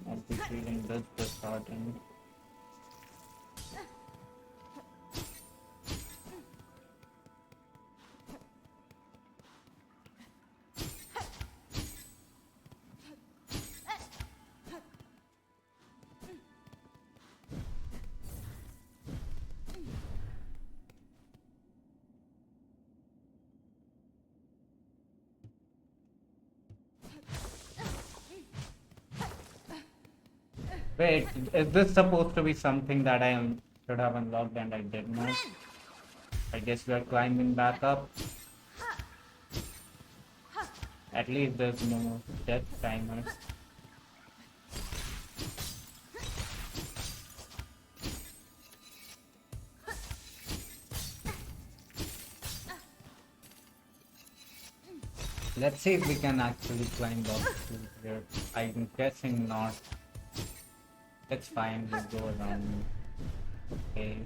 not be feeling this disheartened. Wait, is this supposed to be something that should have unlocked and I did not? I guess we are climbing back up. At least there's no death timer. Let's see if we can actually climb up to here. I'm guessing not. It's fine, we'll go around. Okay.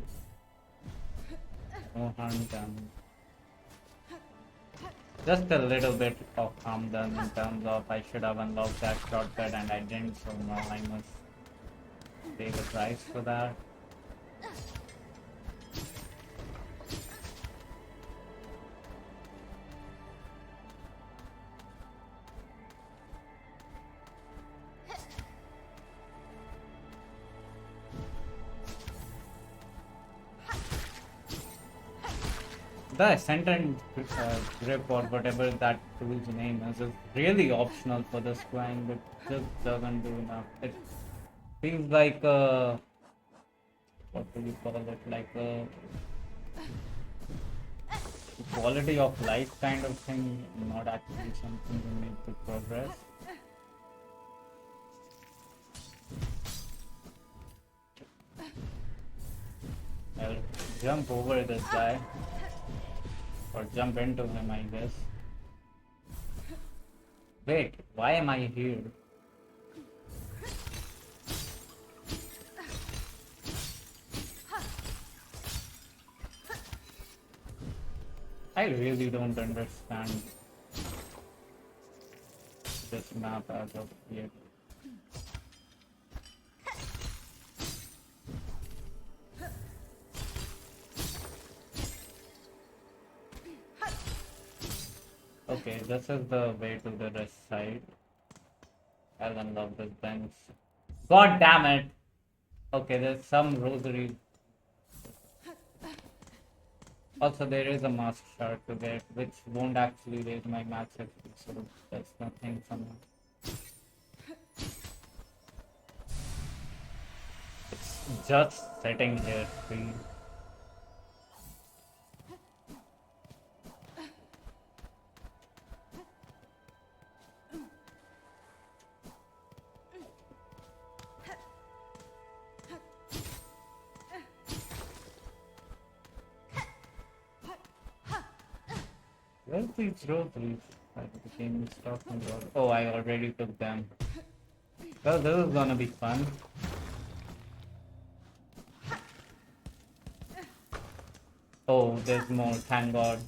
No harm done. Just a little bit of harm done in terms of I should have unlocked that shortcut and I didn't, so now I must pay the price for that. The Ascendant grip or whatever that tool's name is really optional for this grind, but just doesn't do enough. It feels like what do you call it? Like a quality of life kind of thing, not actually something you need to progress. I'll jump over this guy. Or jump into him, I guess. Wait, why am I here? I really don't understand this map as of yet. Okay, this is the way to the rest side. I'll unlock this bench. God damn it! Okay, there's some rosary. Also, there is a mask shard to get, which won't actually raise my max HP, so that's nothing for now. It's just sitting here free. Where's these rosaries? The game is talking about. Oh, I already took them. Well, this is gonna be fun. Oh, there's more, thank God.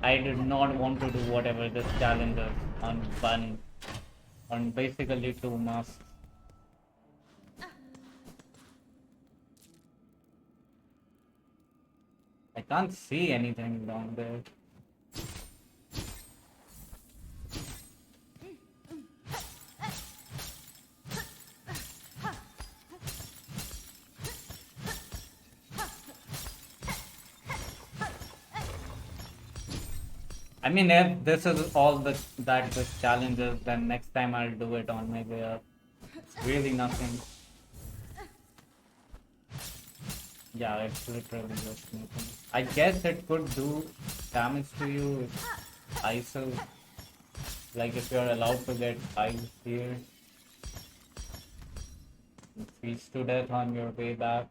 I did not want to do whatever this challenge is on fun. On basically 2 masks. I can't see anything down there. I mean, if this is all that this challenge is, then next time I'll do it on my way up. It's really nothing. Yeah, it's literally just nothing. I guess it could do damage to you if ISO, like if you're allowed to get ice here. You freeze to death on your way back.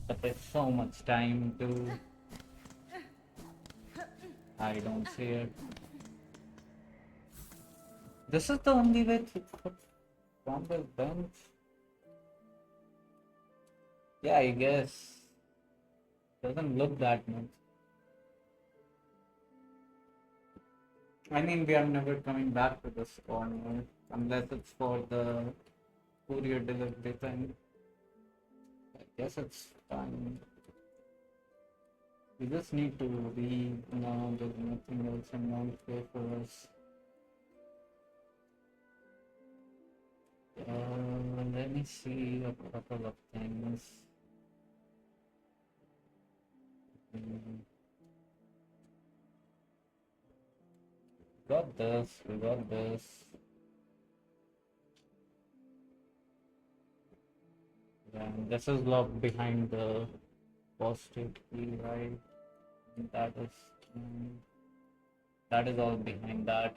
But there's so much time to... I don't see it. This is the only way to put from the bench. Yeah, I guess. Doesn't look that much. I mean, we are never coming back to this corner unless it's for the courier delivery thing. I guess it's fine. We just need to leave now. There's nothing else around here for us. Let me see a couple of things. Got this, we got this. Yeah, and this is locked behind the positive key, right? And that is all behind that.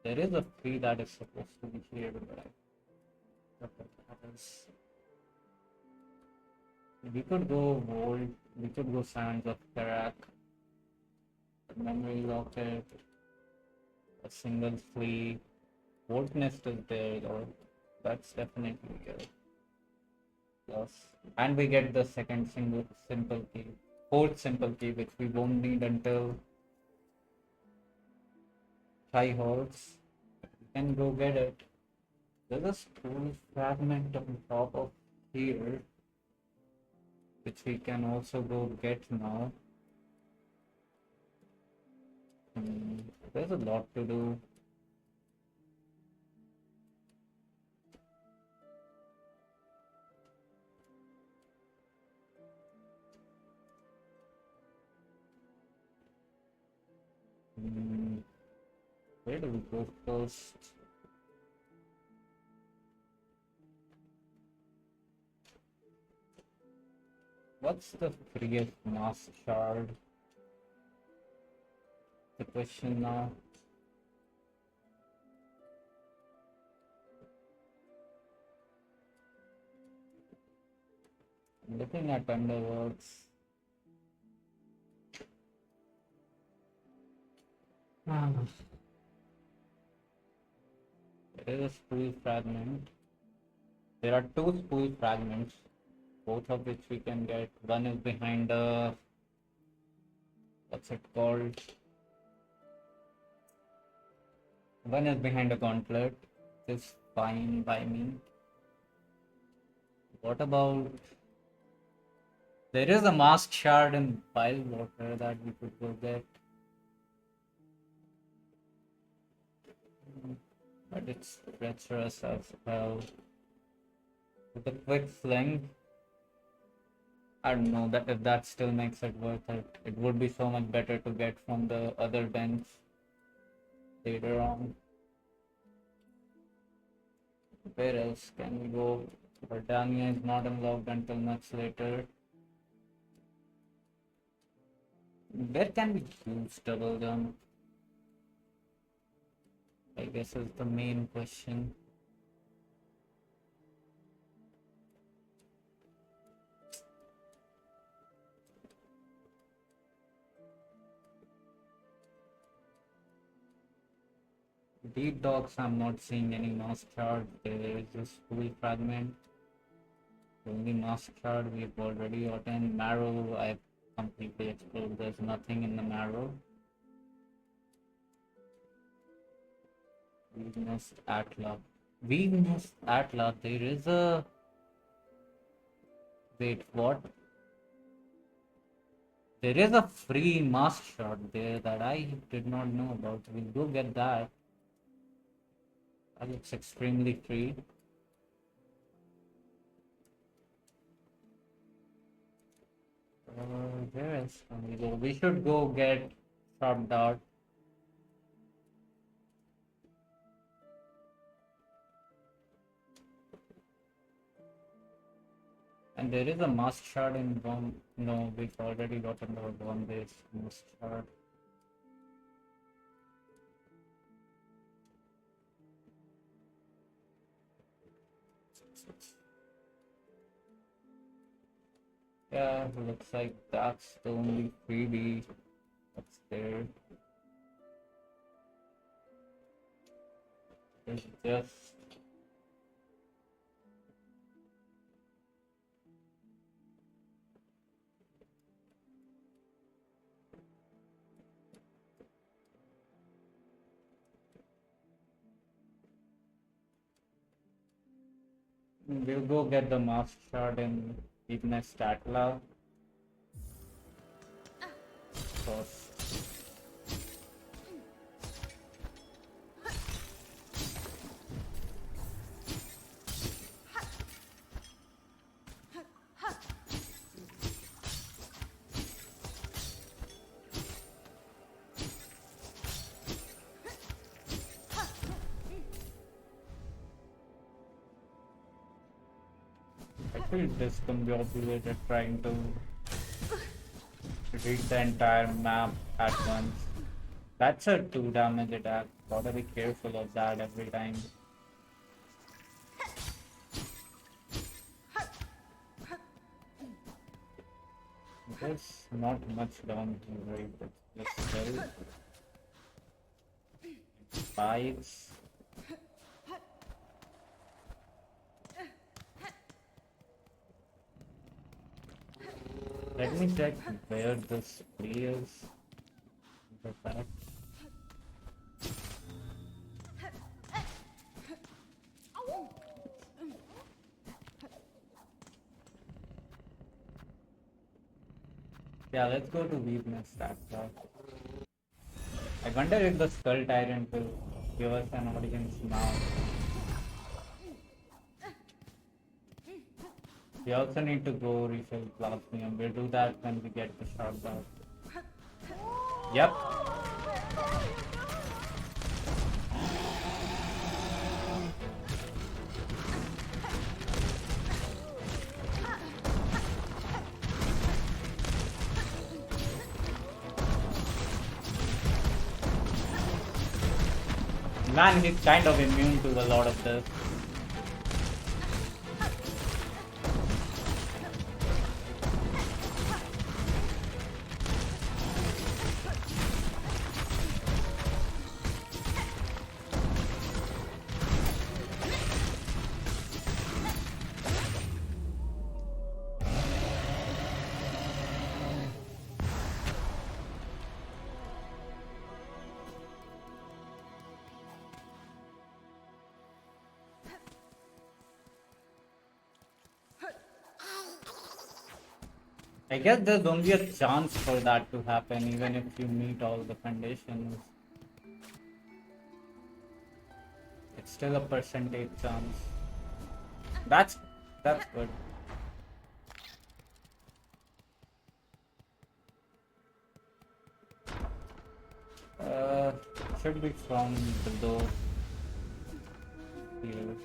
There is a key that is supposed to be here, but Sands. We could go Volt, we could go Sands of Karak, Memory Locket, a single flea. Volt Nest is there though. That's definitely good. Plus, and we get the second single simple key. Fourth simple key, which we won't need until High Halls. We can go get it. There's a school fragment on top of here, which we can also go get now. There's a lot to do. Where do we go first? What's the freest mask shard? The question now. Looking at Underworlds. There is a spool fragment. There are two spool fragments, both of which we can get. One is behind a, what's it called? One is behind a gauntlet. This is fine by me. What about, there is a mask shard in Pilewater that we could go get. But it's treacherous as hell. With a quick fling, I don't know that if that still makes it worth it. It would be so much better to get from the other bench later on. Where else can we go? Verdania is not unlocked until much later. Where can we use double jump? I guess is the main question. Deep Dogs, I'm not seeing any mask shard. There is a spool fragment. The only mask shard we've already gotten. Marrow, I've completely explored. There's nothing in the marrow. Weakness Atla. Weakness Atla. There is a. Wait, what? There is a free mask shard there that I did not know about. We'll go get that. That looks extremely free. Where else can we go? We should go get Sharp Dart. And there is a mask shard in Bomb. No, we've already gotten the Bomb-based mask shard. Yeah, looks like that's the only freebie that's there. It's just we'll go get the mask shard in Weakness Atla first. I feel discombobulated trying to read the entire map at once. That's a 2 damage attack. Gotta be careful of that every time. There's not much down here, right? It's just well. Spikes. Let me check where this is. The back. Yeah, let's go to weakness chapter. I wonder if the Skull Tyrant will give us an audience now. We also need to go refill Plasmium. We'll do that when we get the shot back. Yep. Man, he's kind of immune to a lot of this. I guess there's only a chance for that to happen, even if you meet all the conditions. It's still a percentage chance. That's good. Should be from below here.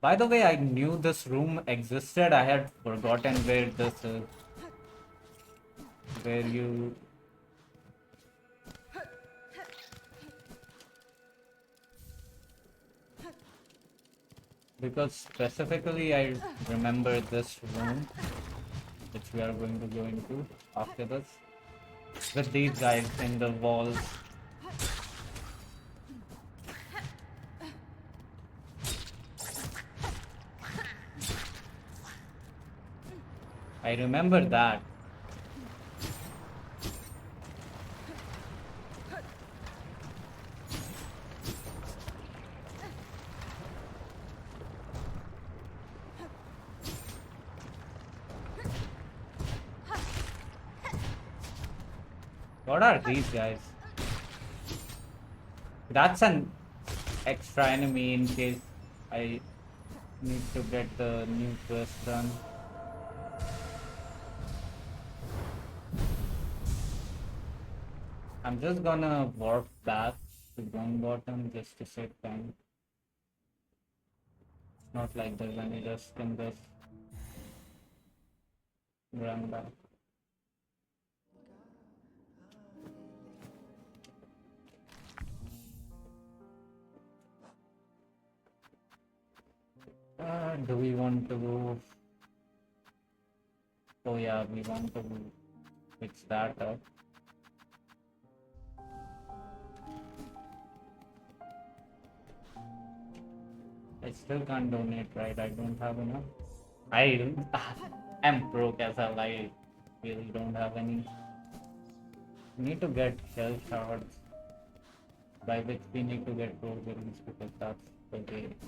By the way, I knew this room existed. I had forgotten where this is. Where you... Because specifically I remember this room, which we are going to go into after this. With these guys in the walls. I remember that. What are these guys? That's an extra enemy in case I need to get the new quest done. I'm just gonna warp back to Bone Bottom just to save time. It's not like there's any risk in this. Run back. Do we want to go? Oh yeah, we want to fix that up. I still can't donate, right? I don't have enough. I am broke as hell. I really don't have any. Need to get shell shards, by which we need to get gold rings because that's the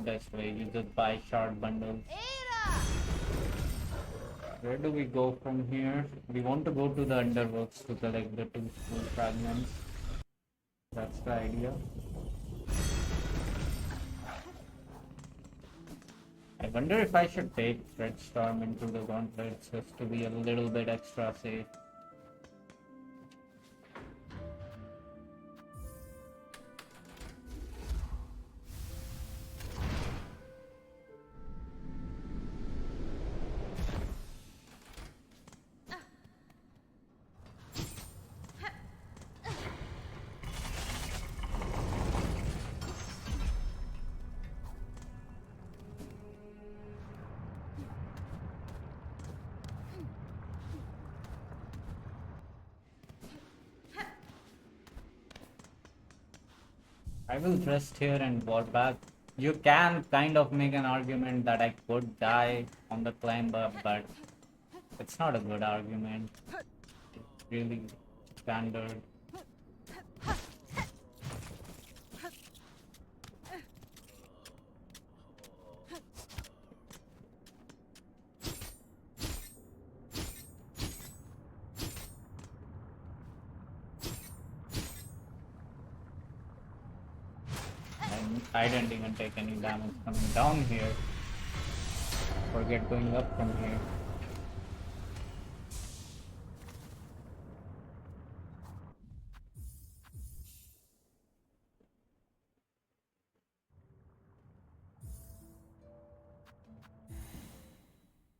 best way. You just buy shard bundles. Where do we go from here? We want to go to the underworks to collect the 2 school fragments. That's the idea. I wonder if I should take Red Storm into the gauntlets just to be a little bit extra safe. I will rest here and walk back. You can kind of make an argument that I could die on the climb up, but it's not a good argument. It's really standard. I didn't even take any damage coming down here. Forget going up from here.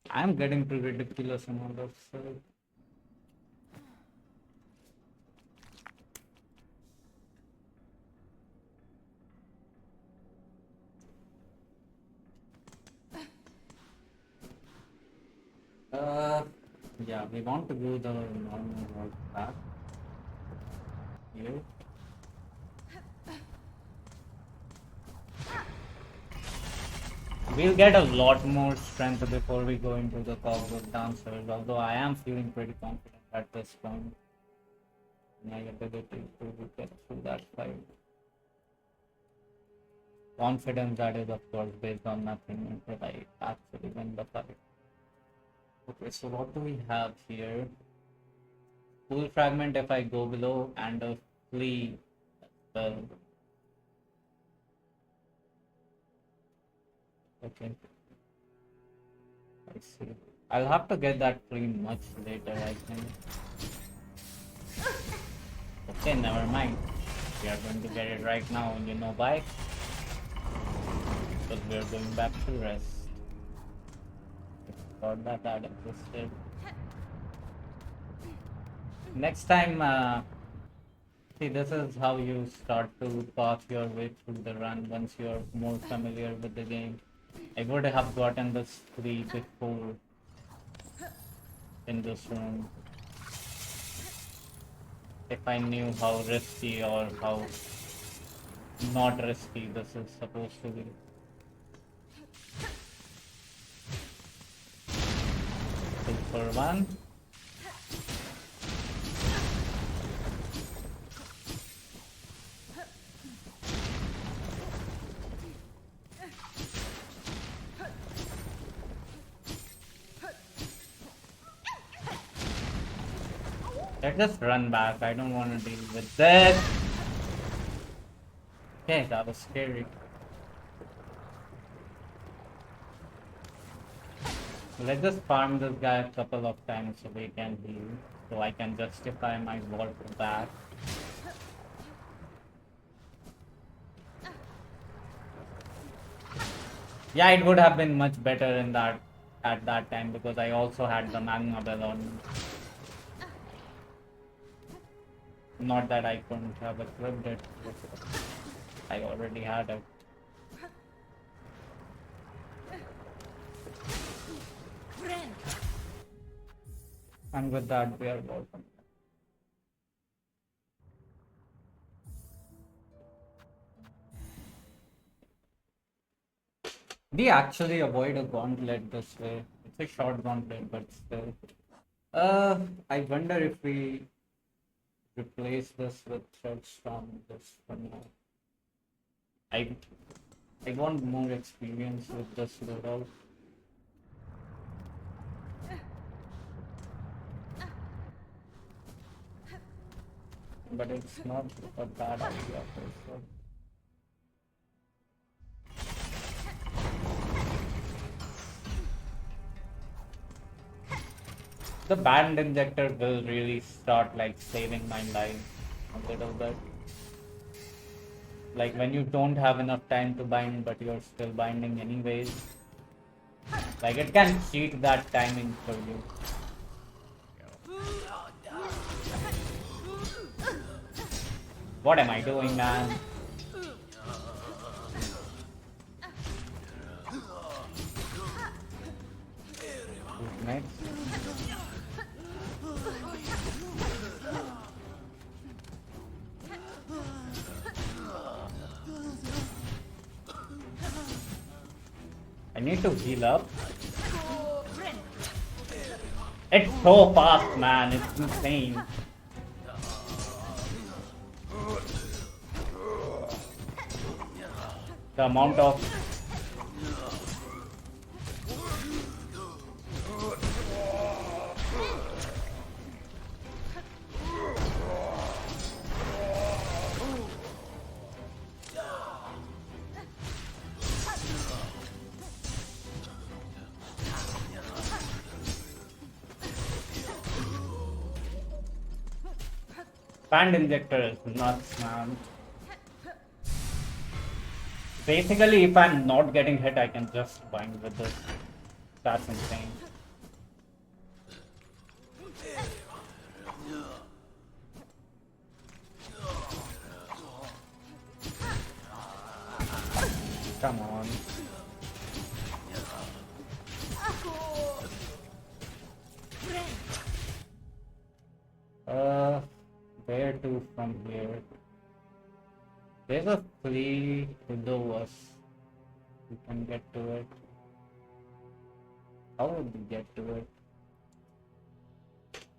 I'm getting to ridiculous amount of stuff. Yeah, we want to go the normal route back. Here. We'll get a lot more strength before we go into the Cogwood Dancers, although I am feeling pretty confident at this point. My ability to get through that fight. Confidence that is of course based on nothing until I actually win the fight. Okay, so what do we have here? Full fragment if I go below and a flea as well. Okay. I see. I'll have to get that flea much later, I think. Okay, never mind. We are going to get it right now, and you know why? Because we are going back to rest. Forgot that existed. Next time, see, this is how you start to path your way through the run once you're more familiar with the game. I would have gotten this free before in this room if I knew how risky or how not risky this is supposed to be. For one. Let's just run back. I don't want to deal with this. Okay, that was scary. Let's just farm this guy a couple of times so we can heal, so I can justify my walk back. Yeah, it would have been much better in that at that time because I also had the Magma Bell on me. Not that I couldn't have equipped it, I already had it. And with that, we are welcome. We actually avoid a gauntlet this way. It's a short gauntlet, but still. I wonder if we replace this with Threadstorm this for now. I want more experience with this loadout. But it's not a bad idea for sure. The band injector will really start like saving my life a little bit. Like when you don't have enough time to bind but you're still binding anyways. Like it can cheat that timing for you. What am I doing, man? Who's next? need to heal up. It's so fast, man. It's insane. The amount of band injector is nuts, man. Basically, if I'm not getting hit, I can just bind with this. That's insane. Come on. Where to from here? There's a flea below us. We can get to it. How would we get to it?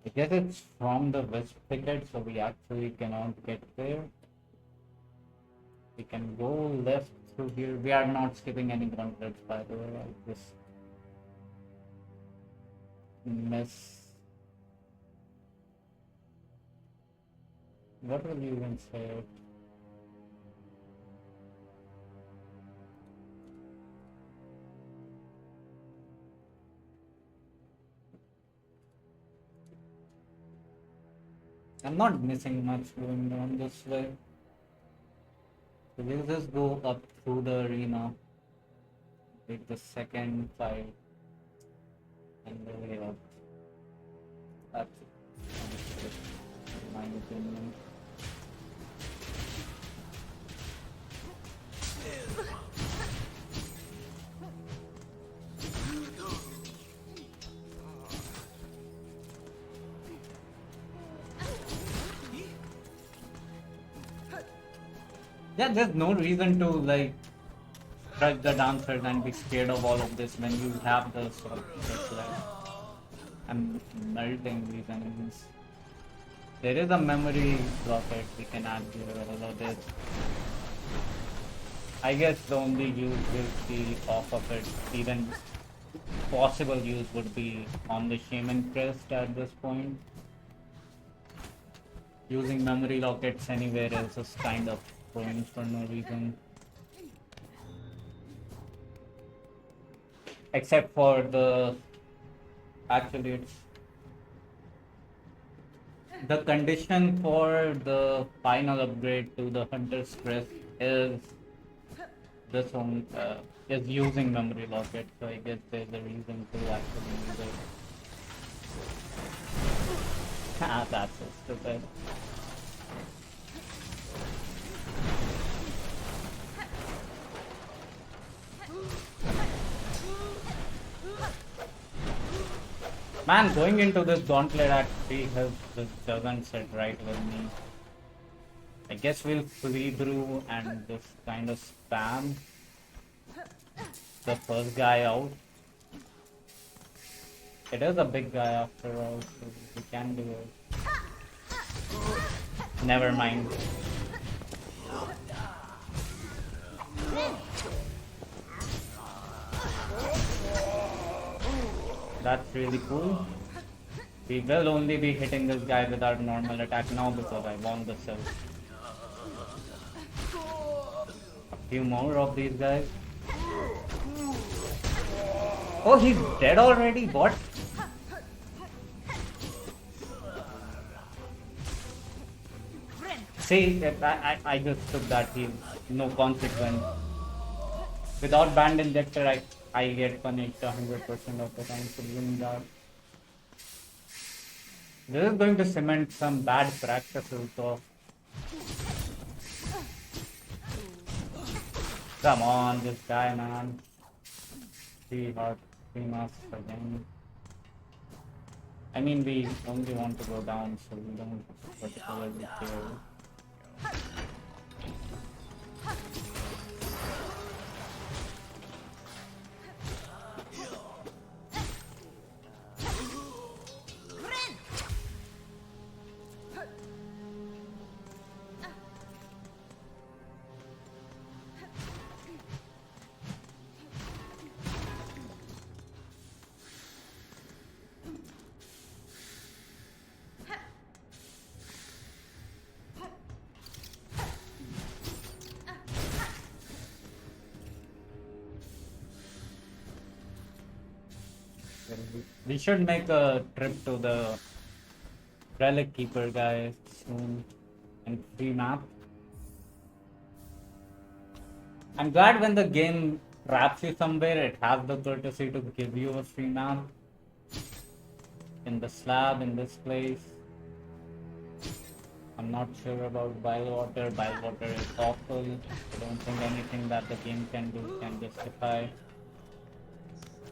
I guess it's from the west thicket, so we actually cannot get there. We can go left through here. We are not skipping any gauntlets, by the way. I just miss. What will you even say? I'm not missing much going down this way. So we'll just go up through the arena. Take the second fight. And the way up. That's my opinion. Yeah, there's no reason to like trust the dancers and be scared of all of this when you have the sort of like I'm melting these enemies. There is a memory rocket we can add here, although there's I guess the only use will be off of it. Even possible use would be on the Shaman Crest at this point. Using memory rockets anywhere else is kind of going for no reason. Except for the actually it's the condition for the final upgrade to the Hunter's Crest is this one is using memory locket, so I guess there's a reason to actually use it. Ah, that's so stupid. Man, going into this gauntlet at 3 health just doesn't sit right with me. I guess we'll flee through and just kind of spam the first guy out. It is a big guy after all, so we can do it. Never mind. That's really cool. We will only be hitting this guy with our normal attack now because I want the cell. A few more of these guys. Oh, he's dead already? What? See, I just took that heal. No consequence. Without band injector, I get punished 100% of the time for doing that. This is going to cement some bad practices of. Come on, this guy, man. 3 heart, 3 masks again. I mean, we only want to go down, so we don't particularly care. We should make a trip to the Relic Keeper guys soon and free map. I'm glad when the game traps you somewhere, it has the courtesy to give you a free map. In the slab, in this place. I'm not sure about Bilewater. Bilewater is awful. I don't think anything that the game can do can justify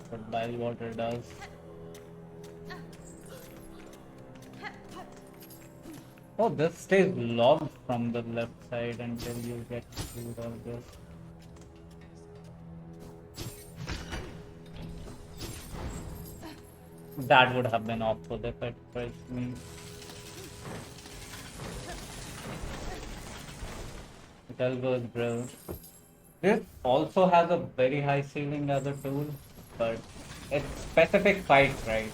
what Bilewater does. Oh, this stays logged from the left side until you get through all this. That would have been awful if it pressed me. Delvo's Drill. This also has a very high ceiling as a tool, but it's specific fights, right?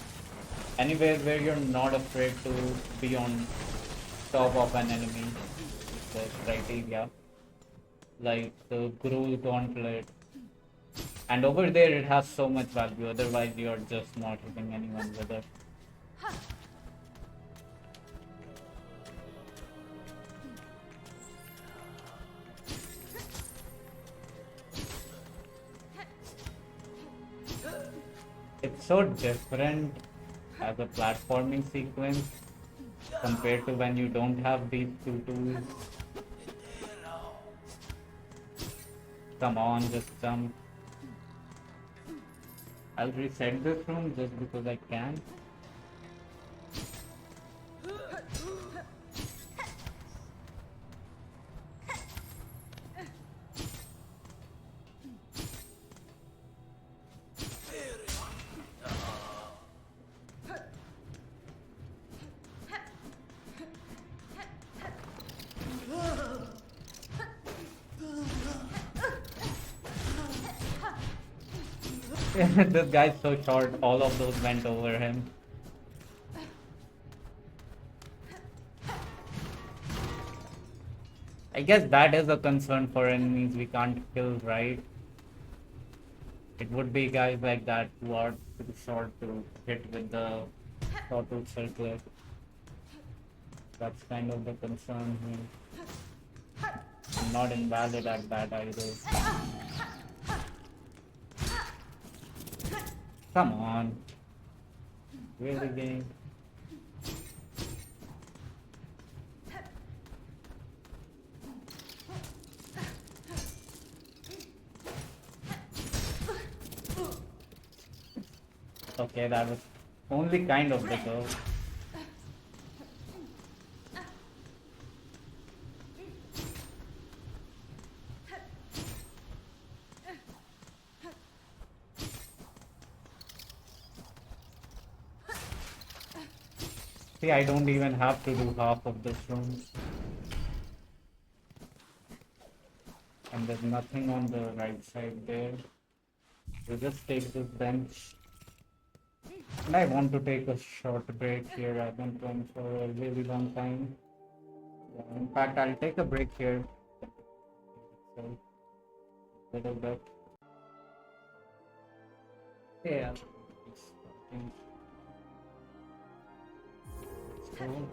Anywhere where you're not afraid to be on top of an enemy, the criteria. Like the Gruul Gauntlet. And over there it has so much value, otherwise you're just not hitting anyone with it. It's so different as a platforming sequence compared to when you don't have these two tools. Come on, just jump. I'll reset this room just because I can. This guy's so short, all of those went over him. I guess that is a concern for enemies we can't kill, right? It would be guys like that who are too short to hit with the Sawtooth Circlet. That's kind of the concern here. I'm not invalid at that either. Come on. Really, game? Okay, that was only kind of the goal. See, I don't even have to do half of this room. And there's nothing on the right side there. We just take this bench. And I want to take a short break here. I've been playing for a really long time. Yeah, in fact, I'll take a break here. So, little bit. Yeah. Cool.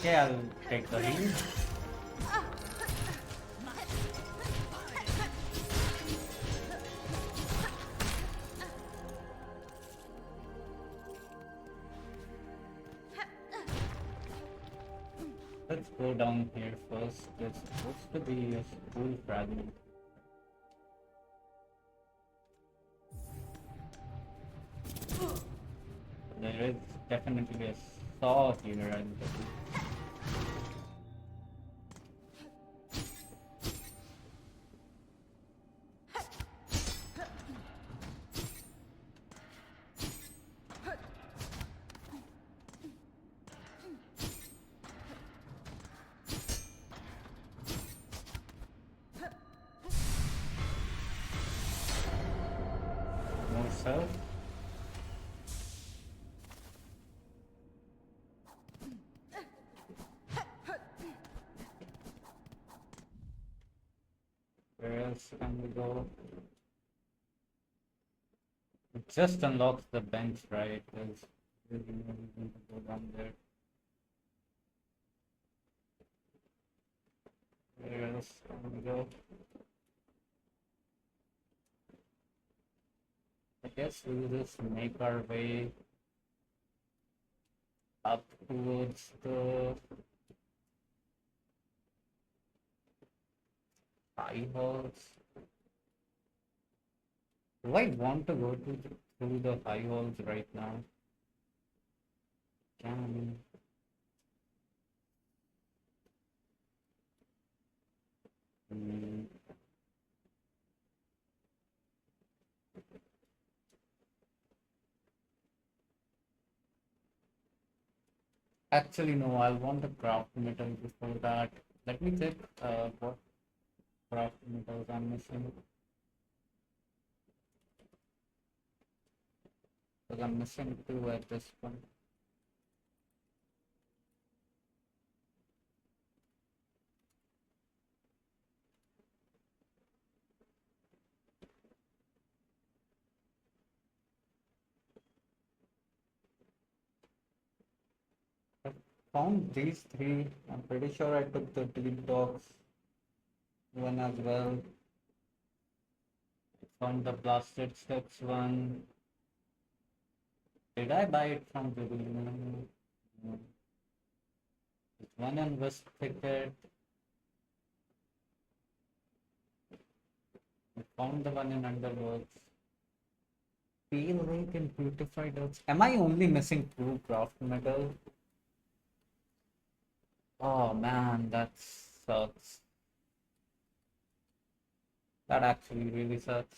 Okay, I'll take the heal. Let's go down here first. There's supposed to be a school fragment. There is definitely a saw here, I believe. yourself. Where else can we go? It just unlocks the bench, right? There's really no reason to go down there. Where else can we go? I guess we'll just make our way up towards the high halls. Do I want to go through the high halls right now? Can Hmm. Actually, no, I'll want a craft metal before that. Let me check what craft metals I'm missing. Because I'm missing two at this point. I found these three. I'm pretty sure I took the deep dogs one as well. I found the blasted steps one. Did I buy it from Jubilee? No. There's one in West Thicket. I found the one in Underworlds. Pale Lake and Beautified Earths. Am I only missing two craft metal? Oh man, that sucks. That actually really sucks.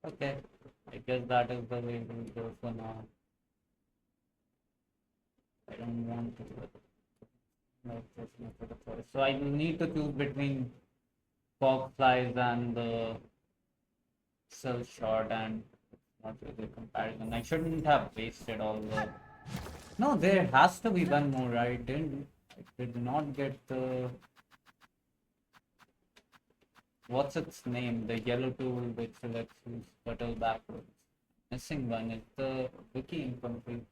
Okay, I guess that is the way we'll go for now. I don't want to make this method of choice. So I will need to choose between fog flies and the cell shot, and it's not really a comparison. I shouldn't have wasted all the. No, there has to be one more. I did not get the. What's its name? The yellow tool which lets you scuttle backwards. Missing one is the wiki incomplete.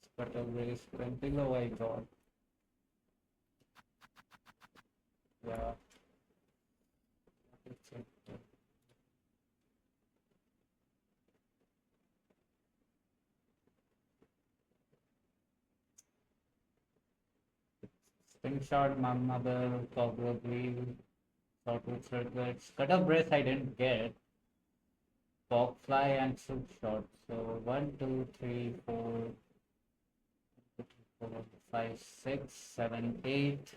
Scuttle race 20 low I got. Yeah. It's it. Slingshot, Mamma Bell, probably Sawtooth Circuits. Cut off brace I didn't get. Fogfly and Silk Shot. So 1, 2, 3, 4, 5, 6, 7, 8.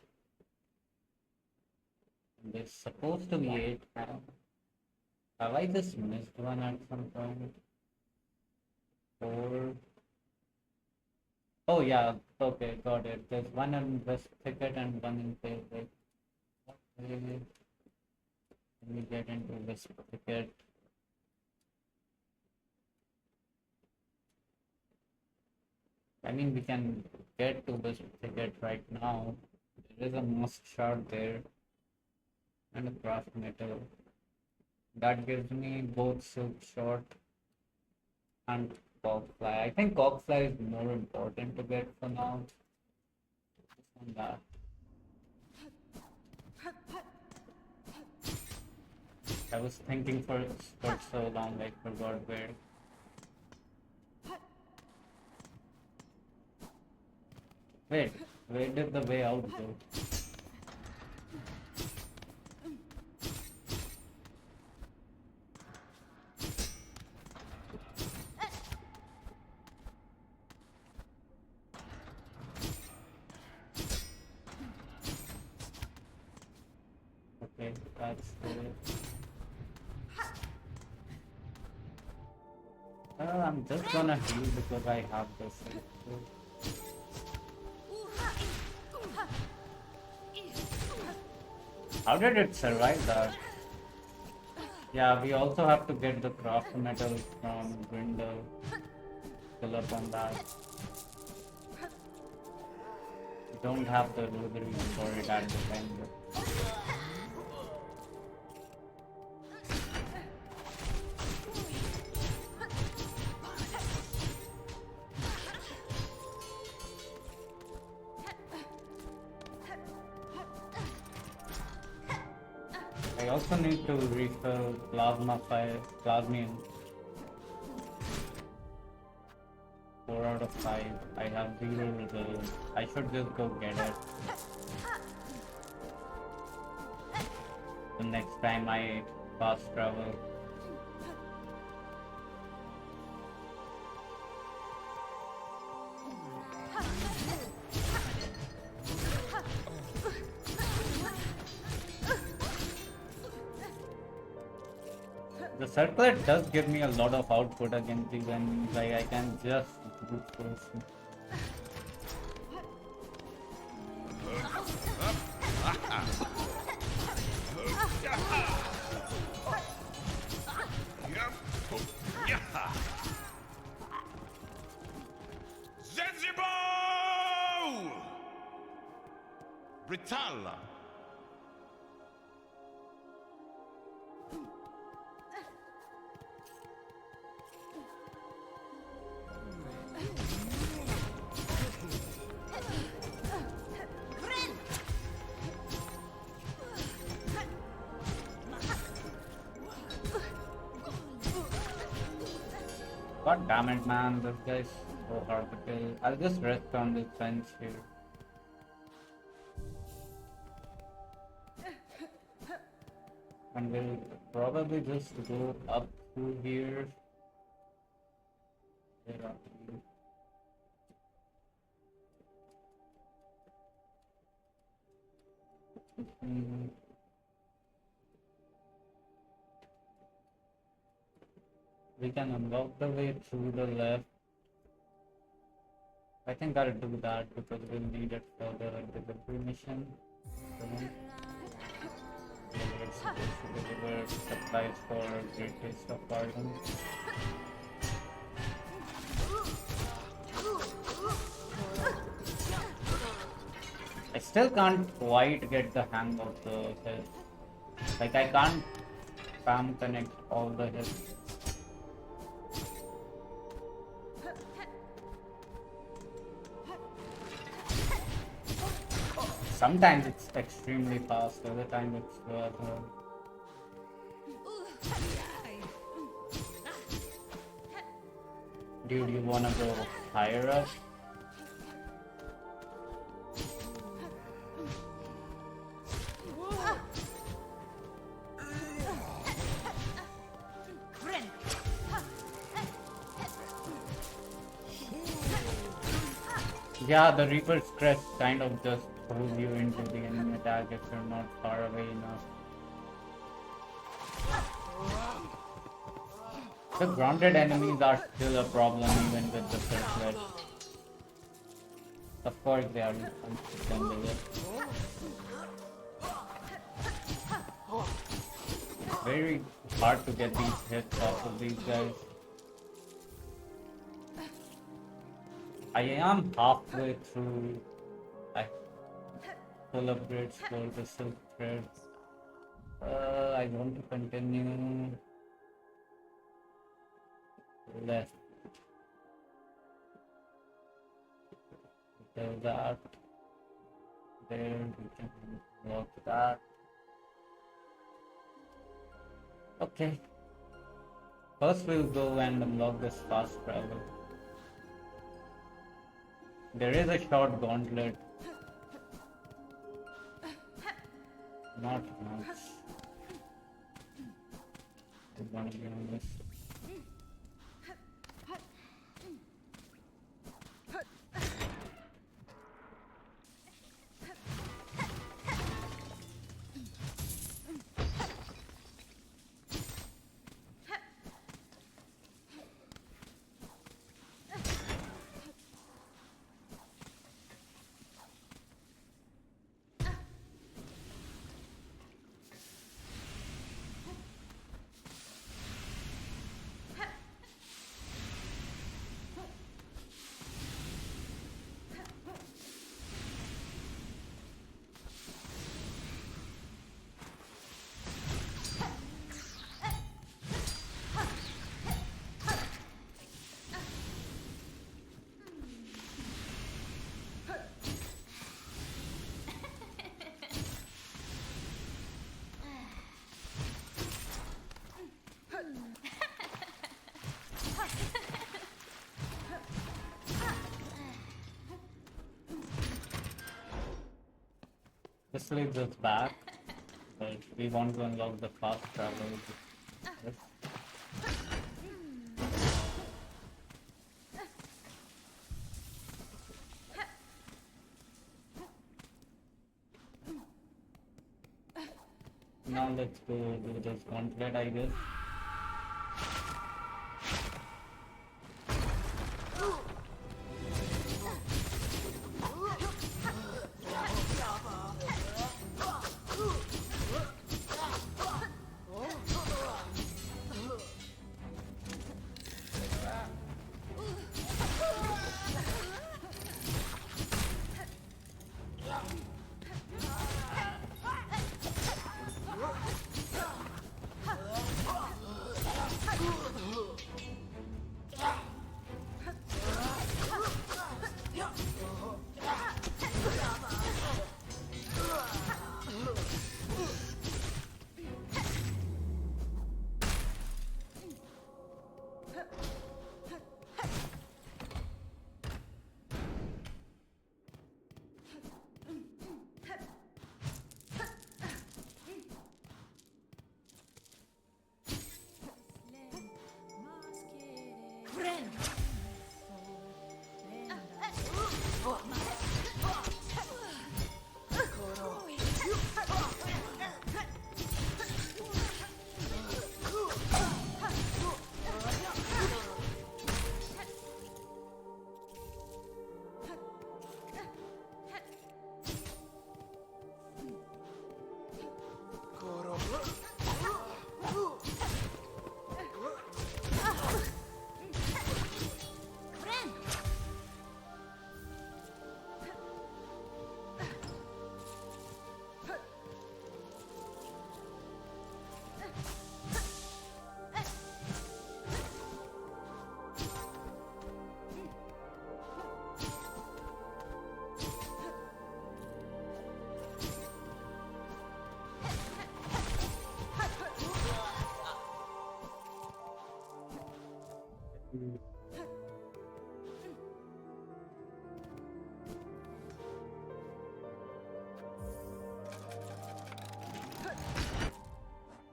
There's supposed to be 8. Have I just missed one at some point? 4. Oh yeah, okay, got it. There's one in West Thicket and one in Pale Lake. Okay. Let me get into West Thicket. I mean, we can get to West Thicket right now. There is a musk shard there and a craft metal. That gives me both silk short and Cogfly. I think Cogfly is more important to get for now. Just on that. I was thinking for so long, I forgot where. Wait, where did the way out go? I'm just gonna heal because I have this. How did it survive that? Yeah, we also have to get the craft metal from Grindel. Fill up on that. We don't have the rotary for it at the time. I also need to refill plasmium. 4 out of 5. I have 0 reserve. I should just go get it. The next time I fast travel. The circlet does give me a lot of output against these enemies, like I can just brute force. Zanzibar! Ritala! God damn it, man, this guy's so hard to kill. I'll just rest on this bench here. And we'll probably just go up through here. Where are you? We can unlock the way through the left. I think I'll do that because we'll need it for the delivery mission. We're supposed to deliver supplies for Great Taste of Pardon. I still can't quite get the hang of the hit. Like I can't spam connect all the hits. Sometimes it's extremely fast, other time it's slow. Dude, you wanna go higher up? Yeah, the Reaper's Crest kind of just pulls you into the enemy attack if you're not far away enough. The grounded enemies are still a problem even with the circlet. Of course they are with it. It's very hard to get these hits off of these guys. I am halfway through. I full upgrades for the silk thread. I want to continue left. There that. There we can block that. Okay. First we'll go and unlock this fast travel. There is a short gauntlet. Not much. I want to be on this. This leads us back, but we want to unlock the fast travel. Yes. Now let's go do this gauntlet, I guess.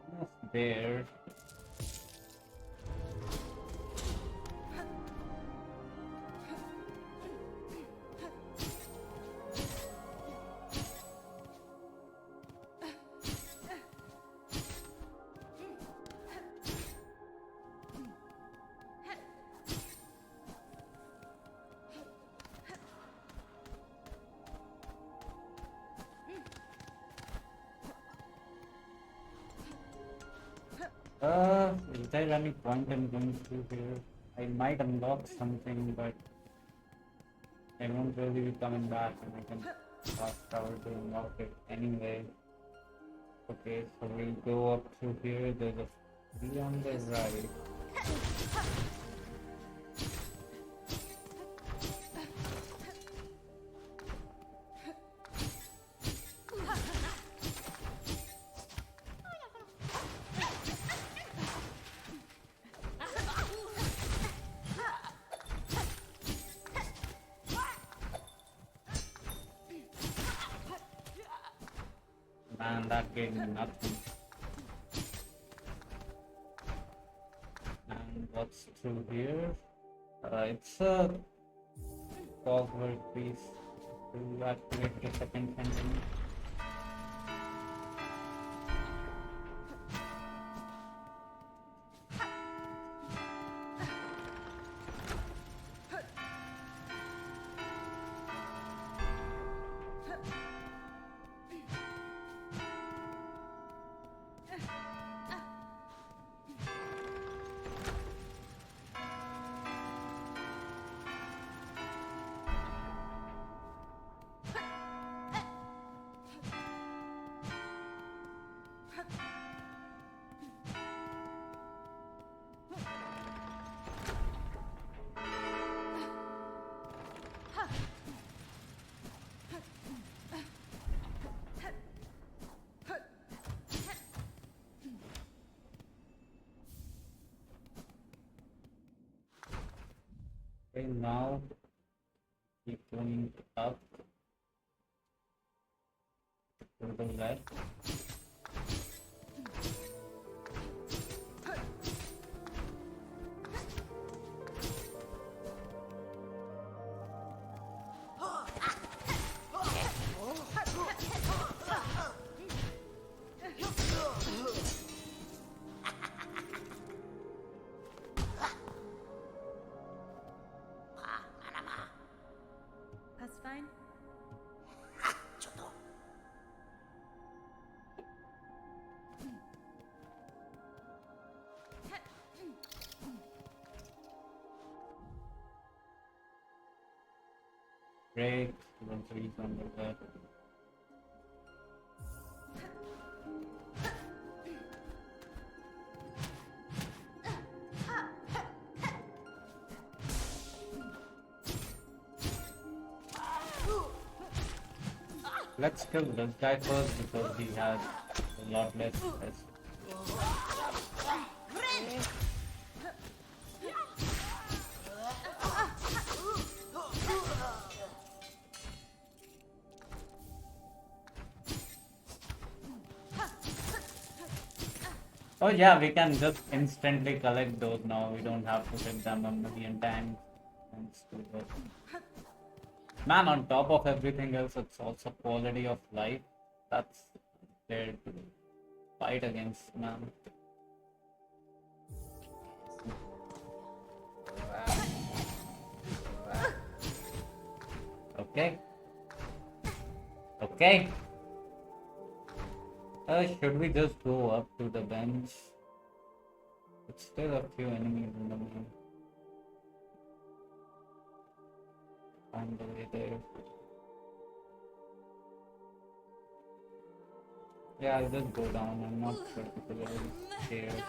Almost there. Is there any point in going through here? I might unlock something, but I won't really be coming back and I can fast travel to unlock it anyway. Okay, so we'll go up through here. There's a tree on the right. Man, that gave me nothing. And what's through here? It's a cogwork piece to activate the second sentence. Okay, now keep going up. to the left. That's fine. Break, then 3 from the left. Let's kill this guy first because he has a lot less stress. Oh yeah, we can just instantly collect those now. We don't have to hit them a million times. Thanks to the... Man, on top of everything else, it's also quality of life. That's there to fight against, man. Okay. Okay. Should we just go up to the bench? It's still a few enemies in the main. Find the way there. Yeah, I'll just go down. I'm not particularly scared.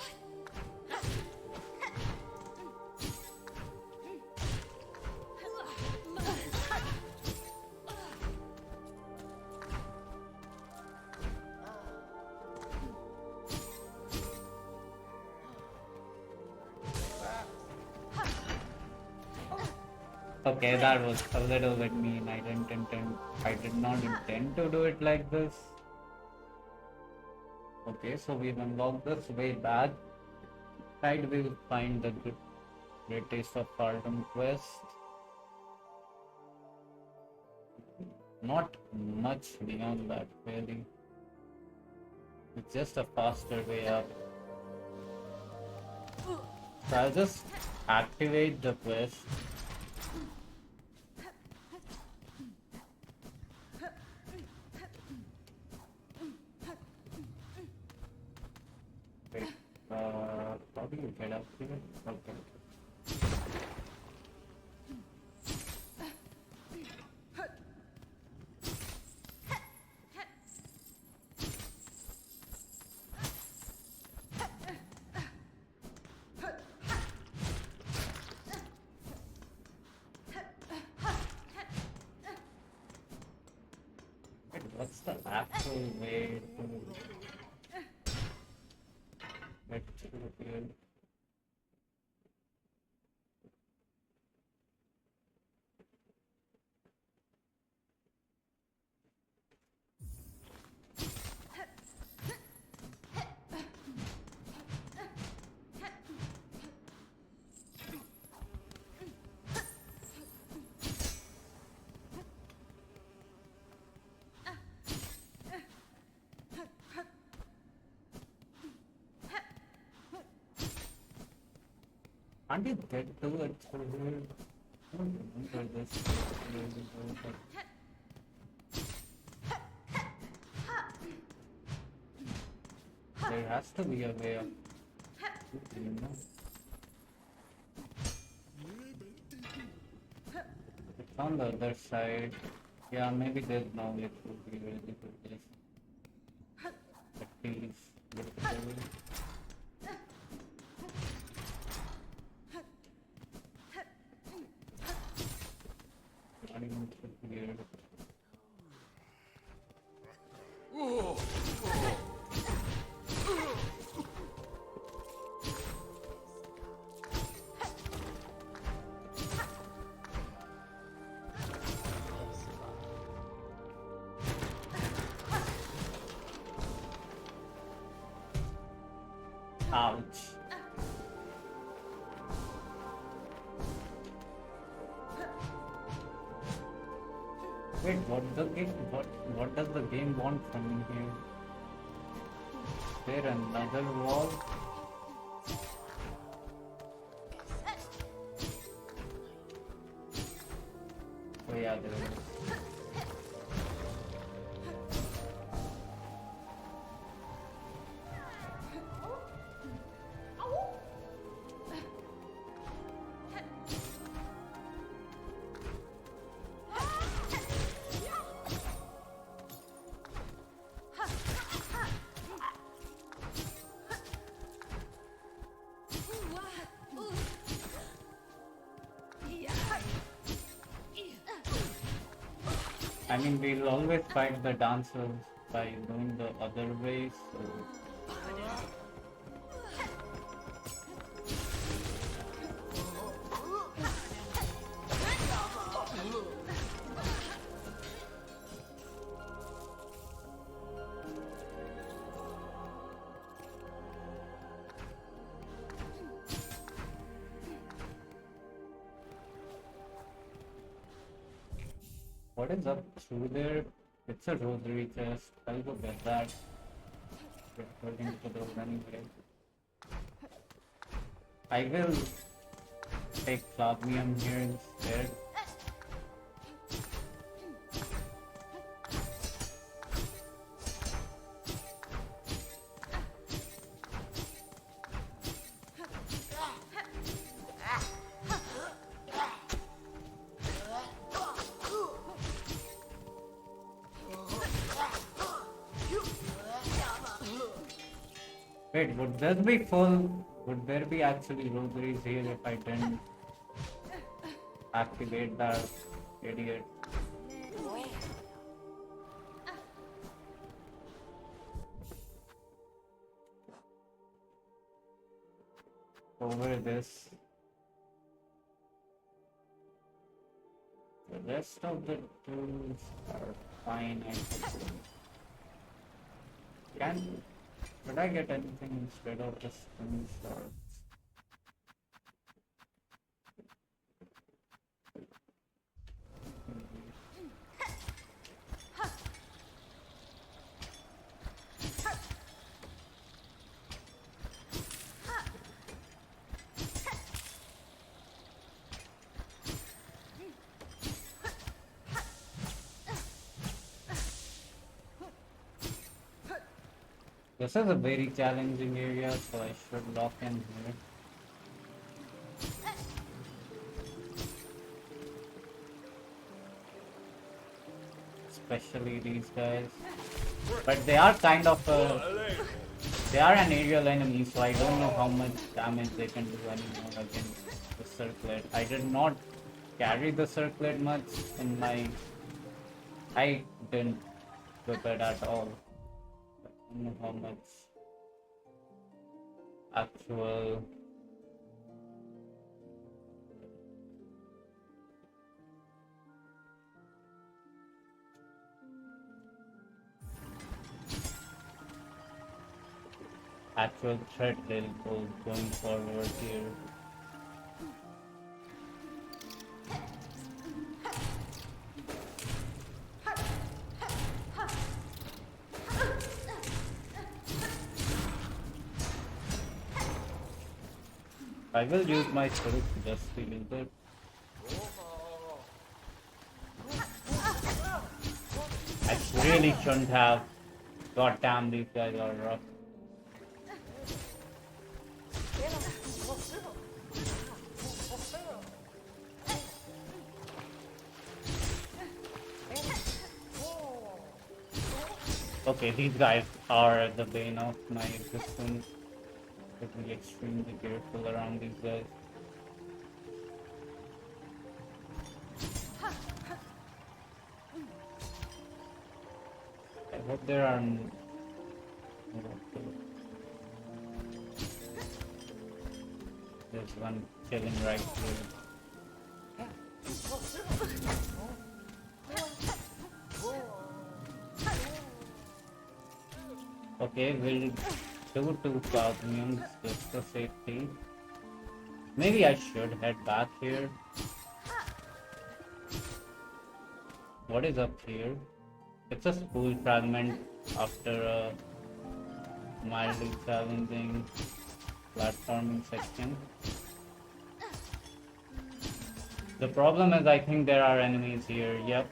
Okay, that was a little bit mean. I did not intend to do it like this. Okay, so we've unlocked this way back. Right, we will find the Great Taste of Stardom quest. Not much beyond that, really. It's just a faster way up. So I'll just activate the quest. Wait, how do you get up here? Okay. Wait, what's the actual way to get through here? Can't you get to it through here? I don't remember this. There has to be a way up. You know? It's on the other side. Yeah, maybe there's no way to be ready for this. But please, look at the way. Not even through here. Ouch. Wait, what does the game want from me here? Is there another wall? Oh yeah, there is. I mean, we'll always fight the dancers by doing the other ways. So. What is up through there? It's a rosary chest. I'll go get that. We're holding to the road anyway. I will take cadmium here instead. Wait, would there be full? Would there be actually rosaries here if I didn't activate that idiot? Over this. The rest of the tools are fine, I think. Could I get anything instead of the spin shards? This is a very challenging area, so I should lock in here. Especially these guys. But they are kind of they are an aerial enemy, so I don't know how much damage they can do anymore against the circlet. I did not carry the circlet much in my... I didn't whip it at all. I don't know how much actual threat they'll go going forward here. I will use my spirit just to use it. I really shouldn't have. God damn, these guys are rough. Okay, these guys are the bane of my existence. I have to be extremely careful around these guys. I hope there are there's one killing right here. Okay, we'll do two cadmiums just for safety. Maybe I should head back here. What is up here? It's a school fragment after a mildly challenging platforming section. The problem is I think there are enemies here. Yep.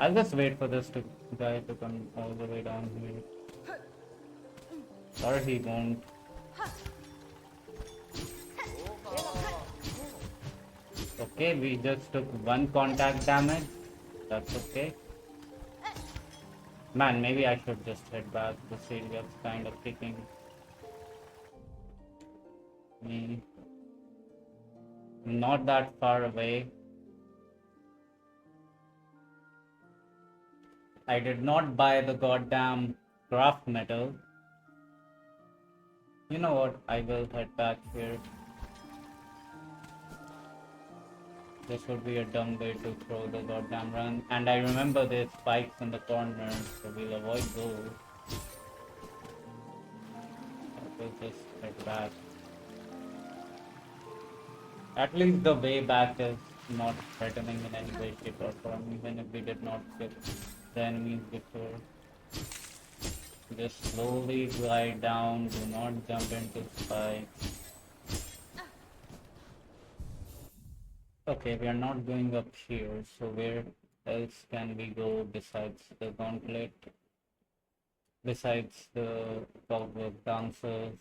I'll just wait for this guy to come all the way down here. Or he won't. Okay, we just took one contact damage. That's okay. Man, maybe I should just head back. This area's kind of kicking me. Not that far away. I did not buy the goddamn craft metal. You know what? I will head back here. This would be a dumb way to throw the goddamn run. And I remember there's spikes in the corner, so we'll avoid those. I will just head back. At least the way back is not threatening in any way, shape or form, even if we did not kill the enemies before. Just slowly glide down, do not jump into spikes. Okay, we are not going up here, so where else can we go besides the gauntlet? Besides the clockwork dancers?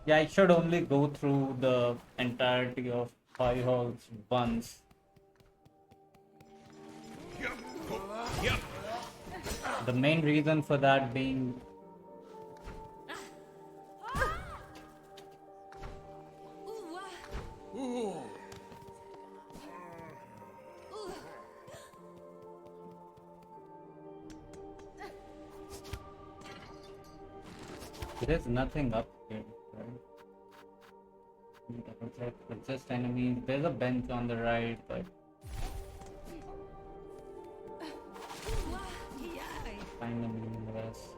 Yeah, I should only go through the entirety of High Halls once. The main reason for that being there's nothing up here, right? Double check. It's just enemies. There's a bench on the right, but kind of meaningless.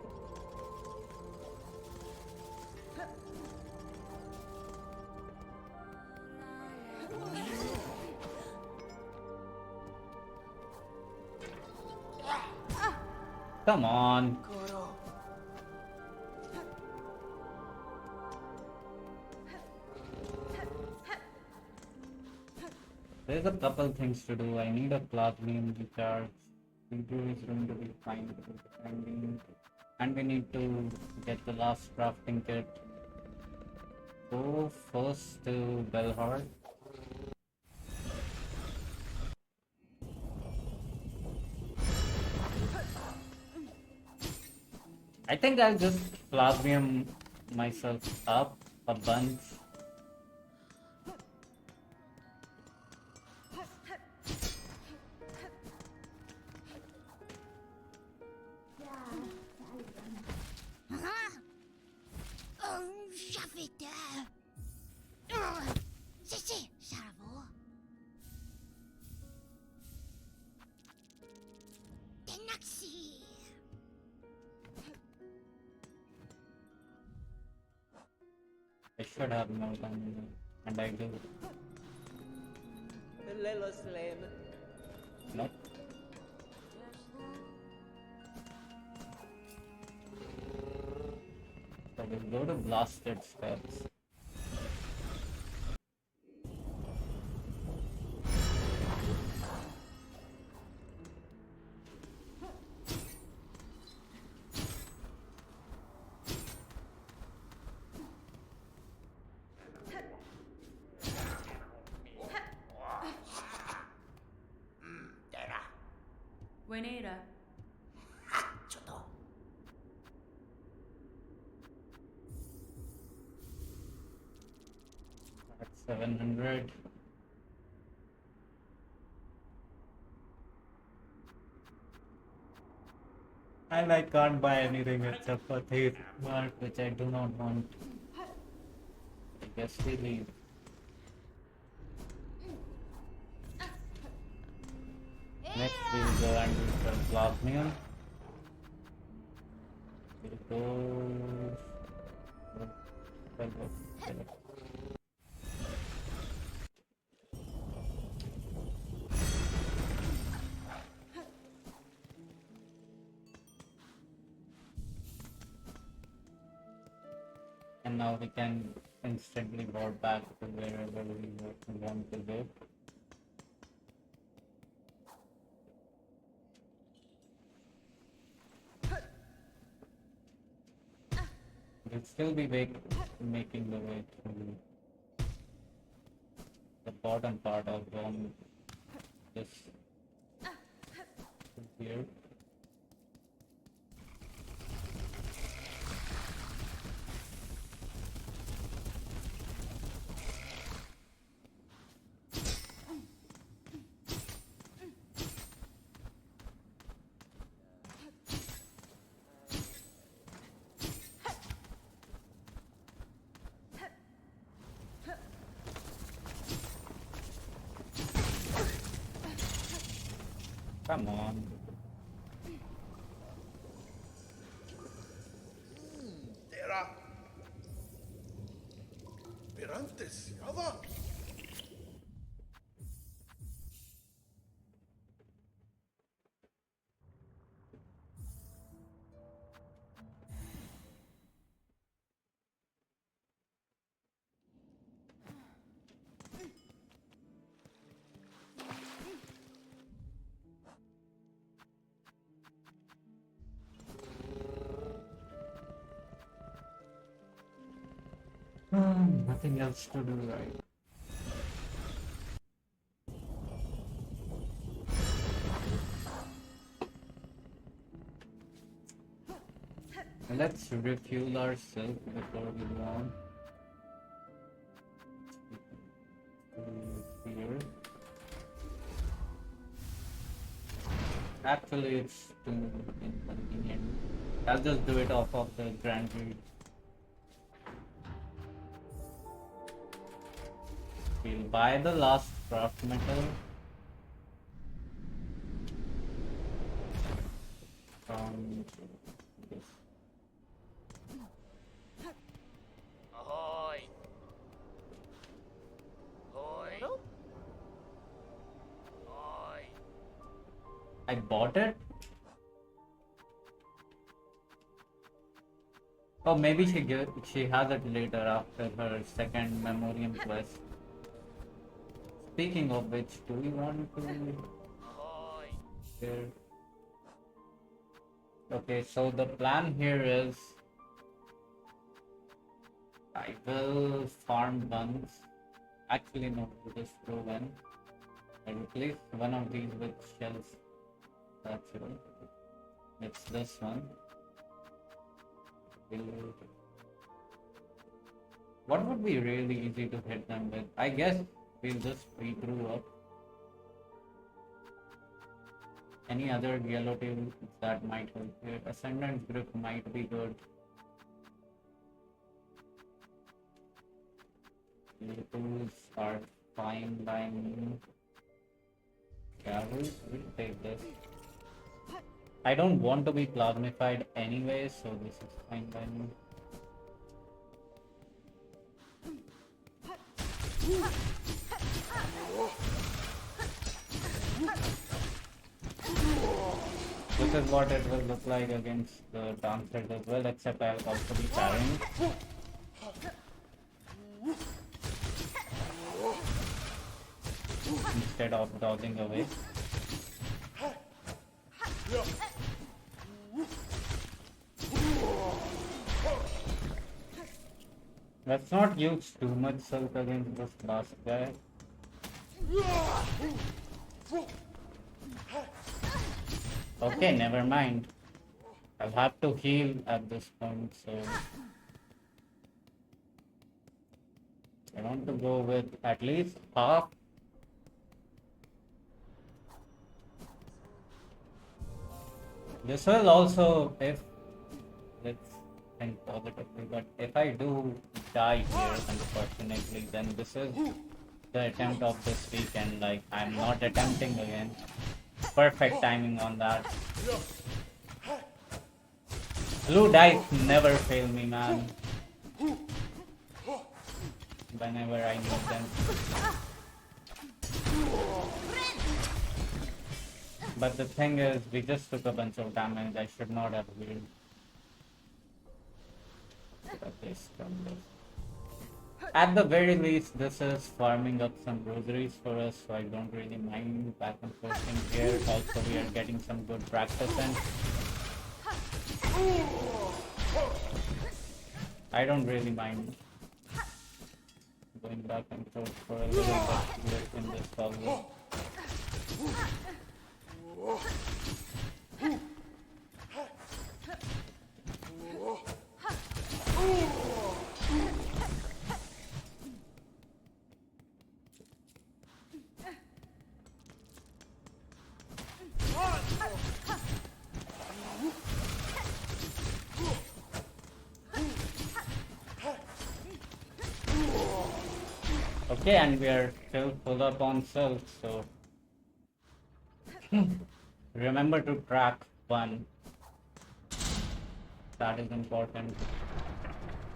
Come on. There's a couple things to do. I need a plasmium recharge. Improve is going to be fine with the finding. And we need to get the last crafting kit. Go first to Belhard. I think I'll just plasmium myself up a bunch. I should have more than and I do. Nope. So we'll go to Blasted Steps. Buenera. 저도. That's 700. And I can't buy anything except for Thief Mark, which I do not want. I guess we leave. Next we'll go and do some Plasmium. We'll go... And now we can instantly board back to wherever we want to go. We'll still be making the way to the bottom part of this here. Come on. Terra. Mirantes, Yava. Nothing else to do, right? Let's refuel ourselves before we go on. Here. Actually, it's too inconvenient. I'll just do it off of the Grand Reed. We'll buy the last craft metal from this. Ahoy! Ahoy! Ahoy! I bought it? Oh, maybe she has it later after her second Memoriam quest. Speaking of which, do we want to... Ahoy! Here. Okay, so the plan here is I will farm buns. Actually, no, just throw one. I replace one of these with shells. That's it. It's this one. What would be really easy to hit them with? I guess we'll just re-brew up. Any other yellow tails that might help here? Ascendant grip might be good. Yellow tools are fine by me. Yeah, we'll take this. I don't want to be plasmified anyway, so this is fine by me. This is what it will look like against the dancers as well, except I'll also be carrying. Instead of dodging away. Let's not use too much silk against this last guy. Okay, never mind. I'll have to heal at this point, so I want to go with at least half. This will also, if let's think positively, but if I do die here, unfortunately, then this is the attempt of this weekend. Like, I'm not attempting again. Perfect timing on that. Blue dice never fail me, man. Whenever I need them. But the thing is, we just took a bunch of damage. I should not have healed. At the very least, this is farming up some groceries for us, so I don't really mind back and forth in here. Also, we are getting some good practice in. I don't really mind going back and forth for a little bit in this puzzle. Okay, and we are still full up on silk, so remember to track one. That is important.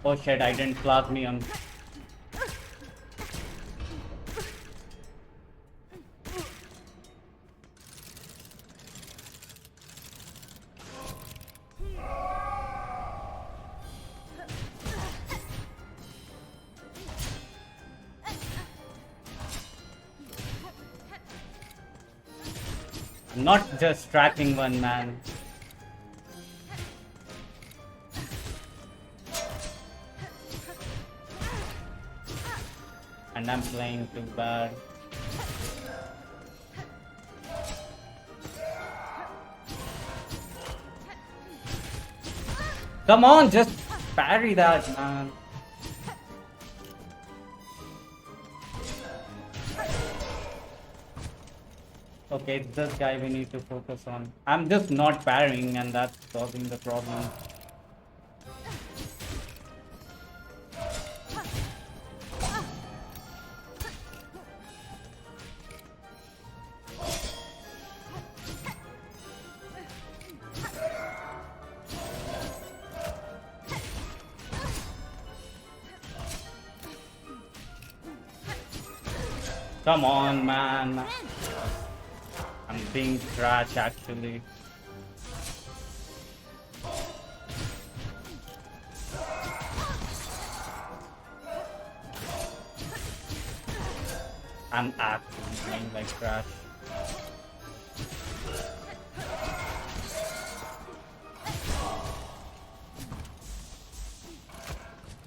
Oh shit, I didn't plasmium. Not just tracking one, man. And I'm playing too bad. Come on, just parry that, man. Okay, it's this guy we need to focus on. I'm just not parrying, and that's causing the problem. Come on, man. I'm being trash, actually. I'm actually playing like trash.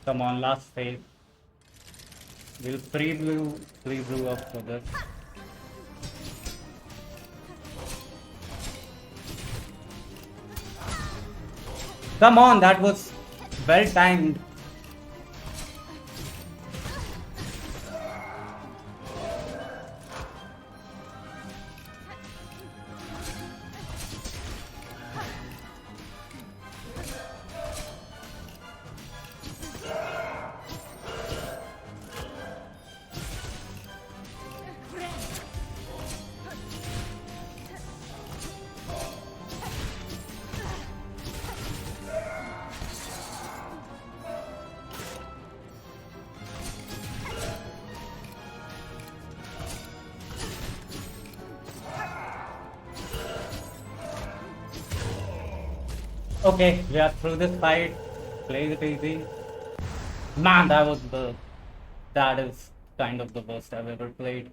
Come on, last phase. We'll pre-blue up for this. Come on, that was well timed. Okay, we are through this fight. Play it easy. Man, that is kind of the worst I've ever played.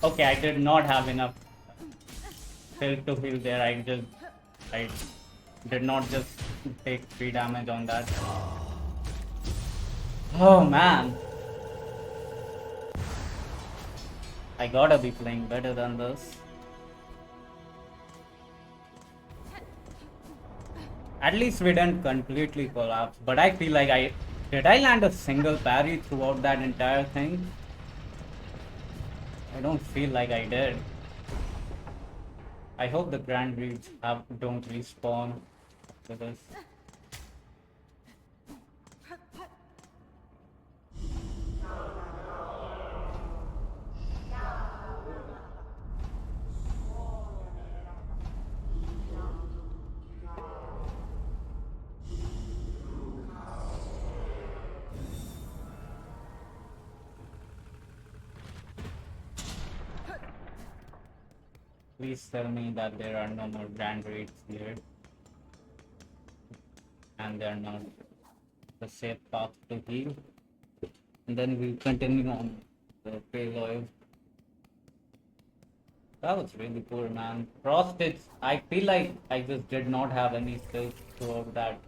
Okay, I did not have enough tilt to heal there. I did not just take 3 damage on that. Oh man. I gotta be playing better than this. At least we didn't completely collapse, but I feel like did I land a single parry throughout that entire thing? I don't feel like I did. I hope the Grand Reeds don't respawn after this. Please tell me that there are no more Grand Raids here. And they are not the safe path to heal. And then we'll continue on the payload. That was really poor, man. Frost, I feel like I just did not have any skills throughout that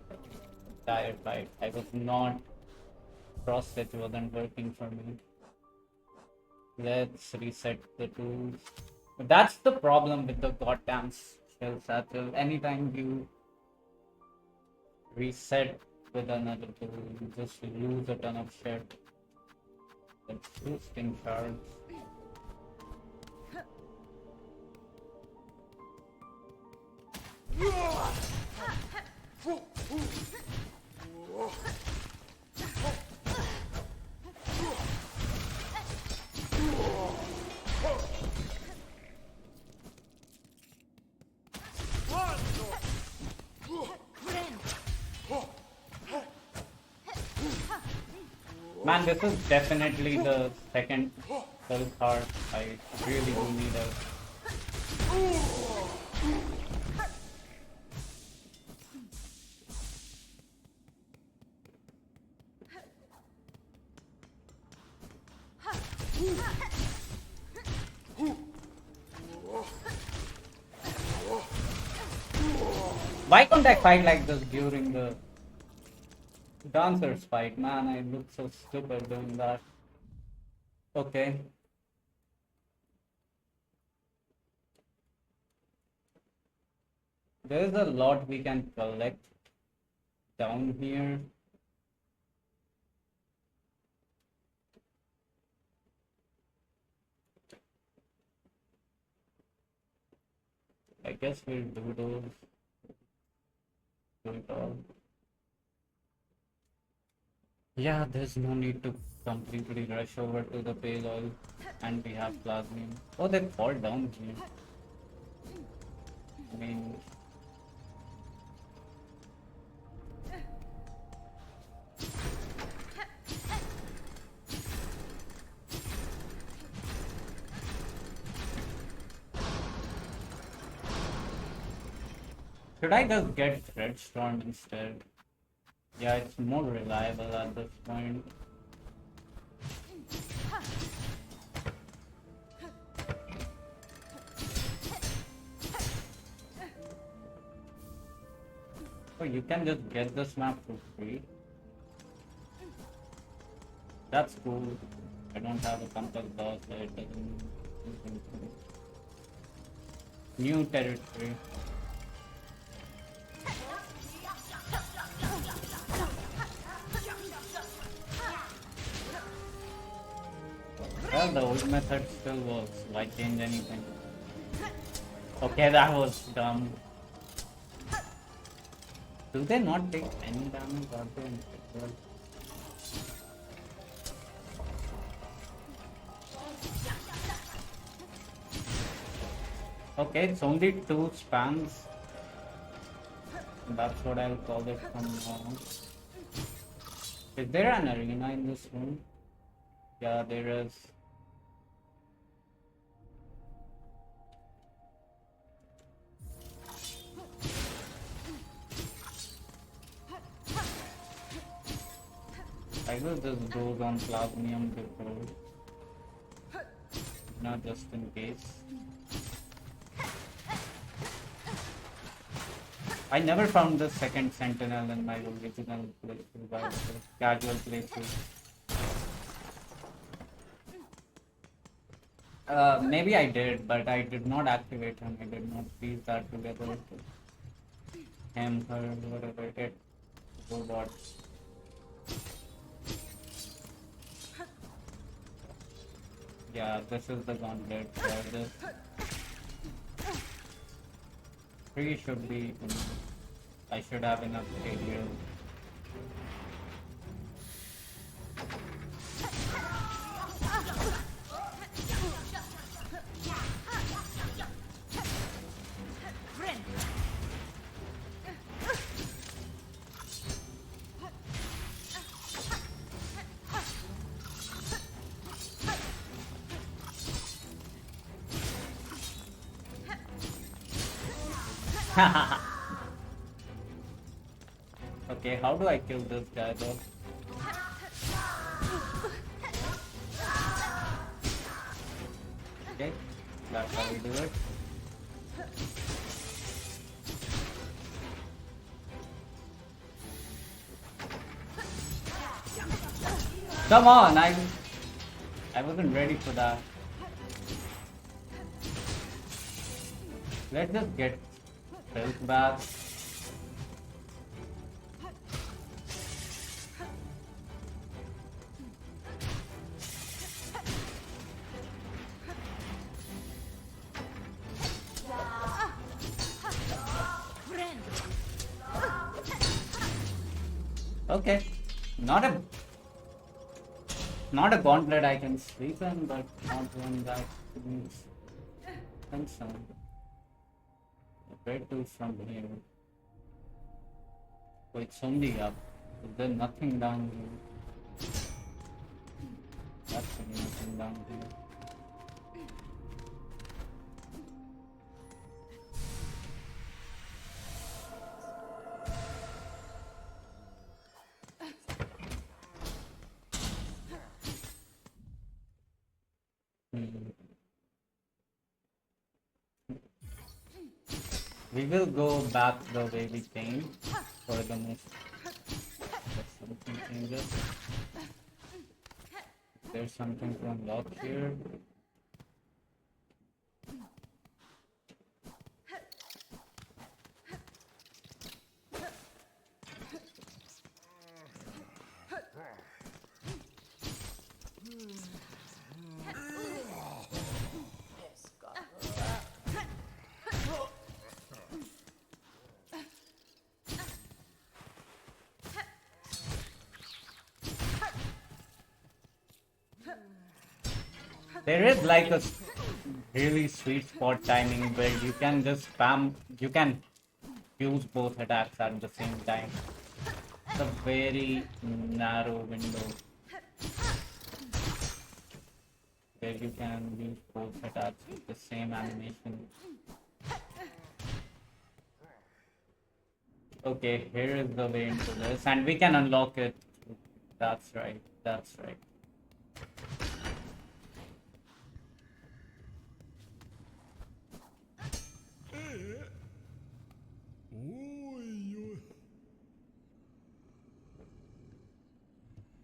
entire fight. I was not. Frost Stitch wasn't working for me. Let's reset the tools. That's the problem with the goddamn skill satchel. Anytime you reset with another tool, you just lose a ton of shit. That's boosting shards. Man, this is definitely the second self card. I really do need a. Why can't I fight like this during the Dancer's fight? Man, I look so stupid doing that. Okay. There's a lot we can collect down here. I guess we'll do those. Do it all. Yeah, there's no need to completely rush over to the pale oil, and we have plasmium. Oh, they fall down here. I mean, should I just get Dreadstorm instead? Yeah, it's more reliable at this point. Oh, you can just get this map for free. That's cool. I don't have a compass boss, so it doesn't do anything. New territory. Well, the old method still works. Why change anything? Okay, that was dumb. Do they not take any damage? Are they invincible? Okay, it's only 2 spams. That's what I'll call it from now on. Is there an arena in this room? Yeah, there is. I will just go on plasmium before. not just in case. I never found the second sentinel in my original playthrough by the casual playthrough. Maybe I did, but I did not activate him. I did not piece that together with him, her, whatever it robot. Yeah, this is the gauntlet. This 3 should be. I should have enough here. Okay, how do I kill this guy though? Okay, that's how we do it. Come on, I wasn't ready for that. Let's just get health back. Okay, not a gauntlet I can sleep in, but not one that is concerned. Where to from here? Oh, it's only up. Is there nothing down here? That's nothing down here. We will go back the way we came for the next. Something changes. There's something to unlock here. There is like a really sweet spot timing where you can just spam, you can use both attacks at the same time. It's a very narrow window where you can use both attacks with the same animation. Okay, here is the way into this, and we can unlock it. That's right, that's right.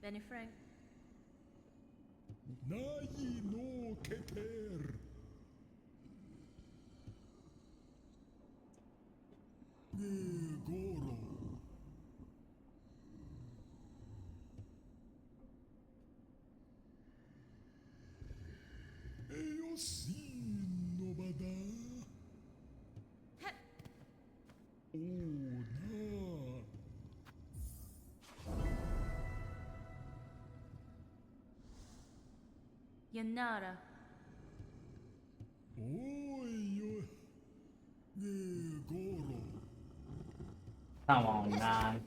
Benny Frank. Nayi no keter. Goro. Eyosin bada. Oh na. Yanara. Oy, Goro. Come on, man.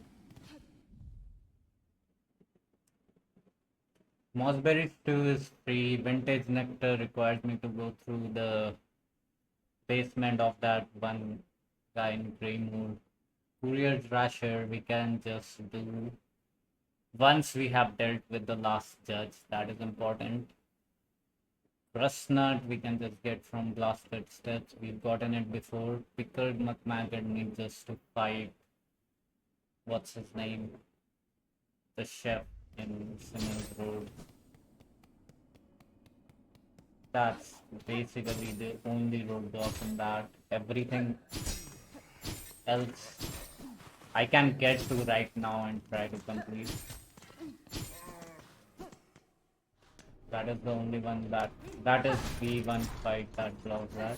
Mossberry 2 is free. Vintage Nectar requires me to go through the basement of that one guy in Greymoor. Courier's Rasher we can just do once we have dealt with the last judge. That is important. Rust nut we can just get from blasted steps. We've gotten it before. Pickled McMaggot needs us to fight. What's his name? The chef in Simmons Road. That's basically the only roadblock in that. Everything else I can get to right now and try to complete. That is the only one that is the one fight that blocks that.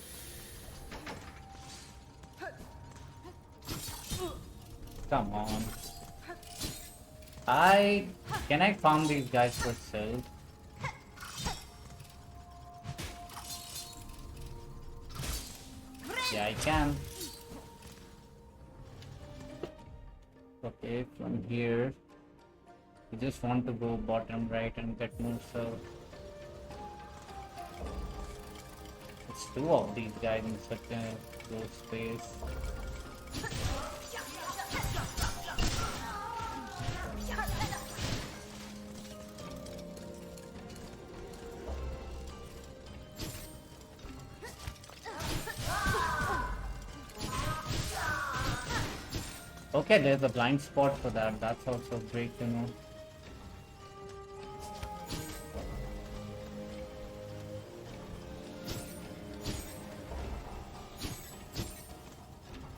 Come on. Can I farm these guys for silk? Yeah, I can. Okay, from here we just want to go bottom right and get more silk. It's two of these guys in such a low space. Okay, there's a blind spot for that. That's also great to know.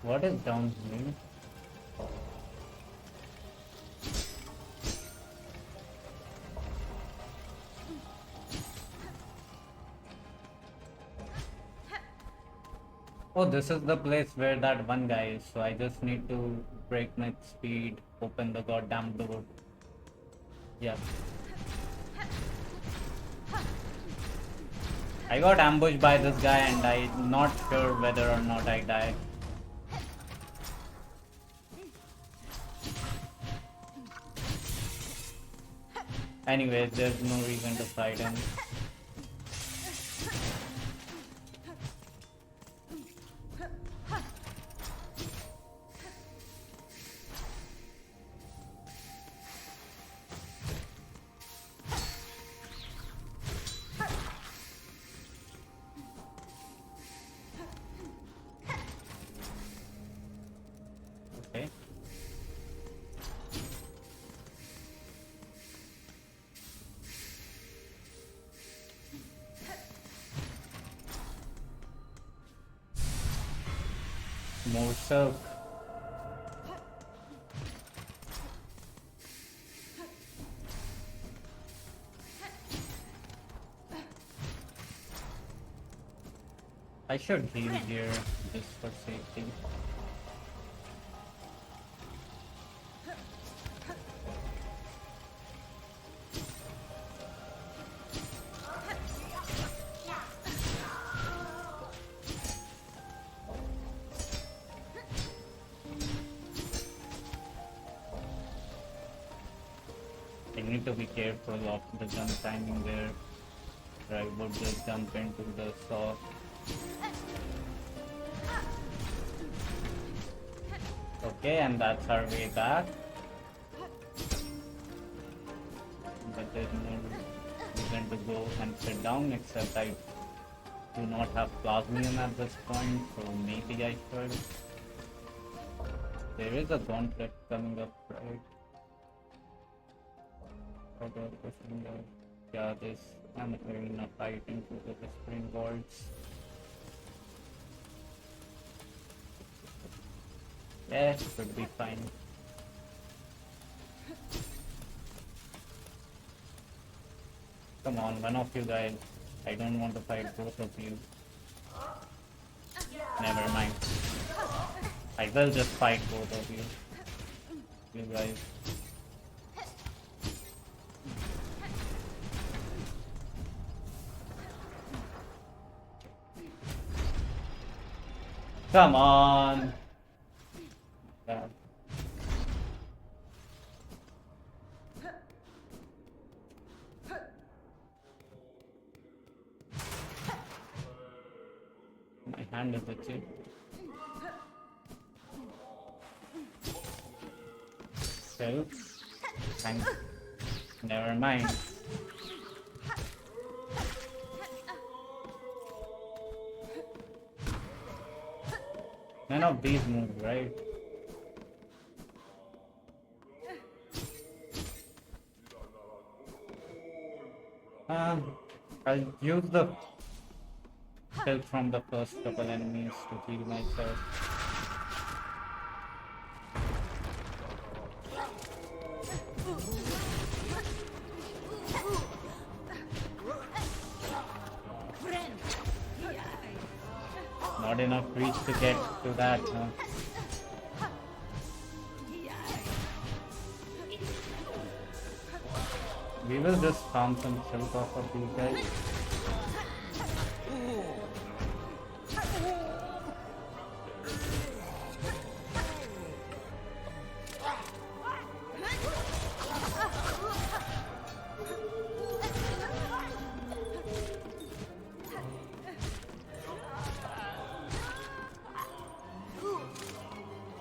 What is down here? Oh, this is the place where that one guy is, so I just need to breakneck speed, open the goddamn door. Yeah. I got ambushed by this guy and I'm not sure whether or not I die. Anyways, there's no reason to fight him. Okay. More silk. I should heal here just for safety. I need to be careful of the jump timing there. Or I would just jump into the saw. Okay, and that's our way back. But there's no reason to go and sit down, except I do not have plasmium at this point, so maybe I should. There is a gauntlet coming up, right? Yeah, this I'm arena fight into the whispering worlds. Yeah, should be fine. Come on, one of you guys. I don't want to fight both of you. Never mind. I will just fight both of you. You guys. Come on. Yeah. My hand is itchy. So, thanks. Never mind. None of these move, right? I'll use the help from the first couple enemies to heal myself. Not enough reach to get to that, huh? We will just farm some silk off of these guys.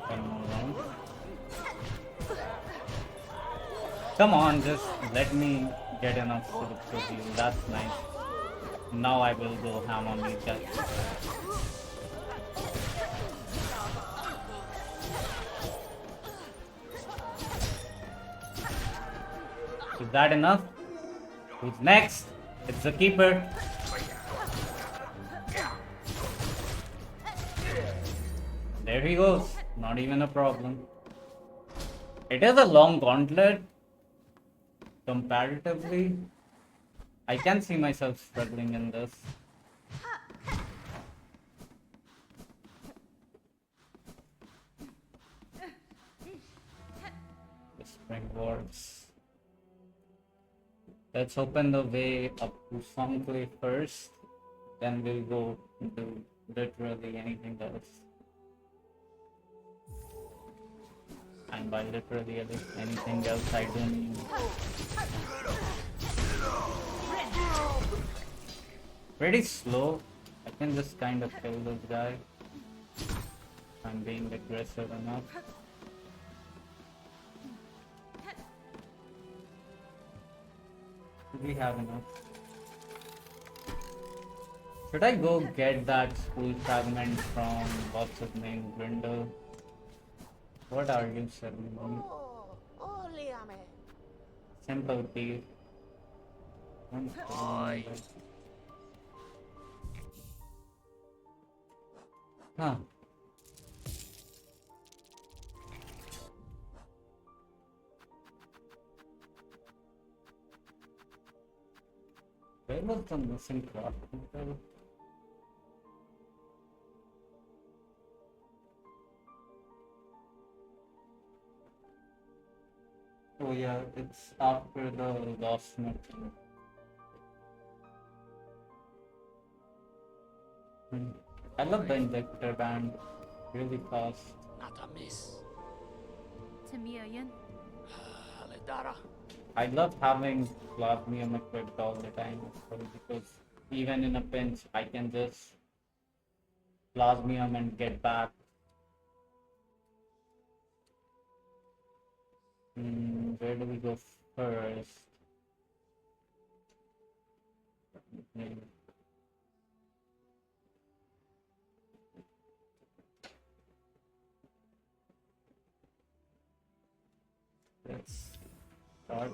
One more round. Come on, just let me get enough silk to heal. That's nice. Now I will go ham on these guys. Is that enough? Who's next? It's the keeper. There he goes. Not even a problem. It is a long gauntlet. Comparatively, I can see myself struggling in this. The springboards. Let's open the way up to Songplay first. Then we'll go into literally anything else. And by literally anything else, I don't mean. Pretty slow. I can just kind of kill this guy. I'm being aggressive enough. Do we have enough? Should I go get that school fragment from what's his name, Grindel? What are you selling me? Oh, líame. Simple piece. Oi. Huh. Where was the missing crafting? Oh yeah, it's after the lost note. I love the injector band. Really fast. Not a miss. Tamiyan. Alidara. I love having Plasmium equipped all the time because even in a pinch I can just Plasmium and get back. Where do we go first? Let's start.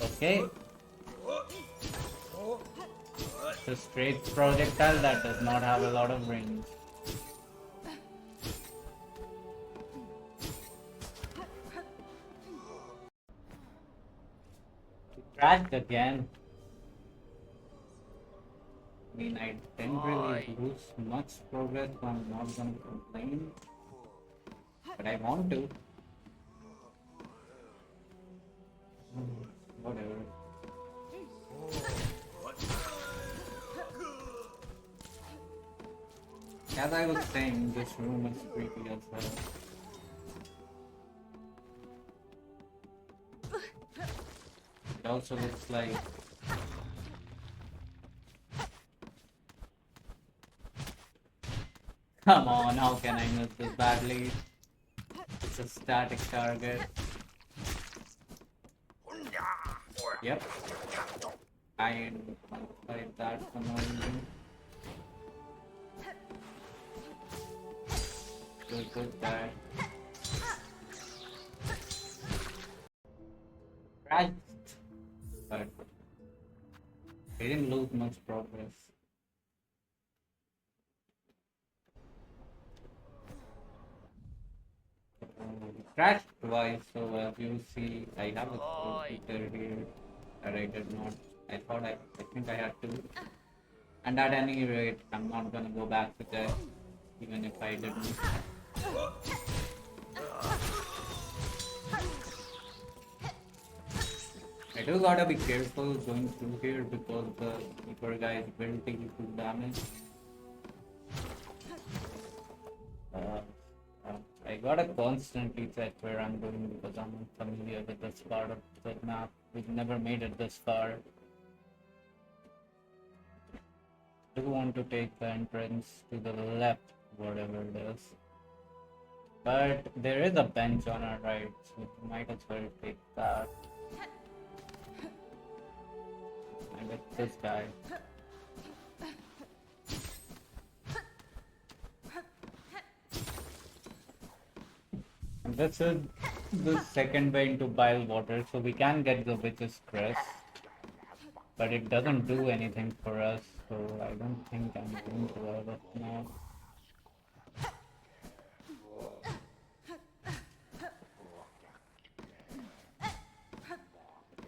Okay. It's a straight projectile that does not have a lot of range. Crashed again. I mean, I didn't really lose much progress, so I'm not gonna complain. But I want to. Whatever. As I was saying, this room is creepy as hell. It also looks like come on, how can I miss this badly? It's a static target. Yep. I like that for no reason. Good guy. Crashed, but we didn't lose much progress. Crashed twice, so as you see, I have a skill feature here that I did not. I think I had to. And at any rate, I'm not gonna go back to that, even if I didn't. I do gotta be careful going through here because the Reaper guys will take you full damage. I gotta constantly check where I'm going because I'm unfamiliar with this part of the map. We've never made it this far. I do want to take the entrance to the left, whatever it is. But there is a bench on our right, so we might as well take that. And it's this guy. And this is the second way into Bile Water, so we can get the Witch's Crest. But it doesn't do anything for us, so I don't think I'm going to have it now.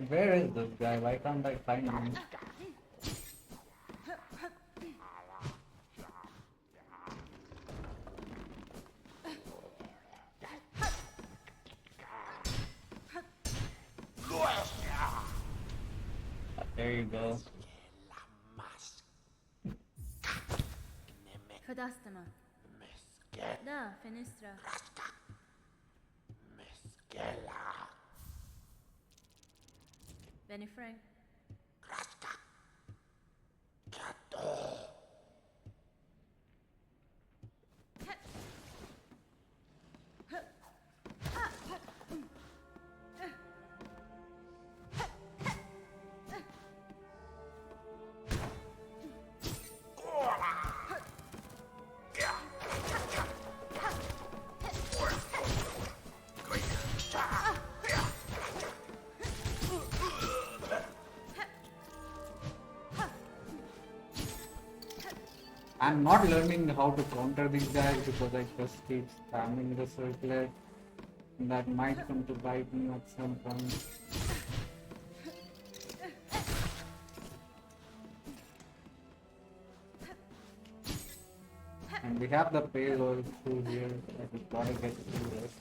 Where is this guy? Why can't I find him? There you go. Fadastama. Da, Fenestra. Benifrag. I'm not learning how to counter these guys because I just keep spamming the circlet. And that might come to bite me at some point. And we have the payload through here, but we gotta get through this.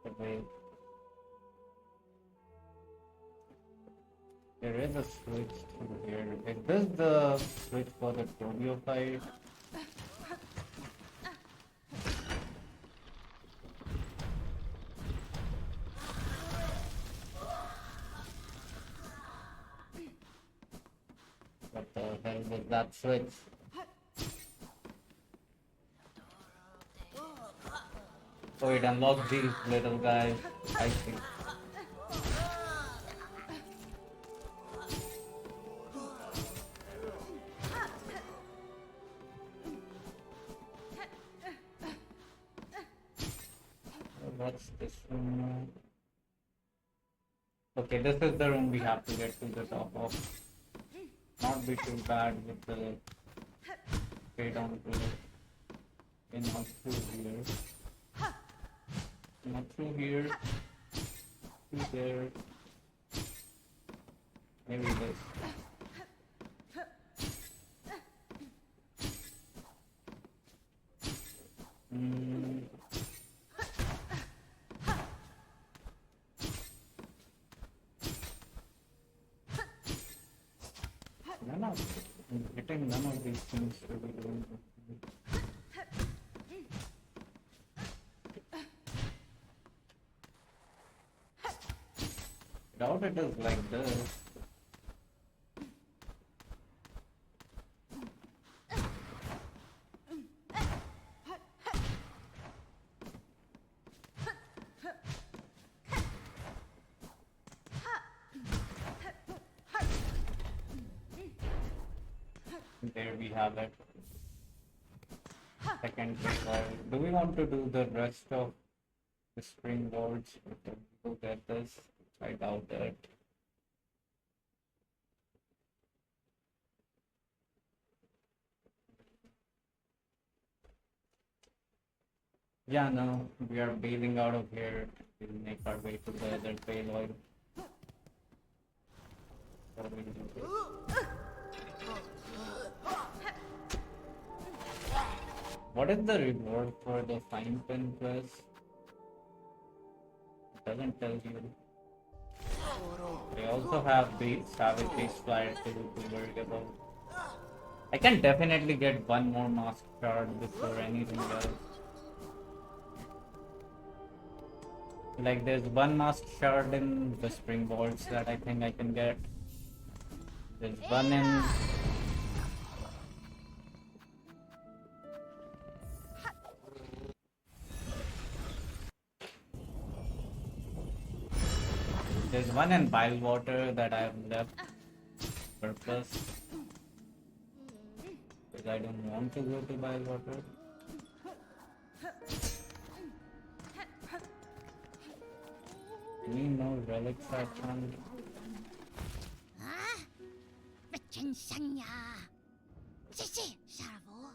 The way. There is a switch through here. Is this the switch for the Tobio fight? What the hell was that switch? Oh, it unlocked these little guys. I see. What's this room? Okay, this is the room we have to get to the top of. Not be too bad with the stay down to it. Not through here. Not through here. Through there. Maybe this. Getting none of these things to be doing. Doubt it is like this. There we have it. Second resolve. Do we want to do the rest of the springboards to get this? I doubt it. Yeah, no, we are bailing out of here. We'll make our way to the other payload. So we'll do this. What is the reward for the fine pen quest? It doesn't tell you. They also have the Savage Beast Flyer to worry about. I can definitely get one more mask shard before anything else. Like there's one mask shard in the springboards that I think I can get. There's one in there's one in Bilewater that I have left purpose because I don't want to go to Bilewater. Any more relics I found? 아, 괜찮냐? 지지, 샤보.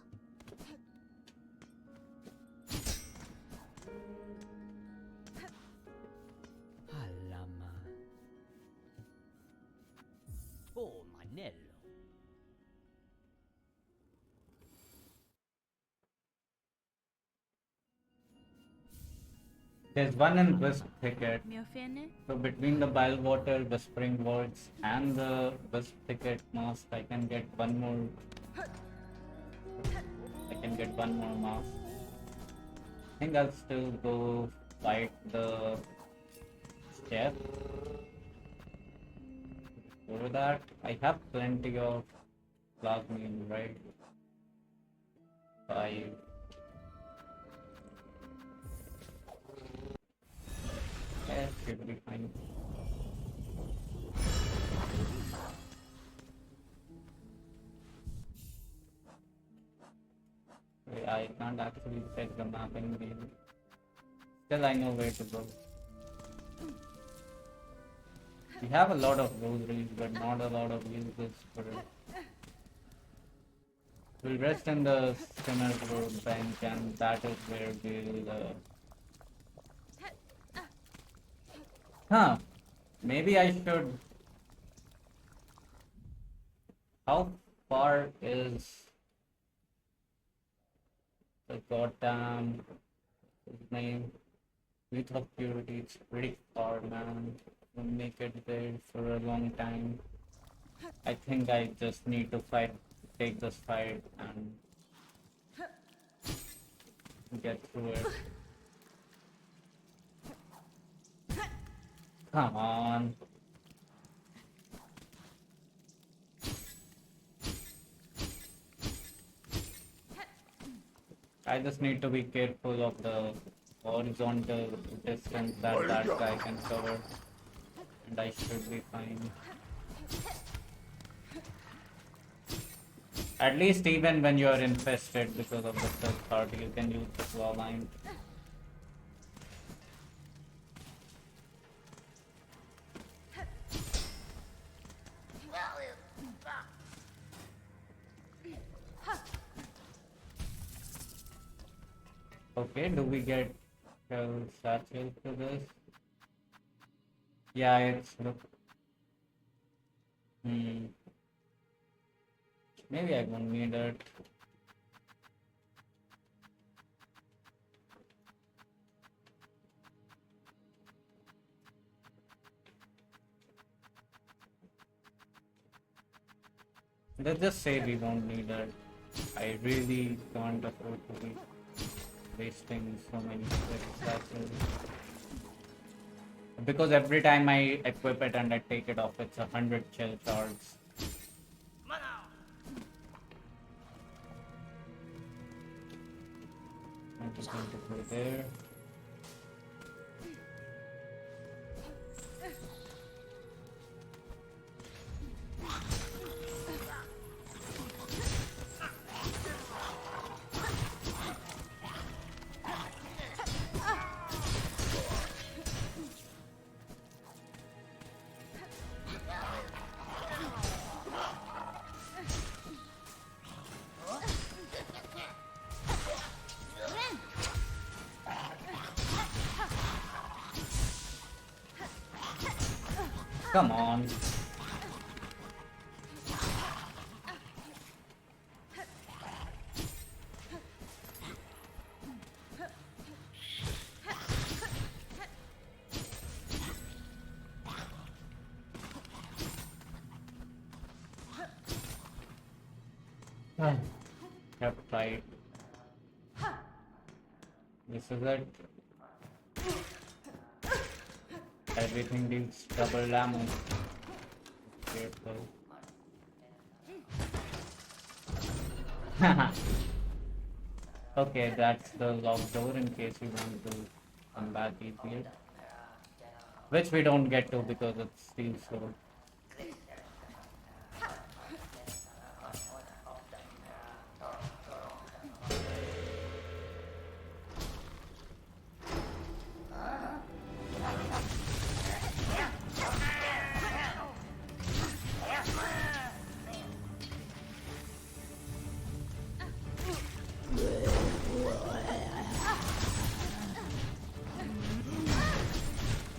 Allama. Oh, Manello. There's one in Wisp Thicket. Mio fene? So between the Bilewater, the Springboards, and the Wisp Thicket mask, I can get one more. I can get one more mask. I think I'll still go fight the chef. For that, I have plenty of plasmium, right? 5. Yeah, should be fine. Wait, I can't actually check the mapping wheel. Still, I know where to go. We have a lot of rosaries, but not a lot of uses for it. We'll rest in the Sinner's Road bench, and that is where we'll. Huh. Maybe I should. How far is the goddamn his name? Youth of Purity. It's pretty far, man. We'll make it there for a long time. I think I just need to take this fight and get through it. Come on. I just need to be careful of the horizontal distance that guy can cover. And I should be fine. At least even when you are infested because of the third party, you can use the claw line. Okay, do we get satchel for this? Yeah, it's maybe I won't need it. Let's just say we don't need it. I really can't afford to be wasting so many satchels. Because every time I equip it and I take it off, it's 100 chill shards. I'm just going to put there. Come on. Have tried. This is it. Everything needs double ammo. Careful. Okay, that's the locked door in case you want to come back easier. Which we don't get to because it's steel sword.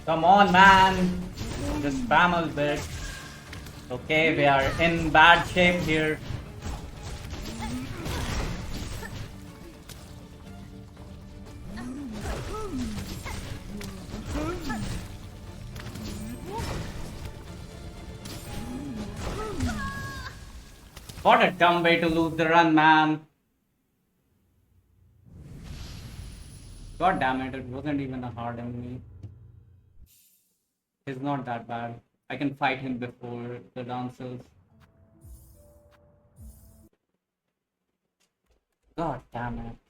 Come on, man! Just spam a bit. Okay, we are in bad shape here. What a dumb way to lose the run, man. God damn it, it wasn't even a hard enemy. He's not that bad. I can fight him before the dancers. God damn it.